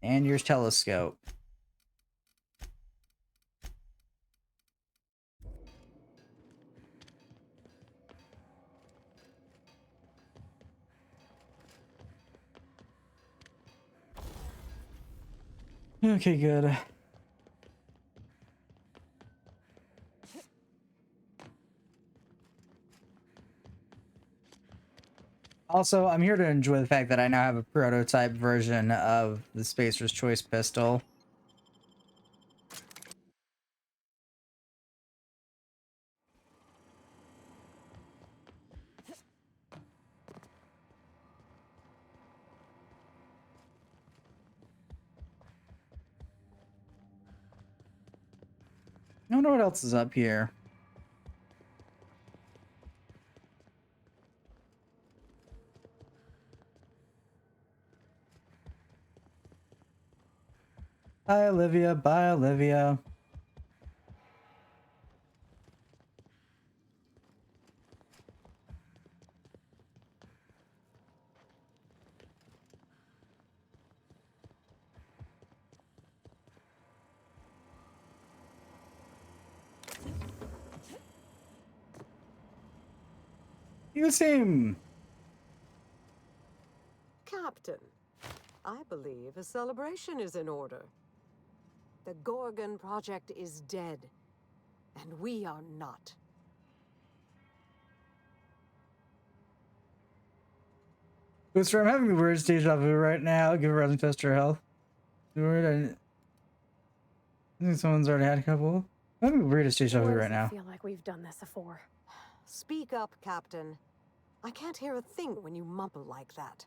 And your telescope. Okay, good. Also, I'm here to enjoy the fact that I now have a prototype version of the Spacer's Choice pistol. I wonder what else is up here. Bye, Olivia. Bye, Olivia. Use him. Captain, I believe a celebration is in order. The Gorgon project is dead, and we are not. Booster, I'm having the weird deja vu right now. Give her a test her health. I think someone's already had a couple. I'm having the weirdest deja vu right now. I feel like we've done this before. Speak up, Captain. I can't hear a thing when you mumble like that.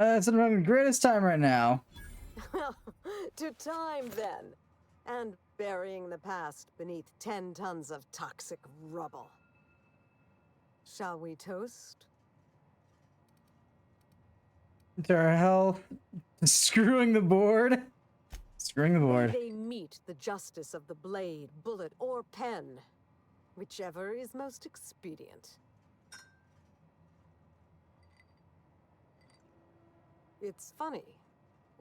It's I'm having the greatest time right now. To time, then. And burying the past beneath 10 tons of toxic rubble. Shall we toast? To our health. Screwing the board. Screwing the board. May they meet the justice of the blade, bullet, or pen. Whichever is most expedient. It's funny.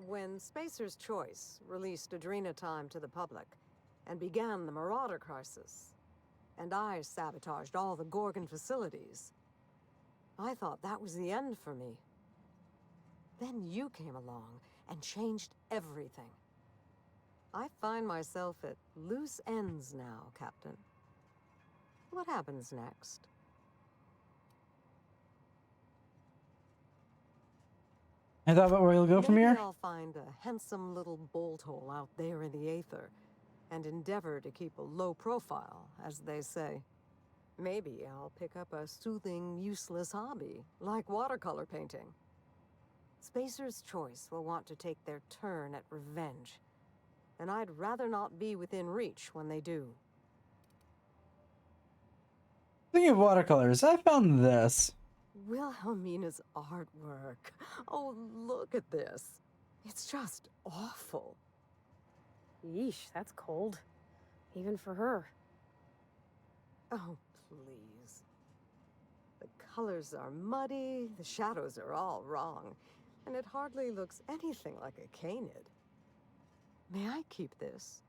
When Spacer's Choice released Adrenatime to the public and began the Marauder crisis, and I sabotaged all the Gorgon facilities, I thought that was the end for me. Then you came along and changed everything. I find myself at loose ends now, Captain. What happens next? I thought about where you'll go from Maybe here. I'll find a handsome little bolt hole out there in the aether and endeavor to keep a low profile, as they say. Maybe I'll pick up a soothing, useless hobby, like watercolor painting. Spacer's Choice will want to take their turn at revenge, and I'd rather not be within reach when they do. Speaking of watercolors, I found this. Wilhelmina's artwork. Oh, look at this. It's just awful. Yeesh, that's cold. Even for her. Oh, please. The colors are muddy, the shadows are all wrong, and it hardly looks anything like a canid. May I keep this?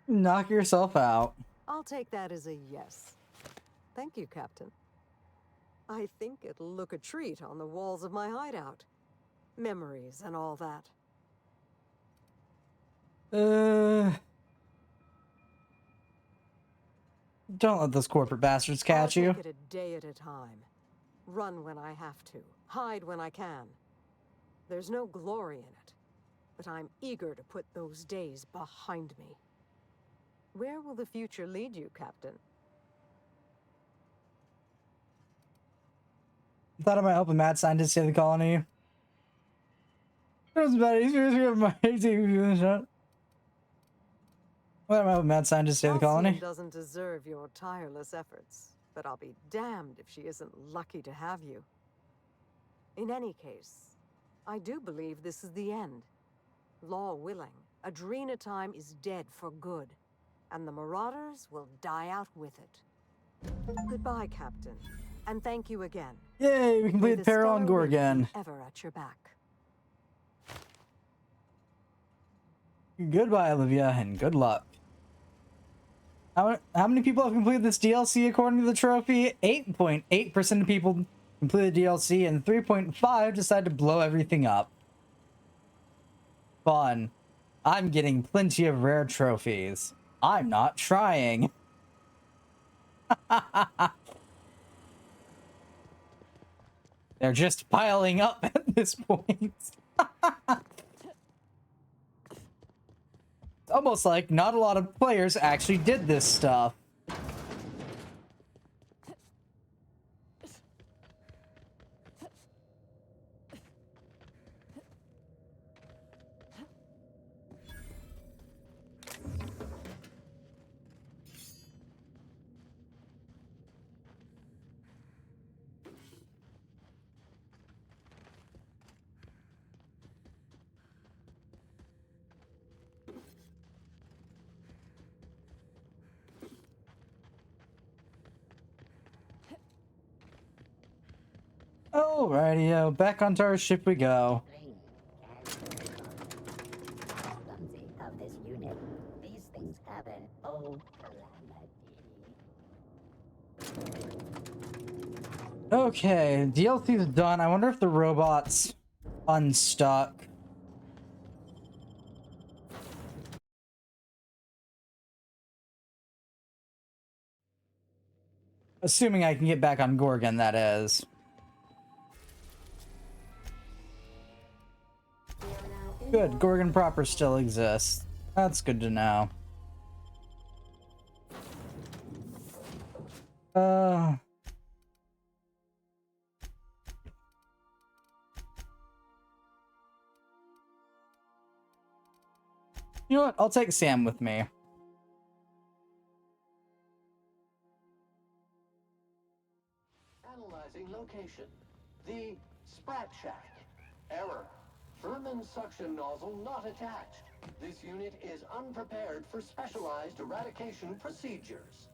Knock yourself out. I'll take that as a yes. Thank you, Captain. I think it'll look a treat on the walls of my hideout. Memories and all that. Don't let those corporate bastards catch you. I'll take it a day at a time. Run when I have to. Hide when I can. There's no glory in it, but I'm eager to put those days behind me. Where will the future lead you, Captain? I thought I might help a mad scientist save the colony. It was bad. He's my shot. Well, I might help a mad scientist save the colony. Halcyon doesn't deserve your tireless efforts, but I'll be damned if she isn't lucky to have you. In any case, I do believe this is the end. Law willing, Adrenatime is dead for good, and the Marauders will die out with it. Goodbye, Captain, and thank you again. Yay, we completed Peril on Gorgon. Ever at your back. Goodbye, Olivia, and good luck. How many people have completed this DLC according to the trophy? 8.8% of people completed DLC, and 3.5% decided to blow everything up. Fun. I'm getting plenty of rare trophies. I'm not trying. They're just piling up at this point. It's almost like not a lot of players actually did this stuff. Alrighty, back onto our ship we go. Clumsy of this unit. These things happen. Oh, calamity. Okay, DLC's done. I wonder if the robot's unstuck. Assuming I can get back on Gorgon, that is. Good, Gorgon proper still exists. That's good to know. You know what? I'll take Sam with me. Analyzing location. The Sprat Shack. Error. Furman suction nozzle not attached. This unit is unprepared for specialized eradication procedures.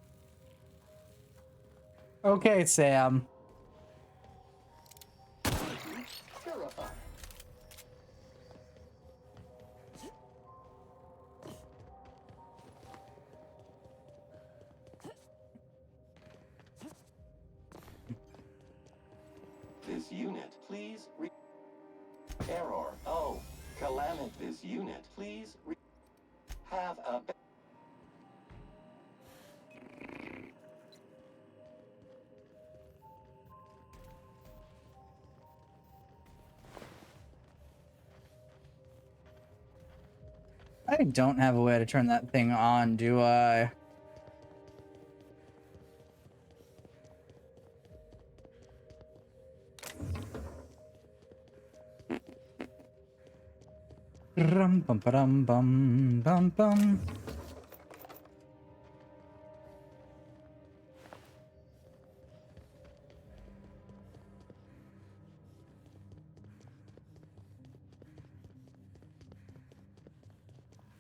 Okay, Sam. Purify. This unit, please error. Oh, calamity. This unit, please have a I don't have a way to turn that thing on, do I? Rum bum bum bum bum bum.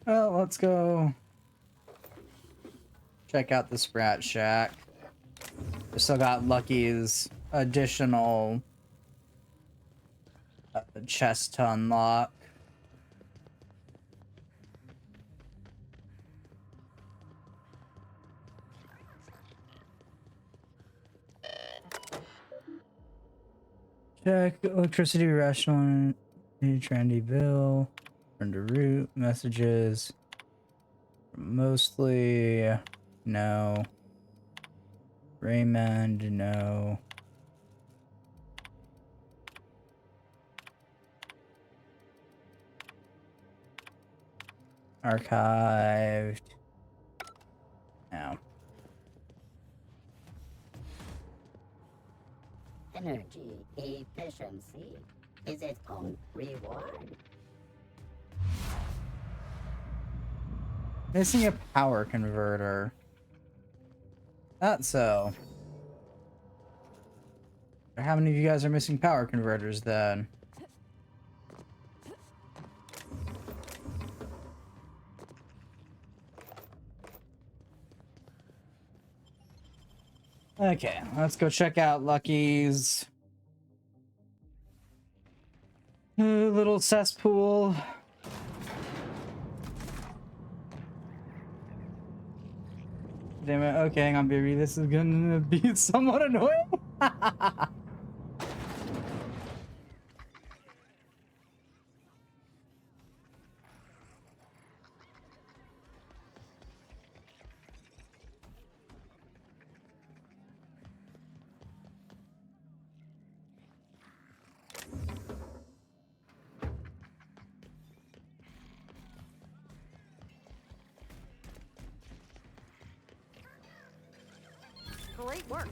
Well, let's go check out the Sprat Shack. We still got Lucky's additional chest to unlock. Check electricity rational trendy bill. Turn to root messages. Mostly no. Raymond, no. Archived. No. Energy efficiency is its own reward. Missing a power converter. That's so. How many of you guys are missing power converters then? Okay, let's go check out Lucky's little cesspool. Damn it. Okay, hang on, baby. This is gonna be somewhat annoying. Great work.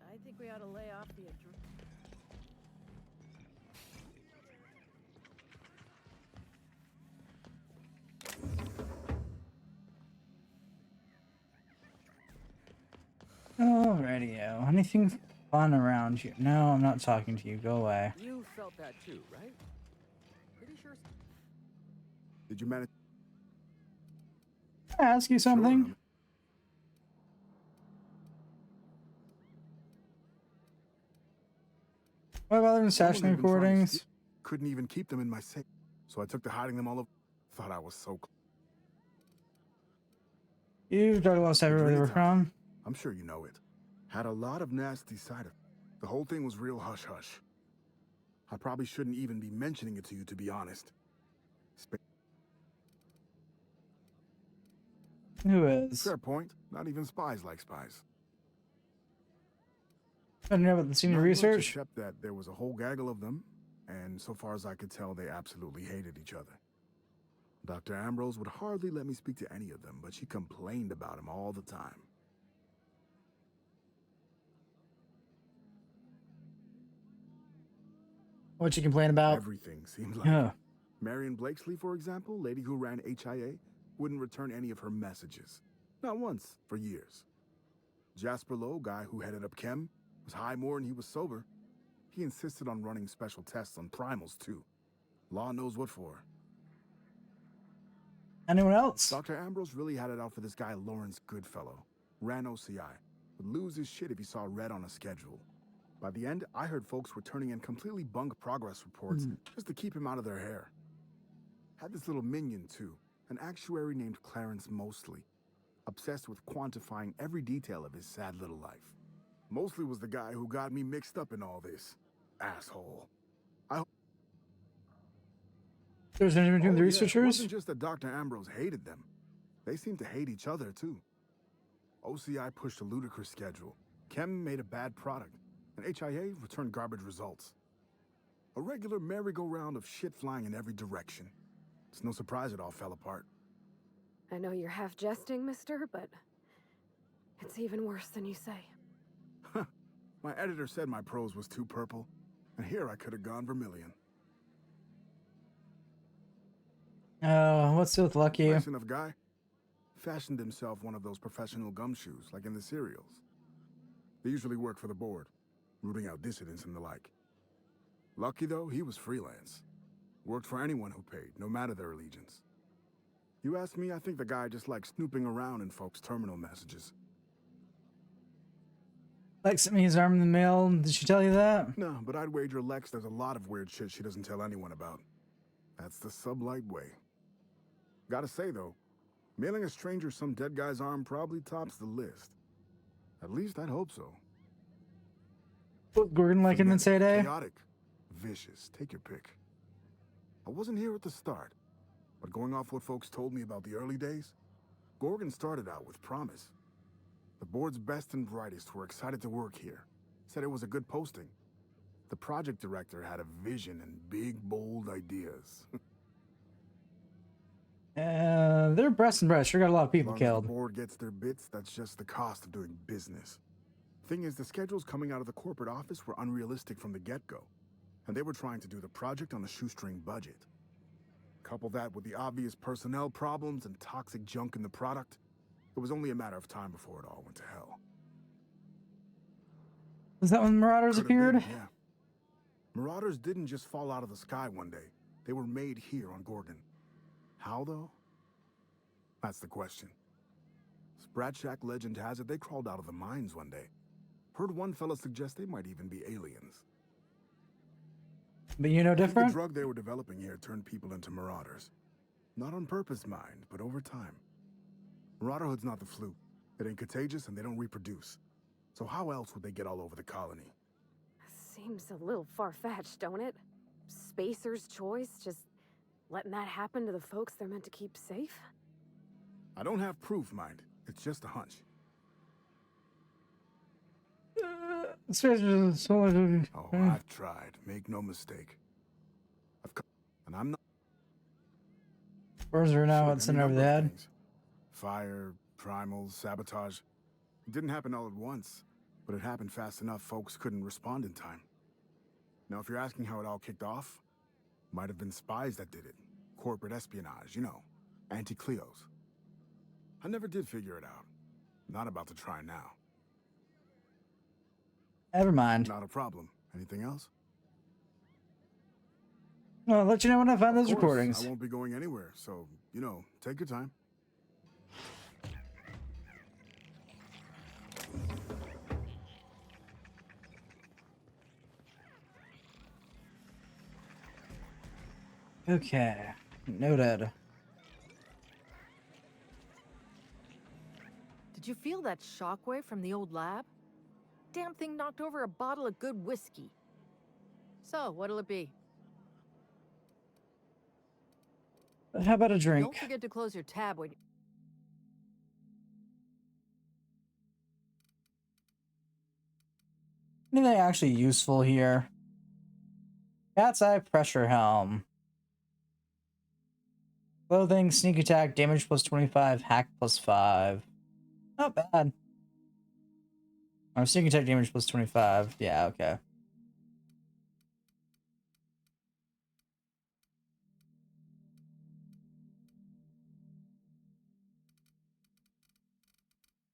I think we ought to lay off the Alrighty-o. Anything fun around here? No, I'm not talking to you. Go away. You felt that too, right? Pretty sure. Did you manage? Can I ask you something? What about them session Someone had been trying to recordings? steal- Couldn't even keep them in my safe, so I took to hiding them all over. Thought I was so. You don't want to say where they were from? I'm sure you know it. Had a lot of nasty side effects. The whole thing was real hush-hush. I probably shouldn't even be mentioning it to you, to be honest. Who is? Fair point. Not even spies like spies. I don't know about the senior Not much, research. except that there was a whole gaggle of them, and so far as I could tell, they absolutely hated each other. Dr. Ambrose would hardly let me speak to any of them, but she complained about him all the time. What you complain about? Everything seemed like Yeah. Marion Blakesley, for example, lady who ran HIA, wouldn't return any of her messages. Not once, for years. Jasper Lowe, guy who headed up Chem, was high more than he was sober. He insisted on running special tests on primals, too. Law knows what for. Anyone else? Dr. Ambrose really had it out for this guy Lawrence Goodfellow. Ran OCI. Would lose his shit if he saw red on a schedule. By the end, I heard folks were turning in completely bunk progress reports just to keep him out of their hair. Had this little minion, too. An actuary named Clarence Mosley. Obsessed with quantifying every detail of his sad little life. Mosley was the guy who got me mixed up in all this. Asshole. There's anything between the It researchers? wasn't just that Dr. Ambrose hated them. They seemed to hate each other, too. OCI pushed a ludicrous schedule. Chem made a bad product, and HIA returned garbage results. A regular merry-go-round of shit flying in every direction. It's no surprise it all fell apart. I know you're half jesting, mister, but it's even worse than you say. My editor said my prose was too purple, and here I could have gone vermilion. What's with Lucky? Nice enough guy. Fashioned himself one of those professional gumshoes, like in the serials. They usually work for the board, rooting out dissidents and the like. Lucky, though, he was freelance. Worked for anyone who paid, no matter their allegiance. You ask me, I think the guy just likes snooping around in folks' terminal messages. Lex sent me his arm in the mail. Did she tell you that? No, but I'd wager Lex there's a lot of weird shit she doesn't tell anyone about. That's the sublight way. Gotta say, though, mailing a stranger some dead guy's arm probably tops the list. At least I'd hope so. What Gordon like him in say day? Chaotic. Vicious. Take your pick. I wasn't here at the start, but going off what folks told me about the early days, Gorgon started out with promise. The board's best and brightest were excited to work here. Said it was a good posting. The project director had a vision and big, bold ideas. They're breast and breast. Sure got a lot of people As long as killed. the board gets their bits, that's just the cost of doing business. Thing is, the schedules coming out of the corporate office were unrealistic from the get-go, and they were trying to do the project on a shoestring budget. Couple that with the obvious personnel problems and toxic junk in the product, it was only a matter of time before it all went to hell. Was that when Marauders Could've appeared? been, yeah. Marauders didn't just fall out of the sky one day. They were made here on Gorgon. How, though? That's the question. Sprat Shack legend has it they crawled out of the mines one day. Heard one fella suggest they might even be aliens. But you know different? The drug they were developing here turned people into Marauders. Not on purpose, mind, but over time. Marauderhood's not the flu. It ain't contagious and they don't reproduce. So how else would they get all over the colony? Seems a little far-fetched, don't it? Spacer's choice, just letting that happen to the folks they're meant to keep safe? I don't have proof, mind. It's just a hunch. Oh, I've tried. Make no mistake. And I'm not. Where's her now? Shit, It's any in over the number of head. things. Fire, primals, sabotage. It didn't happen all at once, but it happened fast enough folks couldn't respond in time. Now, if you're asking how it all kicked off, might have been spies that did it. Corporate espionage, you know, anti-Cleos. I never did figure it out. Not about to try now. Never mind. Not a problem. Anything else? I'll let you know when I find Of those course, recordings. I won't be going anywhere, so, you know, take your time. Okay. Noted. Did you feel that shockwave from the old lab? Damn thing knocked over a bottle of good whiskey. So, what'll it be? How about a drink? Don't forget to close your tab when... Anything actually useful here? Cat's eye pressure helm. Clothing, sneak attack, damage plus 25, hack plus 5. Not bad. Or sneak attack damage plus 25. Yeah, okay.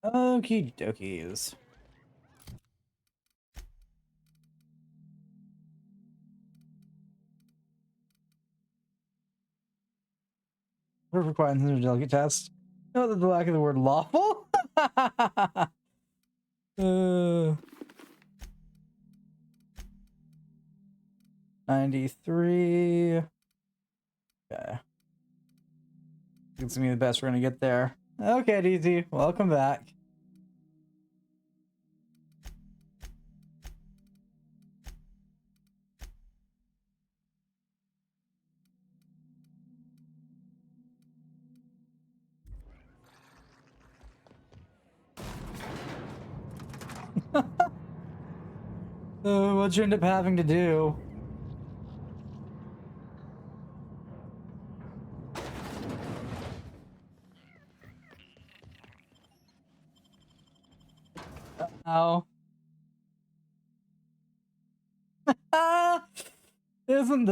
Okie dokies. Required a delicate test. Note that the lack of the word lawful. 93. Okay. It's gonna be the best we're gonna get there. Okay, DZ, welcome back. What'd you end up having to do? Oh. Isn't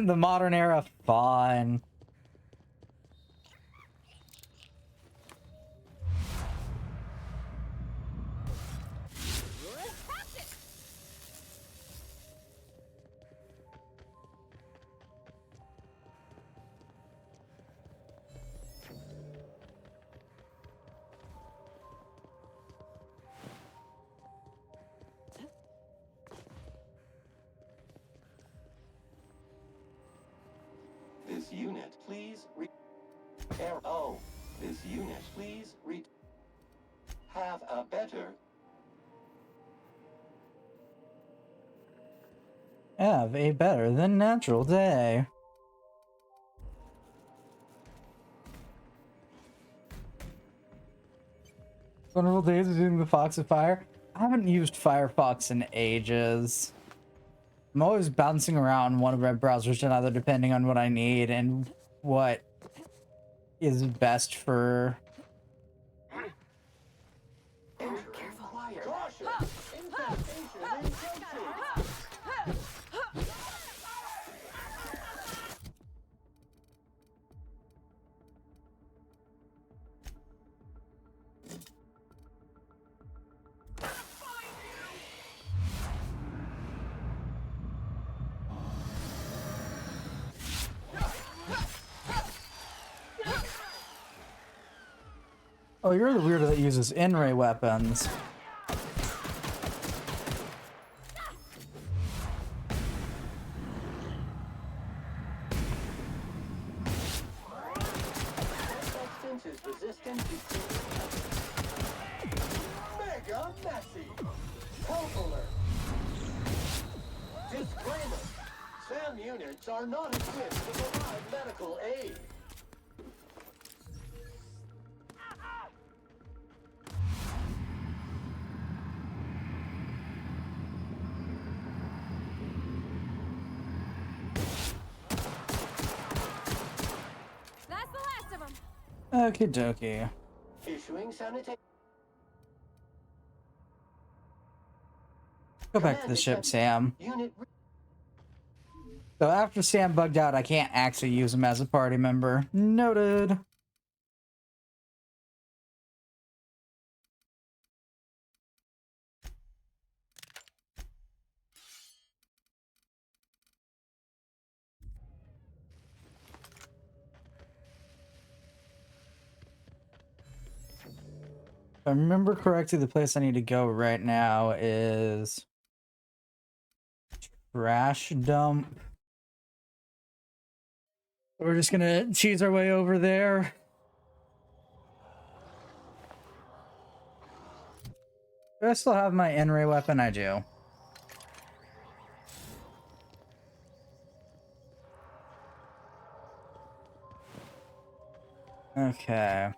the modern era fun? This unit, please this unit, please have a better... Have a better than natural day. Wonderful days of using the Fox of Fire. I haven't used Firefox in ages. I'm always bouncing around one web browser to another depending on what I need and what is best for... Oh, you're the weirdo that uses in-ray weapons. Substance is resistant to... Mega messy! Health alert! Disclaimer! SAM units are not equipped to provide medical aid. Okie dokie. Issuing sanitation. Go back to the ship, Sam. So after Sam bugged out, I can't actually use him as a party member. Noted. If I remember correctly, the place I need to go right now is trash dump. We're just gonna cheese our way over there. Do I still have my N-ray weapon? I do. Okay.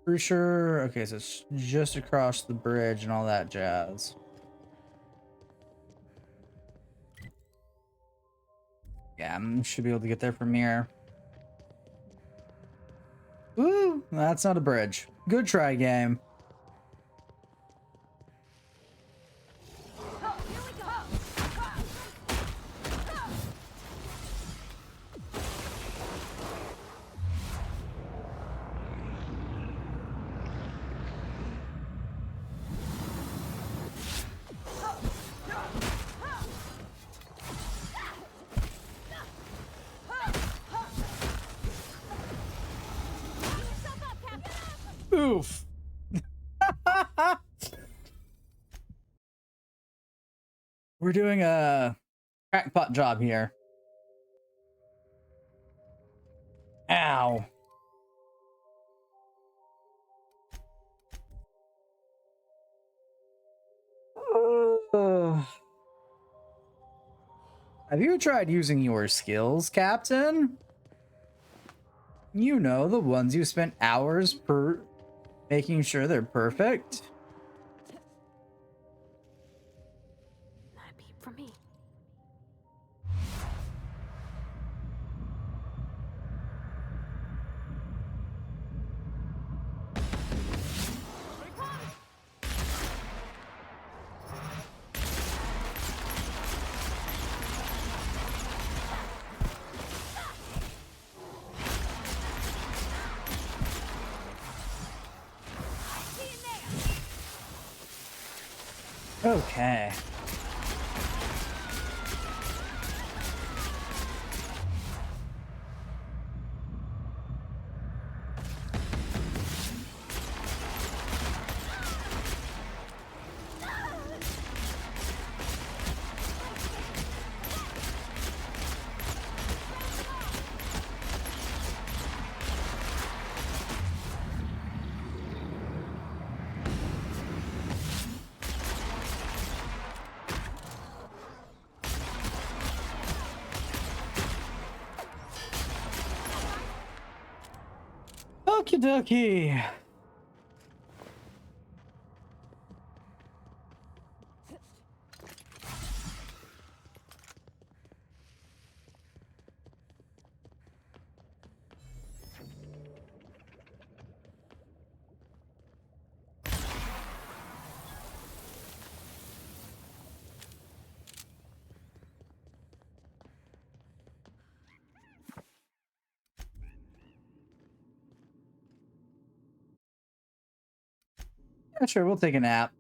For sure. Okay, so it's just across the bridge and all that jazz. Yeah, I should be able to get there from here. Ooh, that's not a bridge. Good try, game. Oof. We're doing a crackpot job here. Ow. Have you tried using your skills, Captain? You know, the ones you spent hours making sure they're perfect. Not a peep from me. Okay. Okie dokie. Yeah, sure, we'll take a nap.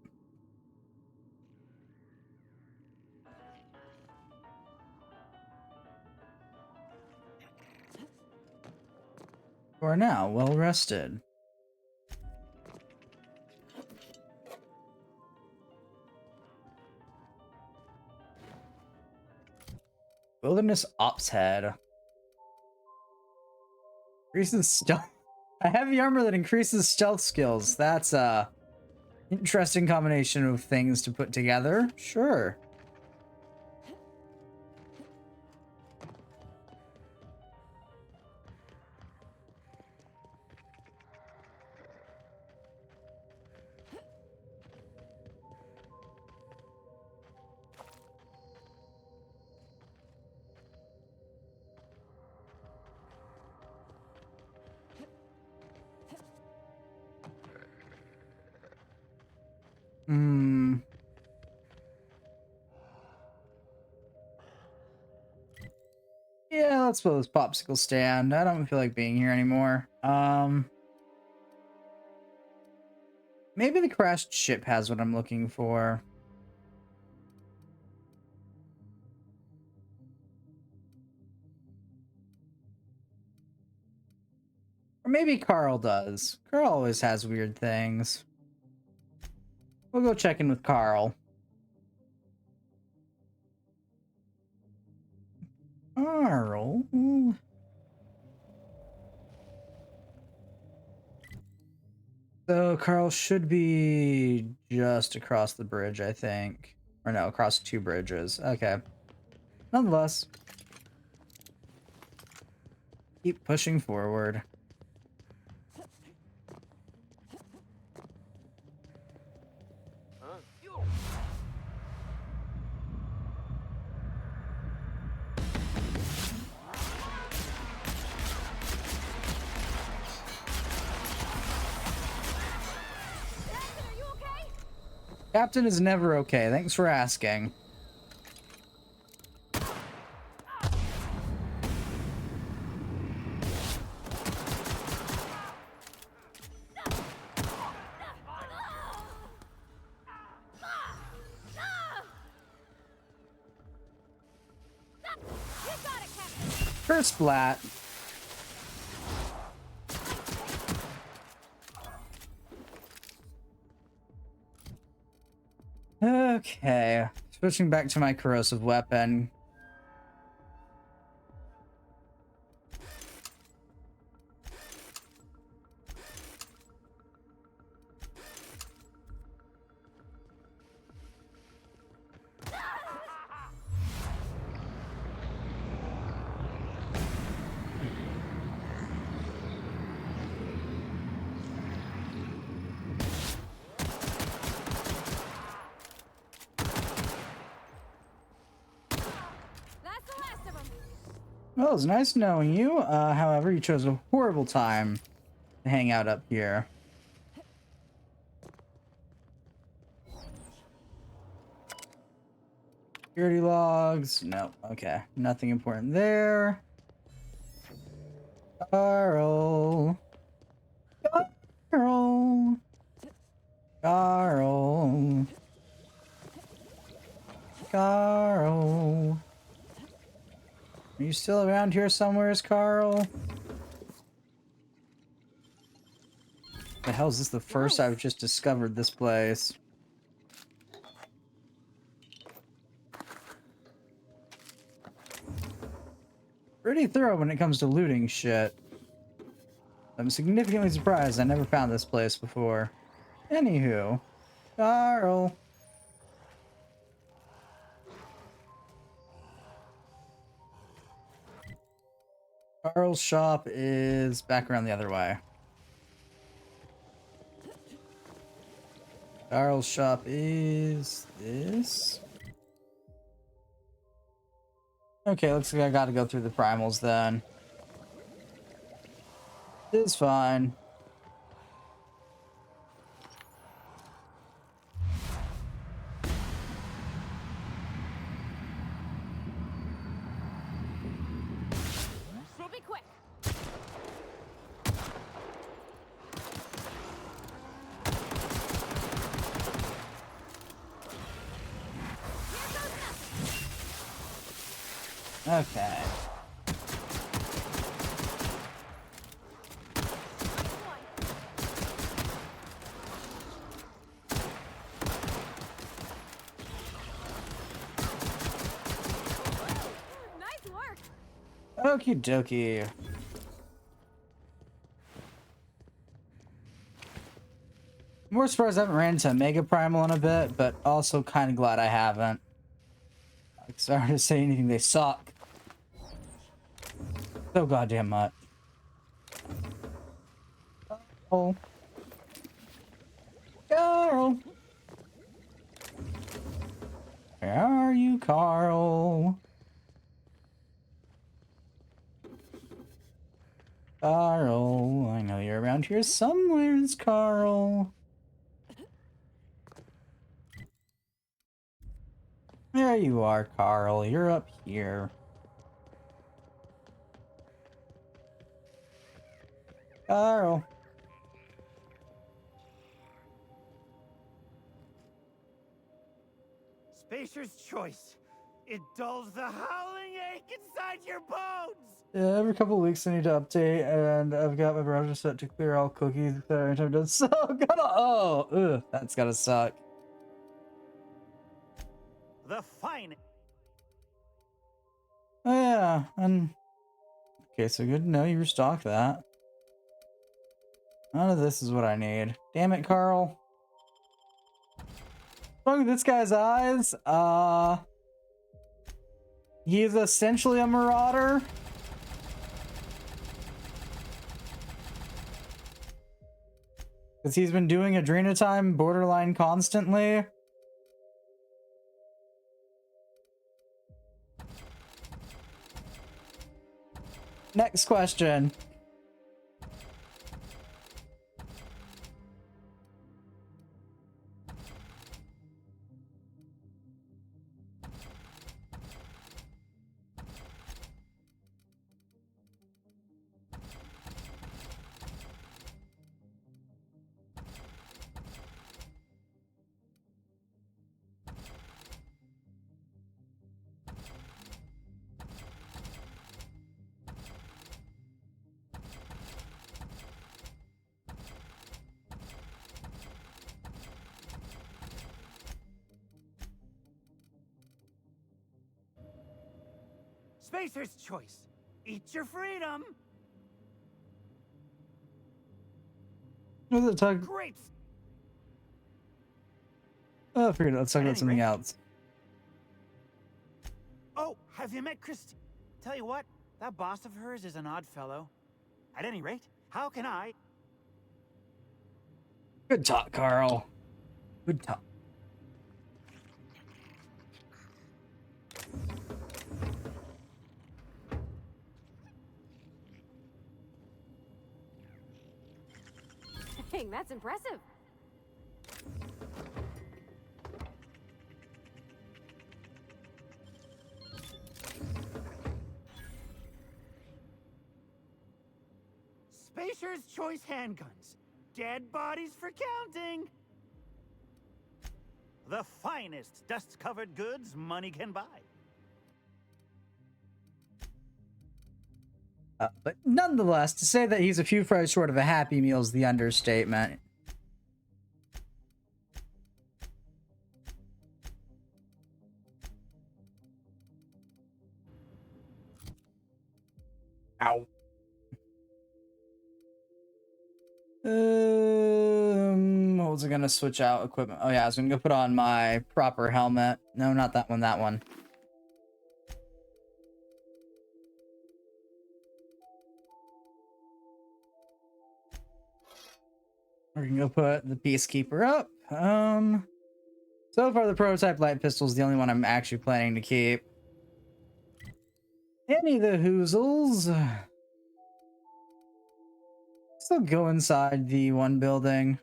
We're now well rested. Wilderness Ops Head. Increases stealth. A heavy armor that increases stealth skills. That's a interesting combination of things to put together. Sure. Hmm. Yeah, let's put this popsicle stand. I don't feel like being here anymore. Maybe the crashed ship has what I'm looking for. Or maybe Carl does. Carl always has weird things. We'll go check in with Carl. Carl? So Carl should be just across the bridge, I think. Or no, across 2 bridges. Okay. Nonetheless. Keep pushing forward. Captain is never okay. Thanks for asking. First flat. Okay, switching back to my corrosive weapon. Well, it was nice knowing you. However, you chose a horrible time to hang out up here. Security logs. No. Okay. Nothing important there. Carl. Carl. Carl. Carl. Are you still around here somewhere, Carl? The hell is this the first I've just discovered this place? Pretty thorough when it comes to looting shit. I'm significantly surprised I never found this place before. Anywho, Carl. Carl's shop is back around the other way. Carl's shop is this. Okay, looks like I gotta go through the primals then. It's fine. Okay. Nice work. Okie dokie. More surprised I haven't ran into a Mega Primal in a bit, but also kind of glad I haven't. Like, sorry to say anything, they suck. So goddamn much. Oh. Carl! Where are you, Carl? Carl, I know you're around here somewhere, Carl. There you are, Carl. You're up here. Carl. Spacer's choice. It dulls the howling ache inside your bones. Yeah, every couple of weeks I need to update, and I've got my browser set to clear all cookies that every time it does. So that's gotta suck. The fine. Oh yeah, and okay, so good to know you restocked that. None of this is what I need. Damn it, Carl. What's wrong with this guy's eyes? He's essentially a marauder. Because he's been doing Adrena time borderline constantly. Next question. Spacer's choice. Eat your freedom. What was it talking? Great. Oh, I figured let's talk about something else. Oh, have you met Christy? Tell you what, that boss of hers is an odd fellow. At any rate, how can I? Good talk, Carl. Good talk. Dang, that's impressive. Spacer's choice handguns. Dead bodies for counting. The finest dust-covered goods money can buy. But nonetheless, to say that he's a few fries short of a Happy Meal is the understatement. Ow. What was I gonna switch out equipment? Oh yeah, I was gonna go put on my proper helmet. No, not that one, that one. We're gonna go put the Peacekeeper up. So far the prototype light pistol is the only one I'm actually planning to keep. Any of the Hoozles. Still go inside the one building.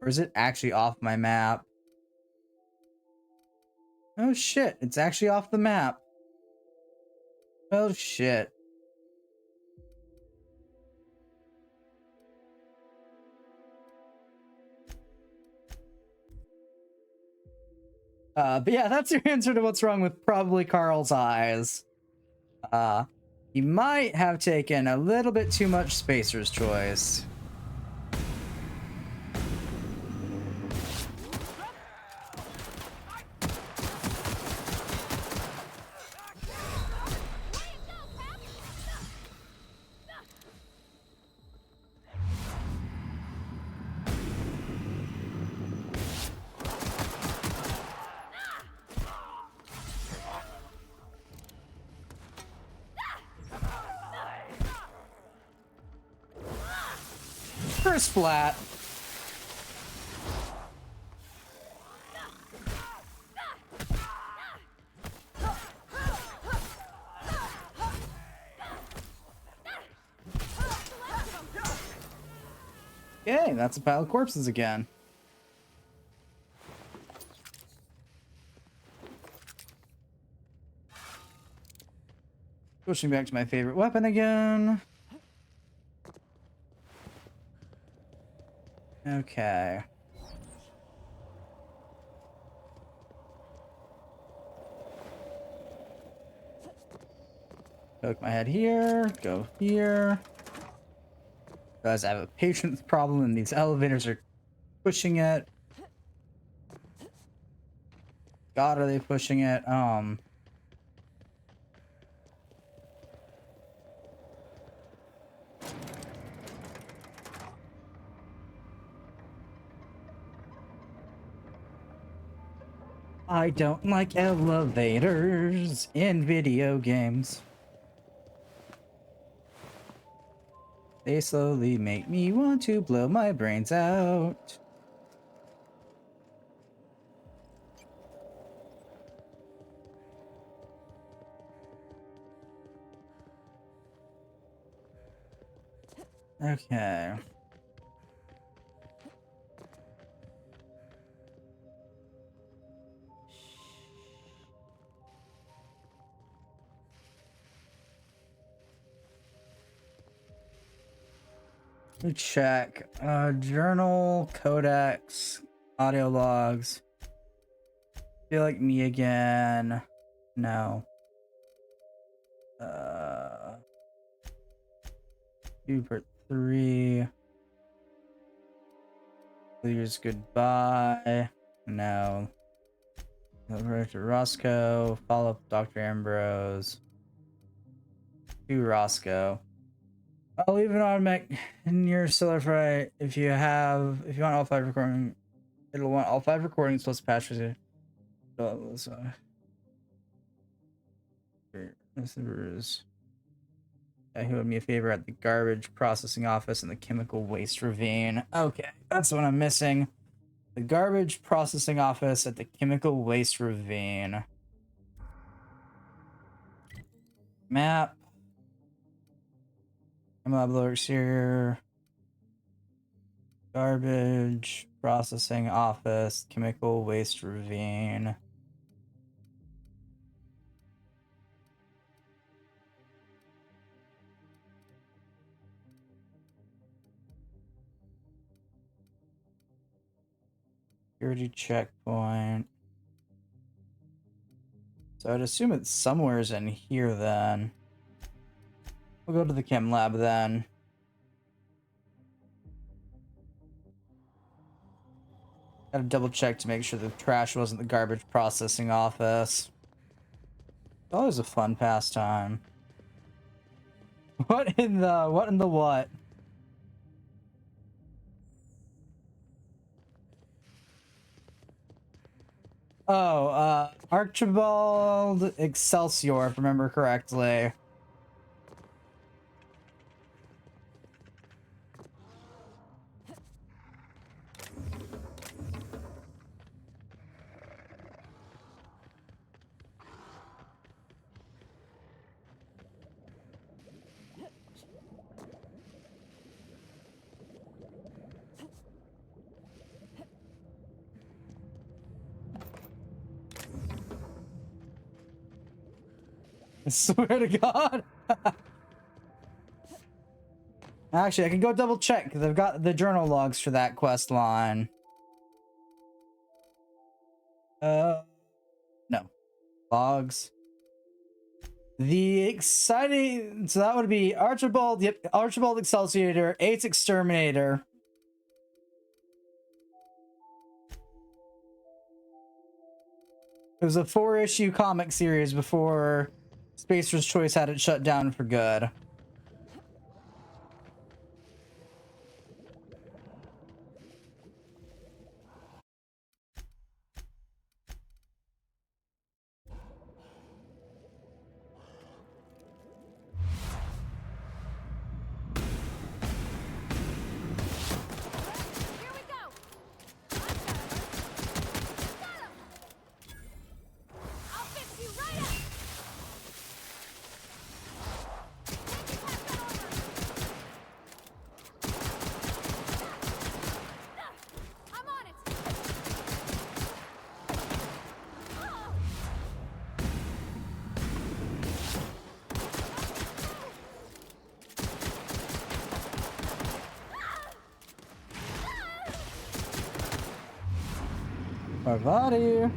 Or is it actually off my map? Oh shit, it's actually off the map. Oh shit. But yeah, that's your answer to what's wrong with probably Carl's eyes. He might have taken a little bit too much Spacer's choice. First flat. Okay, that's a pile of corpses again. Switching back to my favorite weapon again. Okay. Poke my head here, go here. Realize I have a patience problem and these elevators are pushing it. God, are they pushing it? I don't like elevators in video games. They slowly make me want to blow my brains out. Okay. Let me check. Journal, codex, audio logs. Feel like me again. No. Hubert 3. Clears goodbye. No. Over to Roscoe. Follow up Dr. Ambrose. To Roscoe. I'll leave an automatic in your Solar Fry if you want all 5 recordings. It'll want all 5 recordings plus patch for who owed me a favor at the garbage processing office in the chemical waste ravine. Okay, that's what I'm missing. The garbage processing office at the chemical waste ravine. Map. Lab lower exterior. Garbage processing office, chemical waste ravine. Security checkpoint. So I'd assume it's somewhere's in here then. We'll go to the chem lab then. Gotta double check to make sure the trash wasn't the garbage processing office. Always a fun pastime. What in the what? Oh, Archibald Excelsior, if I remember correctly. I swear to God. Actually, I can go double check because I've got the journal logs for that quest line. No. Logs. The exciting... So that would be Archibald... Yep, Archibald Excelsior, 8th Exterminator. It was a 4-issue comic series before Spacer's Choice had it shut down for good. Parvati.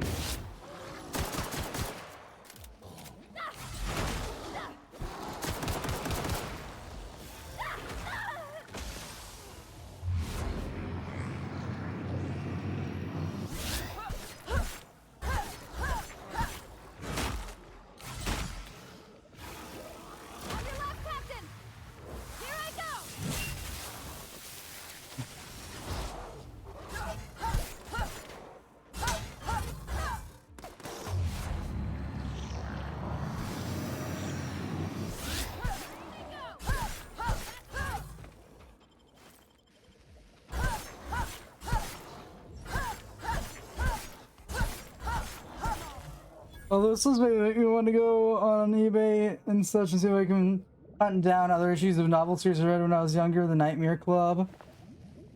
Well, this was make me want to go on eBay and such and see if I can hunt down other issues of novel series I read when I was younger, the Nightmare Club.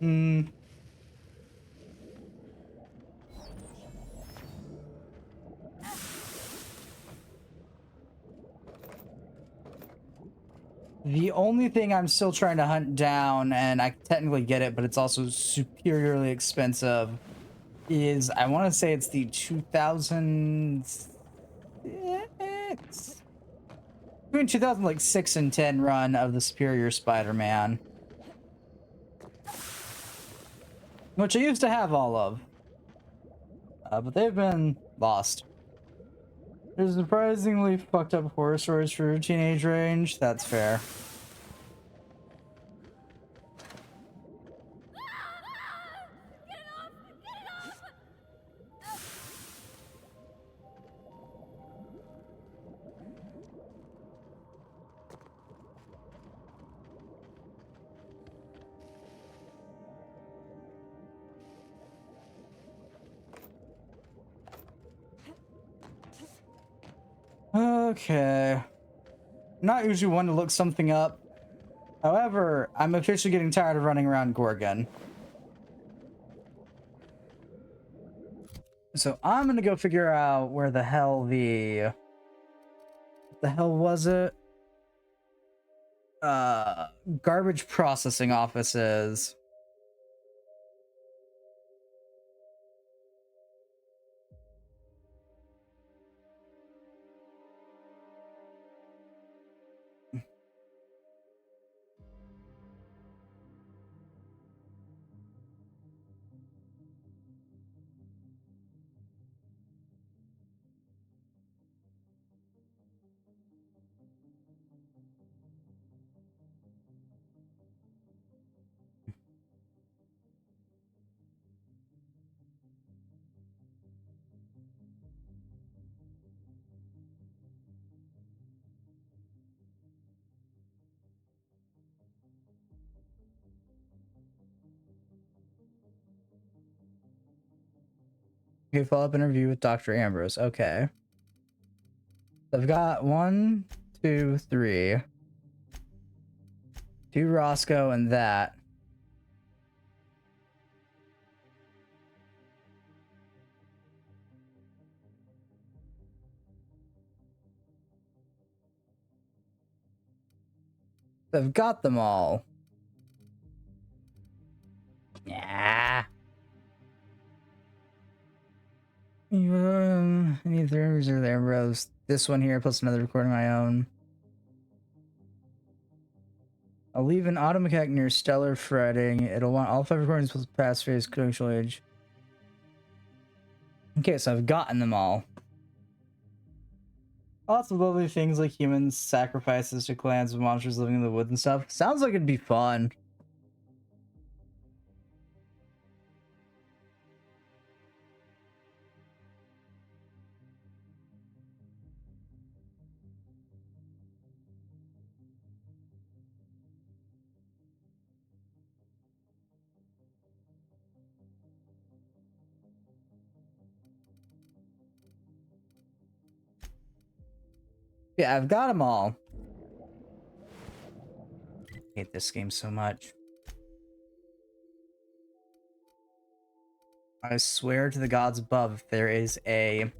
The only thing I'm still trying to hunt down, and I technically get it, but it's also superiorly expensive, is I want to say it's the 2006, between 2006 and 10 run of the Superior Spider-Man, which I used to have all of, but they've been lost. There's surprisingly fucked up horror stories for teenage range. That's fair. Okay. Not usually one to look something up. However, I'm officially getting tired of running around Gorgon. So I'm gonna go figure out where the hell what the hell was it? Garbage processing office is. Okay, follow-up interview with Dr. Ambrose. Okay. I've got 1, 2, 3. 2 Roscoe and that. I've got them all. Yeah. I need 3 rooms or there, bros. This one here, plus another recording of my own. I'll leave an automechanic near Stellar Fretting. It'll want all 5 recordings plus passphrase credential age. Okay, so I've gotten them all. Lots of lovely things like humans, sacrifices to clans of monsters living in the woods and stuff. Sounds like it'd be fun. Yeah, I've got them all. I hate this game so much. I swear to the gods above, if there is a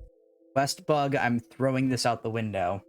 quest bug, I'm throwing this out the window.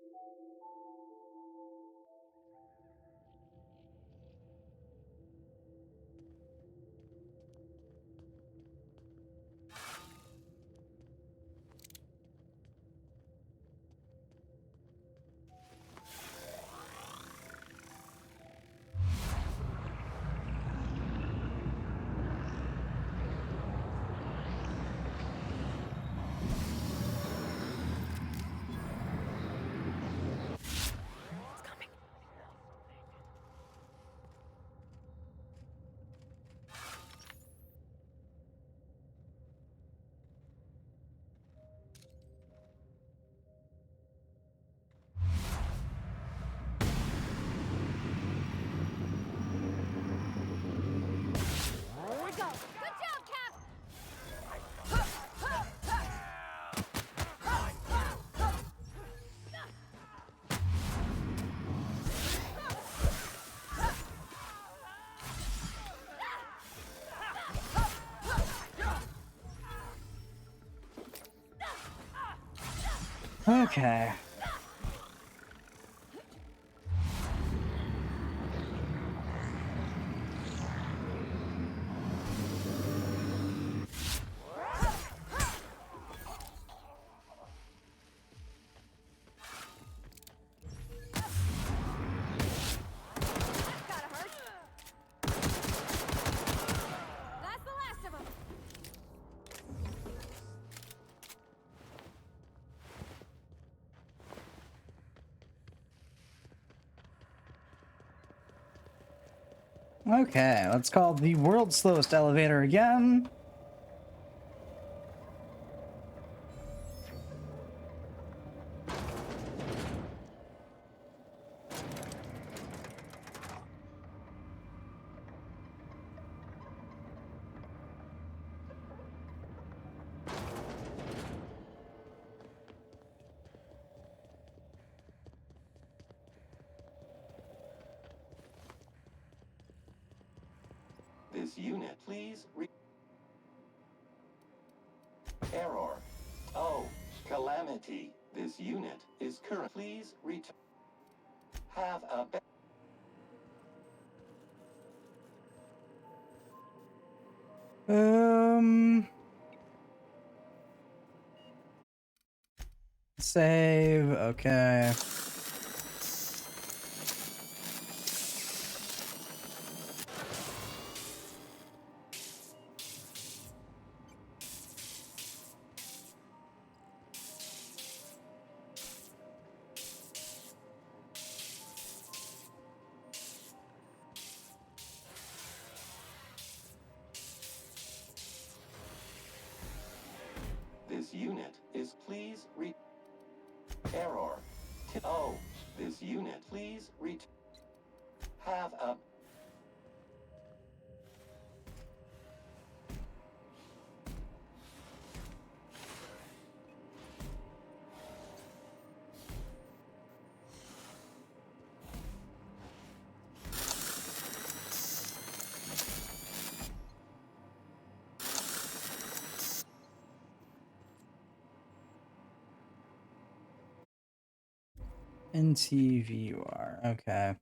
Okay. That's the last of them. Okay, let's call the world's slowest elevator again. This unit, please Error. Oh, calamity. This unit is current. Please return. Have a Save, okay. This unit is please Error. Oh, this unit please have a NTVUR, okay.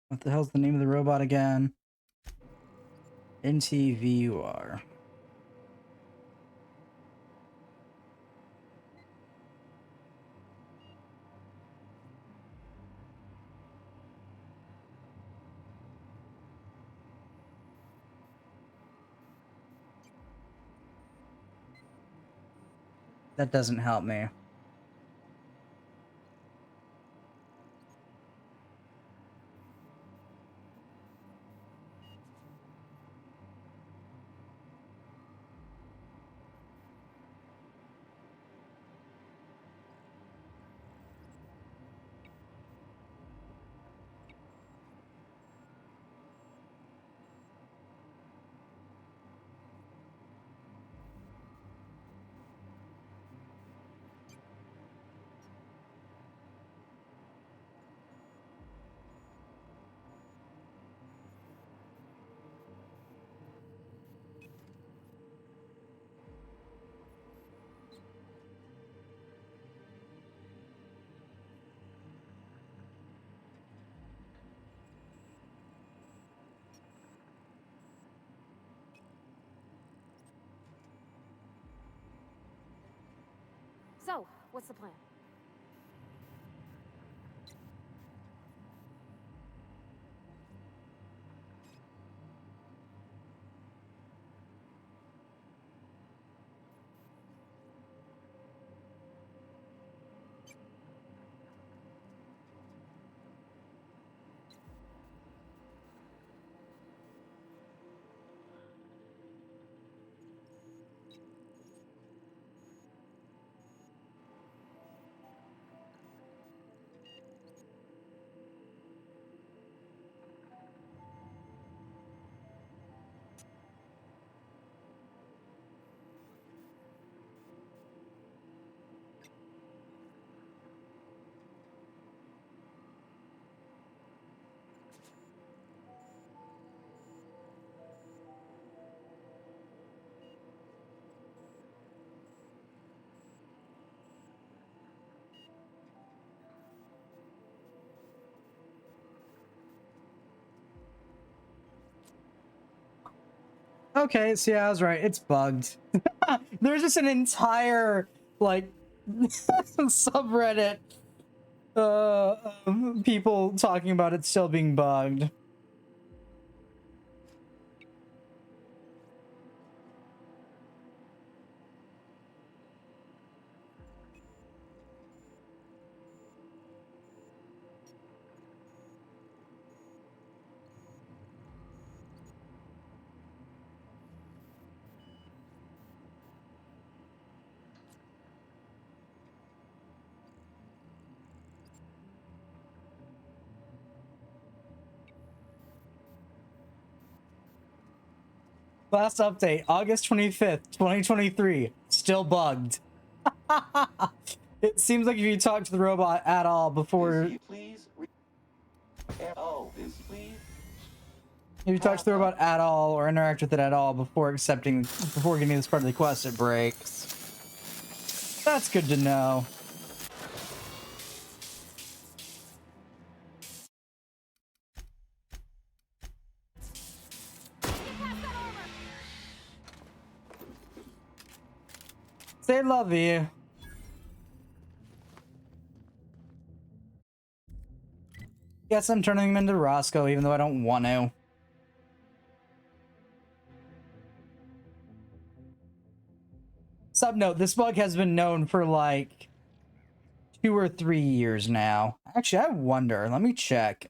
What the hell's the name of the robot again? NTVUR. That doesn't help me. So, what's the plan? Okay, so yeah, I was right. It's bugged. There's just an entire, like, subreddit people talking about it still being bugged. Last update, August 25th, 2023. Still bugged. It seems like if you talk to the robot at all before... If you talk to the robot at all or interact with it at all before getting this part of the quest, it breaks. That's good to know. Say love you. Guess I'm turning him into Roscoe, even though I don't want to. Sub note, this bug has been known for like 2 or 3 years now. Actually, I wonder. Let me check.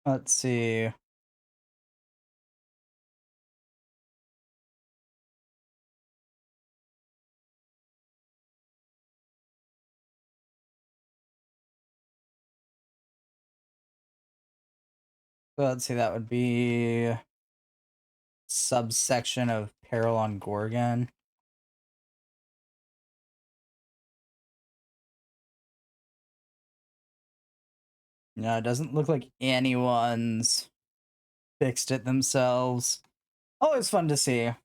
Let's see. Let's see, that would be subsection of Peril on Gorgon. No, it doesn't look like anyone's fixed it themselves. Always fun to see. I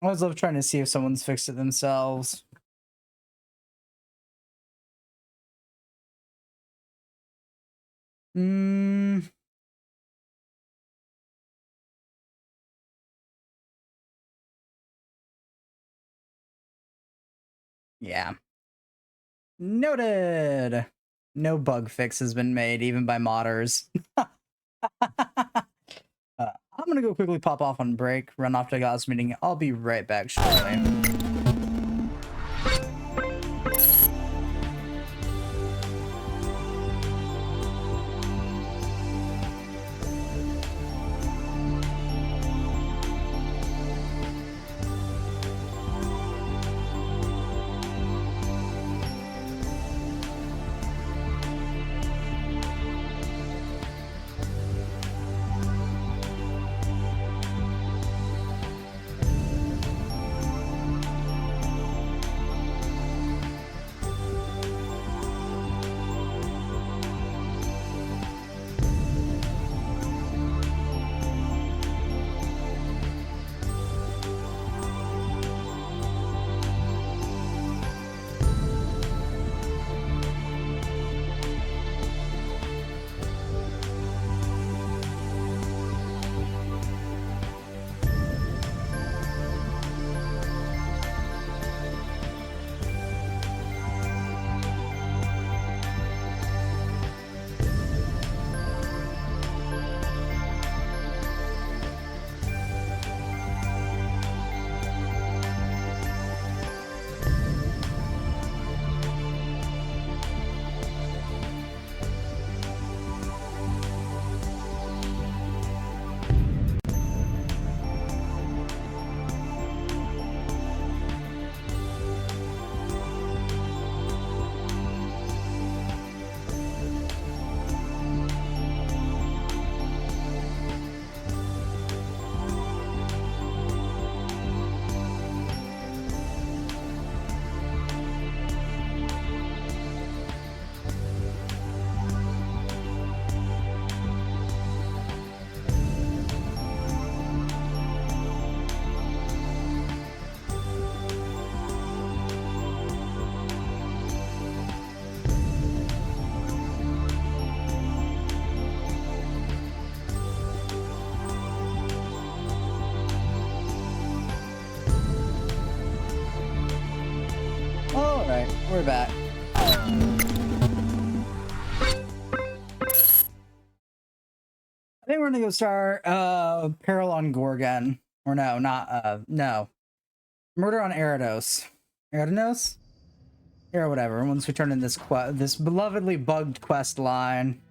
always love trying to see if someone's fixed it themselves. Yeah. Noted. No bug fix has been made, even by modders. I'm gonna go quickly pop off on break, run off to God's meeting. I'll be right back shortly. Alright, we're back. I think we're gonna go start Peril on Gorgon. Or no, not no. Murder on Eridos. Eridos? Or whatever, once we turn in this this belovedly bugged quest line.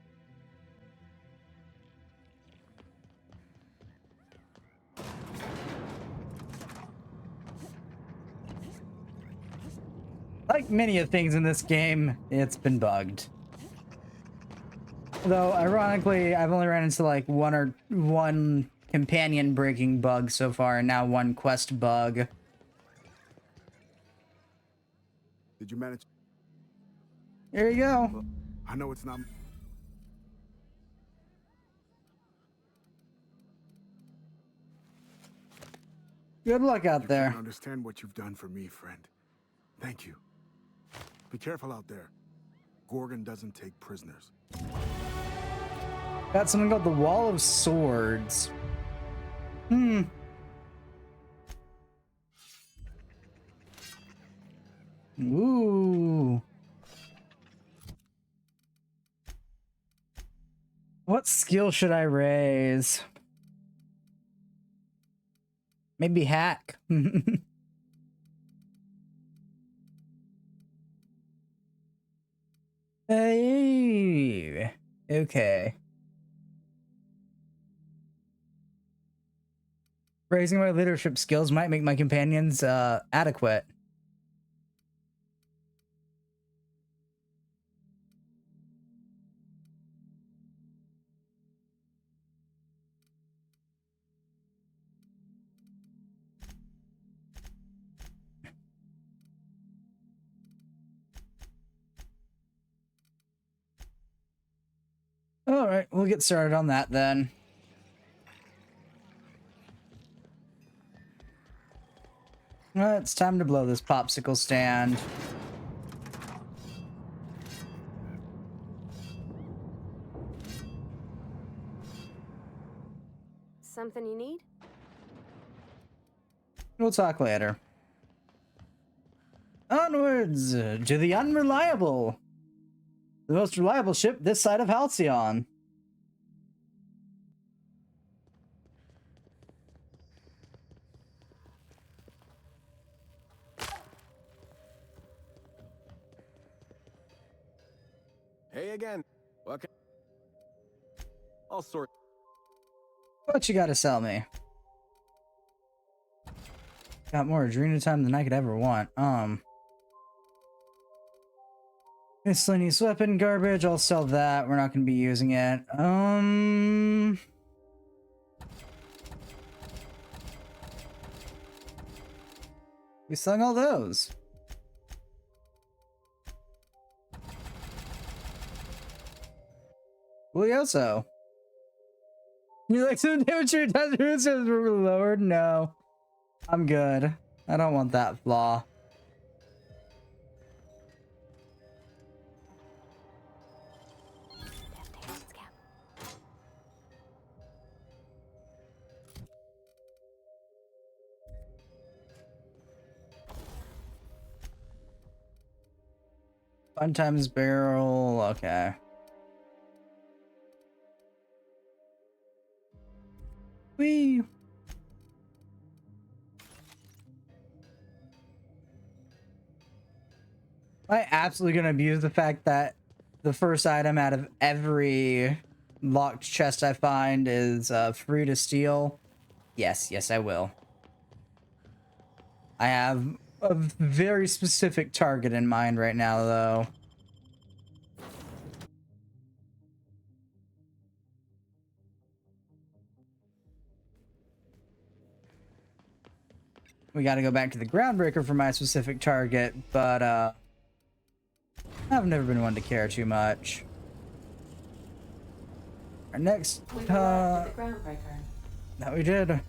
Like many of things in this game, it's been bugged. Though, ironically, I've only ran into like one companion breaking bug so far, and now one quest bug. Did you manage? There you go. Well, I know it's not. Good luck out there. I can't understand what you've done for me, friend. Thank you. Be careful out there. Gorgon doesn't take prisoners. Got something called the Wall of Swords. Ooh. What skill should I raise? Maybe hack. Hey. Okay. Raising my leadership skills might make my companions adequate. All right, we'll get started on that then. It's time to blow this popsicle stand. Something you need? We'll talk later. Onwards to the Unreliable. The most reliable ship this side of Halcyon. Hey again. Okay. All sorts. What you gotta sell me? Got more Adrena time than I could ever want. Miscellaneous weapon garbage, I'll sell that. We're not gonna be using it. We selling all those. Julioso. You like some temperature temperatures were lowered? No. I'm good. I don't want that flaw. Fun times barrel, okay. Whee! I absolutely gonna abuse the fact that the first item out of every locked chest I find is free to steal. Yes, I will. I have a very specific target in mind right now, though. We gotta go back to the Groundbreaker for my specific target, but I've never been one to care too much. Our next We arrived at the Groundbreaker. that we did.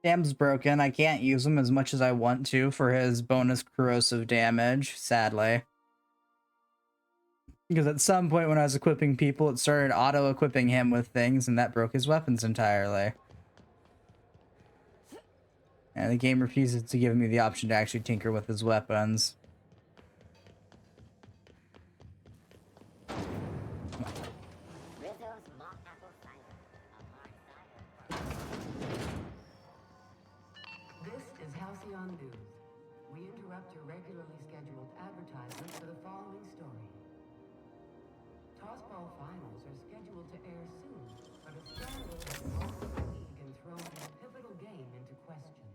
Dam's broken. I can't use him as much as I want to for his bonus corrosive damage, sadly. Because at some point when I was equipping people, it started auto-equipping him with things, and that broke his weapons entirely. And the game refuses to give me the option to actually tinker with his weapons. This is Halcyon News. We interrupt your regularly scheduled advertisements for the following story. Tossball finals are scheduled to air soon, but a scandal has rocked the league and thrown a pivotal game into question.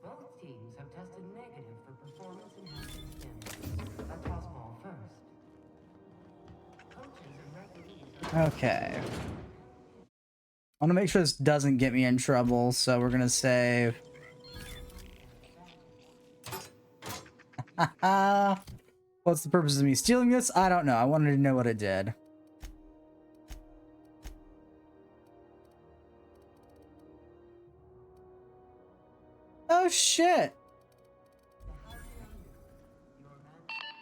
Both teams have tested negative for performance-enhancing stims. A tossball first. Coaches and referees Okay. I want to make sure this doesn't get me in trouble, so we're gonna save. What's the purpose of me stealing this? I don't know. I wanted to know what it did. Oh shit!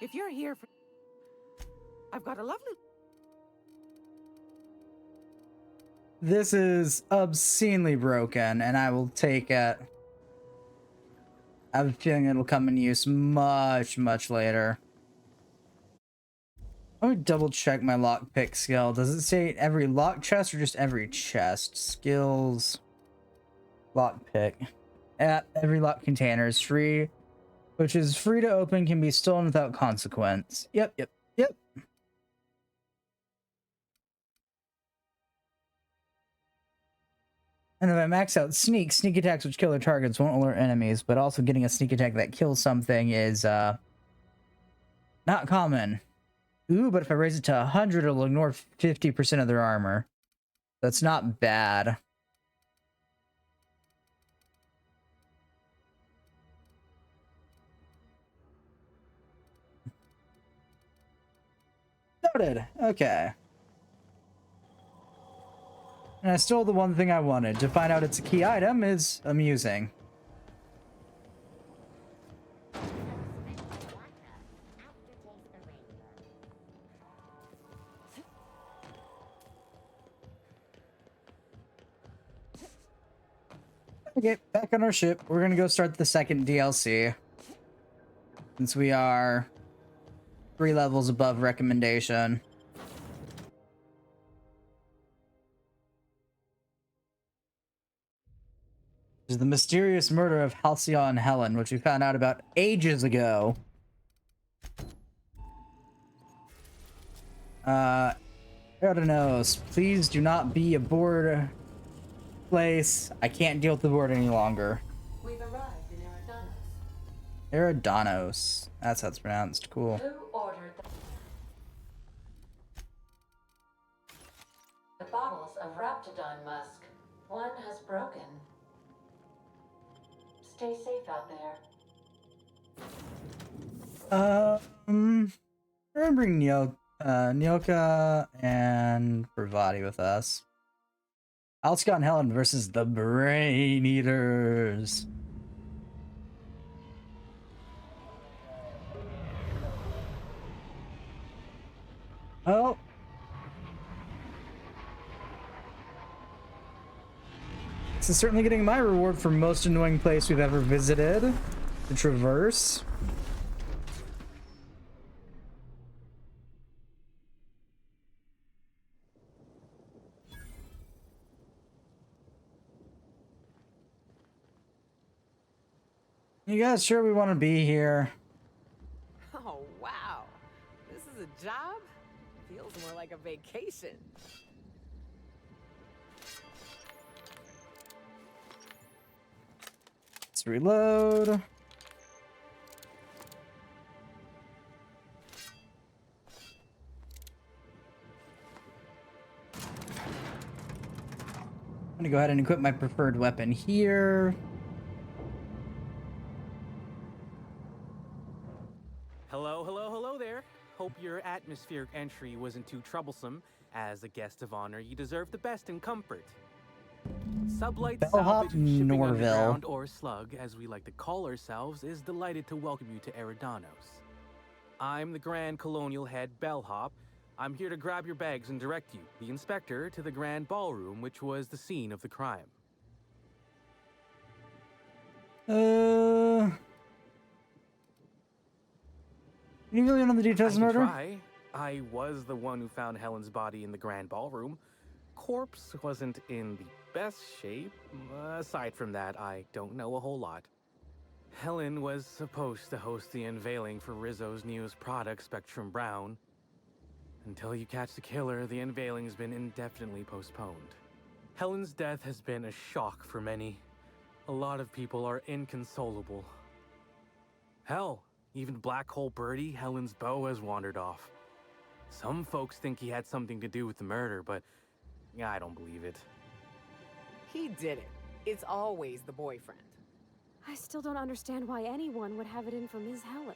If you're here for... I've got a lovely... This is obscenely broken, and I will take it. I have a feeling it'll come in use much, much later. Let me double check my lockpick skill. Does it say every lock chest or just every chest? Skills. Lockpick. Every lock container is free, which is free to open, can be stolen without consequence. Yep. And if I max out sneak attacks which kill their targets won't alert enemies, but also getting a sneak attack that kills something is not common. Ooh, but if I raise it to 100, it'll ignore 50% of their armor. That's not bad. Noted. Okay. And I stole the one thing I wanted. To find out it's a key item is amusing. Okay, back on our ship. We're gonna go start the second DLC. Since we are 3 levels above recommendation. Is the mysterious murder of Halcyon Helen, which we found out about ages ago. Eranos, please do not be aboard place. I can't deal with the board any longer. We've arrived in Eridanos. Eridanos. That's how it's pronounced. Cool. Who ordered the bottles of Raptidon musk? One has broken. Stay safe out there. We're gonna bring Nyoka and Bravati with us. Halcyon Helen versus the Brain Eaters. Oh. This is certainly getting my reward for most annoying place we've ever visited. The Traverse. You guys sure we want to be here? Oh, wow. This is a job? Feels more like a vacation. Let's reload. I'm gonna go ahead and equip my preferred weapon here. Hello there. Hope your atmospheric entry wasn't too troublesome. As a guest of honor, you deserve the best in comfort. Sublight Bellhop Salvage Shipping Norville. Underground, or Slug, as we like to call ourselves, is delighted to welcome you to Eridanos. I'm the Grand Colonial Head Bellhop. I'm here to grab your bags and direct you, the inspector, to the Grand Ballroom, which was the scene of the crime. You really know the details of I the could murder? try. I was the one who found Helen's body in the grand ballroom. Corpse wasn't in the best shape. Aside from that, I don't know a whole lot. Helen was supposed to host the unveiling for Rizzo's newest product, Spectrum Brown. Until you catch the killer, the unveiling's been indefinitely postponed. Helen's death has been a shock for many. A lot of people are inconsolable. Hell, even Black Hole Birdie, Helen's beau, has wandered off. Some folks think he had something to do with the murder, but I don't believe it. He did it. It's always the boyfriend. I still don't understand why anyone would have it in for Ms. Helen.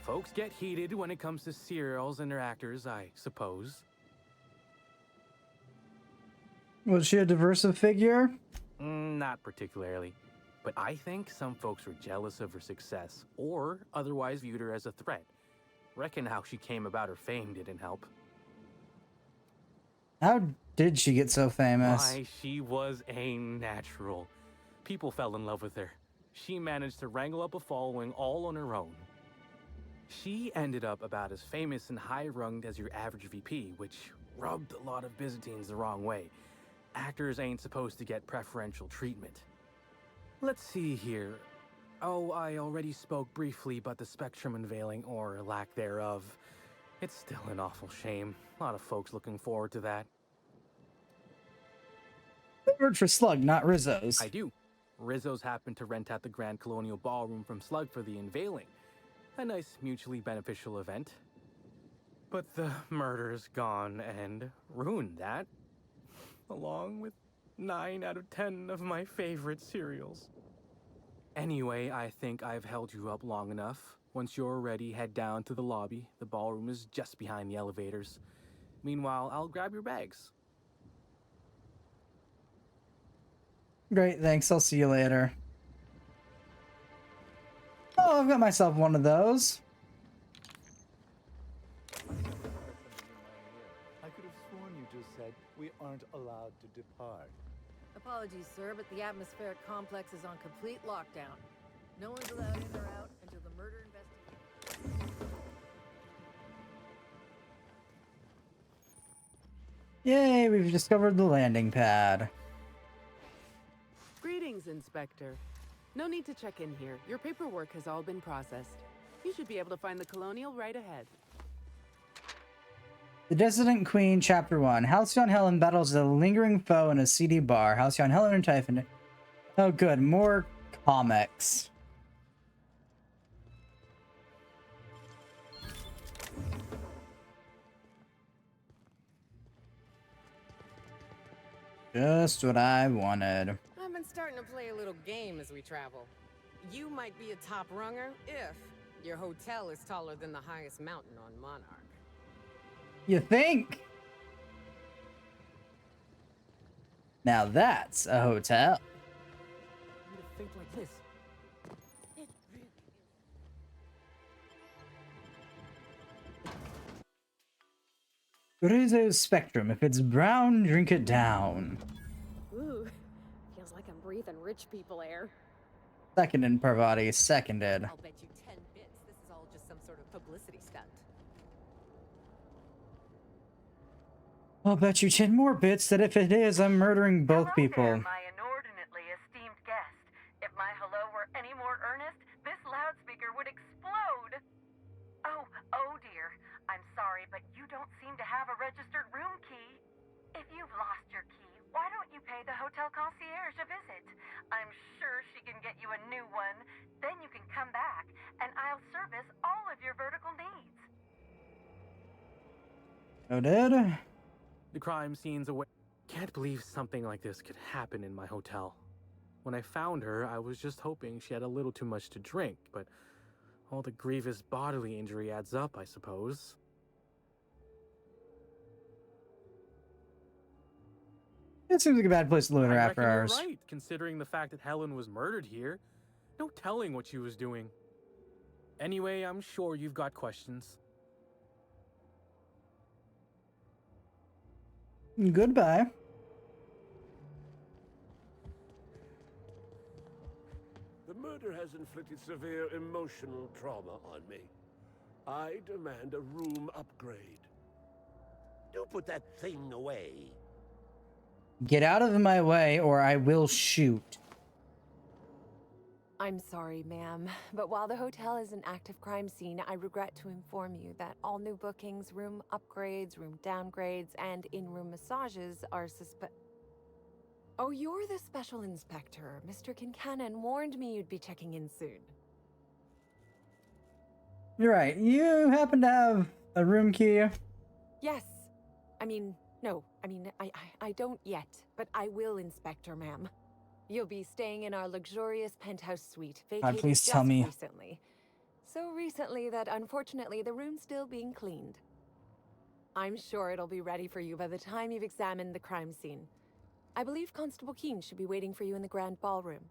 Folks get heated when it comes to serials and their actors, I suppose. Was she a diversive figure? Not particularly. But I think some folks were jealous of her success, or otherwise viewed her as a threat. Reckon how she came about her fame didn't help. How did she get so famous? Why, she was a natural. People fell in love with her. She managed to wrangle up a following all on her own. She ended up about as famous and high-runged as your average VP, which rubbed a lot of Byzantines the wrong way. Actors ain't supposed to get preferential treatment. Let's see here. Oh, I already spoke briefly about the Spectrum unveiling, or lack thereof. It's still an awful shame. A lot of folks looking forward to that. The word for Slug, not Rizzo's. I do. Rizzo's happened to rent out the Grand Colonial Ballroom from Slug for the unveiling. A nice mutually beneficial event. But the murder's gone and ruined that. Along with 9 out of 10 of my favorite cereals. Anyway, I think I've held you up long enough. Once you're ready, head down to the lobby. The ballroom is just behind the elevators. Meanwhile, I'll grab your bags. Great, thanks. I'll see you later. Oh, I've got myself one of those. I could have sworn you just said we aren't allowed to depart. Apologies, sir, but the atmospheric complex is on complete lockdown. No one's allowed in or out until the murder investigation. Yay, we've discovered the landing pad. Greetings, Inspector. No need to check in here. Your paperwork has all been processed. You should be able to find the Colonial right ahead. The Dissident Queen, Chapter 1. Halcyon Helen battles a lingering foe in a seedy bar. Halcyon Helen and Typhon. Oh, good. More comics. Just what I wanted. I've been starting to play a little game as we travel. You might be a top runger if your hotel is taller than the highest mountain on Monarch. You think? Now that's a hotel. You to think like this. Rizzo's Spectrum. If it's brown, drink it down. Ooh, feels like I'm breathing rich people air. Second in Parvati, seconded. I'll bet you 10 bits this is all just some sort of publicity stunt. I'll bet you 10 more bits that if it is, I'm murdering both people. There, my inordinately esteemed guest. If my hello were any more earnest, this loudspeaker would explode. Oh dear. I'm sorry, but you don't seem to have a registered room key. If you've lost your key, why don't you pay the hotel concierge a visit? I'm sure she can get you a new one. Then you can come back, and I'll service all of your vertical needs. Noted. The crime scene's away. Can't believe something like this could happen in my hotel. When I found her, I was just hoping she had a little too much to drink, but all the grievous bodily injury adds up, I suppose. It seems like a bad place to live I after reckon hours. you're right, considering the fact that Helen was murdered here. No telling what she was doing. Anyway, I'm sure you've got questions. Goodbye. The murder has inflicted severe emotional trauma on me. I demand a room upgrade. Do put that thing away. Get out of my way or I will shoot. I'm sorry, ma'am, but while the hotel is an active crime scene, I regret to inform you that all new bookings, room upgrades, room downgrades, and in-room massages are Oh, you're the special inspector. Mr. Kincannon warned me you'd be checking in soon. You're right. You happen to have a room key? Yes. I don't yet, but I will, Inspector, ma'am. You'll be staying in our luxurious penthouse suite, vacated please just tell me. recently. So recently that unfortunately the room's still being cleaned. I'm sure it'll be ready for you by the time you've examined the crime scene. I believe Constable Keene should be waiting for you in the grand ballroom.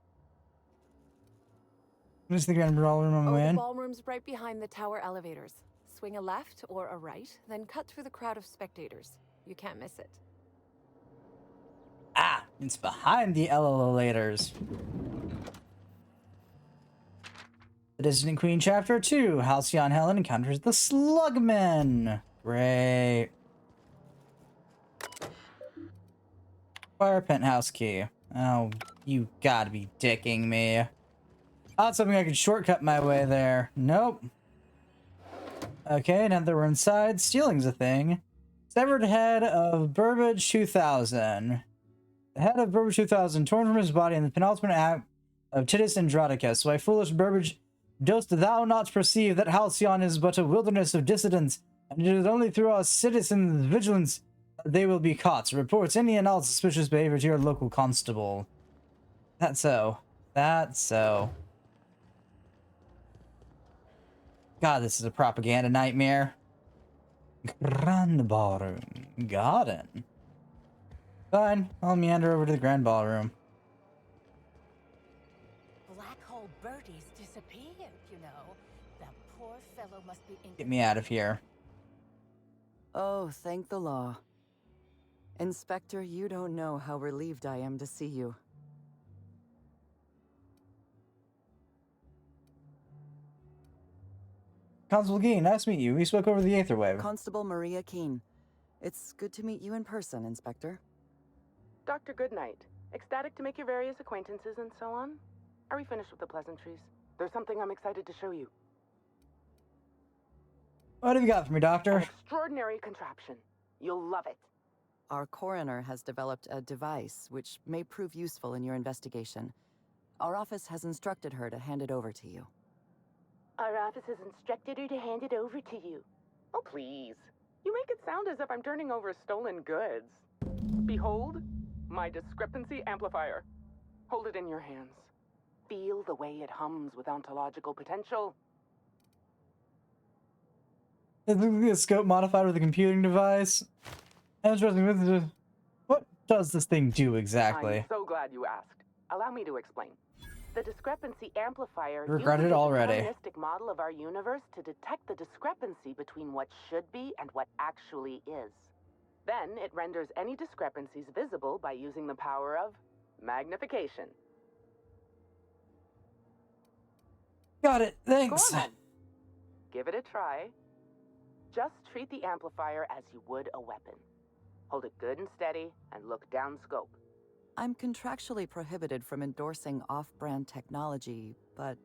Where's the grand ballroom on the way The in? ballroom's right behind the tower elevators. Swing a left or a right, then cut through the crowd of spectators. You can't miss it. Ah, it's behind the elevators. The Dissident Queen Chapter 2. Halcyon Helen encounters the Slugmen. Great. Fire penthouse key. Oh, you gotta be dicking me. I thought something I could shortcut my way there. Nope. Okay, now that we're inside, stealing's a thing. Severed head of Burbage 2000. The head of Burbage 2000 torn from his body in the penultimate act of Titus Andronicus. Why, foolish Burbage, dost thou not perceive that Halcyon is but a wilderness of dissidents, and it is only through our citizens' vigilance that they will be caught? Reports any and all suspicious behavior to your local constable. That's so. That's so. God, this is a propaganda nightmare. Grand ballroom. Garden. Fine, I'll meander over to the grand ballroom. Black Hole Bertie's disappeared, you know. The poor fellow must be in... Get me out of here. Oh, thank the law. Inspector, you don't know how relieved I am to see you. Constable Keene, nice to meet you. We spoke over the Aetherwave. Constable Maria Keene. It's good to meet you in person, Inspector. Dr. Goodnight. Ecstatic to make your various acquaintances and so on? Are we finished with the pleasantries? There's something I'm excited to show you. What have you got for me, Doctor? An extraordinary contraption. You'll love it. Our coroner has developed a device which may prove useful in your investigation. Our office has instructed her to hand it over to you. Our office has instructed her to hand it over to you. Oh, please. You make it sound as if I'm turning over stolen goods. Behold, my discrepancy amplifier. Hold it in your hands. Feel the way it hums with ontological potential. Is the scope modified with a computing device? Interesting. What does this thing do exactly? I'm so glad you asked. Allow me to explain. The discrepancy amplifier Regretted uses already. a deterministic model of our universe to detect the discrepancy between what should be and what actually is. Then it renders any discrepancies visible by using the power of magnification. Got it. Thanks. Go on, then. Give it a try. Just treat the amplifier as you would a weapon. Hold it good and steady and look down scope. I'm contractually prohibited from endorsing off-brand technology, but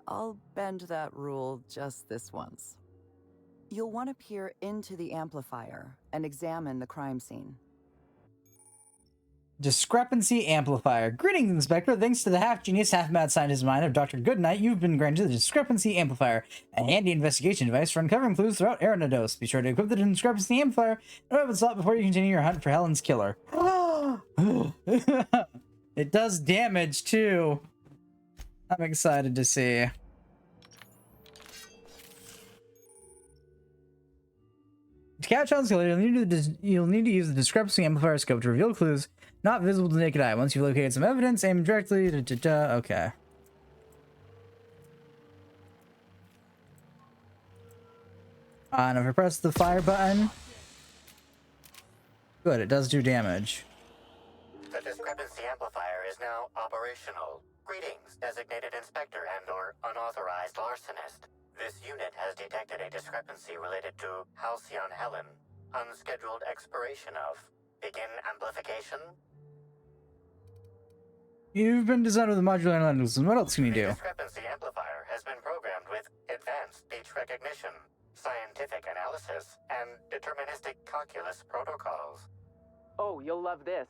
I'll bend that rule just this once. You'll want to peer into the amplifier and examine the crime scene. Discrepancy amplifier. Greetings, Inspector. Thanks to the half-genius, half-mad scientist mind of Dr. Goodnight, you've been granted the discrepancy amplifier, a handy investigation device for uncovering clues throughout Erinados. Be sure to equip the discrepancy amplifier and open slot before you continue your hunt for Helen's killer. It does damage, too. I'm excited to see. To catch Helen's killer, you'll need to use the discrepancy amplifier scope to reveal clues not visible to the naked eye. Once you've located some evidence, aim directly. Okay. And if I press the fire button, good, it does do damage. The discrepancy amplifier is now operational. Greetings, designated inspector and/or unauthorized larcenist. This unit has detected a discrepancy related to Halcyon Helen. Unscheduled expiration of. Begin amplification. You've been designed with a modular analysis. What else can you do? The discrepancy amplifier has been programmed with advanced speech recognition, scientific analysis, and deterministic calculus protocols. Oh, you'll love this.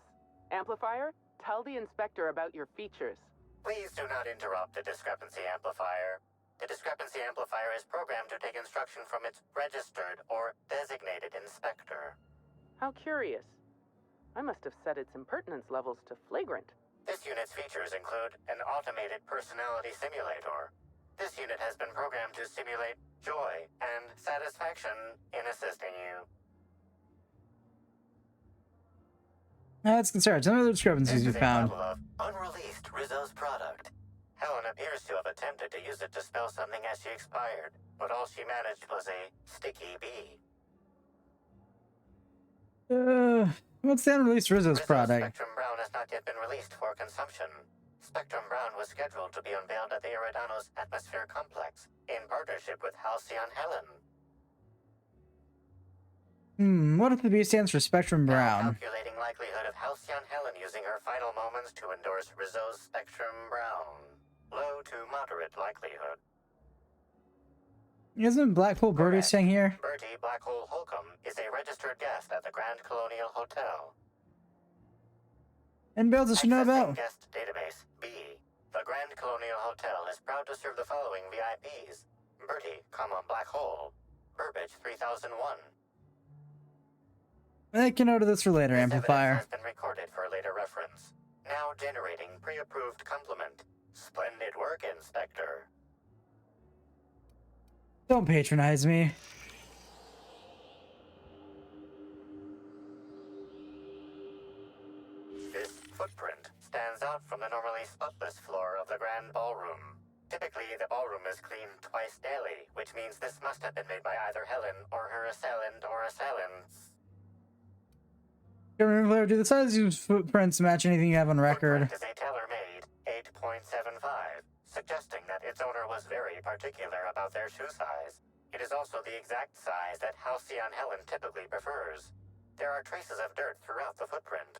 Amplifier, tell the inspector about your features. Please do not interrupt the discrepancy amplifier. The discrepancy amplifier is programmed to take instruction from its registered or designated inspector. How curious. I must have set its impertinence levels to flagrant. This unit's features include an automated personality simulator. This unit has been programmed to simulate joy and satisfaction in assisting you. That's concerned. Some of the discrepancies you This is a found. model of unreleased Rizzo's product. Helen appears to have attempted to use it to spell something as she expired, but all she managed was a sticky bee. What's the unreleased Rizzo's product? Spectrum Brown has not yet been released for consumption. Spectrum Brown was scheduled to be unveiled at the Eridanos Atmosphere Complex in partnership with Halcyon Helen. What if the B stands for Spectrum Brown? Calculating likelihood of Halcyon Helen using her final moments to endorse Rizzo's Spectrum Brown. Low to moderate likelihood. Isn't Black Hole Birdie staying here? Bertie Black Hole Holcomb is a registered guest at the Grand Colonial Hotel. And Bells should know about. Guest database B. The Grand Colonial Hotel is proud to serve the following VIPs: Bertie, Black Hole, Burbage 3001. Make a note of this for later, Amplifier. Has been recorded for later reference. Now generating pre-approved compliment. Splendid work, Inspector. Don't patronize me. This footprint stands out from the normally spotless floor of the Grand Ballroom. Typically, the ballroom is cleaned twice daily, which means this must have been made by either Helen or her assailant or assailants. Do the size of these footprints match anything you have on record? Footprint is a tailor-made 8.75, suggesting that its owner was very particular about their shoe size. It is also the exact size that Halcyon Helen typically prefers. There are traces of dirt throughout the footprint.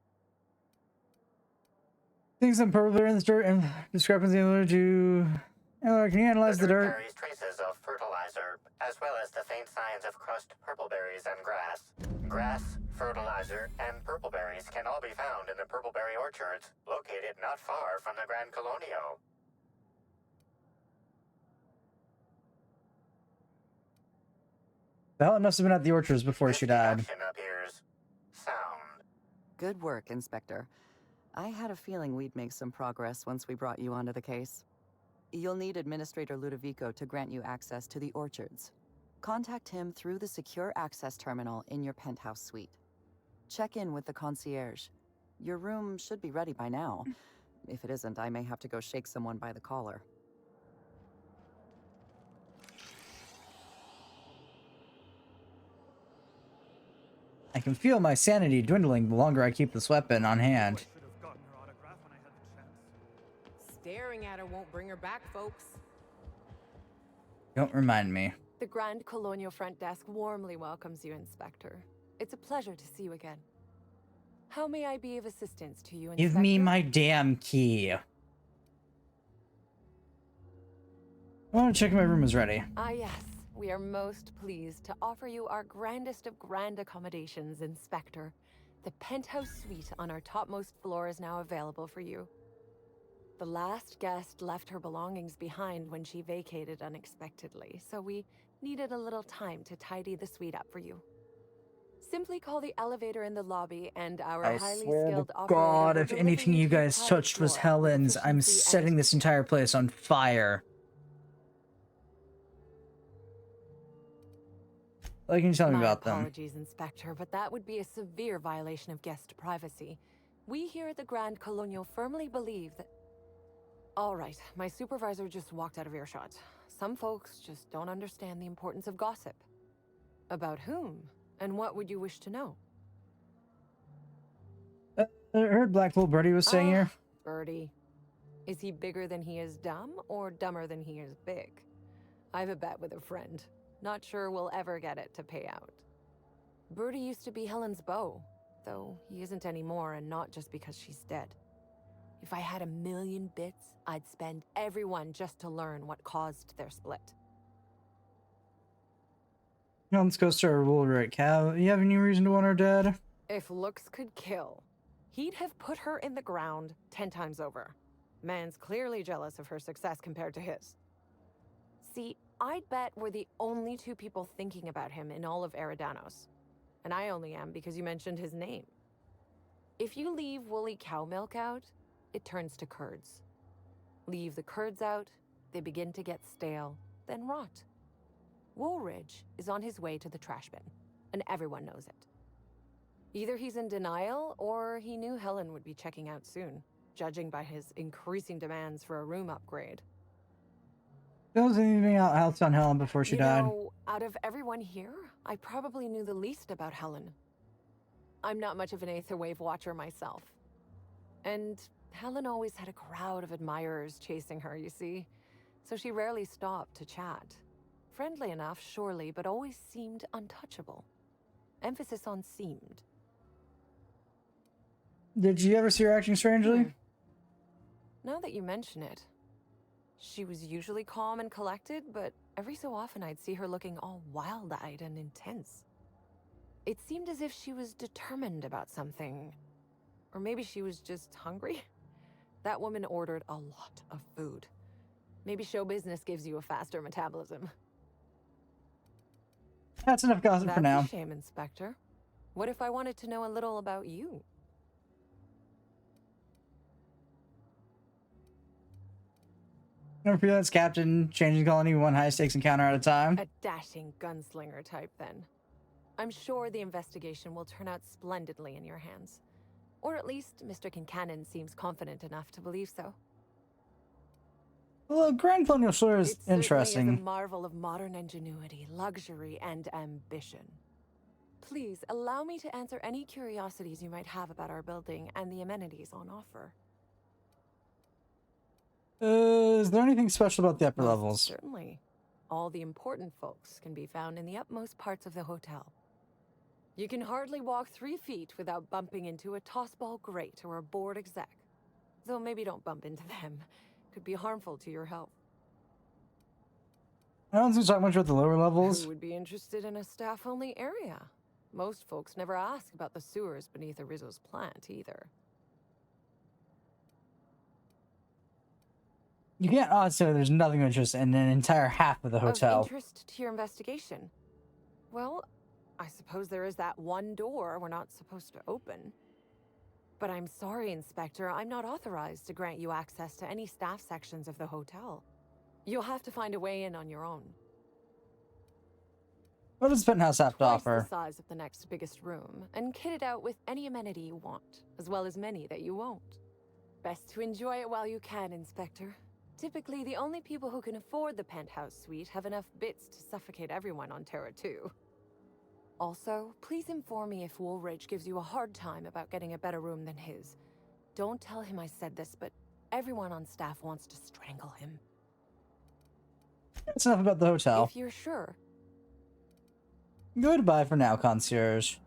Things in purple there in this dirt and discrepancy in order to... Can you analyze the dirt? Carries traces of fertilizer, as well as the faint signs of crushed purpleberries and grass. Grass, fertilizer, and purpleberries can all be found in the purpleberry orchards, located not far from the Grand Colonio. Helen must have been at the orchards before she died. Appears sound. Good work, Inspector. I had a feeling we'd make some progress once we brought you onto the case. You'll need Administrator Ludovico to grant you access to the orchards. Contact him through the secure access terminal in your penthouse suite. Check in with the concierge. Your room should be ready by now. If it isn't, I may have to go shake someone by the collar. I can feel my sanity dwindling the longer I keep this weapon on hand. Staring at her won't bring her back, folks. Don't remind me. The Grand Colonial Front Desk warmly welcomes you, Inspector. It's a pleasure to see you again. How may I be of assistance to you, Inspector? Give me my damn key. I want to check if my room is ready. Ah, yes. We are most pleased to offer you our grandest of grand accommodations, Inspector. The penthouse suite on our topmost floor is now available for you. The last guest left her belongings behind when she vacated unexpectedly, so we needed a little time to tidy the suite up for you. Simply call the elevator in the lobby and our I highly swear skilled to operator God, will if deliver anything you you to your guys private touched was floor with Helen's, I'm efficiency setting this entire place on fire. What can you tell me about them? Apologies, Inspector, but that would be a severe violation of guest privacy. We here at the Grand Colonial firmly believe that... All right, my supervisor just walked out of earshot. Some folks just don't understand the importance of gossip. About whom? And what would you wish to know? I heard Black Hole Birdie was staying here. Birdie. Is he bigger than he is dumb, or dumber than he is big? I have a bet with a friend. Not sure we'll ever get it to pay out. Birdie used to be Helen's beau, though he isn't anymore, and not just because she's dead. If I had 1,000,000 bits, I'd spend every one just to learn what caused their split. Let's go start a rule right, Cal. You have any reason to want her dead? If looks could kill, he'd have put her in the ground 10 times over. Man's clearly jealous of her success compared to his. See, I'd bet we're the only two people thinking about him in all of Eridanos. And I only am because you mentioned his name. If you leave woolly cow milk out, it turns to curds. Leave the curds out, they begin to get stale, then rot. Woolridge is on his way to the trash bin, and everyone knows it. Either he's in denial, or he knew Helen would be checking out soon, judging by his increasing demands for a room upgrade. Was anything else on Helen before she died? Out of everyone here, I probably knew the least about Helen. I'm not much of an Aetherwave watcher myself. And Helen always had a crowd of admirers chasing her, you see, so she rarely stopped to chat. Friendly enough, surely, but always seemed untouchable. Emphasis on seemed. Did you ever see her acting strangely? Now that you mention it, she was usually calm and collected, but every so often I'd see her looking all wild-eyed and intense. It seemed as if she was determined about something. Or maybe she was just hungry. That woman ordered a lot of food. Maybe show business gives you a faster metabolism. That's enough gossip for now. That's a shame, Inspector. What if I wanted to know a little about you? I'm a freelance captain, changing colony one high-stakes encounter at a time. A dashing gunslinger type, then. I'm sure the investigation will turn out splendidly in your hands. Or at least Mr. Kincannon seems confident enough to believe so. Well, Grand Colonial Fleur is interesting. It is a marvel of modern ingenuity, luxury, and ambition. Please, allow me to answer any curiosities you might have about our building and the amenities on offer. Is there anything special about the upper levels? Certainly. All the important folks can be found in the utmost parts of the hotel. You can hardly walk 3 feet without bumping into a tossball grate or a bored exec. Though maybe don't bump into them. Could be harmful to your health. I don't think so much about the lower levels. Who would be interested in a staff-only area? Most folks never ask about the sewers beneath Arizzo's plant, either. You can't honestly say there's nothing of interest in an entire half of the hotel. Of interest to your investigation? Well, I suppose there is that one door we're not supposed to open. But I'm sorry, Inspector, I'm not authorized to grant you access to any staff sections of the hotel. You'll have to find a way in on your own. What does Penthouse have to offer? The size of the next biggest room, and kit it out with any amenity you want, as well as many that you won't. Best to enjoy it while you can, Inspector. Typically, the only people who can afford the penthouse suite have enough bits to suffocate everyone on Terra 2. Also, please inform me if Woolridge gives you a hard time about getting a better room than his. Don't tell him I said this, but everyone on staff wants to strangle him. That's enough about the hotel. If you're sure. Goodbye for now, concierge.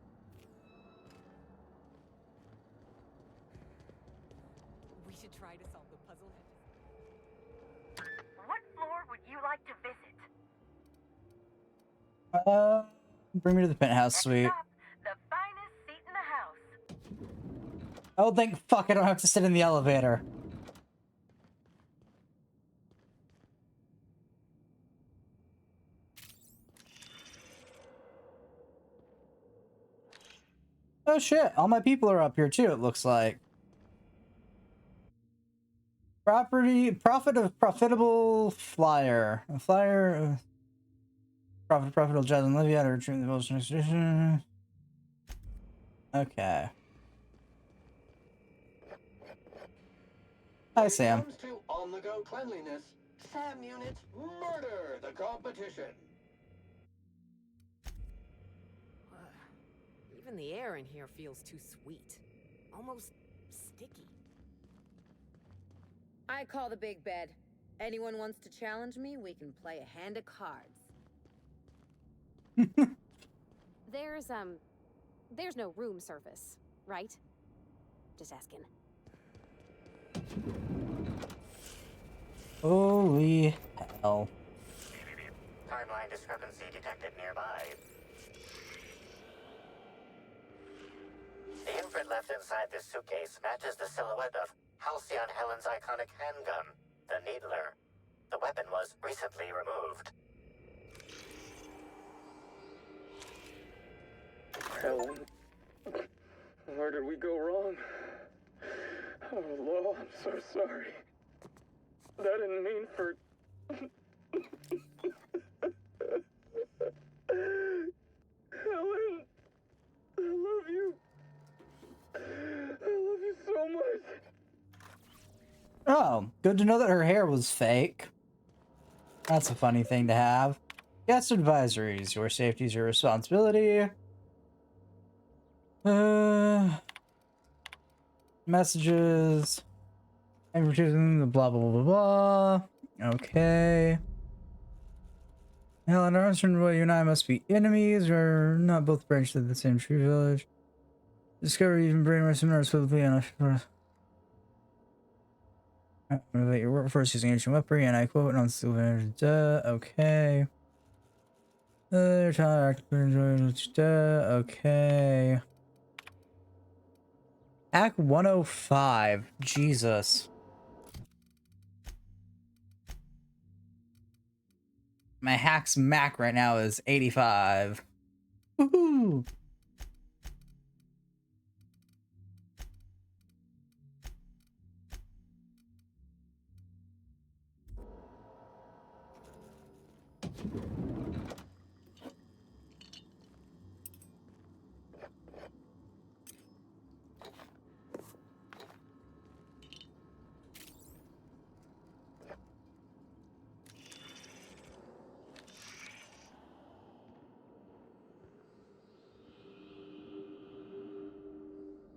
We should try to solve the puzzle. What floor would you like to visit? Bring me to the penthouse suite. The finest seat in the house. Oh, thank fuck, I don't have to sit in the elevator. Oh shit, all my people are up here too, it looks like. Profitable flyer. A flyer. Profitable jazz and Livia to retrieve the most next edition. Okay. Hi, Sam. When it comes to on-the-go cleanliness, Sam units murder the competition. Even the air in here feels too sweet. Almost sticky. I call the big bed. Anyone wants to challenge me, we can play a hand of cards. There's no room service, right? Just asking. Holy hell. Timeline discrepancy detected nearby. The imprint left inside this suitcase matches the silhouette of Halcyon Helen's iconic handgun, the Needler. The weapon was recently removed. Helen, where did we go wrong? Oh, Lo, I'm so sorry. That didn't mean for... Helen, I love you. I love you so much. Oh, good to know that her hair was fake. That's a funny thing to have. Guest advisories. Your safety is your responsibility. Messages. Advertising, the blah, blah, blah, blah, blah. Okay. Helen Armstrong, well, you and I must be enemies. We're not both branched of the same tree village. Discover even brainwash seminars swiftly on a... Motivate your workforce using ancient weaponry, and I quote, on steel energy. Okay. Okay. Act 105. Jesus. My hack's mac right now is 85. Woohoo!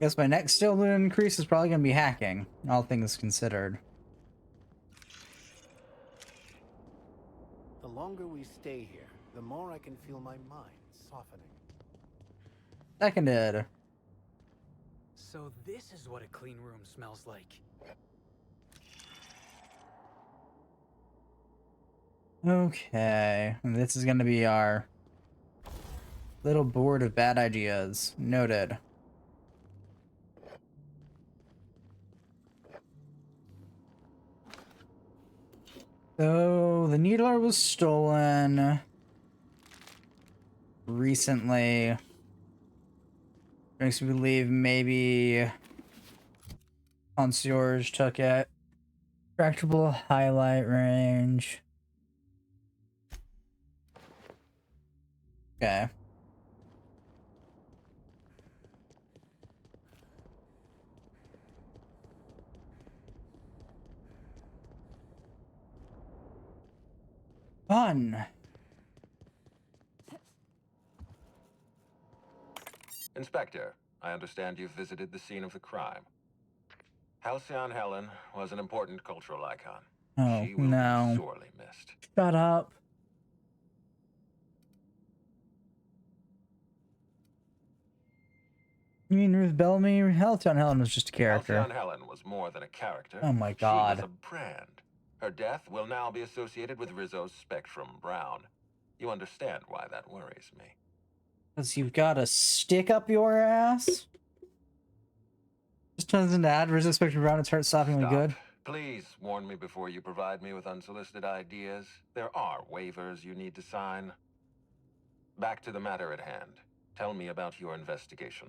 Guess my next skill increase is probably going to be hacking, all things considered. The longer we stay here, the more I can feel my mind softening. Seconded. So this is what a clean room smells like. Okay, and this is going to be our little board of bad ideas. Noted. So, the Needler was stolen recently. Makes me believe maybe Concierge took it. Retractable highlight range. Okay. Fun. Inspector, I understand you've visited the scene of the crime. Halcyon Helen was an important cultural icon. Oh, she will no. be sorely missed. Shut up. You mean Ruth Bellamy? Halcyon Helen was just a character. Halcyon Helen was more than a character. Oh my god. She was a brand. Her death will now be associated with Rizzo's Spectrum Brown. You understand why that worries me. Because you've got a stick up your ass? Just turns into ad Rizzo Spectrum Brown and starts stoppingly Stop. good. Please warn me before you provide me with unsolicited ideas. There are waivers you need to sign. Back to the matter at hand. Tell me about your investigation.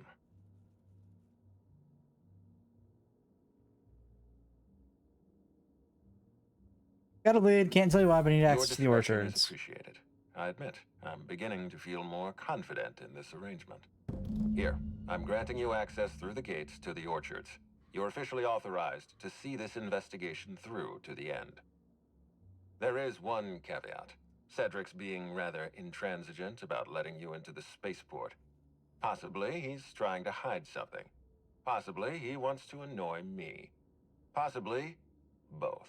Got a lead, can't tell you why, but I need access to the Your discretion orchards. is appreciated. I admit, I'm beginning to feel more confident in this arrangement. Here, I'm granting you access through the gates to the orchards. You're officially authorized to see this investigation through to the end. There is one caveat. Cedric's being rather intransigent about letting you into the spaceport. Possibly he's trying to hide something. Possibly he wants to annoy me. Possibly both.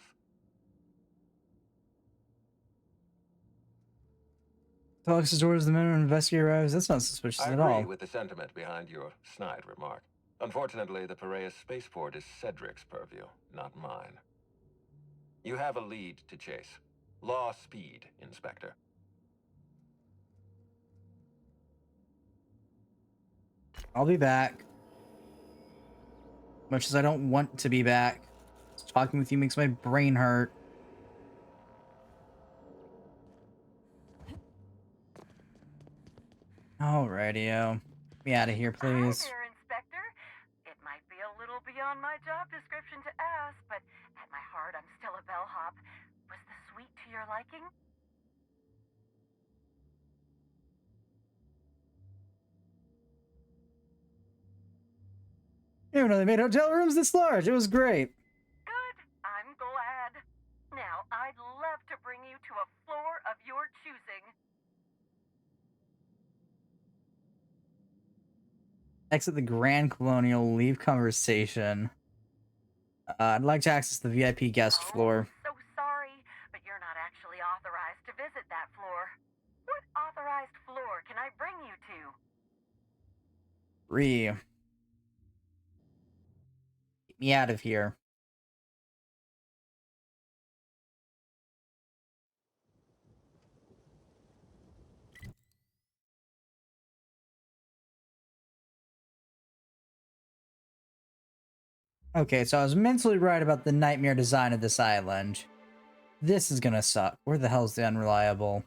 Felix's orders the minimum investigator arrives. That's not suspicious I at agree all. with the sentiment behind your snide remark. Unfortunately, the Piraeus spaceport is Cedric's purview, not mine. You have a lead to chase. Law speed, Inspector. I'll be back. Much as I don't want to be back. Talking with you makes my brain hurt. Alrighty-o. Get me out of here, please. Hi there, Inspector. It might be a little beyond my job description to ask, but at my heart, I'm still a bellhop. Was the suite to your liking? You know, they made hotel rooms this large. It was great. Good. I'm glad. Now, I'd love to bring you to a floor of your choosing. Exit the Grand Colonial. Leave conversation. I'd like to access the VIP guest floor. So sorry, but you're not actually authorized to visit that floor. What authorized floor can I bring you to? 3. Get me out of here. Okay, so I was mentally right about the nightmare design of this island. This is gonna suck. Where the hell's the unreliable?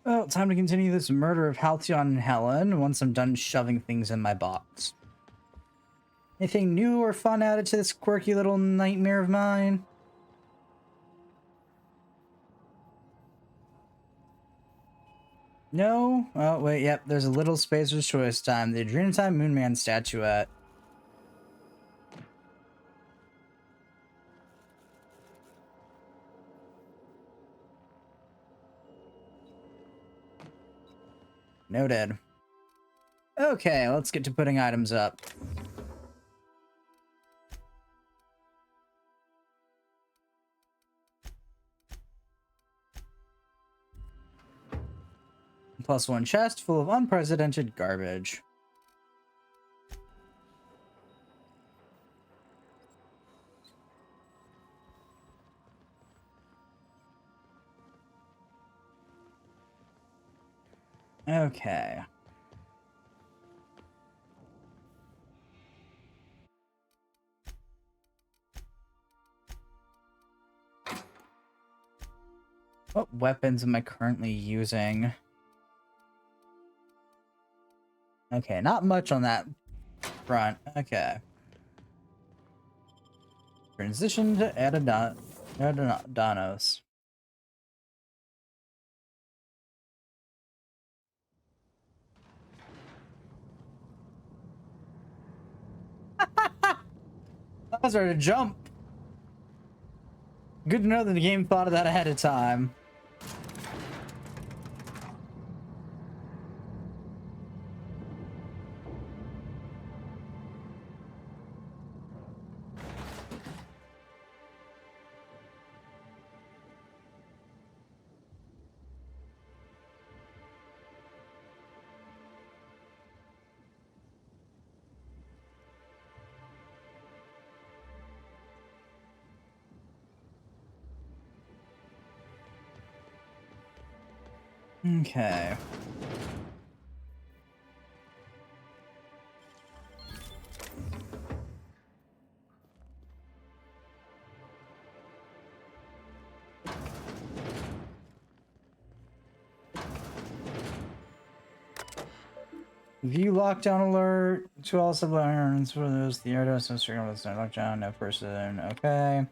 Well, time to continue this murder of Halcyon and Helen once I'm done shoving things in my box. Anything new or fun added to this quirky little nightmare of mine? No? Oh, wait, yep, there's a little Spacer's Choice time. The Dreamtime Moonman statuette. Noted. Okay, let's get to putting items up. +1 chest full of unprecedented garbage. Okay. What weapons am I currently using? Okay, not much on that front. Okay. Transition to Danos. That was ready to jump. Good to know that the game thought of that ahead of time. Okay. View lockdown alert to all subliminals for those the Erdos and lockdown, no person. Okay.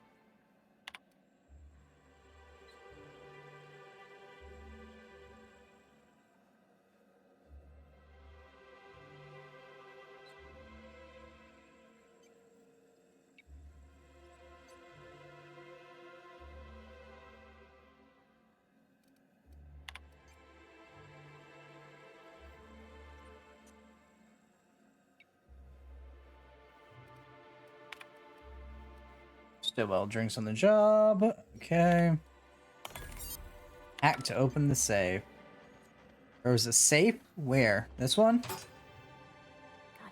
Stillwell drinks on the job. Okay. Hack to open the safe. There was a safe? Where? This one? Got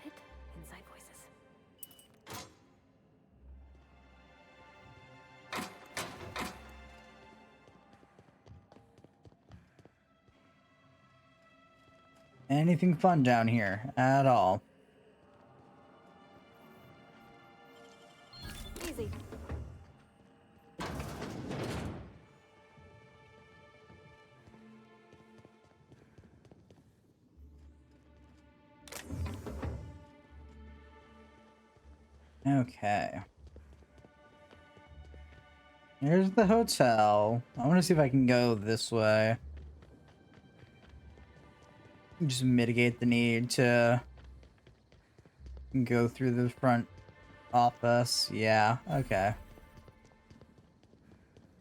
it? Inside voices. Anything fun down here at all? Easy. Okay. Here's the hotel. I want to see if I can go this way. Just mitigate the need to go through the front office. Yeah, okay.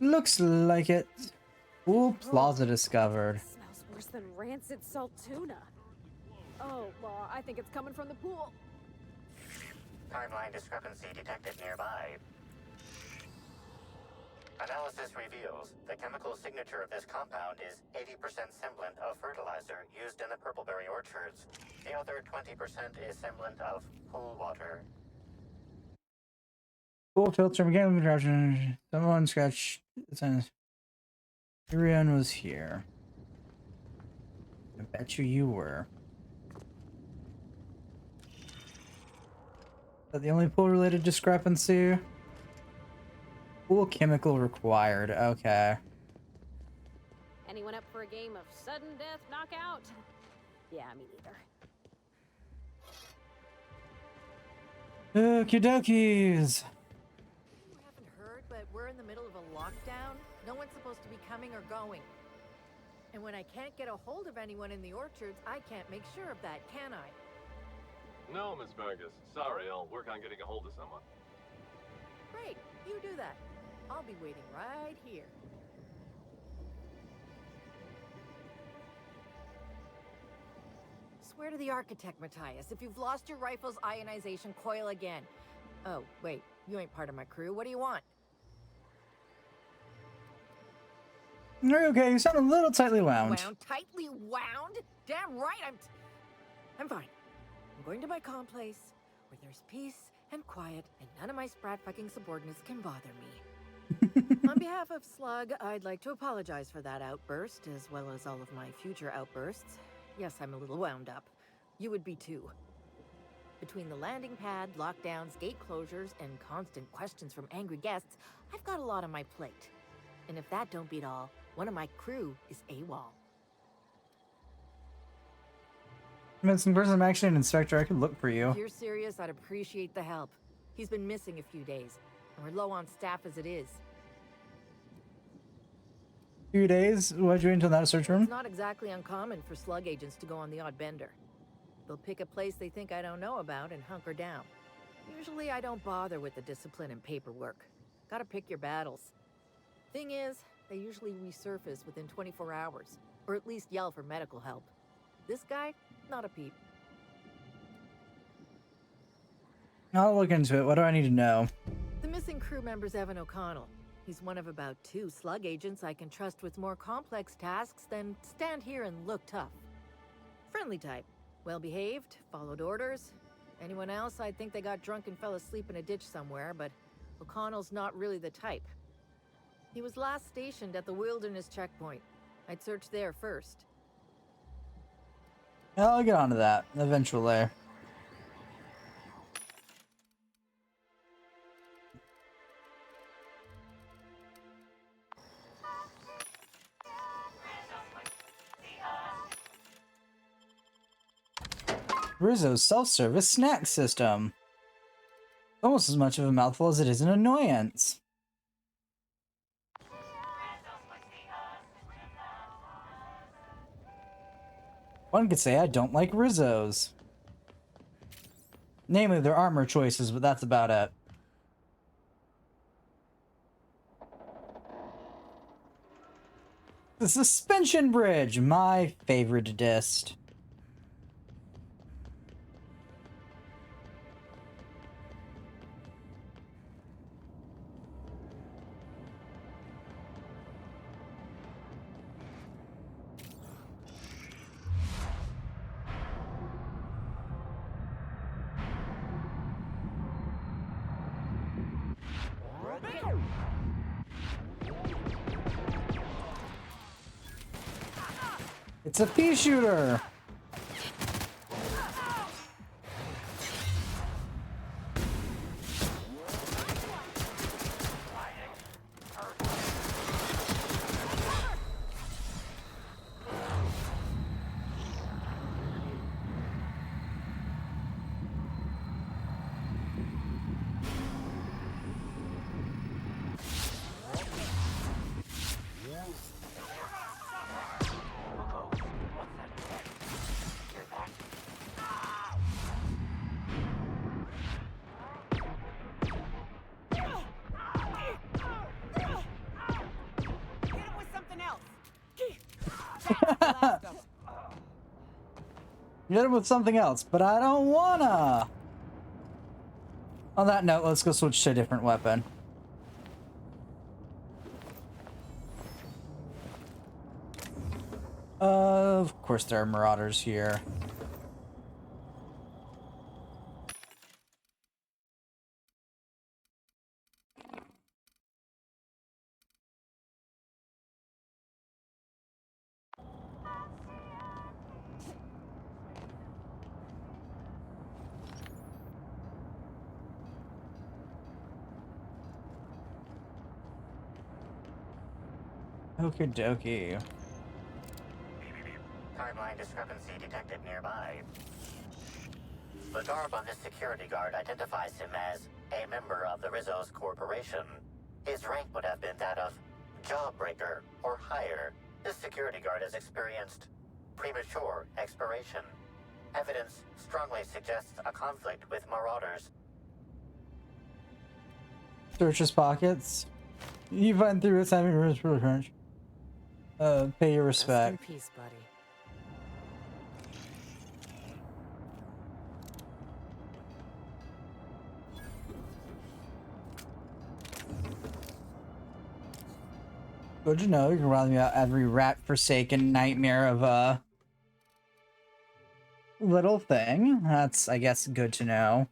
Looks like it. Pool plaza discovered. Smells worse than rancid salt tuna. Oh, well, I think it's coming from the pool. Timeline discrepancy detected nearby. Analysis reveals the chemical signature of this compound is 80% semblant of fertilizer used in the Purpleberry orchards. The other 20% is semblant of pool water. Pool filter mechanical contraption. Someone scratched. Tyrion was here. I bet you were. Is that the only pool-related discrepancy? Pool chemical required. Okay. Anyone up for a game of sudden death knockout? Yeah, me neither. Okie dokies. You haven't heard, but we're in the middle of a lockdown. No one's supposed to be coming or going. And when I can't get a hold of anyone in the orchards, I can't make sure of that, can I? No, Miss Vargas. Sorry, I'll work on getting a hold of someone. Great, you do that. I'll be waiting right here. Swear to the architect, Matthias, if you've lost your rifle's ionization coil again. Oh, wait, you ain't part of my crew. What do you want? Okay, you sound a little tightly wound. Tightly wound? Damn right, I'm fine. I'm going to my calm place, where there's peace and quiet, and none of my sprat fucking subordinates can bother me. On behalf of Slug, I'd like to apologize for that outburst, as well as all of my future outbursts. Yes, I'm a little wound up. You would be too. Between the landing pad, lockdowns, gate closures, and constant questions from angry guests, I've got a lot on my plate. And if that don't beat all, one of my crew is AWOL. Missing person, I'm actually an inspector. I could look for you. If you're serious, I'd appreciate the help. He's been missing a few days, and we're low on staff as it is. Few days? Why'd you wait until that search room? It's not exactly uncommon for slug agents to go on the odd bender. They'll pick a place they think I don't know about and hunker down. Usually I don't bother with the discipline and paperwork. Gotta pick your battles. Thing is, they usually resurface within 24 hours, or at least yell for medical help. This guy, not a peep. I'll look into it. What do I need to know? The missing crew member's Evan O'Connell. He's one of about 2 slug agents I can trust with more complex tasks than stand here and look tough. Friendly type. Well-behaved, followed orders. Anyone else, I'd think they got drunk and fell asleep in a ditch somewhere, but O'Connell's not really the type. He was last stationed at the Wilderness checkpoint. I'd search there first. I'll get onto that eventually. Rizzo's self-service snack system. Almost as much of a mouthful as it is an annoyance. One could say I don't like Rizzo's. Namely their armor choices, but that's about it. The suspension bridge, my favorite dist. It's a pea shooter. Hit him with something else, but I don't wanna. On that note, let's go switch to a different weapon. Of course, there are marauders here. Okie dokie. Timeline discrepancy detected nearby. The garb on this security guard identifies him as a member of the Rizzo's Corporation. His rank would have been that of Jawbreaker or higher. This security guard has experienced premature expiration. Evidence strongly suggests a conflict with marauders. Search his pockets. You find through his having return. Pay your respect. Rest in peace, buddy. Good to know. You can round me out every rat-forsaken nightmare of a little thing. That's, I guess, good to know.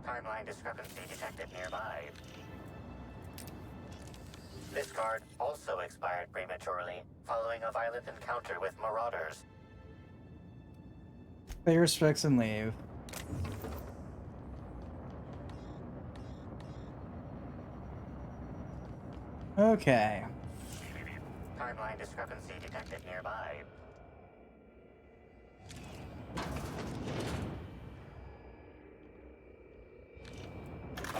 Timeline discrepancy detected nearby. This guard also expired prematurely, following a violent encounter with marauders. Pay your respects and leave. Okay. Timeline discrepancy detected nearby.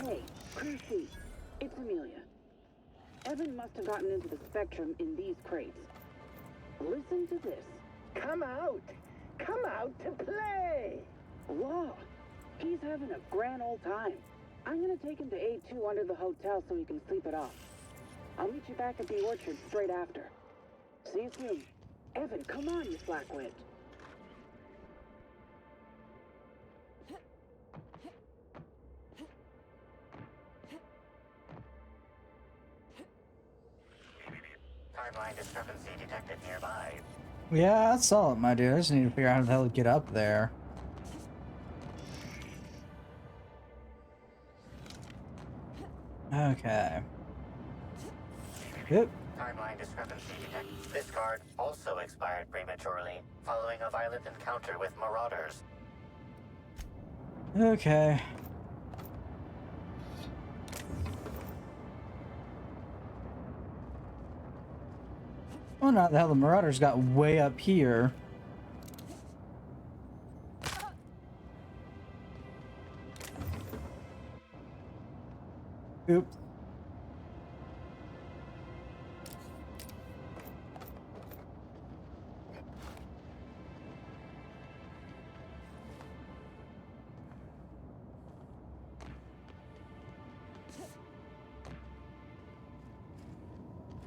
Hey, Chrissy, it's Amelia. Evan must have gotten into the Spectrum in these crates. Listen to this. Come out! Come out to play! Law, he's having a grand old time. I'm gonna take him to A2 under the hotel so he can sleep it off. I'll meet you back at the orchard straight after. See you soon. Evan, come on, you slackwit. Timeline discrepancy detected nearby. Yeah, that's solid, my dude. I just need to figure out how the hell to get up there. Okay. Yep. Timeline discrepancy detected. This guard also expired prematurely, following a violent encounter with marauders. Okay. Oh, not the hell, the marauders got way up here. Oops.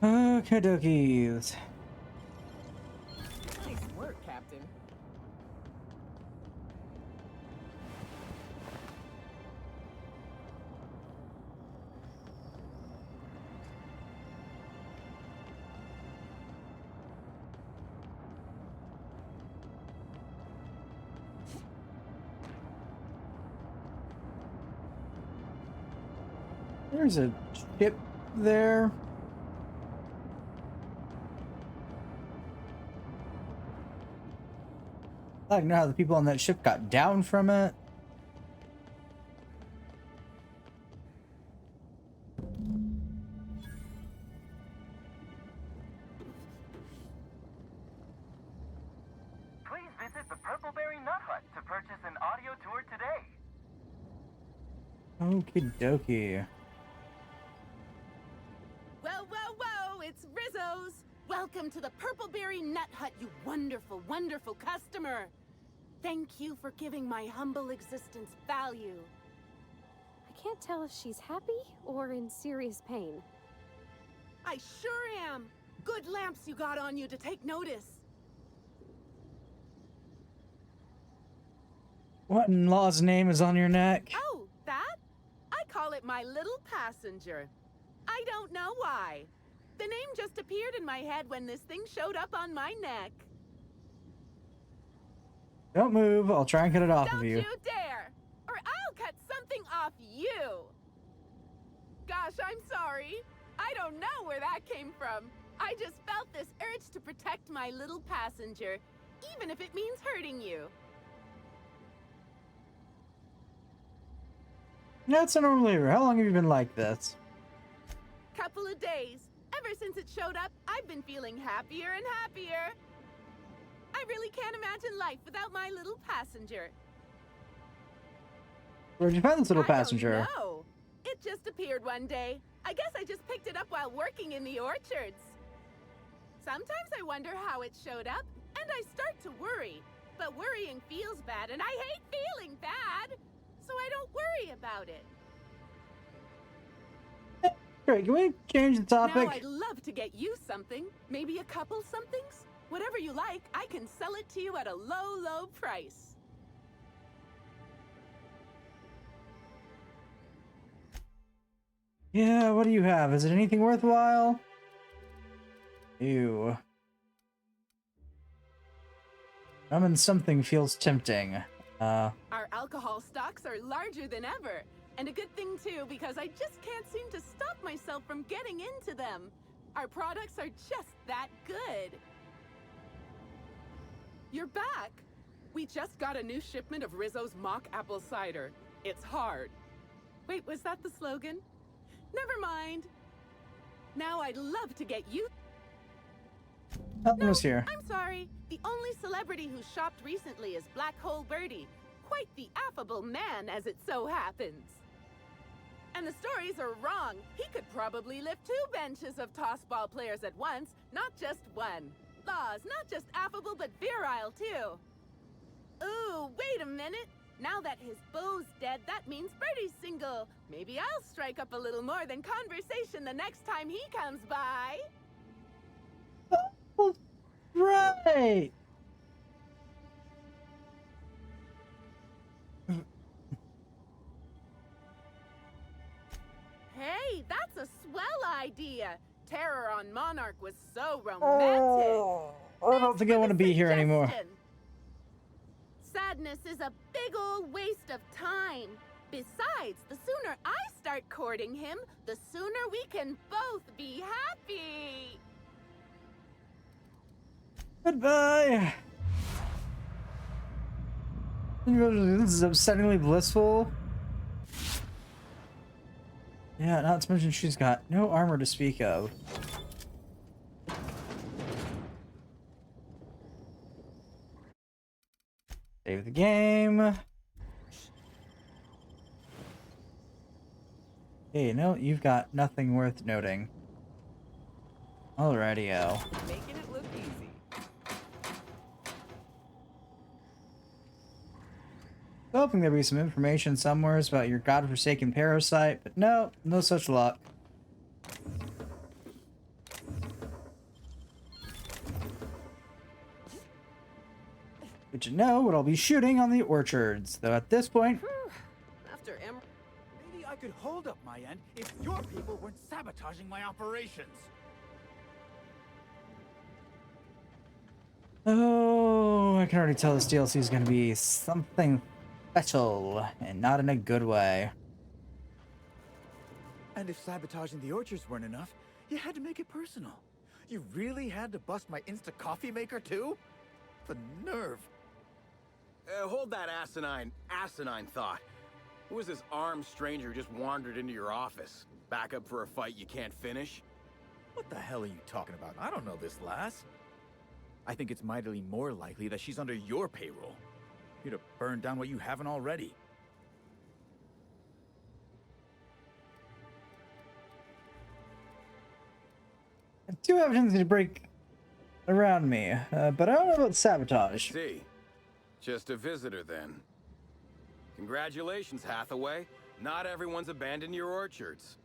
Okay, dokies. Nice work, Captain. There's a ship there. I don't know how the people on that ship got down from it. Please visit the Purpleberry Nut Hut to purchase an audio tour today. Okie dokie. Whoa, whoa, whoa! It's Rizzo's! Welcome to the Purpleberry Nut Hut, you wonderful, wonderful customer! Thank you for giving my humble existence value. I can't tell if she's happy or in serious pain. I sure am! Good lamps you got on you to take notice. What in law's name is on your neck? Oh, that? I call it my little passenger. I don't know why. The name just appeared in my head when this thing showed up on my neck. Don't move. I'll try and cut it off of you. Don't you dare! Or I'll cut something off you! Gosh, I'm sorry. I don't know where that came from. I just felt this urge to protect my little passenger, even if it means hurting you. That's unbelievable. How long have you been like this? Couple of days. Ever since it showed up, I've been feeling happier and happier. I really can't imagine life without my little passenger. Where'd you find this little passenger? No, it just appeared one day. I guess I just picked it up while working in the orchards. Sometimes I wonder how it showed up, and I start to worry. But worrying feels bad, and I hate feeling bad. So I don't worry about it. Great, can we change the topic? Now I'd love to get you something. Maybe a couple somethings? Whatever you like, I can sell it to you at a low, low price. Yeah, what do you have? Is it anything worthwhile? Ew. Something feels tempting. Our alcohol stocks are larger than ever. And a good thing too, because I just can't seem to stop myself from getting into them. Our products are just that good. You're back. We just got a new shipment of Rizzo's mock apple cider. It's hard. Wait, was that the slogan? Never mind. Now I'd love to get you... Nothing was here. I'm sorry. The only celebrity who shopped recently is Black Hole Birdie. Quite the affable man, as it so happens. And the stories are wrong. He could probably lift 2 benches of tossball players at once, not just one. Laws, not just affable, but virile, too. Ooh, wait a minute. Now that his beau's dead, that means Birdie's single. Maybe I'll strike up a little more than conversation the next time he comes by. Oh, right. Hey, that's a swell idea. Terror on Monarch was so romantic. Oh, I don't think I want to be here anymore. Sadness is a big old waste of time. Besides, the sooner I start courting him, the sooner we can both be happy. Goodbye. This is upsettingly blissful. Yeah, not to mention she's got no armor to speak of. Save the game. Hey, no, you've got nothing worth noting. Alrighty-o. Making it look easy. Hoping there'd be some information somewhere about your godforsaken parasite, but no, no such luck. Good to know what I'll be shooting on the orchards, though at this point... After maybe I could hold up my end if your people weren't sabotaging my operations. Oh, I can already tell this DLC is going to be something special, and not in a good way. And if sabotaging the orchards weren't enough, you had to make it personal. You really had to bust my Insta coffee maker too? The nerve. Hold that asinine thought. Who is this armed stranger who just wandered into your office? Back up for a fight you can't finish? What the hell are you talking about? I don't know this lass. I think it's mightily more likely that she's under your payroll. Here to burn down what you haven't already. I do have things to break around me, but I don't know about sabotage. See, just a visitor then. Congratulations, Hathaway. Not everyone's abandoned your orchards.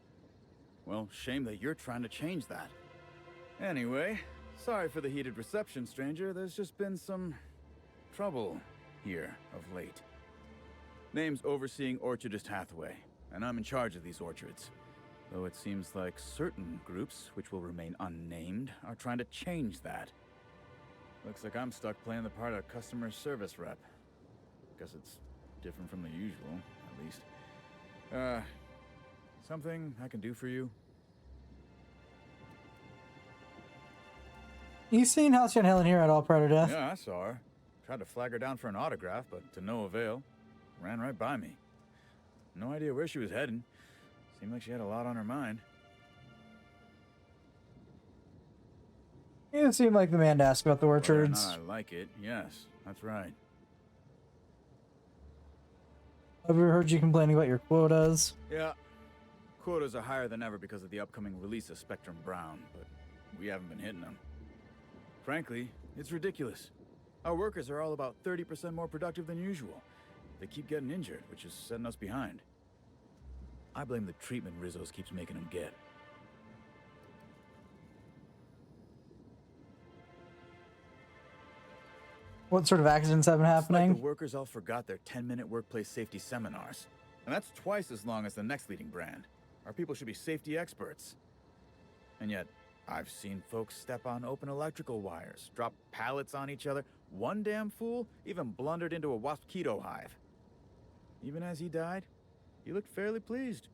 Well, shame that you're trying to change that. Anyway, sorry for the heated reception, stranger. There's just been some trouble here of late. Name's Overseeing Orchardist Hathaway, and I'm in charge of these orchards. Though it seems like certain groups, which will remain unnamed, are trying to change that. Looks like I'm stuck playing the part of customer service rep. Guess it's different from the usual, at least. Something I can do for you? You seen Halcyon Helen here at all prior to death? Yeah, I saw her. Tried to flag her down for an autograph, but to no avail. Ran right by me. No idea where she was heading. Seemed like she had a lot on her mind. You seem like the man to ask about the orchards. Whether or not I like it, yes, that's right. I've heard you complaining about your quotas. Yeah. Quotas are higher than ever because of the upcoming release of Spectrum Brown, but we haven't been hitting them. Frankly, it's ridiculous. Our workers are all about 30% more productive than usual. They keep getting injured, which is setting us behind. I blame the treatment Rizzo's keeps making them get. What sort of accidents have been happening? It's like the workers all forgot their 10-minute workplace safety seminars. And that's twice as long as the next leading brand. Our people should be safety experts. And yet, I've seen folks step on open electrical wires, drop pallets on each other. One damn fool even blundered into a mosquito hive. Even as he died, he looked fairly pleased.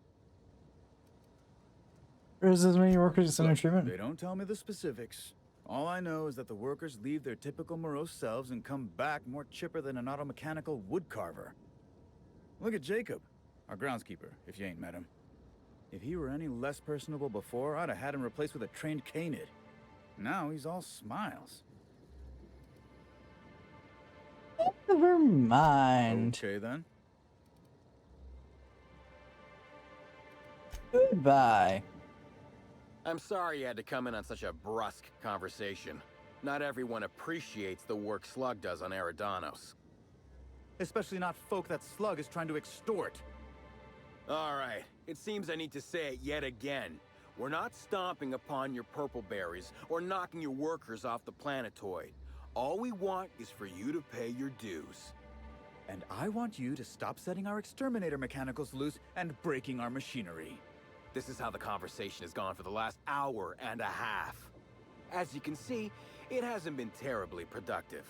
Or is as many workers under treatment? They don't tell me the specifics. All I know is that the workers leave their typical morose selves and come back more chipper than an auto-mechanical woodcarver. Look at Jacob, our groundskeeper, if you ain't met him. If he were any less personable before, I'd have had him replaced with a trained canid. Now he's all smiles. Never mind. Okay, then. Goodbye. I'm sorry you had to come in on such a brusque conversation. Not everyone appreciates the work Slug does on Eridanos. Especially not folk that Slug is trying to extort. All right, it seems I need to say it yet again. We're not stomping upon your purple berries or knocking your workers off the planetoid. All we want is for you to pay your dues. And I want you to stop setting our exterminator mechanicals loose and breaking our machinery. This is how the conversation has gone for the last hour and a half. As you can see, it hasn't been terribly productive.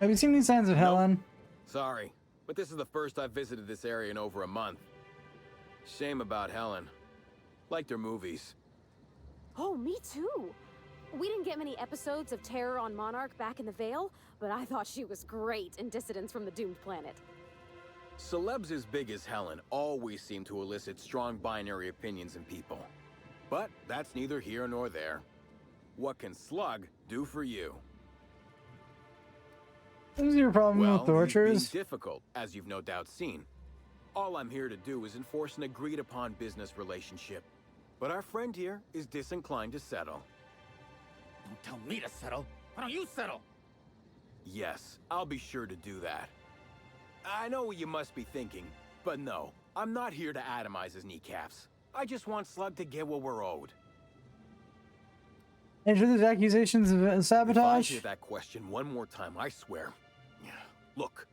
Have you seen any signs of Helen? Sorry, but this is the first I've visited this area in over a month. Shame about Helen. Liked her movies. Oh, me too. We didn't get many episodes of Terror on Monarch back in the Vale, but I thought she was great in Dissidents from the Doomed Planet. Celebs as big as Helen always seem to elicit strong binary opinions in people. But that's neither here nor there. What can Slug do for you? What is your problem with the orchards? Being difficult, as you've no doubt seen. All I'm here to do is enforce an agreed-upon business relationship. But our friend here is disinclined to settle. Don't tell me to settle. Why don't you settle? Yes, I'll be sure to do that. I know what you must be thinking, but no, I'm not here to atomize his kneecaps. I just want Slug to get what we're owed. And for these accusations of sabotage? If I hear that question one more time, I swear. Look,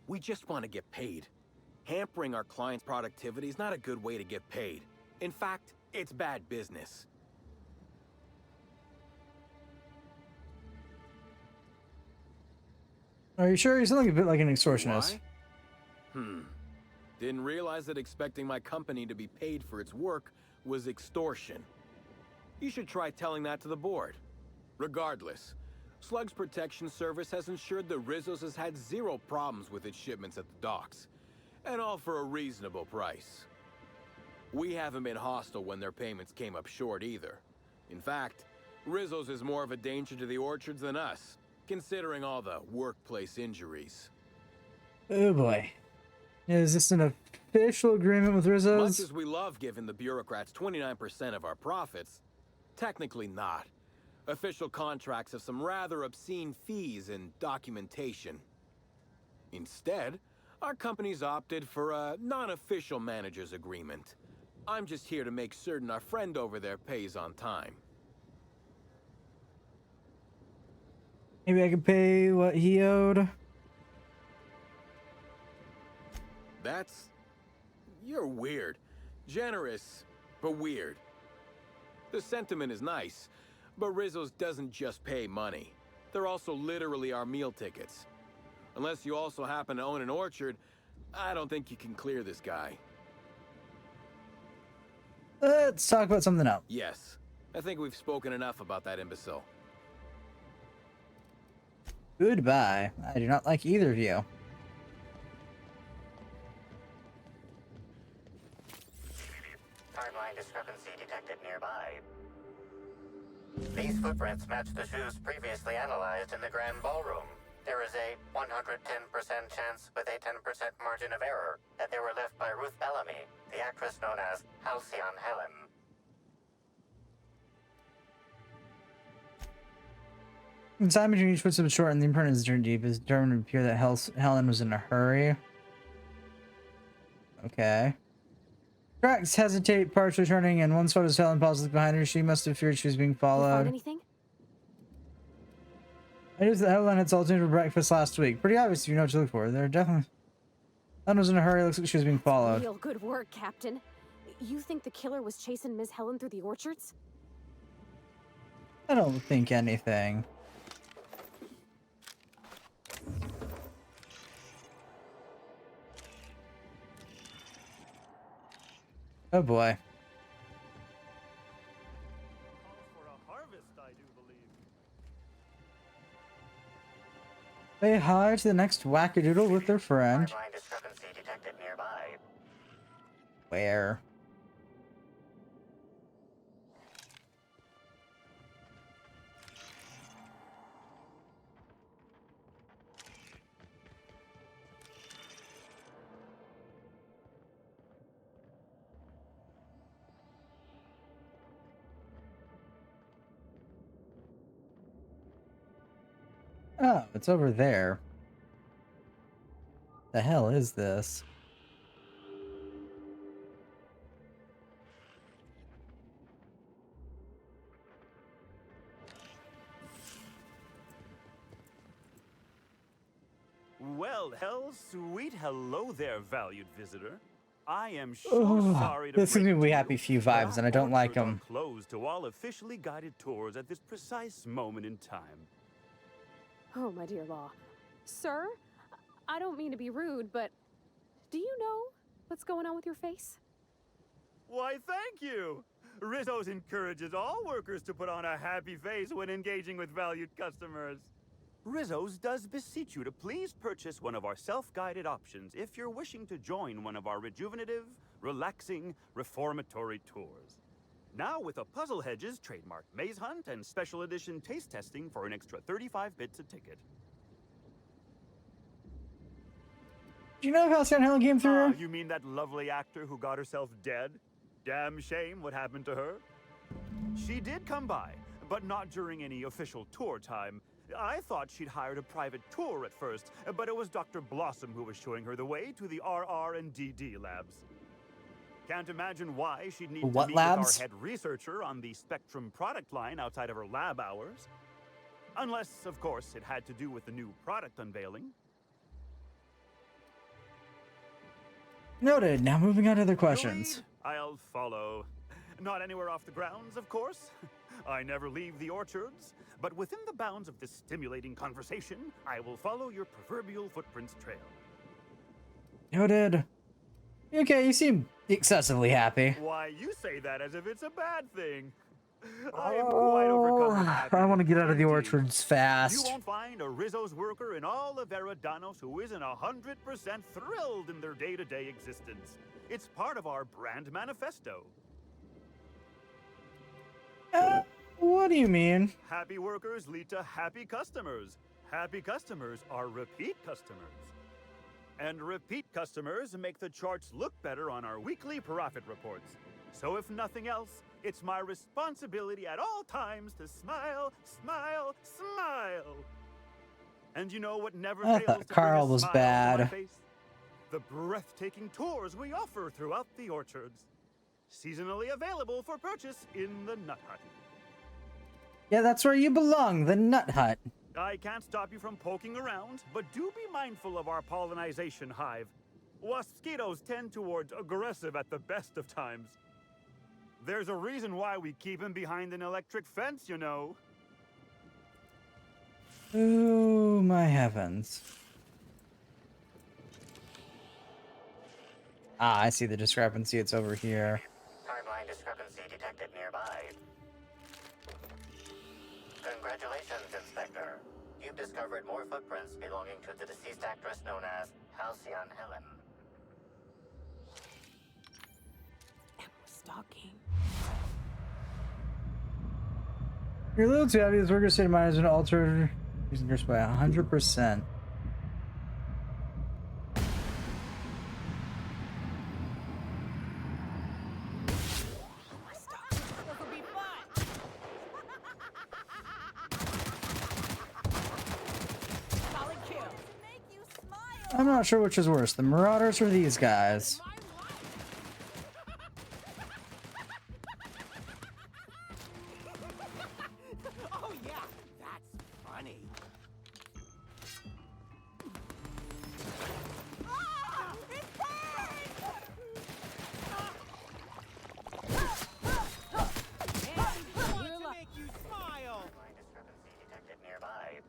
we just want to get paid. Hampering our clients' productivity is not a good way to get paid. In fact, it's bad business. Are you sure? You sound like a bit like an extortionist. Why? Didn't realize that expecting my company to be paid for its work was extortion. You should try telling that to the board. Regardless, Slug's Protection Service has ensured that Rizzo's has had zero problems with its shipments at the docks. And all for a reasonable price. We haven't been hostile when their payments came up short either. In fact, Rizzo's is more of a danger to the orchards than us, considering all the workplace injuries. Oh boy. Is this an official agreement with Rizzo's? Much as we love giving the bureaucrats 29% of our profits, technically not. Official contracts have some rather obscene fees and documentation. Instead, our company's opted for a non-official manager's agreement. I'm just here to make certain our friend over there pays on time. Maybe I could pay what he owed. You're weird. Generous, but weird. The sentiment is nice, but Rizzo's doesn't just pay money. They're also literally our meal tickets. Unless you also happen to own an orchard, I don't think you can clear this guy. Let's talk about something else. Yes, I think we've spoken enough about that imbecile. Goodbye. I do not like either of you. Timeline discrepancy detected nearby. These footprints match the shoes previously analyzed in the Grand Ballroom. There is a 110% chance with a 10% margin of error that they were left by Ruth Bellamy, the actress known as Halcyon Helen. The time between each footstep is short and the imprint is turned deep is determined to appear that Helen was in a hurry. Okay. Tracks hesitate, partially turning, and one spot is Helen pauses behind her. She must have feared she was being followed. Anything? I knew that Helen had salted for breakfast last week. Pretty obvious if you know what to look for. They're definitely... Helen was in a hurry. Looks like she was being followed. Real good work, Captain. You think the killer was chasing Ms. Helen through the orchards? I don't think anything. Oh boy. Say hi to the next wackadoodle with their friend. Timeline discrepancy detected nearby. Where? Oh, it's over there. The hell is this? Well, sweet hello there, valued visitor. I am Oh, sorry to this is break gonna be it to happy you, few but vibes, our and I don't like orchards are them. Closed to all officially guided tours at this precise moment in time. Oh, my dear Law. Sir, I don't mean to be rude, but do you know what's going on with your face? Why, thank you. Rizzo's encourages all workers to put on a happy face when engaging with valued customers. Rizzo's does beseech you to please purchase one of our self-guided options if you're wishing to join one of our rejuvenative, relaxing, reformatory tours. Now with a Puzzle Hedges trademark maze hunt and special edition taste testing for an extra 35 bits a ticket. Do you know if Halcyon Helen came through? You mean that lovely actor who got herself dead? Damn shame what happened to her. She did come by, but not during any official tour time. I thought she'd hired a private tour at first, but it was Dr. Blossom who was showing her the way to the RR and DD labs. Can't imagine why she'd need What to meet labs? with our head researcher on the Spectrum product line outside of her lab hours. Unless, of course, it had to do with the new product unveiling. Noted. Now moving on to other questions. I'll follow. Not anywhere off the grounds, of course. I never leave the orchards. But within the bounds of this stimulating conversation, I will follow your proverbial footprints trail. Noted. Okay, you seem excessively happy. Why, you say that as if it's a bad thing. I am quite overcome with happiness. I want to get out of the Indeed. orchards You fast. won't find a Rizzo's worker in all of Eridanos who isn't 100% thrilled in their day-to-day existence. It's part of our brand manifesto. What do you mean? Happy workers lead to happy customers. Happy customers are repeat customers. And repeat customers make the charts look better on our weekly profit reports. So if nothing else, it's my responsibility at all times to smile, smile, smile. And you know what never I fails thought to Carl bring a was smile to my bad. face? The breathtaking tours we offer throughout the orchards. Seasonally available for purchase in the Nut Hut. Yeah, that's where you belong, the Nut Hut. I can't stop you from poking around, but do be mindful of our pollinization hive. Waspitos tend towards aggressive at the best of times. There's a reason why we keep him behind an electric fence, you know. Oh, my heavens. Ah, I see the discrepancy. It's over here. Timeline discrepancy detected nearby. Congratulations, Inspector. You've discovered more footprints belonging to the deceased actress known as Halcyon Helen. Stalking. You're a little too heavy. This worker state of mind has been altered using yours by 100%. I'm not sure which is worse, the Marauders or these guys. Oh yeah, that's funny. To make you smile. Timeline discrepancy detected nearby.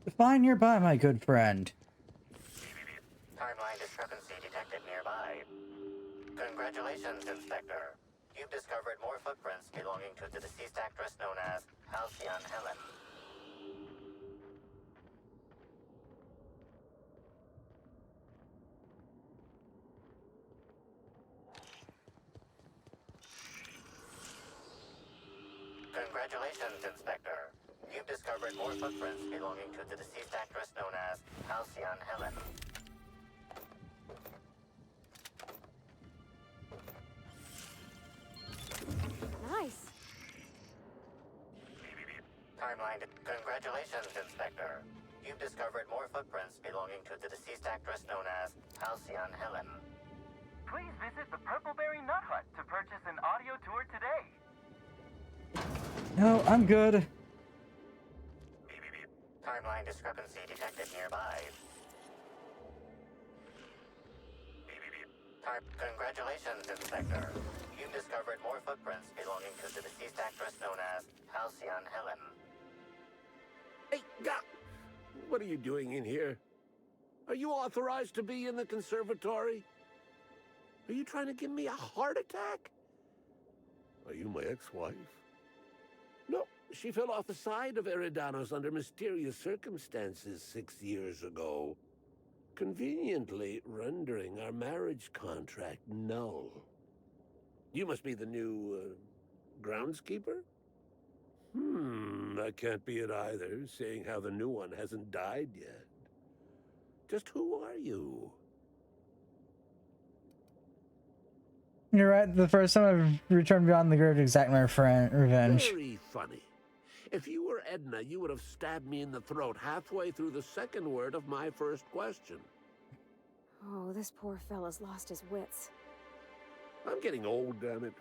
Define nearby, my good friend. Timeline discrepancy detected nearby. Congratulations, Inspector. You've discovered more footprints belonging to the deceased actress known as Halcyon Helen. Congratulations, Inspector. You've discovered more footprints belonging to the deceased actress known as Halcyon Helen. Nice. Timeline. Congratulations, Inspector. You've discovered more footprints belonging to the deceased actress known as Halcyon Helen. Please visit the Purpleberry Nut Hut to purchase an audio tour today. No, I'm good. Timeline discrepancy detected nearby. Congratulations, Inspector. You've discovered more footprints belonging to the deceased actress known as Halcyon Helen. Hey, what are you doing in here? Are you authorized to be in the conservatory? Are you trying to give me a heart attack? Are you my ex-wife? No, she fell off the side of Eridanos under mysterious circumstances 6 years ago, conveniently rendering our marriage contract null. You must be the new, groundskeeper? That can't be it either, seeing how the new one hasn't died yet. Just who are you? You're right. The first time I've returned beyond the grave to exact my revenge. Very funny. If you were Edna, you would have stabbed me in the throat halfway through the second word of my first question. Oh, this poor fella's lost his wits. I'm getting old, damn it.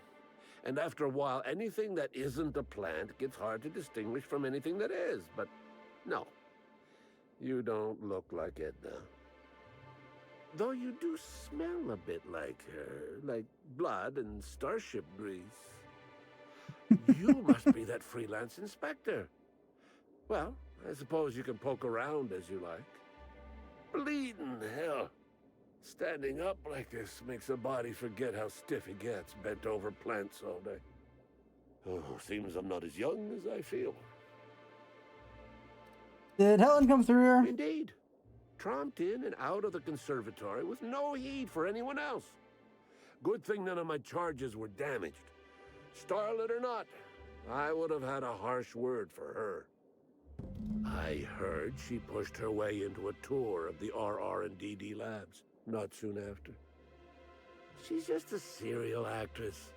And after a while, anything that isn't a plant gets hard to distinguish from anything that is. But no, you don't look like Edna. Though you do smell a bit like her, like blood and starship grease. You must be that freelance inspector. Well, I suppose you can poke around as you like. Bleeding hell. Standing up like this makes a body forget how stiff he gets bent over plants all day. Oh, seems I'm not as young as I feel. Did Helen come through here? Indeed. Tromped in and out of the conservatory with no heed for anyone else. Good thing none of my charges were damaged. Starlet or not, I would have had a harsh word for her. I heard she pushed her way into a tour of the RR&DD labs not soon after. She's just a serial actress.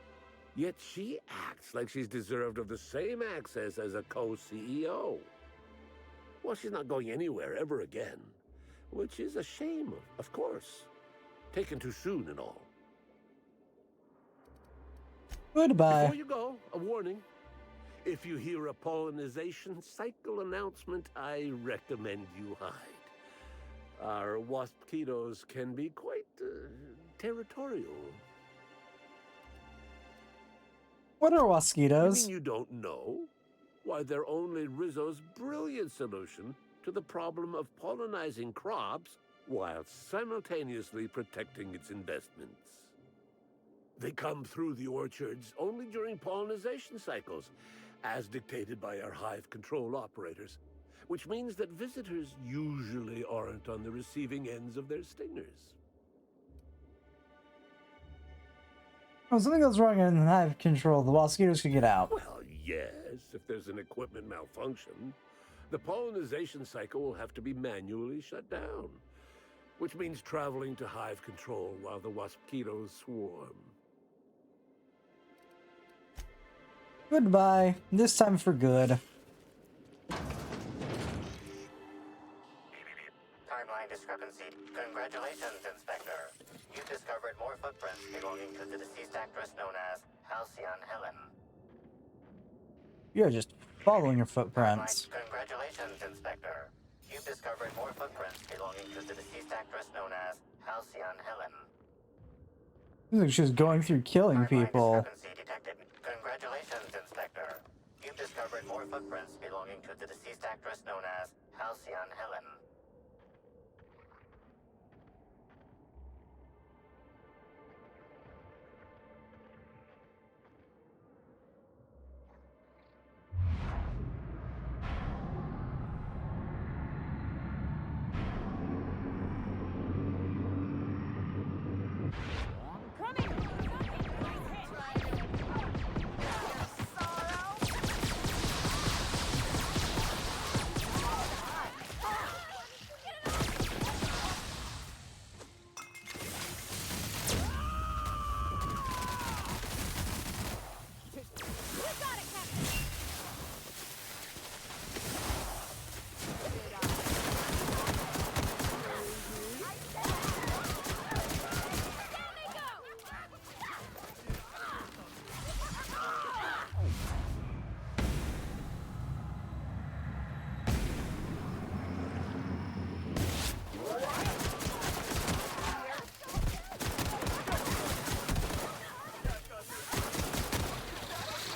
Yet she acts like she's deserved of the same access as a co-CEO. Well, she's not going anywhere ever again. Which is a shame, of course. Taken too soon and all. Goodbye. Before you go, a warning. If you hear a pollinization cycle announcement, I recommend you hide. Our waspitos can be quite territorial. What are You mosquitoes? mean you don't know? Why, they're only Rizzo's brilliant solution to the problem of pollinizing crops while simultaneously protecting its investments. They come through the orchards only during pollinization cycles, as dictated by our hive control operators, which means that visitors usually aren't on the receiving ends of their stingers. When something goes wrong in hive control, the mosquitoes could get out. Well, yes, if there's an equipment malfunction. The pollinization cycle will have to be manually shut down, which means traveling to hive control while the waspitos swarm. Goodbye. This time for good. Timeline discrepancy. Congratulations, Inspector. You've discovered more footprints belonging to the deceased actress known as Halcyon Helen. You're just following your footprints. Congratulations, Inspector. You've discovered more footprints belonging to the deceased actress known as Halcyon Helen. Seems like she's going through killing people. Discrepancy detected. Congratulations, Inspector. You've discovered more footprints belonging to the deceased actress known as Halcyon Helen.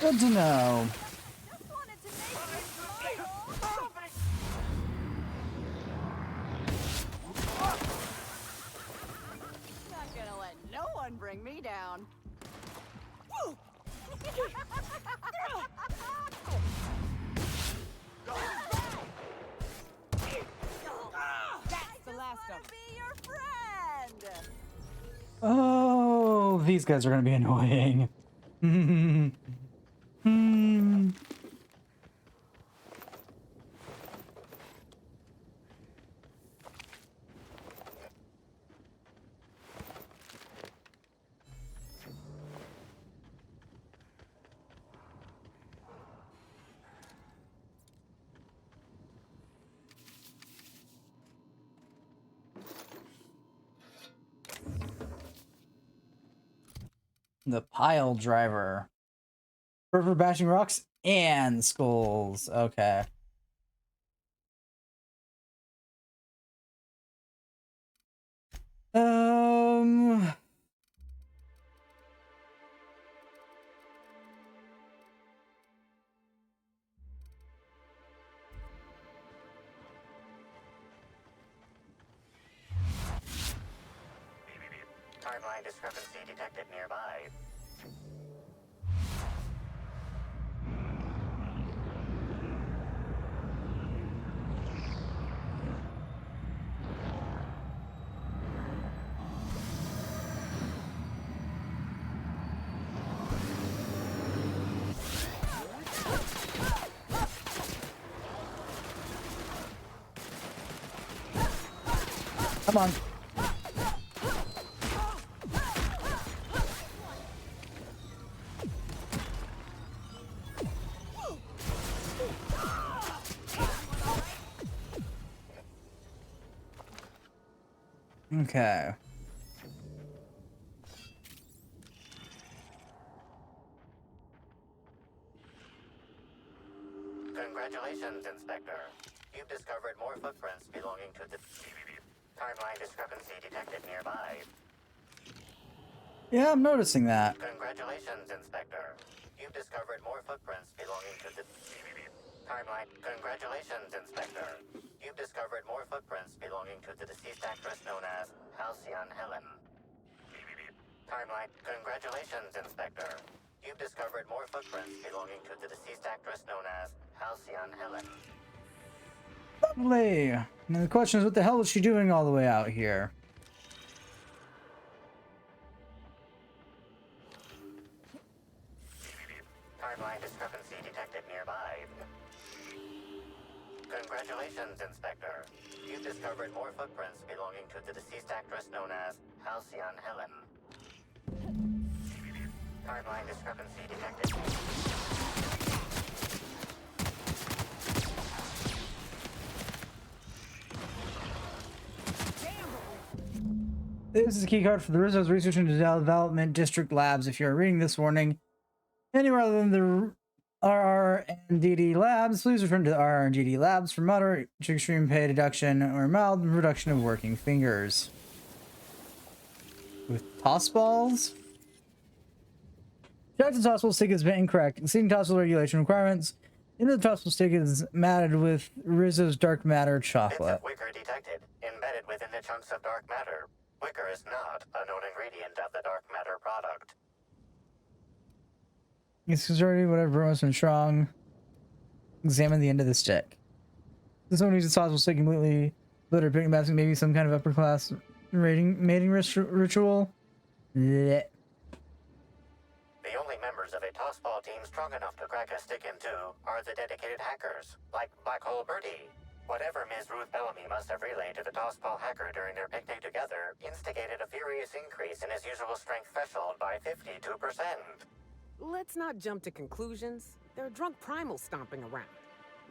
Good to know. Not gonna let no one bring me down. That's the last of them. Be your friend. Oh, these guys are gonna be annoying. The pile driver. For bashing rocks and skulls. Okay. Timeline discrepancy detected nearby. Come on. Okay. Congratulations, Inspector. You've discovered more footprints belonging to the timeline discrepancy detected nearby. Yeah, I'm noticing that. Congratulations, Inspector. You've discovered more footprints belonging to the timeline. Congratulations, Inspector. You've discovered more footprints belonging to the deceased actress known as Halcyon Helen. Timeline. Congratulations, Inspector. You've discovered more footprints belonging to the deceased actress known as Halcyon Helen. Lovely. Now the question is, what the hell was she doing all the way out here? Timeline discrepancy detected nearby. Congratulations, Inspector. You've discovered more footprints belonging to the deceased actress known as Halcyon Helen. Timeline discrepancy detected. This is a key card for the Rizzo's Research and Development District Labs. If you're reading this warning anywhere other than the RR and DD Labs, please return to the RR and DD Labs for moderate to extreme pay deduction or mild reduction of working fingers. With toss balls? Jackson's toss ball stick has been incorrect. Exceeding toss ball regulation requirements. In the toss ball stick is matted with Rizzo's dark matter chocolate. Bits of wicker detected, embedded within the chunks of dark matter. Wicker is not a known ingredient of the dark matter product. It's already whatever most been strong. Examine the end of the stick. This one uses toss ball stick completely glitter picking basket, maybe some kind of upper class mating ritual. Blech. The only members of a toss ball team strong enough to crack a stick in two are the dedicated hackers, like Black Hole Birdie. Whatever Ms. Ruth Bellamy must have relayed to the toss ball hacker during their picnic together instigated a furious increase in his usual strength threshold by 52%. Let's not jump to conclusions. There are drunk primals stomping around.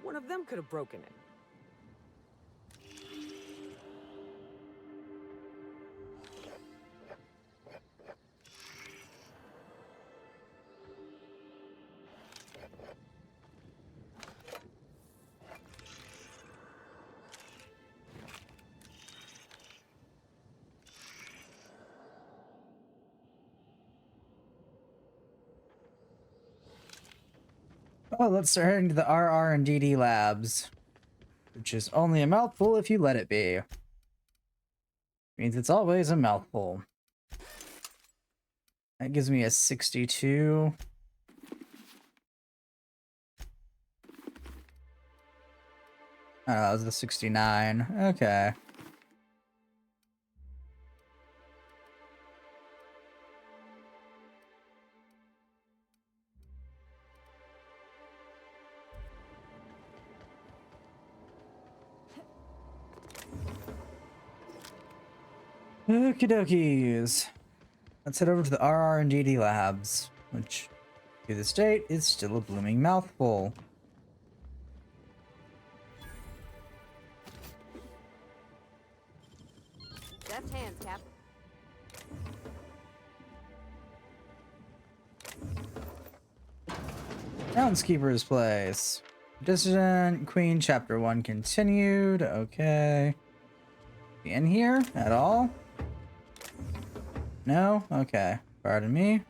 One of them could have broken it. Oh, let's start heading to the RR and DD Labs, which is only a mouthful if you let it be. Means it's always a mouthful. That gives me a 62. Oh, that was the 69. Okay. Okie dokies. Let's head over to the RR and DD Labs, which, to this date, is still a blooming mouthful. Left hands, Cap. Groundskeeper's Place. Dissident Queen Chapter 1 continued. Okay. In here at all? No? Okay. Pardon me.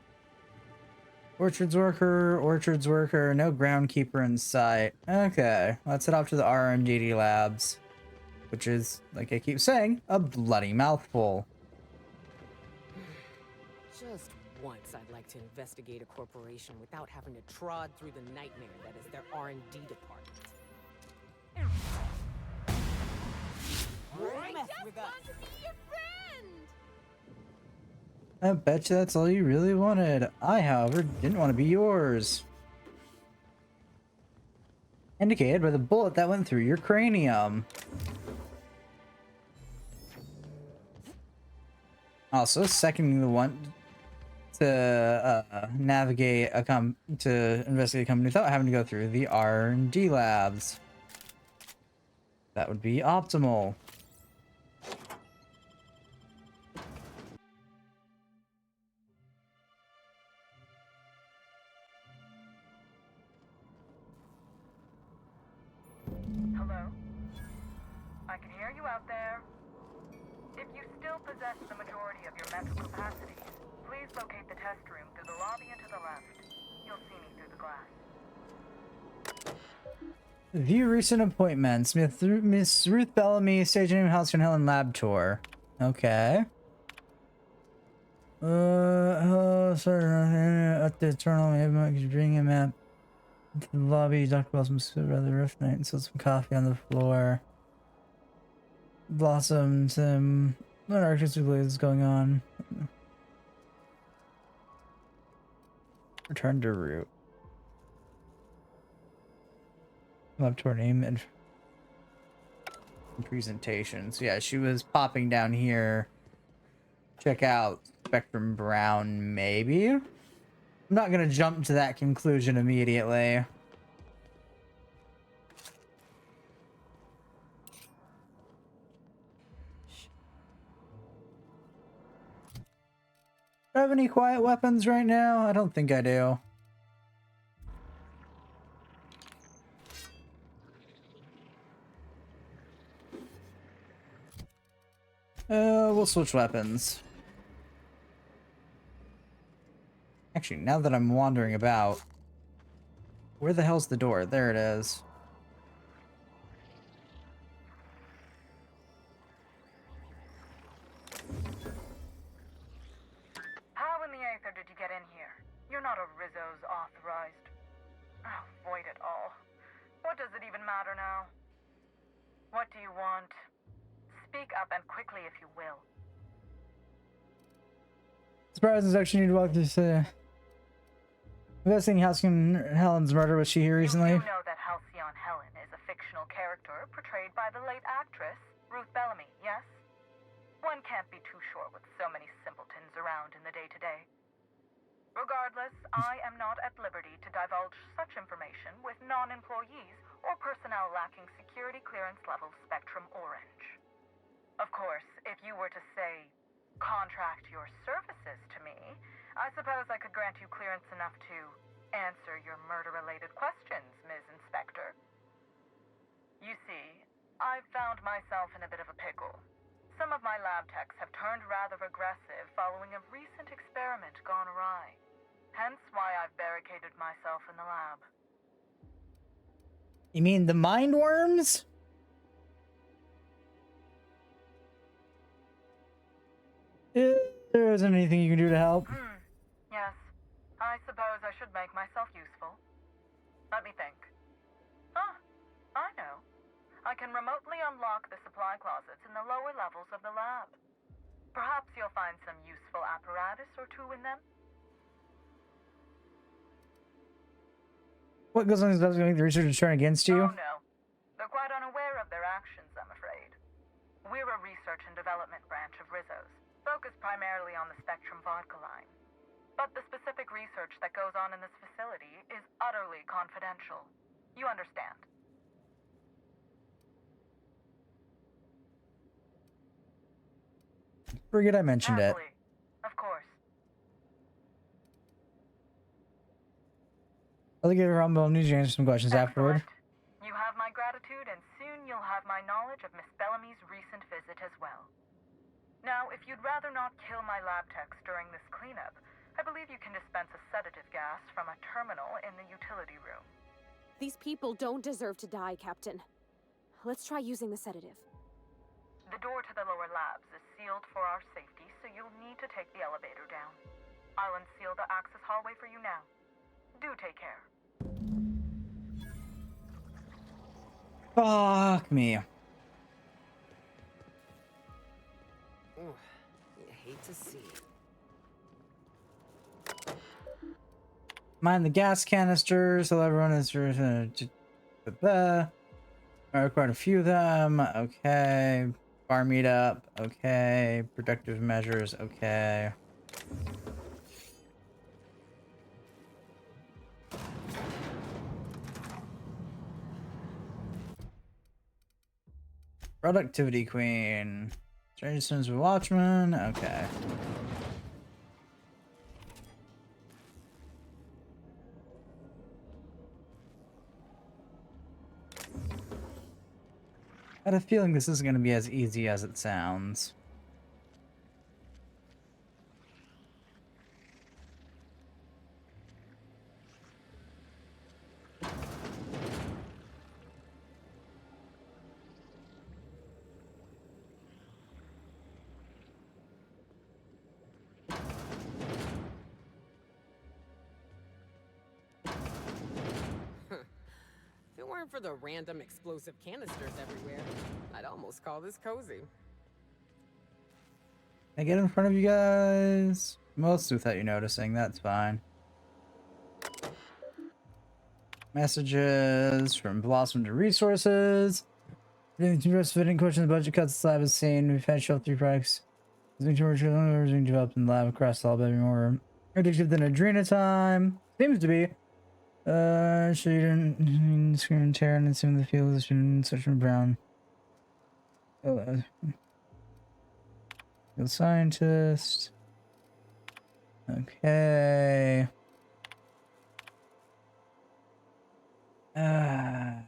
Orchards worker, no groundkeeper in sight. Okay, let's head off to the RMDD Labs, which is, like I keep saying, a bloody mouthful. Just once I'd like to investigate a corporation without having to trod through the nightmare that is their R&D department. I just want to be your friend! I bet you that's all you really wanted. I, however, didn't want to be yours. Indicated by the bullet that went through your cranium. Also, seconding the one to navigate to investigate a company without having to go through the R&D labs. That would be optimal. Hello? I can hear you out there. If you still possess the majority of your mental capacities, please locate the test room through the lobby and to the left. You'll see me through the glass. View recent appointments. Miss Ruth Bellamy, stage name Halcyon Helen lab tour. Okay. Sorry, at the terminal, maybe I could bring him up to the lobby. Dr. Blossom stood rather rough night and spilled some coffee on the floor. Blossom, some artistic is going on. Return to route. Love tour name and presentations. Yeah, she was popping down here. Check out Spectrum Brown, maybe? I'm not gonna jump to that conclusion immediately. Do I have any quiet weapons right now? I don't think I do. We'll switch weapons. Actually, now that I'm wandering about, where the hell's the door? There it is. How in the aether did you get in here? You're not a Rizzo's authorized. Oh, void it all. What does it even matter now? What do you want? Speak up and quickly if you will. Surprise instruction you need to walk through investigating Halcyon Helen's murder. Was she here recently? You know that Halcyon Helen is a fictional character portrayed by the late actress Ruth Bellamy, yes? One can't be too sure with so many simpletons around in the day-to-day. Regardless, I am not at liberty to divulge such information with non-employees or personnel lacking security clearance level Spectrum Orange. Of course, if you were to say, contract your services to me, I suppose I could grant you clearance enough to answer your murder-related questions, Ms. Inspector. You see, I've found myself in a bit of a pickle. Some of my lab techs have turned rather aggressive following a recent experiment gone awry. Hence why I've barricaded myself in the lab. You mean the mind worms? If there isn't anything you can do to help. Yes, I suppose I should make myself useful. Let me think. Ah, I know. I can remotely unlock the supply closets in the lower levels of the lab. Perhaps you'll find some useful apparatus or two in them. What goes on is going the research is turn against you? Oh no. They're quite unaware of their actions, I'm afraid. We're a research and development branch of Rizzo's, focused primarily on the Spectrum vodka line. But the specific research that goes on in this facility is utterly confidential. You understand? Forget I mentioned it. Of course. I'll give you Rumble News to answer some questions afterward. You have my gratitude, and soon you'll have my knowledge of Miss Bellamy's recent visit as well. Now, if you'd rather not kill my lab techs during this cleanup, I believe you can dispense a sedative gas from a terminal in the utility room. These people don't deserve to die, Captain. Let's try using the sedative. The door to the lower labs is sealed for our safety, so you'll need to take the elevator down. I'll unseal the access hallway for you now. Do take care. Fuck me. Ooh, you hate to see it. Mind the gas canisters. So everyone is quite a few of them. Okay. Bar meetup. Okay. Productive measures. Okay. Productivity queen. Stranger Things with Watchmen. Okay. I had a feeling this isn't going to be as easy as it sounds. If it weren't for the random explosive canisters everywhere, I'd almost call this cozy. Can I get in front of you guys? Mostly without you noticing, that's fine. Messages from Blossom to Resources. Fitting question, the budget cuts, the lab is seen. We've had show 3 products. Being developed in the lab across the lab, being more addictive than Adrena time. Seems to be. So you didn't scream and tear and assume the field has been such a brown. Field scientist. Okay. Well,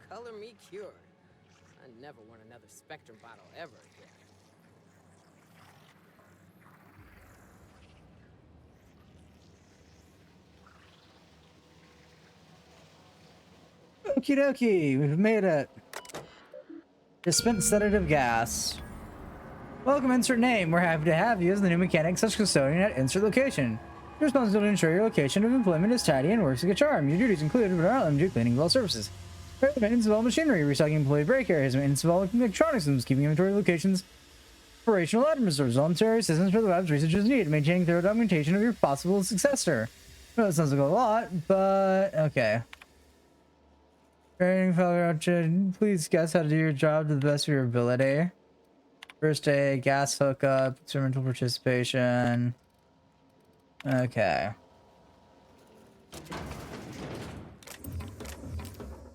color me cured. I never want another Spectrum bottle ever again. Okie dokie, we've made it. Dispense sedative gas. Welcome, insert name. We're happy to have you as the new mechanic / custodian at insert location. Your responsibility to ensure your location of employment is tidy and works like a charm. Your duties include, but are not limited to, cleaning of all surfaces, maintenance of all machinery, restocking employee break areas, maintenance of all electronic systems, keeping inventory locations, operational item reserves, voluntary assistance for the lab's research is needed, maintaining thorough documentation of your possible successor. Well, that sounds like a lot, but okay. Training fellow, please guess how to do your job to the best of your ability. First aid, gas hookup, experimental participation. Okay. I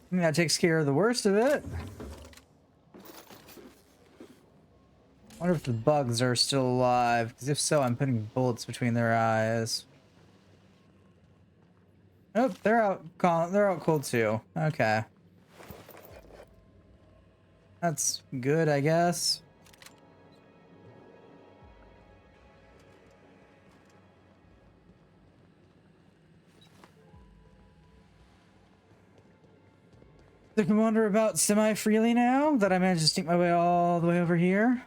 think that takes care of the worst of it. I wonder if the bugs are still alive, because if so, I'm putting bullets between their eyes. Oh, they're out cold too. Okay. That's good, I guess. I can wander about semi-freely now that I managed to sneak my way all the way over here.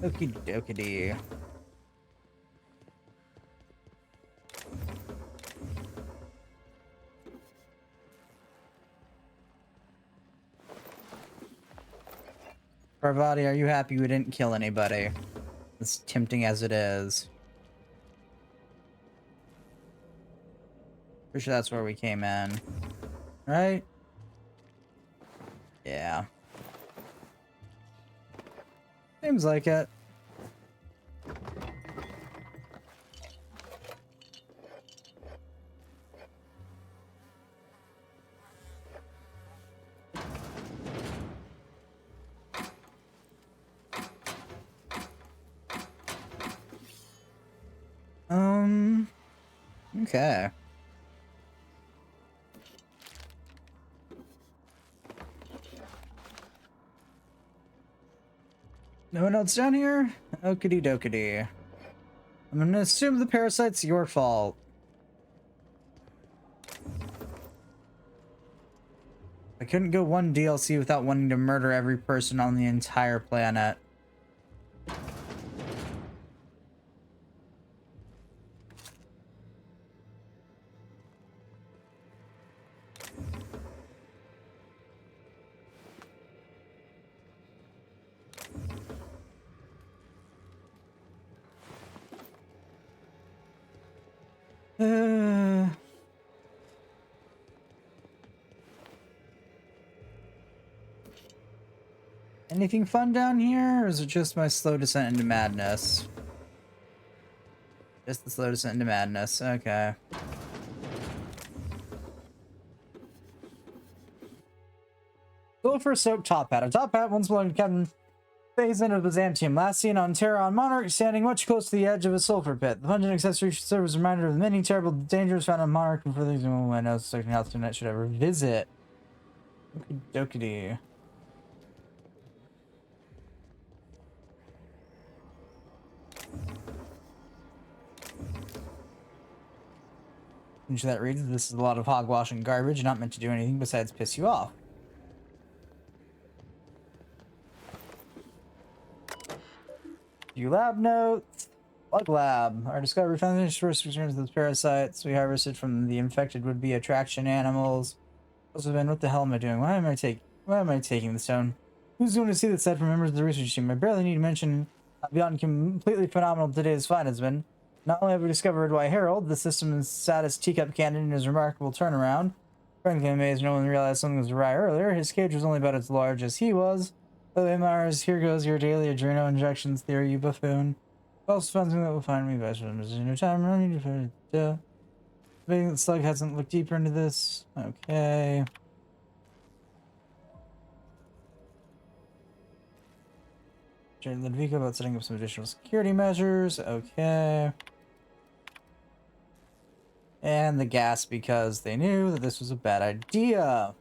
Okie dokie. Parvati, are you happy we didn't kill anybody? As tempting as it is. Pretty sure that's where we came in. Right? Yeah. Seems like it. Okay. No one else down here? Okity dokity. I'm gonna assume the parasite's your fault. I couldn't go one DLC without wanting to murder every person on the entire planet. Anything fun down here, or is it just my slow descent into madness? Just the slow descent into madness. Okay. Sulfur soaked top hat. A top hat once belonged to Captain Phazon of Byzantium. Last seen on Terra Monarch, standing much close to the edge of a sulfur pit. The pungent accessory should serve as a reminder of the many terrible dangers found on Monarch and further example I know certain house tonight should ever visit. Dokity. Finish that reads, this is a lot of hogwash and garbage, not meant to do anything besides piss you off. Few lab notes. Bug lab. Our discovery found the first returns to the parasites we harvested from the infected would-be attraction animals. Also been, what the hell am I doing? Why am I taking the stone? Who's going to see this set from members of the research team? I barely need to mention how beyond completely phenomenal today's find has been. Not only have we discovered why Harold, the system's saddest teacup candidate in his remarkable turnaround, frankly amazed no one realized something was awry earlier. His cage was only about as large as he was. Hello, Mars, here goes your daily adrenal injections theory, you buffoon. Also found something that will find me best for no time running to debating that the slug hasn't looked deeper into this. Okay. Jared Ludwika about setting up some additional security measures. Okay. And the gas because they knew that this was a bad idea.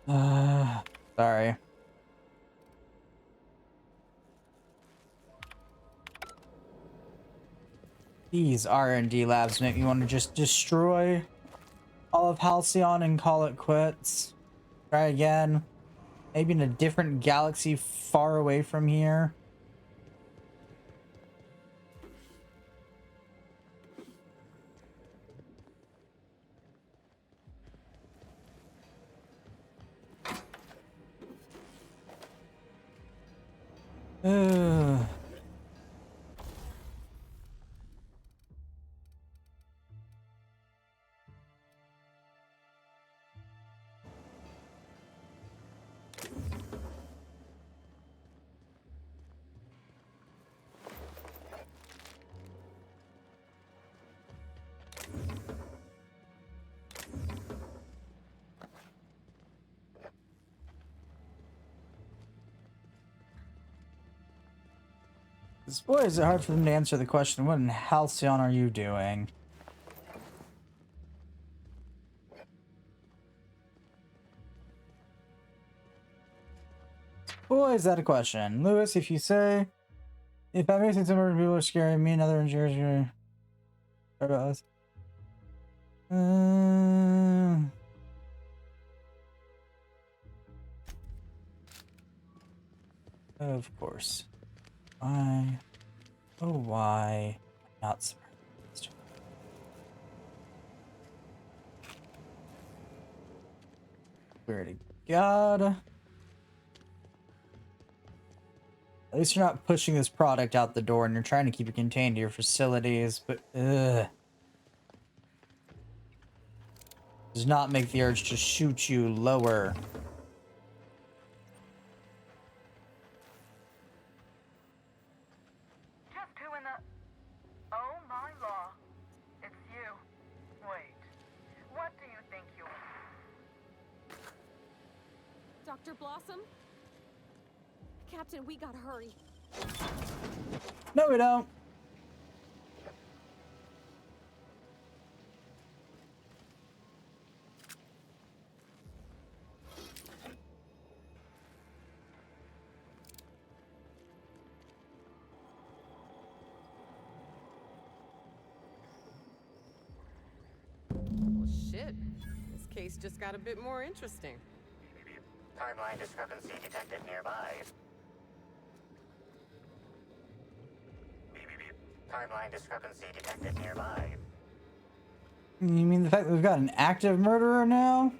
Sorry. These R&D labs make me want to just destroy all of Halcyon and call it quits. Try again. Maybe in a different galaxy far away from here. Boy, is it hard for them to answer the question, what in Halcyon are you doing? Boy, is that a question. Lewis, if you say, if I'm missing some people are scary, me and other engineers are sorry about this. Of course. Why? Oh, why? Not surprised. Swear to God. At least you're not pushing this product out the door and you're trying to keep it contained to your facilities, but ugh. Does not make the urge to shoot you lower. Dr. Blossom? Captain, we gotta hurry. No, we don't. case just got a bit more interesting. Timeline discrepancy detected nearby. Timeline discrepancy detected nearby. You mean the fact that we've got an active murderer now?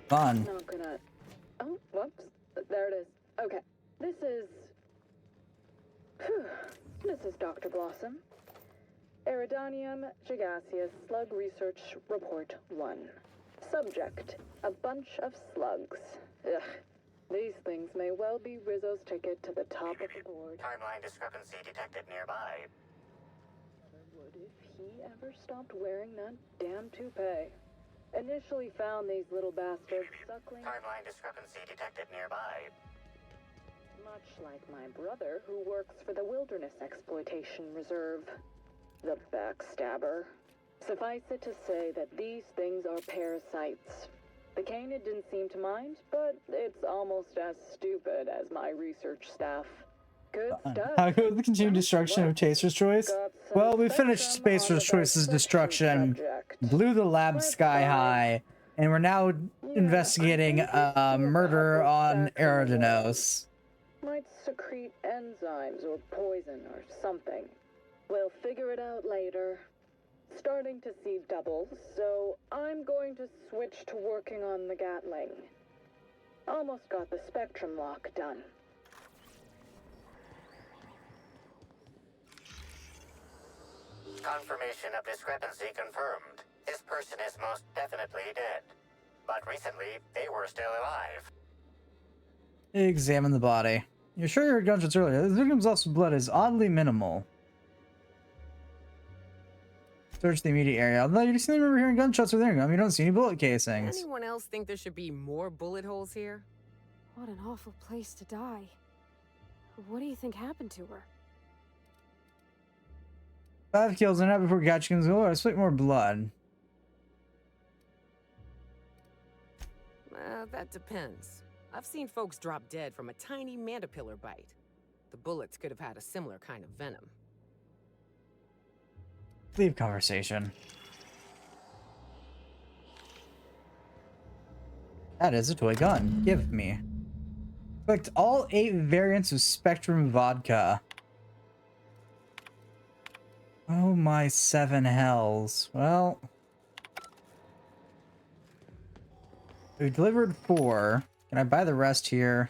Fun. Not gonna. Oh, whoops. There it is. Okay. This is. This is Dr. Blossom. Eridanium gigaseus Slug Research Report 1. Subject: a bunch of slugs. Ugh. These things may well be Rizzo's ticket to the top of the board. Timeline discrepancy detected nearby. Would if he ever stopped wearing that damn toupee. Initially found these little bastards suckling. Timeline discrepancy detected nearby. Much like my brother, who works for the Wilderness Exploitation Reserve. The backstabber. Suffice it to say that these things are parasites. The Canid didn't seem to mind, but it's almost as stupid as my research staff. Good stuff. How good the continued destruction of Taster's Choice? Well, we finished Taster's Choice's destruction, blew the lab sky high, and we're now investigating a murder on Eridanos. Might secrete enzymes or poison or something. We'll figure it out later. Starting to see doubles, so I'm going to switch to working on the Gatling. Almost got the spectrum lock done. Confirmation of discrepancy confirmed. This person is most definitely dead. But recently, they were still alive. Examine the body. You're sure you heard gunshots earlier? The victim's loss of blood is oddly minimal. Search the immediate area. Although you seem to remember hearing gunshots within your gun, you don't see any bullet casings. Anyone else think there should be more bullet holes here? What an awful place to die. What do you think happened to her? 5 kills and out before Gachkin's goal. I expect more blood. That depends. I've seen folks drop dead from a tiny mandapillar bite. The bullets could have had a similar kind of venom. Leave conversation. That is a toy gun. Give me. Collect all 8 variants of Spectrum vodka. Oh my 7 hells. Well, we delivered 4. Can I buy the rest here?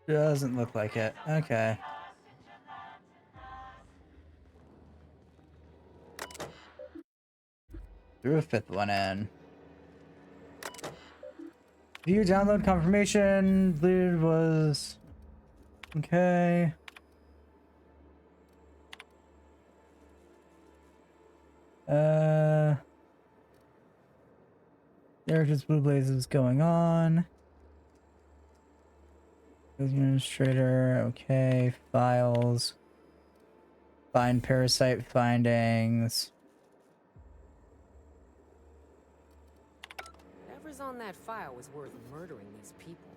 Doesn't look like it. Okay. Threw a 5th one in. View download confirmation. Bleed was... Okay. There's Blue Blazes going on. Administrator, okay, files. Find parasite findings. Whatever's on that file was worth murdering these people.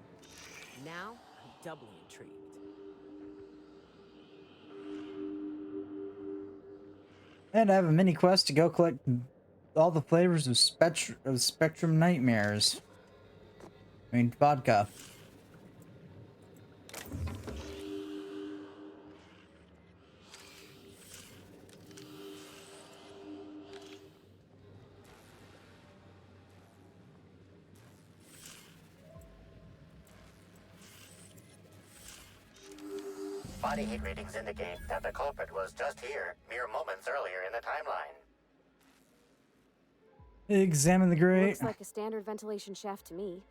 Now, I'm doubly intrigued. And I have a mini quest to go collect all the flavors of Spectrum Nightmares. I mean, vodka. Body heat readings indicate that the culprit was just here, mere moments earlier in the timeline. Examine the grate. Looks like a standard ventilation shaft to me.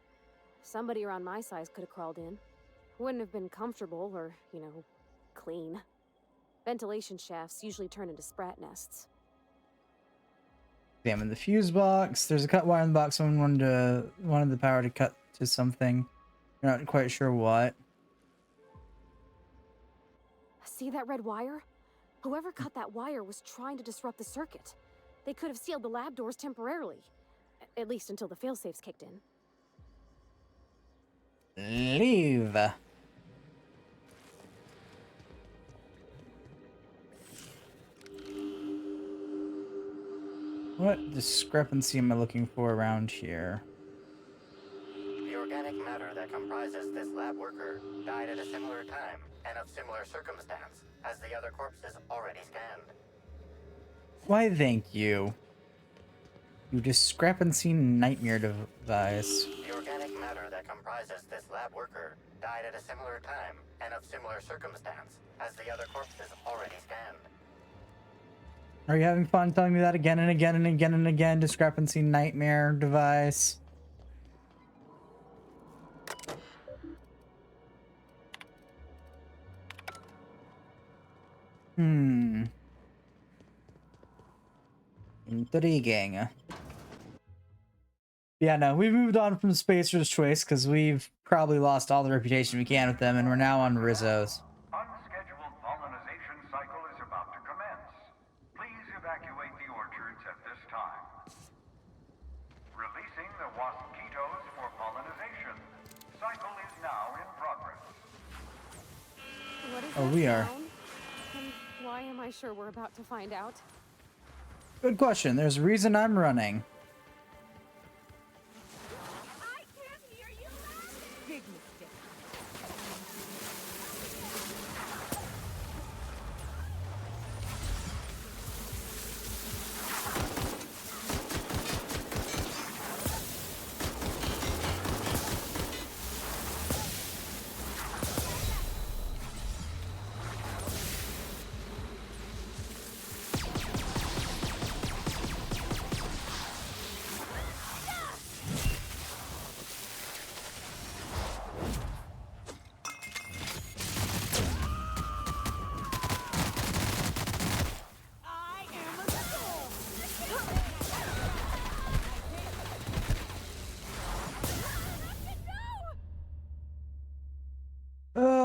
Somebody around my size could have crawled in. Wouldn't have been comfortable or, you know, clean. Ventilation shafts usually turn into sprat nests. Examine the fuse box. There's a cut wire in the box. Someone wanted the power to cut to something. You're not quite sure what. See that red wire? Whoever cut that wire was trying to disrupt the circuit. They could have sealed the lab doors temporarily. At least until the failsafes kicked in. Leave. What discrepancy am I looking for around here? The organic matter that comprises this lab worker died at a similar time and of similar circumstance as the other corpses already scanned. Why, thank you. You discrepancy nightmare device. The organic matter that comprises this lab worker died at a similar time and of similar circumstance as the other corpses already scanned. Are you having fun telling me that again and again and again and again? Discrepancy nightmare device. Intriguing. Yeah, no, we've moved on from Spacer's Choice because we've probably lost all the reputation we can with them, and we're now on Rizzo's. Unscheduled pollinization cycle is about to commence. Please evacuate the orchards at this time. Releasing the wasquitos for pollinization. Cycle is now in progress. What is Oh, that we are. sound? And why am I sure we're about to find out? Good question. There's a reason I'm running. Big mistake.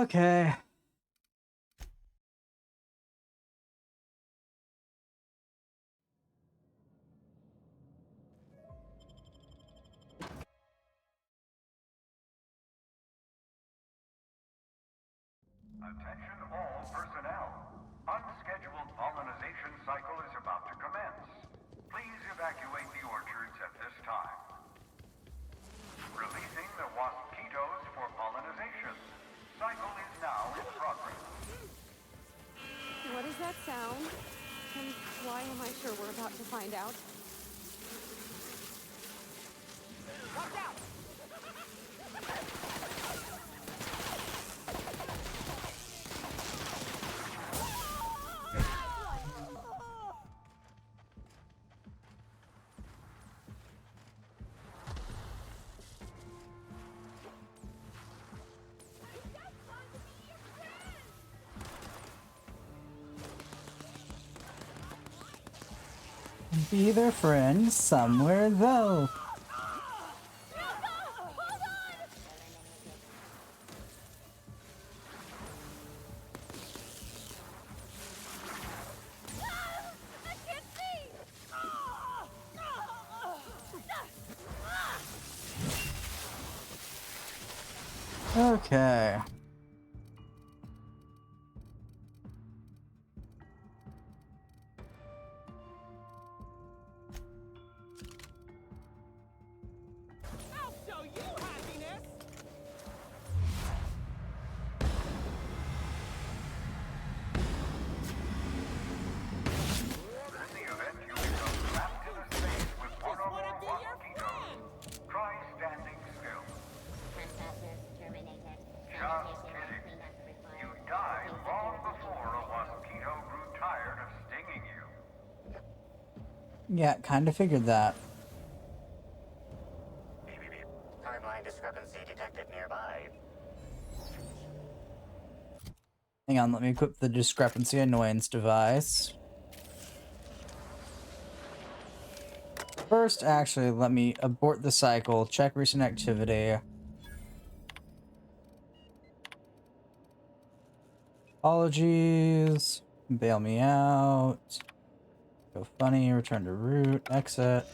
Okay. Attention all personnel. Unscheduled pollinization cycle is about to commence. Please evacuate the orchards at this time. Releasing the wasquitos for pollinization. Cycle is now in progress. What is that sound? And why am I sure we're about to find out? Watch out! Be their friend somewhere though. Okay. I'll show you happiness! In the event you become trapped in a space with one or more wasquitos, try standing still. Just kidding. You died long before a wasquito grew tired of stinging you. Yeah, kind of figured that. Timeline discrepancy detected nearby. Hang on, let me equip the discrepancy annoyance device. First, actually, let me abort the cycle, check recent activity. Apologies. Bail me out. Go funny. Return to route. Exit.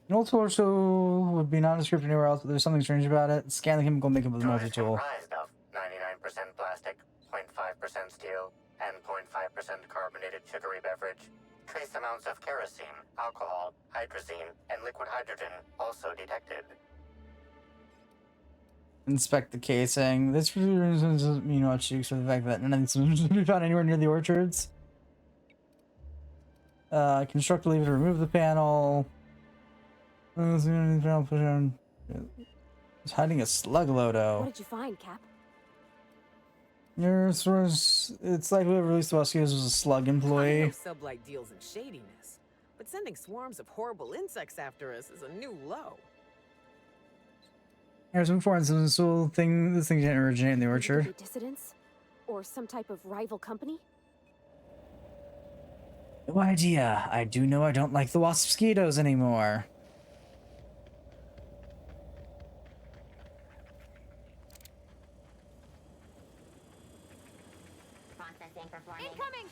An old torso would be nondescript anywhere else, but there's something strange about it. Scan the chemical makeup of the multi-tool. Comprised of 99% plastic, 0.5% steel, and 0.5% carbonated sugary beverage. Trace amounts of kerosene, alcohol, hydrazine, and liquid hydrogen also detected. Inspect the casing. This doesn't mean much for the fact that none of these will be found anywhere near the orchards. Construct a lever to remove the panel. It's hiding a slug loado. What did you find, Cap? It's like whoever released the mosquitoes was a slug employee. I know sublight deals in shadiness, but sending swarms of horrible insects after us is a new low. Here's some foreign so thing. This thing didn't originate in the orchard. Maybe dissidents, or some type of rival company. No idea. I do know I don't like the wasp mosquitoes anymore. Incoming!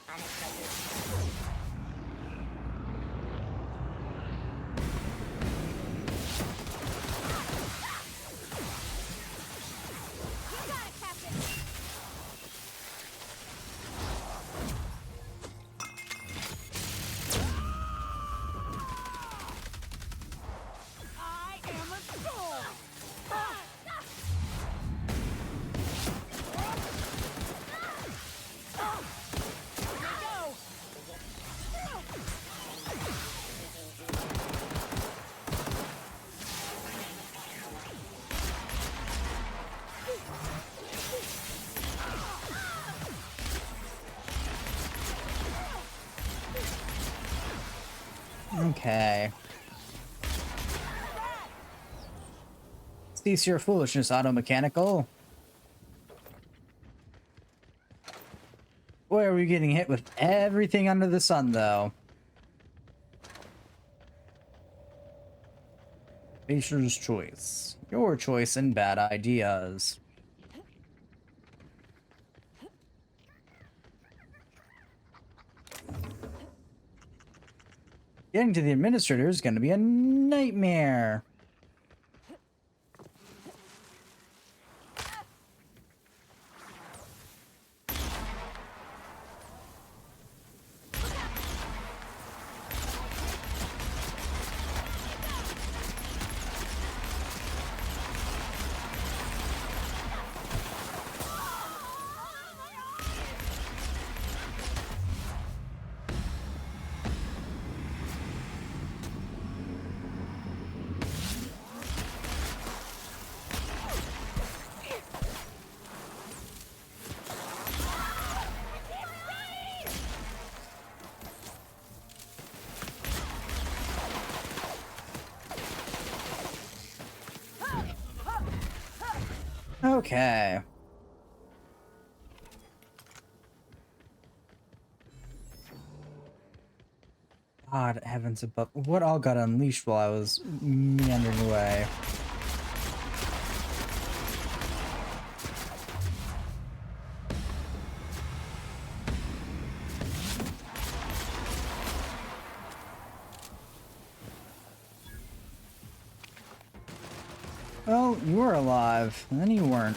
Okay. Cease your foolishness, Auto Mechanical. Boy, are we getting hit with everything under the sun, though. Nature's choice. Your choice in bad ideas. Getting to the administrator is going to be a nightmare. Okay. God heavens above. What all got unleashed while I was meandering away? Well, you were alive, and then you weren't.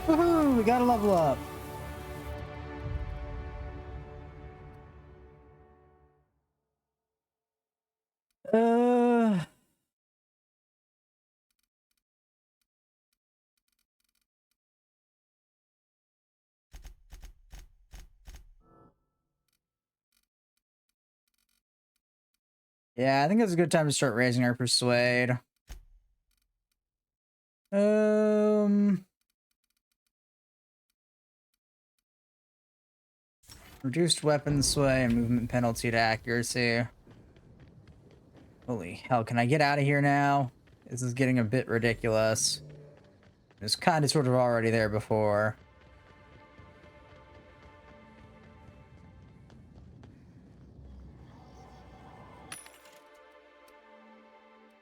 Woohoo! We gotta level up. Yeah, I think it's a good time to start raising our persuade. Reduced weapon sway and movement penalty to accuracy. Holy hell, can I get out of here now? This is getting a bit ridiculous. It was kind of sort of already there before.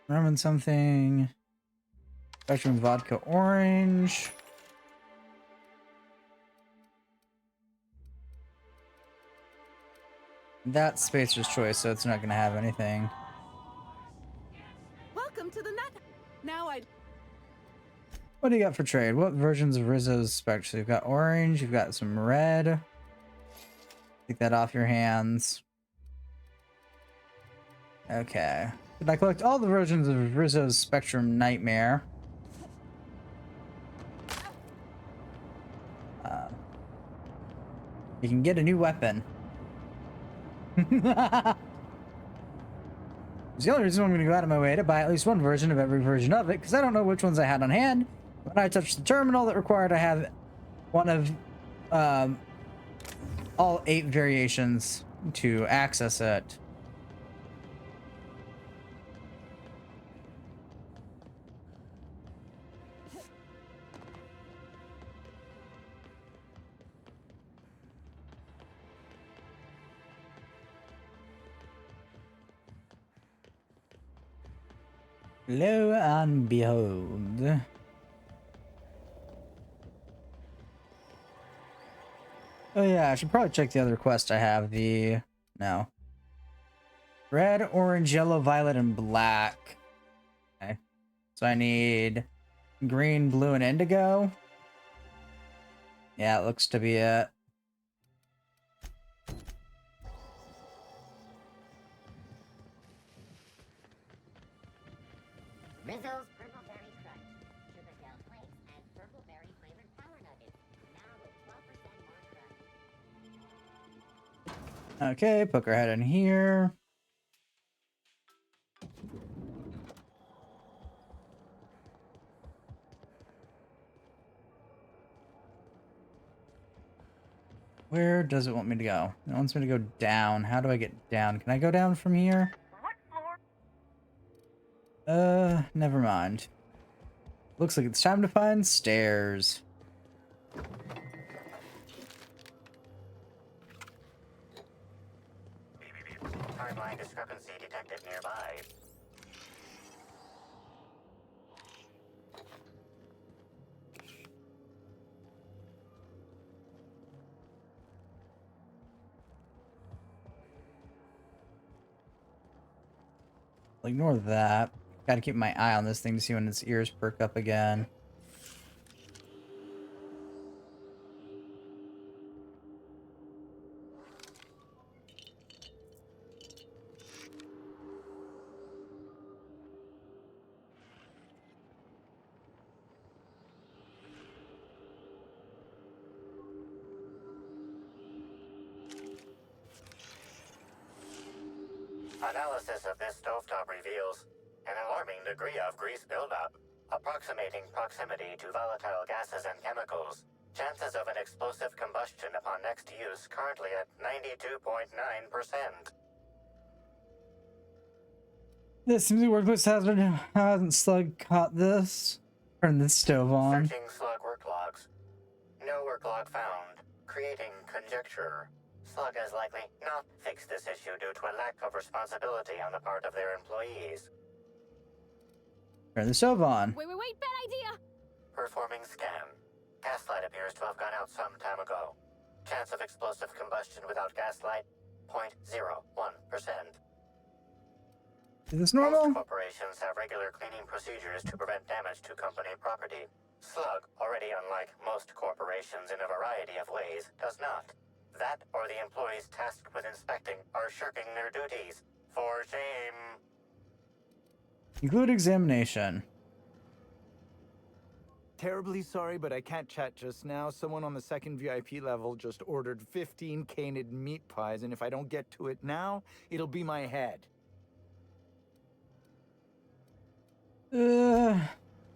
Remember something. Spectrum vodka orange. That's Spacer's choice, so it's not going to have anything. Welcome to the nut. Now I. What do you got for trade? What versions of Rizzo's Spectre? So you've got orange, you've got some red. Take that off your hands. Okay. Did I collect all the versions of Rizzo's Spectrum Nightmare? You can get a new weapon. It's the only reason I'm going to go out of my way to buy at least one version of every version of it, because I don't know which ones I had on hand when I touched the terminal that required I have one of all 8 variations to access it. Lo and behold. Oh yeah, I should probably check the other quest I have. No. Red, orange, yellow, violet, and black. Okay. So I need green, blue, and indigo. Yeah, it looks to be it. Rizzo's Purple Berry Crunch. Sugar gel flakes and purple berry flavored power nuggets. Now with 12% more crunch. Okay, poke our head in here. Where does it want me to go? It wants me to go down. How do I get down? Can I go down from here? Never mind. Looks like it's time to find stairs. Timeline discrepancy detected nearby. I'll ignore that. Gotta keep my eye on this thing to see when its ears perk up again. Analysis of this stovetop reveals an alarming degree of grease buildup, approximating proximity to volatile gases and chemicals. Chances of an explosive combustion upon next use currently at 92.9%. This seems to be workplace hazard. How hasn't Slug caught this? Turn this stove on. Searching slug work logs. No work log found, creating conjecture. Slug has likely not fixed this issue due to a lack of responsibility on the part of their employees. Turn the stove on. Wait, bad idea! Performing scan. Gaslight appears to have gone out some time ago. Chance of explosive combustion without gaslight, 0.01%. Is this normal? Most corporations have regular cleaning procedures to prevent damage to company property. Slug, already unlike most corporations in a variety of ways, does not. That or the employees tasked with inspecting are shirking their duties. For shame. Include examination. Terribly sorry, but I can't chat just now. Someone on the second VIP level just ordered 15 canid meat pies, and if I don't get to it now, it'll be my head.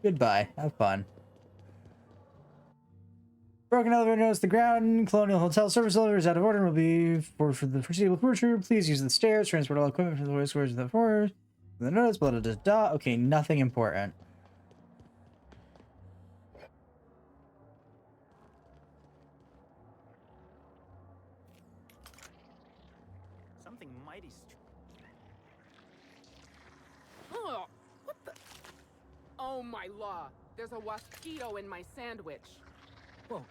Goodbye. Have fun. Broken elevator notice the ground. Colonial Hotel service elevator is out of order and will be for the foreseeable future. Please use the stairs. Transport all equipment for the waste storage of the floor. The notice, blah, blah, blah, blah. Okay, nothing important. Something mighty Oh my law! There's a waspito in my sandwich. Whoa,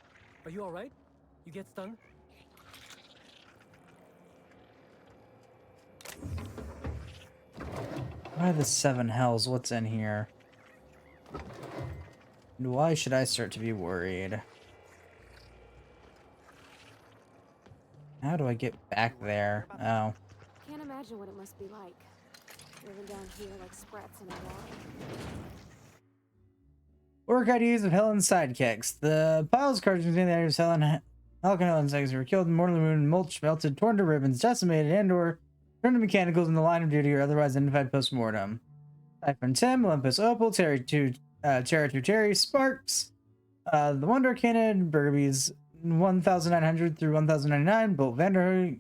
are you alright? You get stung? What are the 7 hells? What's in here? And why should I start to be worried? How do I get back there? Oh. Can't imagine what it must be like. Living down here like sprats in a wall. Work IDs of Helen's sidekicks. The piles of cards containing the items Helen Helen's eggs were killed, mortally wounded, mulch, melted, torn to ribbons, decimated, and/or turned to mechanicals in the line of duty or otherwise identified post-mortem. Typhon Tim, Olympus Opal, Terry 2 Terry, Sparks, the Wonder Cannon, Burgaby's 1900 through 1099, Bolt Vanderhoek,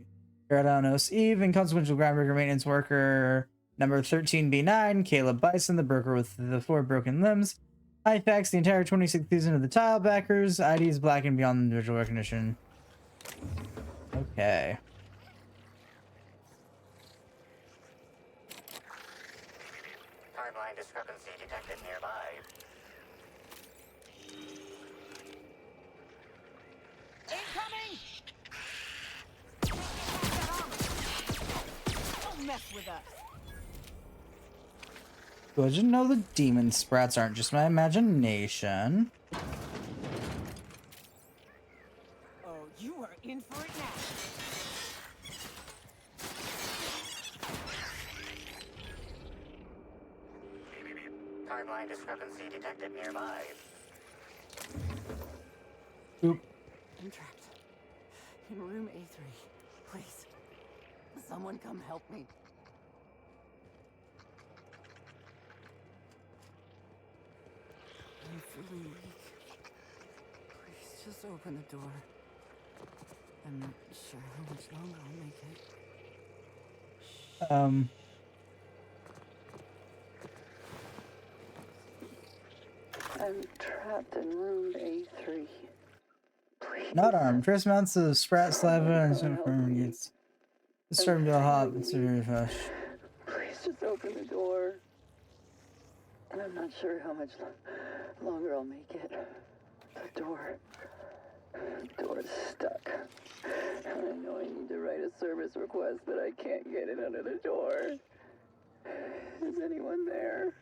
Geradanos Eve, Inconsequential Groundbreaker Maintenance Worker, number 13B9, Caleb Bison, the broker with the 4 broken limbs, IFAX, the entire 26th season of the Tile Backers, IDs black and beyond individual recognition. Okay. Timeline discrepancy detected nearby. Incoming! Don't mess with us. Good to know the demon sprats aren't just my imagination. Oh, you are in for it now. Timeline discrepancy detected nearby. Oop. I'm trapped. In room A3. Please. Someone come help me. I'm feeling weak. Please just open the door. I'm not sure how much longer I'll make it. I'm trapped in room A3. Please. Not armed. First mounts the sprat slava and some gets starting to hop. It's very fast. Please just open the door. I'm not sure how much longer I'll make it. The door's stuck. I know I need to write a service request, but I can't get it under the door. Is anyone there?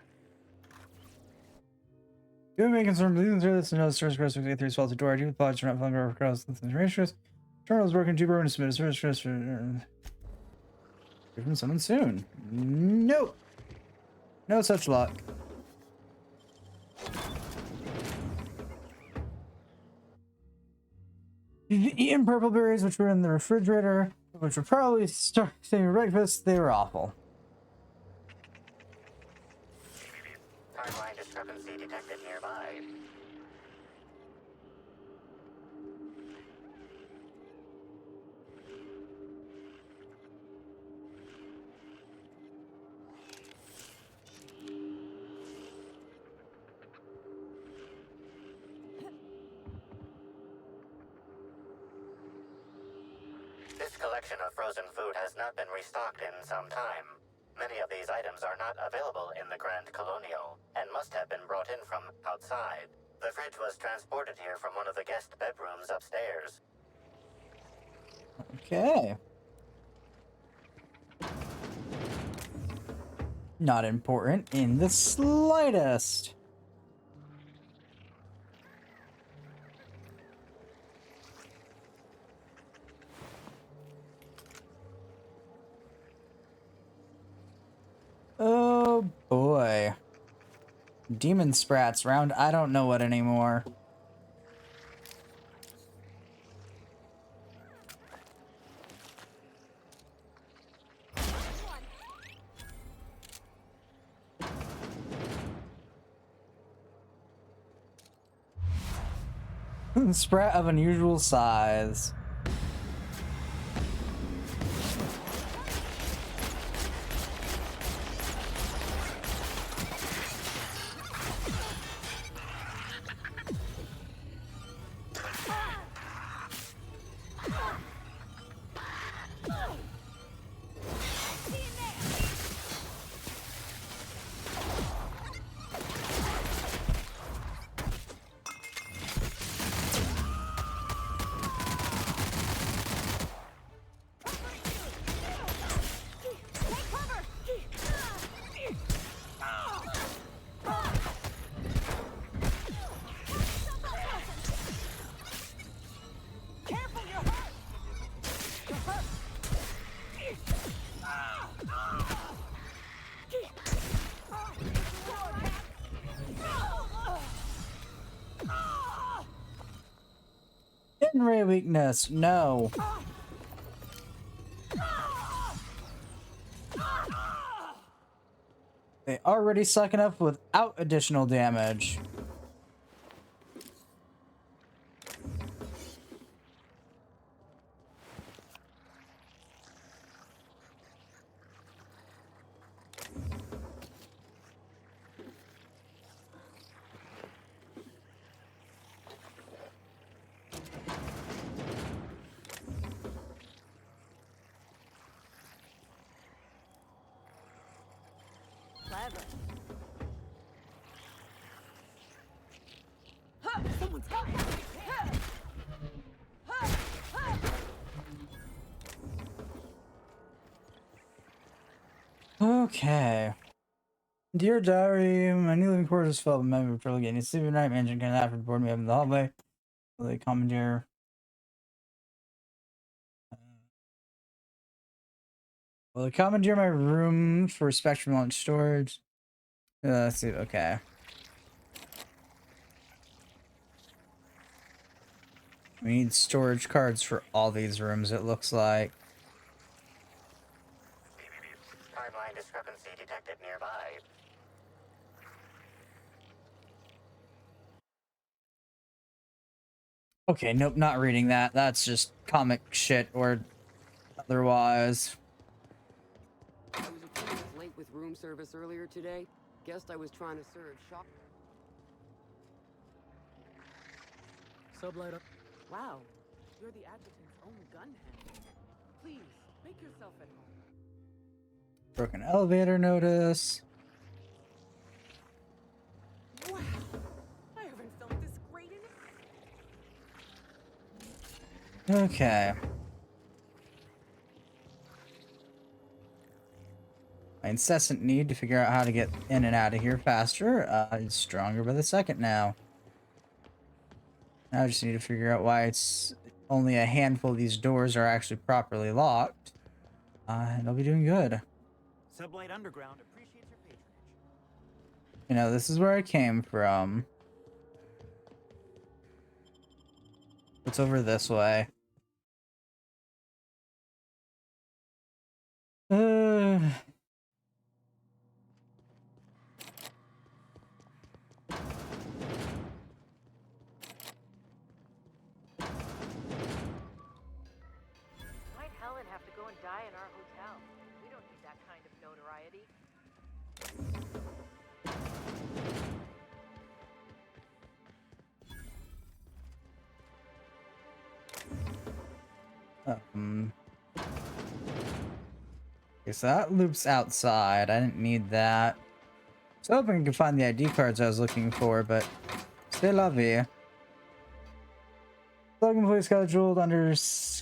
You may concern please consider this and know the service request with A3's faulty door. I do apologize for not filling over across the ratios. Terminal is working too broken to submit a service request for hear from someone soon. Nope. No such luck. You've eaten purple berries, which were in the refrigerator, which were probably starting breakfast. They were awful. Timeline discrepancy detected nearby. This collection of frozen food has not been restocked in some time. Many of these items are not available in the Grand Colonial and must have been brought in from outside. The fridge was transported here from one of the guest bedrooms upstairs. Okay. Not important in the slightest. Oh boy. Demon sprats round I don't know what anymore. Sprat of unusual size. ray weakness. No. They already suck enough without additional damage. Clever. Someone's coming. Okay. Dear Diary, my new living quarters filled with member patrol getting a sleeping night. Management kind of after board me up in the hallway. The commandeer. Will they commandeer my room for Spectrum launch storage? Let's see. Okay. We need storage cards for all these rooms, it looks like. Timeline discrepancy detected nearby. Okay, nope, not reading that. That's just comic shit or otherwise. I was a few minutes late with room service earlier today. Guessed I was trying to serve shop. Sublight up. Wow, you're the adjutant's own gun hand. Please, make yourself at home. Broken elevator notice. Wow, I haven't felt this great in Okay. My incessant need to figure out how to get in and out of here faster is stronger by the second now. Now I just need to figure out why it's only a handful of these doors are actually properly locked. And I'll be doing good. Sublight Underground appreciates your patronage. You know, this is where I came from. It's over this way. Might Helen have to go and die in our hotel? We don't need that kind of notoriety. Okay, so that loops outside. I didn't need that. I was hoping I could find the ID cards I was looking for, but c'est la vie. Plug and play scheduled under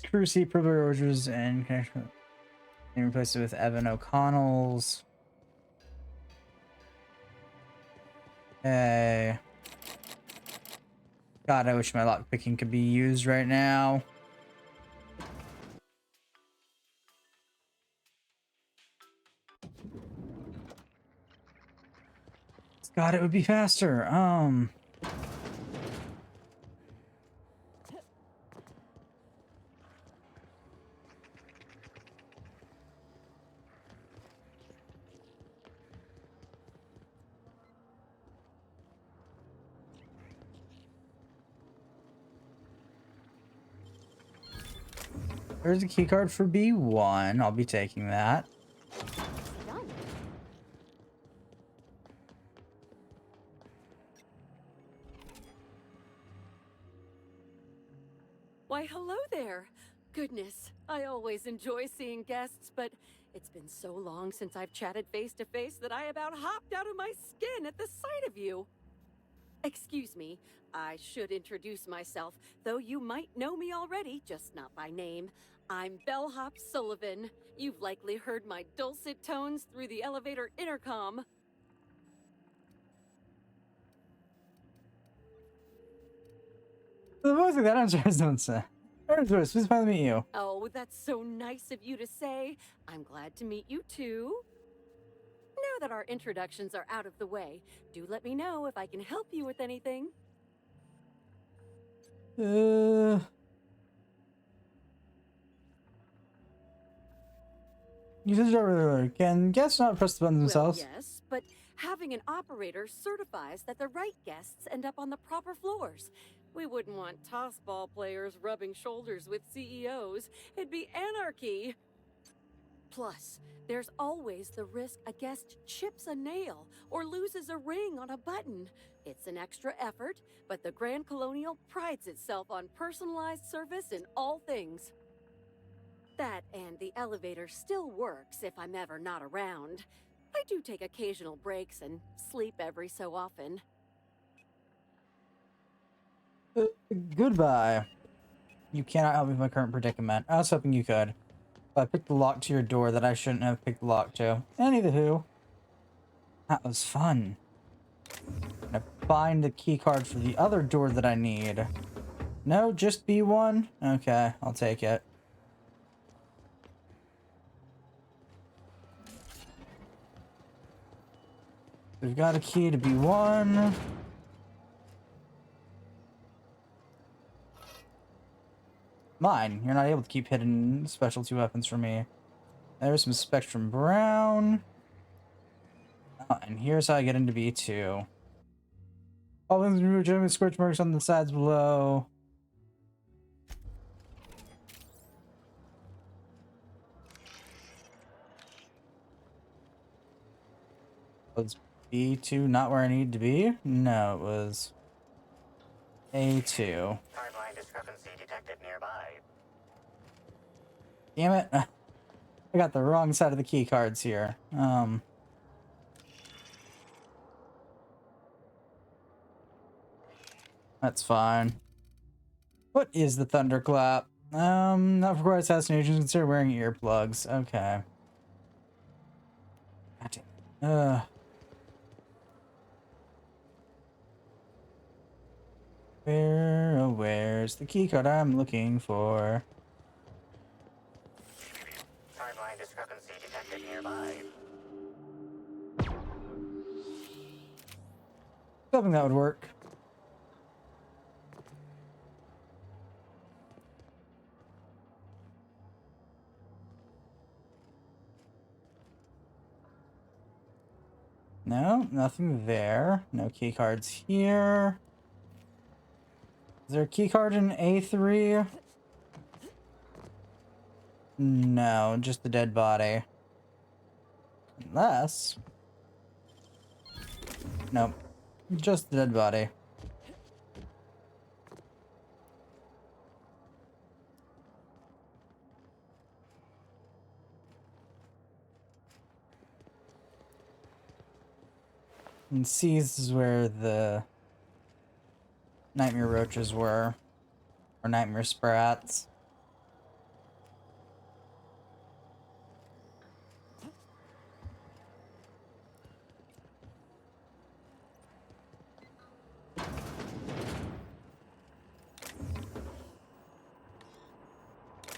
crew seat privilege orders and connection and replace it with Evan O'Connell's. Okay. God, I wish my lockpicking could be used right now. God, it would be faster. There's a key card for B1. I'll be taking that. Why, hello there. Goodness, I always enjoy seeing guests, but it's been so long since I've chatted face to face that I about hopped out of my skin at the sight of you. Excuse me, I should introduce myself, though you might know me already, just not by name. I'm Bellhop Sullivan. You've likely heard my dulcet tones through the elevator intercom. The voice like that answers don't say. Please find me you. Oh, that's so nice of you to say. I'm glad to meet you too. Now that our introductions are out of the way, do let me know if I can help you with anything. You said earlier, can guests not press the buttons themselves? Well, yes, but having an operator certifies that the right guests end up on the proper floors. We wouldn't want tossball players rubbing shoulders with CEOs. It'd be anarchy. Plus, there's always the risk a guest chips a nail or loses a ring on a button. It's an extra effort, but the Grand Colonial prides itself on personalized service in all things. That and the elevator still works if I'm ever not around. I do take occasional breaks and sleep every so often. Goodbye. You cannot help me with my current predicament. I was hoping you could. But I picked the lock to your door that I shouldn't have picked the lock to. Anywho, that was fun. I'm gonna find the key card for the other door that I need. No, just B1? Okay, I'll take it. We've got a key to B1. Mine. You're not able to keep hidden specialty weapons from me. There's some Spectrum Brown. Oh, and here's how I get into B2. All things remove genuine scorch marks on the sides below. Was B2 not where I need to be? No, it was A2. Timeline discrepancy detected nearby. Damn it. I got the wrong side of the key cards here. That's fine. What is the thunderclap? Not for assassinations, consider wearing earplugs. Okay. God damn. Where's the key card I'm looking for? Timeline discrepancy detected nearby. Something that would work. No, nothing there. No key cards here. Is there a key card in A3? No, just the dead body. Unless... Nope. Just the dead body. And C, this is where the nightmare roaches were. Or nightmare sprats.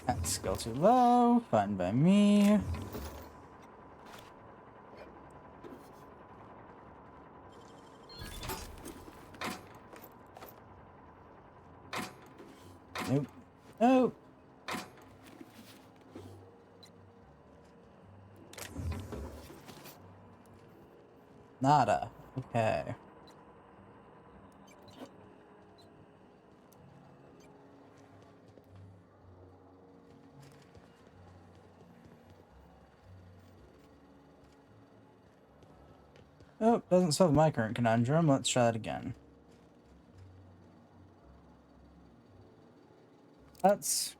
That's skill too low. Fine by me. Nope. Nope. Nada. Okay. Oh, doesn't solve my current conundrum. Let's try that again. That's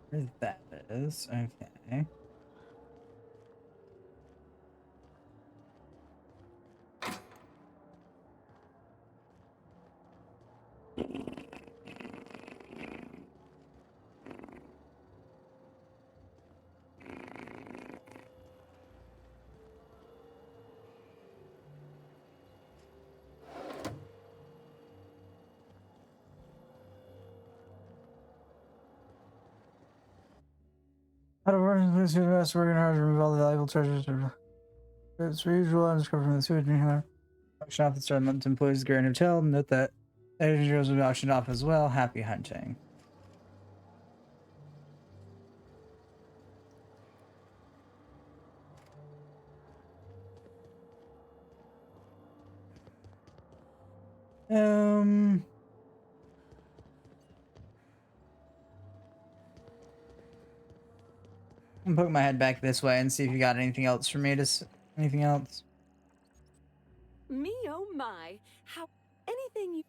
where that is. Okay. Out of order to the best working hard to remove all the valuable treasures. It's usual and discovered from the sewage here. Auction off the startup employees of the Grand Hotel. Note that energy will be auctioned off as well. Happy hunting. I'm poking my head back this way and see if you got anything else for me to anything else. Me, oh my. How anything you...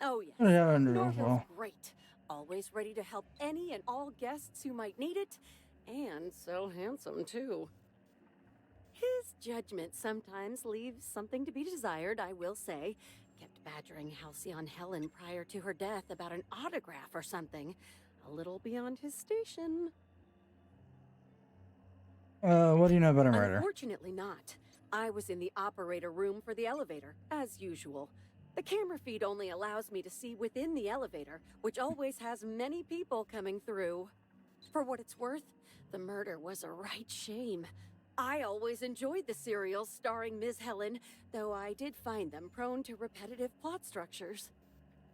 Oh, yes. Yeah, Norville's wonderful. great. Always ready to help any and all guests who might need it. And so handsome, too. His judgment sometimes leaves something to be desired, I will say. Kept badgering Halcyon Helen prior to her death about an autograph or something. A little beyond his station. What do you know about a murder? Unfortunately not. I was in the operator room for the elevator, as usual. The camera feed only allows me to see within the elevator, which always has many people coming through. For what it's worth, the murder was a right shame. I always enjoyed the serials starring Ms. Helen, though I did find them prone to repetitive plot structures.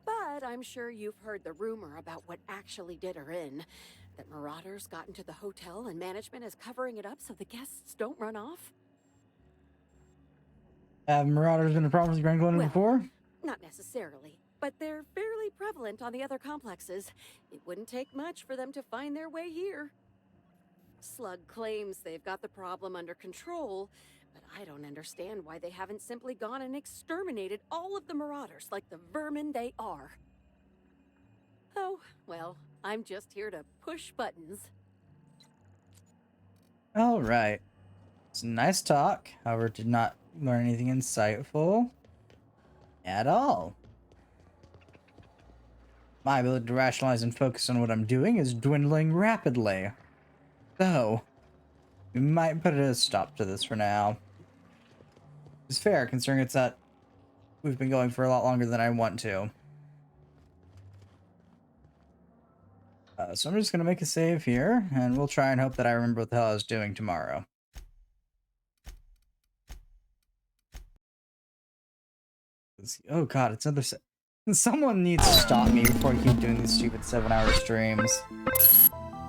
But I'm sure you've heard the rumor about what actually did her in. That marauders got into the hotel and management is covering it up so the guests don't run off? Have marauders been a problem with Grand Glen before? Not necessarily, but they're fairly prevalent on the other complexes. It wouldn't take much for them to find their way here. Slug claims they've got the problem under control, but I don't understand why they haven't simply gone and exterminated all of the marauders like the vermin they are. Oh, well, I'm just here to push buttons. All right. It's a nice talk. However, did not learn anything insightful at all. My ability to rationalize and focus on what I'm doing is dwindling rapidly. So, we might put a stop to this for now. It's fair, considering it's that we've been going for a lot longer than I want to. So I'm just going to make a save here, and we'll try and hope that I remember what the hell I was doing tomorrow. Oh god, it's another someone needs to stop me before I keep doing these stupid 7-hour streams.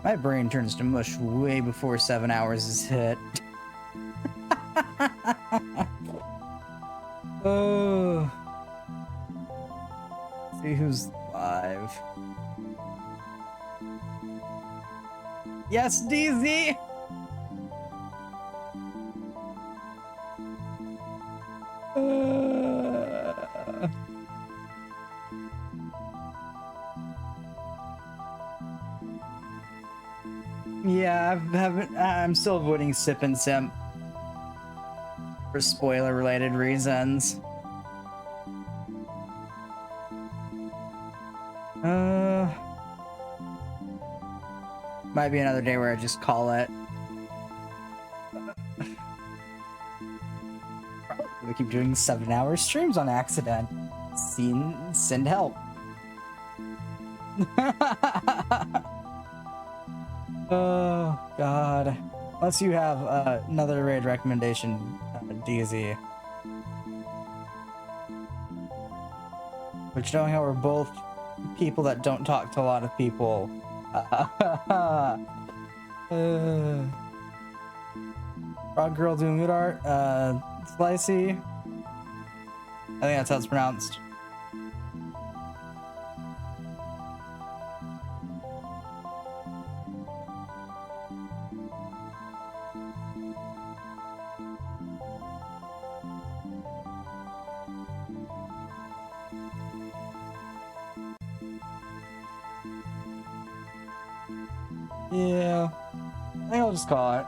My brain turns to mush way before 7 hours is hit. Oh. Let's see who's live. Yes, DZ! Yeah, I'm still avoiding Sip and Simp for spoiler-related reasons. Might be another day where I just call it. We keep doing 7-hour streams on accident. Send help. Oh god. Unless you have another raid recommendation, DZ. Which, knowing how we're both people that don't talk to a lot of people. Frog Girl doing good art. Slicey. I think that's how it's pronounced. Yeah, I think I'll just call it.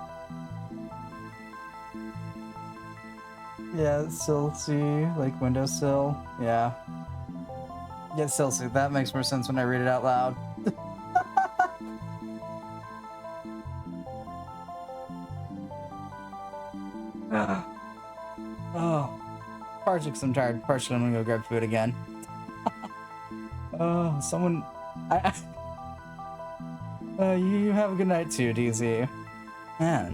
Yeah, sill C, like windowsill. Yeah. Yeah, sill C. That makes more sense when I read it out loud. Oh. Partially because I'm tired. Partially I'm gonna go grab food again. Oh, someone... you have a good night too, DZ. Man.